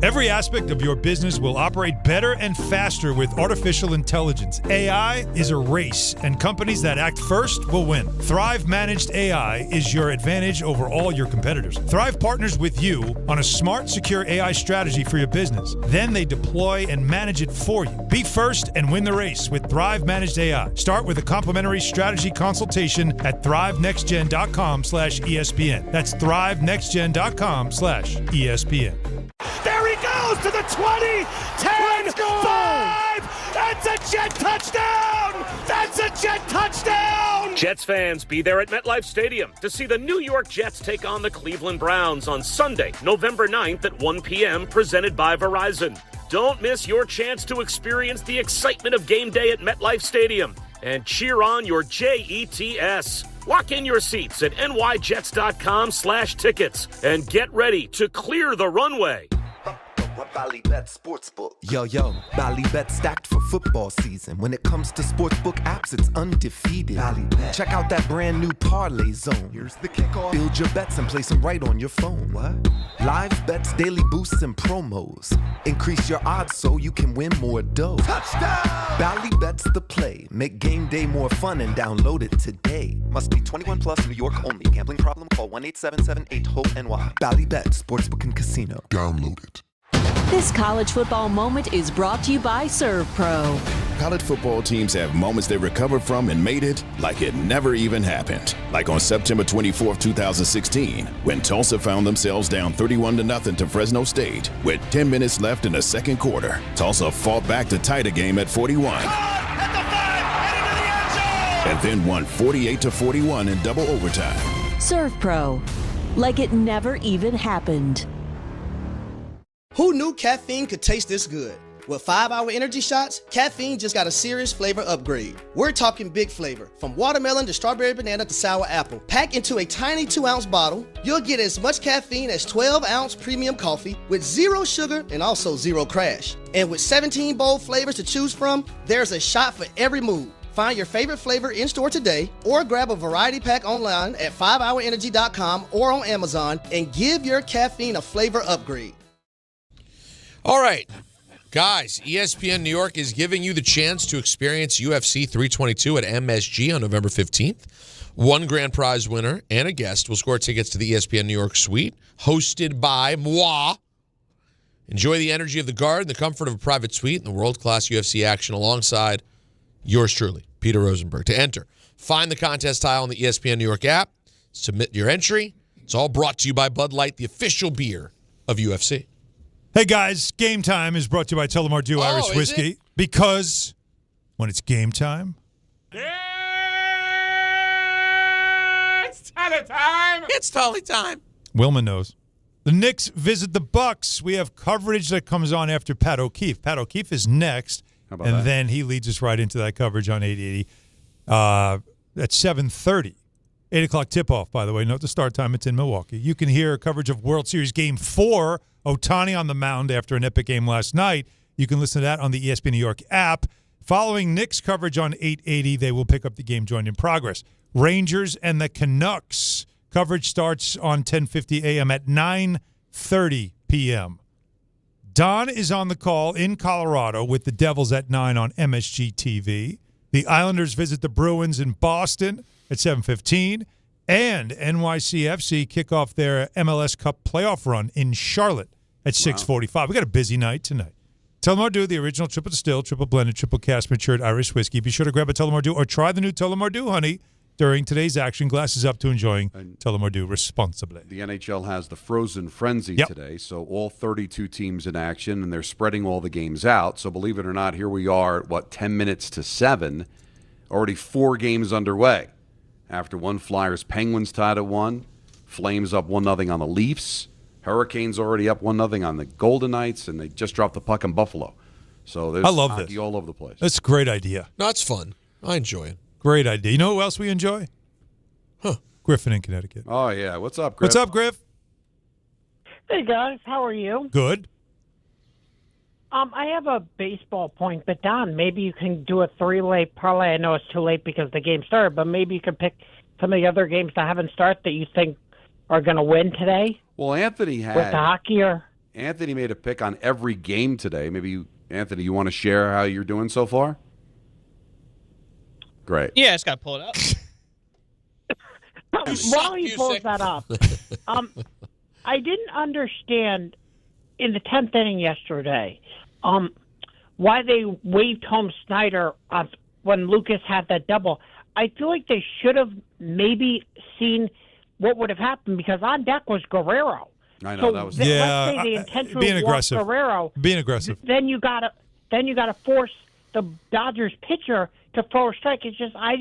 Every aspect of your business will operate better and faster with artificial intelligence. AI is a race, and companies that act first will win. Thrive Managed AI is your advantage over all your competitors. Thrive partners with you on a smart, secure AI strategy for your business. Then they deploy and manage it for you. Be first and win the race with Thrive Managed AI. Start with a complimentary strategy consultation at thrivenextgen.com/ESPN. That's thrivenextgen.com/ESPN. There he goes to the 20, 10, 5. That's a Jet touchdown. That's a Jet touchdown. Jets fans, be there at MetLife Stadium to see the New York Jets take on the Cleveland Browns on Sunday, November 9th at 1 p.m., presented by Verizon. Don't miss your chance to experience the excitement of game day at MetLife Stadium and cheer on your Jets. Lock in your seats at nyjets.com/tickets and get ready to clear the runway. Ballybet Sportsbook. Yo, Ballybet stacked for football season. When it comes to sportsbook apps, it's undefeated. Ballybet. Check out that brand new Parlay Zone. Here's the kickoff. Build your bets and place them right on your phone. What? Live bets, daily boosts, and promos. Increase your odds so you can win more dough. Touchdown! Ballybet's the play. Make game day more fun and download it today. Must be 21 plus, New York only. Gambling problem? Call 1-877-8-HOPE-NY. Ballybet Sportsbook and Casino. Download it. This college football moment is brought to you by Serve Pro. College football teams have moments they recovered from and made it like it never even happened. Like on September 24th, 2016, when Tulsa found themselves down 31-0 to Fresno State. With 10 minutes left in the second quarter, Tulsa fought back to tie the game at 41. and then won 48-41 in double overtime. Serve Pro. Like it never even happened. Who knew caffeine could taste this good? With 5-Hour Energy Shots, caffeine just got a serious flavor upgrade. We're talking big flavor, from watermelon to strawberry banana to sour apple. Packed into a tiny 2-ounce bottle, you'll get as much caffeine as 12-ounce premium coffee with 0 sugar and also 0 crash. And with 17 bold flavors to choose from, there's a shot for every mood. Find your favorite flavor in-store today or grab a variety pack online at 5hourenergy.com or on Amazon and give your caffeine a flavor upgrade. All right. Guys, ESPN New York is giving you the chance to experience UFC 322 at MSG on November 15th. One grand prize winner and a guest will score tickets to the ESPN New York suite, hosted by moi. Enjoy the energy of the Guard and the comfort of a private suite and the world-class UFC action alongside yours truly, Peter Rosenberg. To enter, find the contest tile on the ESPN New York app. Submit your entry. It's all brought to you by Bud Light, the official beer of UFC. Hey, guys, Game Time is brought to you by Tullamore Dew Irish Whiskey. It? Because when it's game time... It's Tully time. It's Tully time. Wilma knows. The Knicks visit the Bucks. We have coverage that comes on after Pat O'Keefe. Pat O'Keefe is next, and then he leads us right into that coverage on 880 at 7:30. 8 o'clock tip-off, by the way. Note the start time. It's in Milwaukee. You can hear coverage of World Series Game 4, Ohtani on the mound after an epic game last night. You can listen to that on the ESPN New York app. Following Knicks coverage on 880, they will pick up the game joined in progress. Rangers and the Canucks. Coverage starts on 10:50 a.m. at 9:30 p.m. Don is on the call in Colorado with the Devils at 9 on MSG TV. The Islanders visit the Bruins in Boston at 7:15. And NYCFC kick off their MLS Cup playoff run in Charlotte at 6:45. We got a busy night tonight. Tullamore Dew, the original triple distilled, triple blended, triple cast matured Irish whiskey. Be sure to grab a Tullamore Dew or try the new Tullamore Dew, honey, during today's action. Glasses up to enjoying Tullamore Dew responsibly. The NHL has the Frozen Frenzy today, so all 32 teams in action, and they're spreading all the games out. So believe it or not, here we are at, 10 minutes to 7, already 4 games underway. After one, Flyers Penguins tied at 1, Flames up 1-0 on the Leafs, Hurricanes already up 1-0 on the Golden Knights, and they just dropped the puck in Buffalo. So there's hockey all over the place. That's a great idea. No, it's fun. I enjoy it. Great idea. You know who else we enjoy? Griffin in Connecticut. Oh, yeah. What's up, Griff? What's up, Griff? Hey, guys. How are you? Good. I have a baseball point, but Don, maybe you can do a 3-leg parlay. I know it's too late because the game started, but maybe you can pick some of the other games that haven't started that you think are going to win today. Well, Anthony with the hockey, or Anthony made a pick on every game today. Maybe Anthony, you want to share how you're doing so far? Great. Yeah, I just got to pull it up. While he pulls that up, I didn't understand in the 10th inning yesterday why they waved home Snyder when Lucas had that double. I feel like they should have maybe seen what would have happened, because on deck was Guerrero. I know, so that was let's say they intentionally being aggressive. Guerrero. Being aggressive. Then you gotta force the Dodgers pitcher to throw a strike. I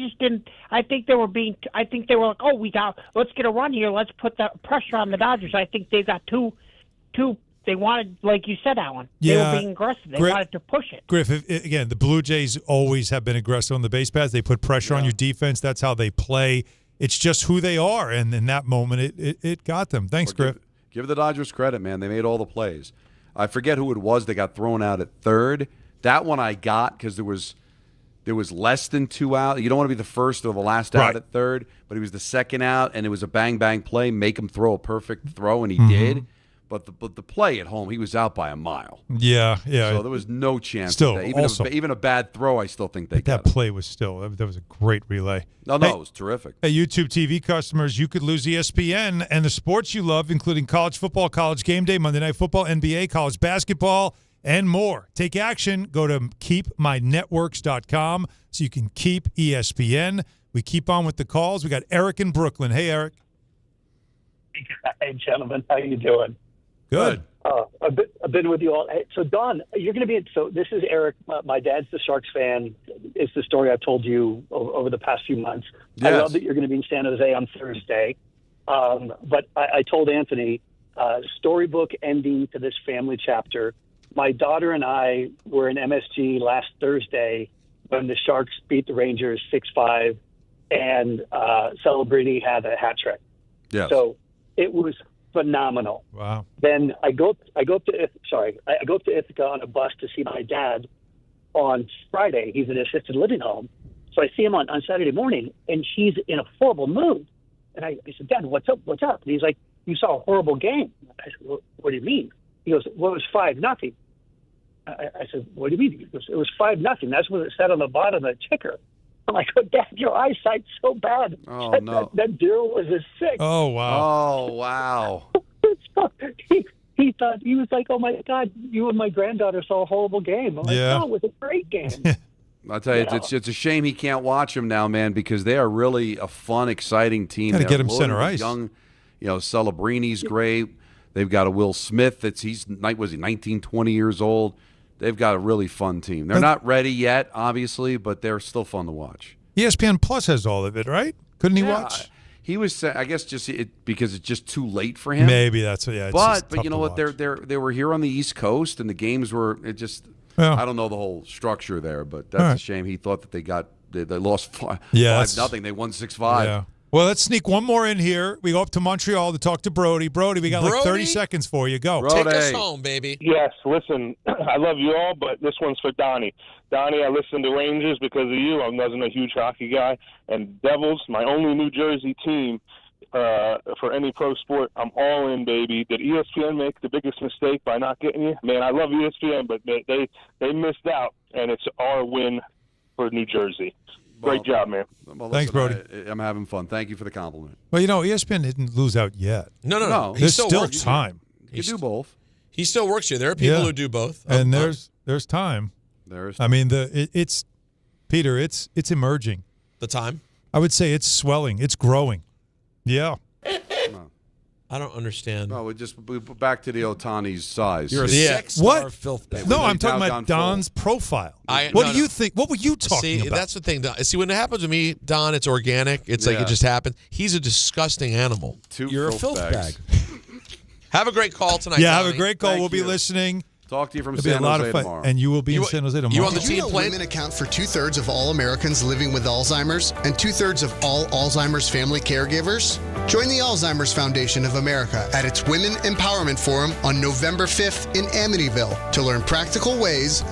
think they were like, oh, let's get a run here. Let's put the pressure on the Dodgers. I think they got two. They wanted, like you said, Alan. They were being aggressive. They wanted to push it. Griff, again, the Blue Jays always have been aggressive on the base paths. They put pressure on your defense. That's how they play. It's just who they are, and in that moment, it got them. Thanks, Griff. Give the Dodgers credit, man. They made all the plays. I forget who it was that got thrown out at third. That one I got because there was less than 2 out. You don't want to be the first or the last out at third, but he was the second out, and it was a bang-bang play, make him throw a perfect throw, and he did. But the play at home, he was out by a mile. Yeah. So there was no chance. Still, even a bad throw, I still think they got that play was still that was a great relay. No, it was terrific. Hey, YouTube TV customers, you could lose ESPN and the sports you love, including college football, college game day, Monday Night Football, NBA, college basketball, and more. Take action. Go to keepmynetworks.com so you can keep ESPN. We keep on with the calls. We got Eric in Brooklyn. Hey, Eric. Hey, gentlemen. How you doing? Good. I've been with you all. So, Don, you're going to be – so this is Eric. My dad's the Sharks fan. it's the story I've told you over the past few months. Yes. I love that you're going to be in San Jose on Thursday. But I told Anthony, storybook ending to this family chapter. My daughter and I were in MSG last Thursday when the Sharks beat the Rangers 6-5, and Celebrini had a hat trick. Yes. So it was phenomenal. Wow. Then I go up to Ithaca on a bus to see my dad on Friday. He's in an assisted living home. So I see him on Saturday morning, and he's in a horrible mood. And I said, Dad, what's up? What's up? And he's like, you saw a horrible game. I said, what do you mean? He goes, well, it was 5-0. I said, what do you mean? He goes, it was 5-0. That's what it said on the bottom of the ticker. I'm like, oh, Dad, your eyesight's so bad. Oh, that, no. That deal was a sick. Oh, wow. Oh, wow. He thought, he was like, oh, my God, you and my granddaughter saw a horrible game. I'm like, no, it was a great game. I'll tell you, it's a shame he can't watch them now, man, because they are really a fun, exciting team. Got to They're get him loaded center with ice. Young, Celebrini's great. They've got a Will Smith. He's 19, 20 years old. They've got a really fun team. They're not ready yet, obviously, but they're still fun to watch. ESPN Plus has all of it, right? Couldn't he watch? He was, I guess, because it's just too late for him. Maybe that's what. Yeah, but you know what? They were here on the East Coast, and the games were I don't know the whole structure there, but that's a shame. He thought that they lost 5-0. They won 6-5. Yeah. Well, let's sneak one more in here. We go up to Montreal to talk to Brody. Brody, we got like 30 seconds for you. Go. Take us home, baby. Yes, listen, I love you all, but this one's for Donnie. Donnie, I listen to Rangers because of you. I wasn't a huge hockey guy. And Devils, my only New Jersey team for any pro sport, I'm all in, baby. Did ESPN make the biggest mistake by not getting you? Man, I love ESPN, but they missed out, and it's our win for New Jersey. Great job, man. Well, Thanks, Brody. I'm having fun. Thank you for the compliment. Well, ESPN didn't lose out yet. No. There's still time. You can do both. He still works here. There are people who do both. And there's time. I mean, it's Peter. It's emerging. The time? I would say it's swelling. It's growing. Yeah. I don't understand. No, we back to the Ohtani's size. You're a six-star filth bag. No, I'm talking about Don's profile. What do you think? What were you talking about? That's the thing, Don. See, when it happens with me, Don, it's organic. It's like it just happened. He's a disgusting animal. You're a filth bag. Have a great call tonight, Yeah, Donnie. have a great call. We'll be listening. Talk to you from It'll be San a lot Jose of fun. tomorrow. And you will be in San Jose tomorrow. You on the Did you team know plane? women account for 2/3 of all Americans living with Alzheimer's and 2/3 of all Alzheimer's family caregivers? Join the Alzheimer's Foundation of America at its Women Empowerment Forum on November 5th in Amityville to learn practical ways